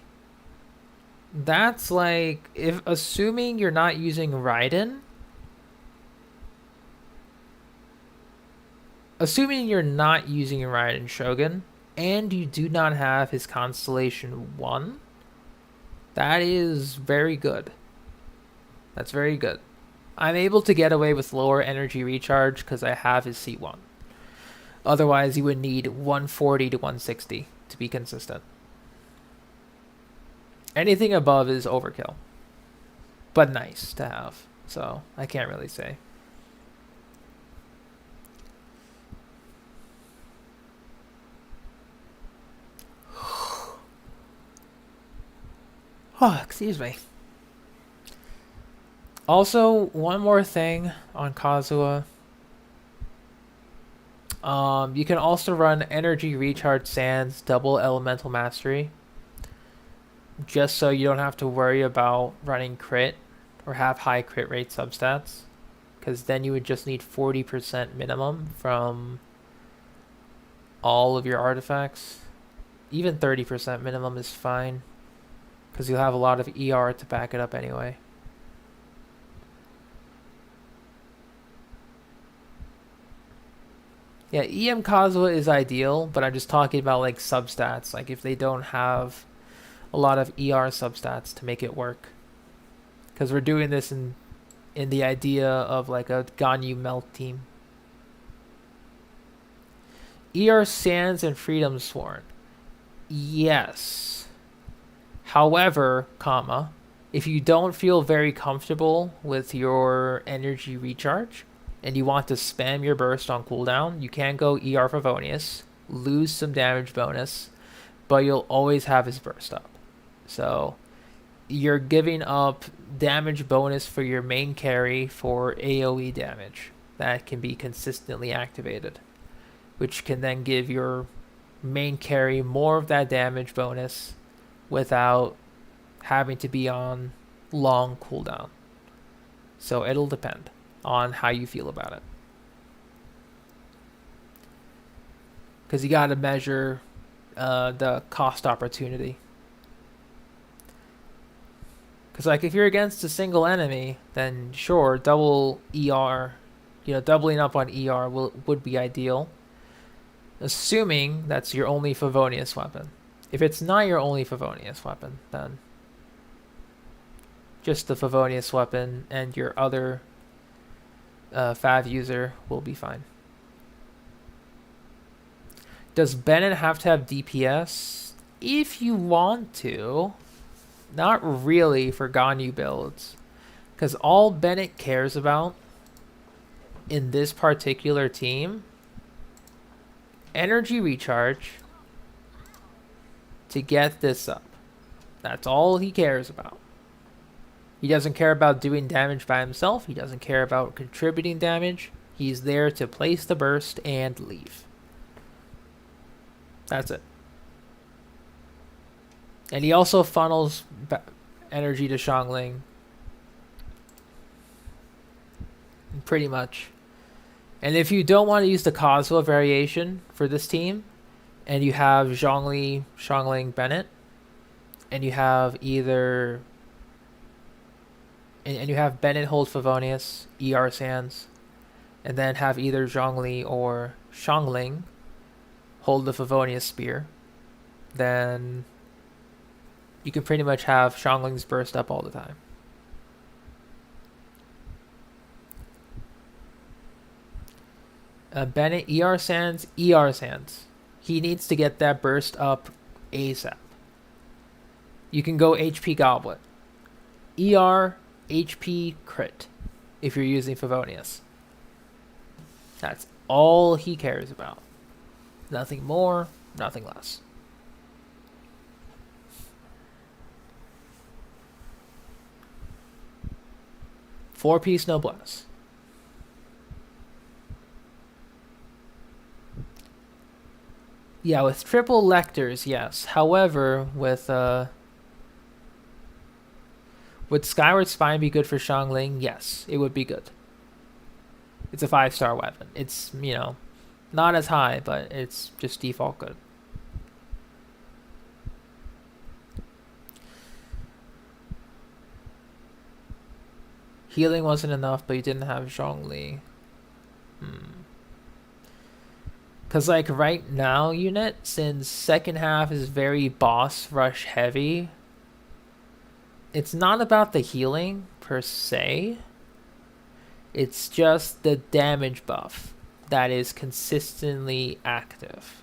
Speaker 1: That's like, if assuming you're not using Raiden, Shogun, and you do not have his Constellation 1, that is very good. That's very good. I'm able to get away with lower energy recharge because I have his C1. Otherwise, you would need 140 to 160 to be consistent. Anything above is overkill. But nice to have. So, I can't really say. Oh, excuse me. Also, one more thing on Kazuha. You can also run Energy Recharge Sands Double Elemental Mastery. Just so you don't have to worry about running crit or have high crit rate substats. Because then you would just need 40% minimum from all of your artifacts. Even 30% minimum is fine. Because you'll have a lot of ER to back it up anyway. Yeah, EM Kazuha is ideal, but I'm just talking about like substats. Like if they don't have a lot of ER substats to make it work. Because we're doing this in the idea of like a Ganyu melt team. ER Sands and Freedom Sworn. Yes. However, comma, if you don't feel very comfortable with your energy recharge and you want to spam your burst on cooldown, you can go ER Favonius, lose some damage bonus, but you'll always have his burst up. So you're giving up damage bonus for your main carry for AoE damage that can be consistently activated, which can then give your main carry more of that damage bonus without having to be on long cooldown. So it'll depend on how you feel about it. Because you got to measure the cost opportunity. Because like if you're against a single enemy, then sure, double ER, doubling up on ER would be ideal. Assuming that's your only Favonius weapon. If it's not your only Favonius weapon, then just the Favonius weapon and your other Fav user will be fine. Does Bennett have to have DPS? If you want to. Not really for Ganyu builds. Because all Bennett cares about in this particular team, energy recharge to get this up. That's all he cares about. He doesn't care about doing damage by himself. He doesn't care about contributing damage. He's there to place the burst and leave. That's it. And he also funnels energy to Xiangling. Pretty much. And if you don't want to use the Kazuha variation for this team, and you have Zhongli, Xiangling, Bennett, and you have either... And you have Bennett hold Favonius, ER Sands, and then have either Zhongli or Xiangling hold the Favonius Spear, then you can pretty much have Xiangling's burst up all the time. Bennett, ER Sands, ER Sands. He needs to get that burst up ASAP. You can go HP Goblet. ER, HP crit if you're using Favonius. That's all he cares about. Nothing more, nothing less. Four-piece noblesse. Yeah, with triple lectors, yes. However, would Skyward Spine be good for Xiangling? Yes, it would be good. It's a 5-star weapon. It's, not as high, but it's just default good. Healing wasn't enough, but you didn't have Zhongli. Because, right now, unit, since second half is very boss rush heavy, it's not about the healing, per se. It's just the damage buff that is consistently active.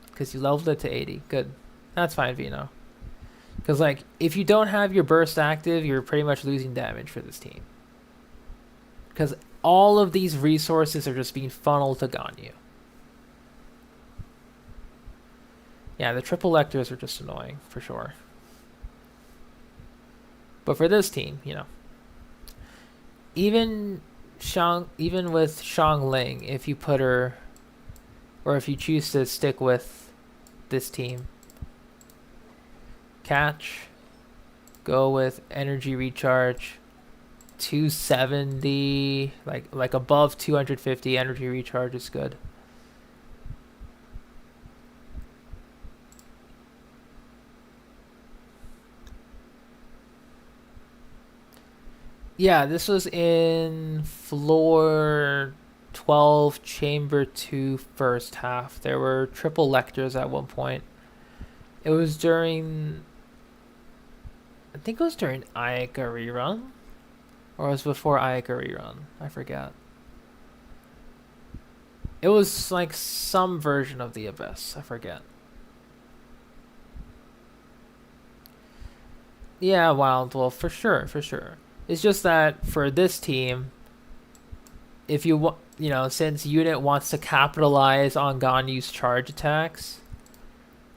Speaker 1: Because you leveled it to 80. Good. That's fine, Vino. Because, if you don't have your burst active, you're pretty much losing damage for this team. Because all of these resources are just being funneled to Ganyu. Yeah, the triple lectors are just annoying for sure. But for this team, you know, even even with Shang Ling, if you put her, or if you choose to stick with this team, catch, go with energy recharge, 270, like above 250 energy recharge is good. Yeah, this was in floor 12, chamber 2, first half. There were triple lectors at one point. It was during, I think it was during Ayaka rerun, or it was before Ayaka rerun. I forget. It was like some version of the Abyss. I forget. Yeah, Wild Wolf, for sure, for sure. It's just that for this team, if you know, since unit wants to capitalize on Ganyu's charge attacks,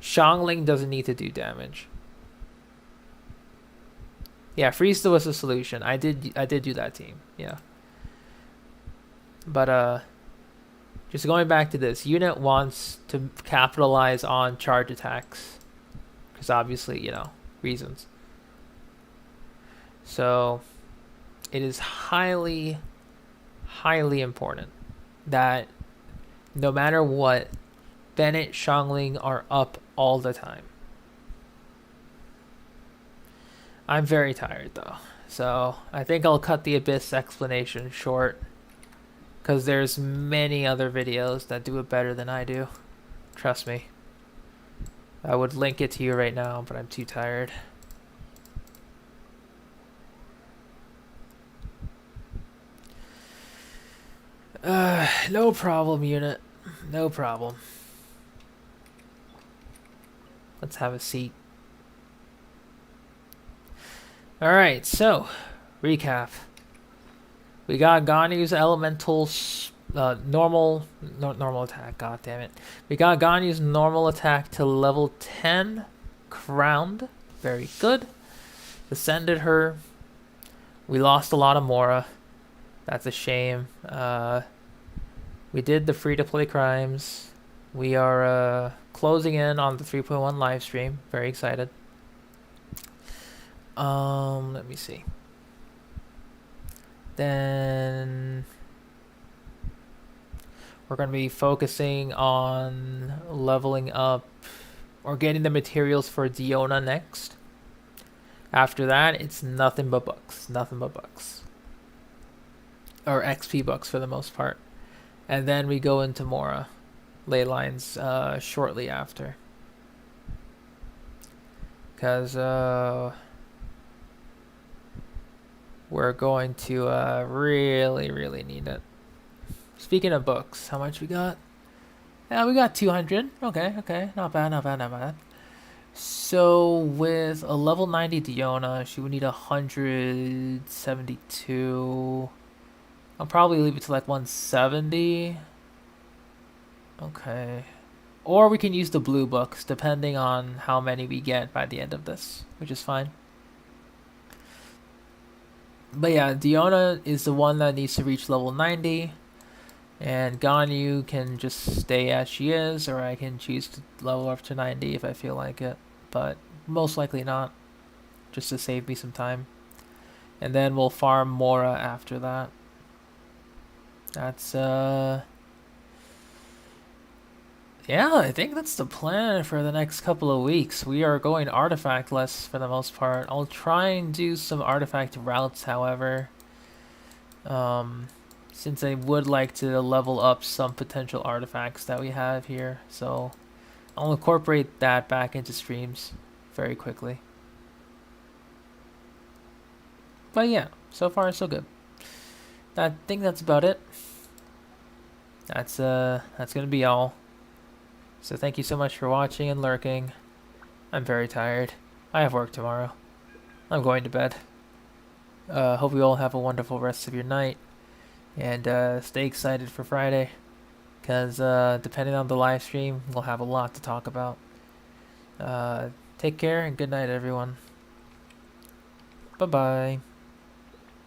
Speaker 1: Xiangling doesn't need to do damage. Yeah, Freesta was the solution. I did do that team. Yeah. But just going back to this, unit wants to capitalize on charge attacks because obviously, you know, reasons. So it is highly, highly important that no matter what, Bennett, Xiangling are up all the time. I'm very tired though, so I think I'll cut the Abyss explanation short because there's many other videos that do it better than I do. Trust me. I would link it to you right now, but I'm too tired. No problem, unit. No problem. Let's have a seat. Alright, so, recap. We got Ganyu's elemental normal attack, god damn it. We got Ganyu's normal attack to level 10, crowned. Very good. Ascended her. We lost a lot of Mora. That's a shame. We did the free-to-play crimes. We are closing in on the 3.1 live stream. Very excited. Let me see. Then we're going to be focusing on leveling up or getting the materials for Diona next. After that, it's nothing but bucks. Nothing but bucks. Or XP bucks for the most part. And then we go into Mora ley lines shortly after. Because we're going to really, really need it. Speaking of books, how much we got? Yeah, we got 200. Okay, okay. Not bad, not bad, not bad. So with a level 90 Diona, she would need 172. I'll probably leave it to like 170. Okay. Or we can use the blue books, depending on how many we get by the end of this, which is fine. But yeah, Diona is the one that needs to reach level 90. And Ganyu can just stay as she is, or I can choose to level up to 90 if I feel like it. But most likely not, just to save me some time. And then we'll farm Mora after that. That's, yeah, I think that's the plan for the next couple of weeks. We are going artifactless for the most part. I'll try and do some artifact routes, however. Since I would like to level up some potential artifacts that we have here. So I'll incorporate that back into streams very quickly. But yeah, so far so good. I think that's about it. That's gonna be all. So thank you so much for watching and lurking. I'm very tired. I have work tomorrow. I'm going to bed. Hope you all have a wonderful rest of your night. And stay excited for Friday. Because depending on the live stream, we'll have a lot to talk about. Take care and good night, everyone. Bye bye.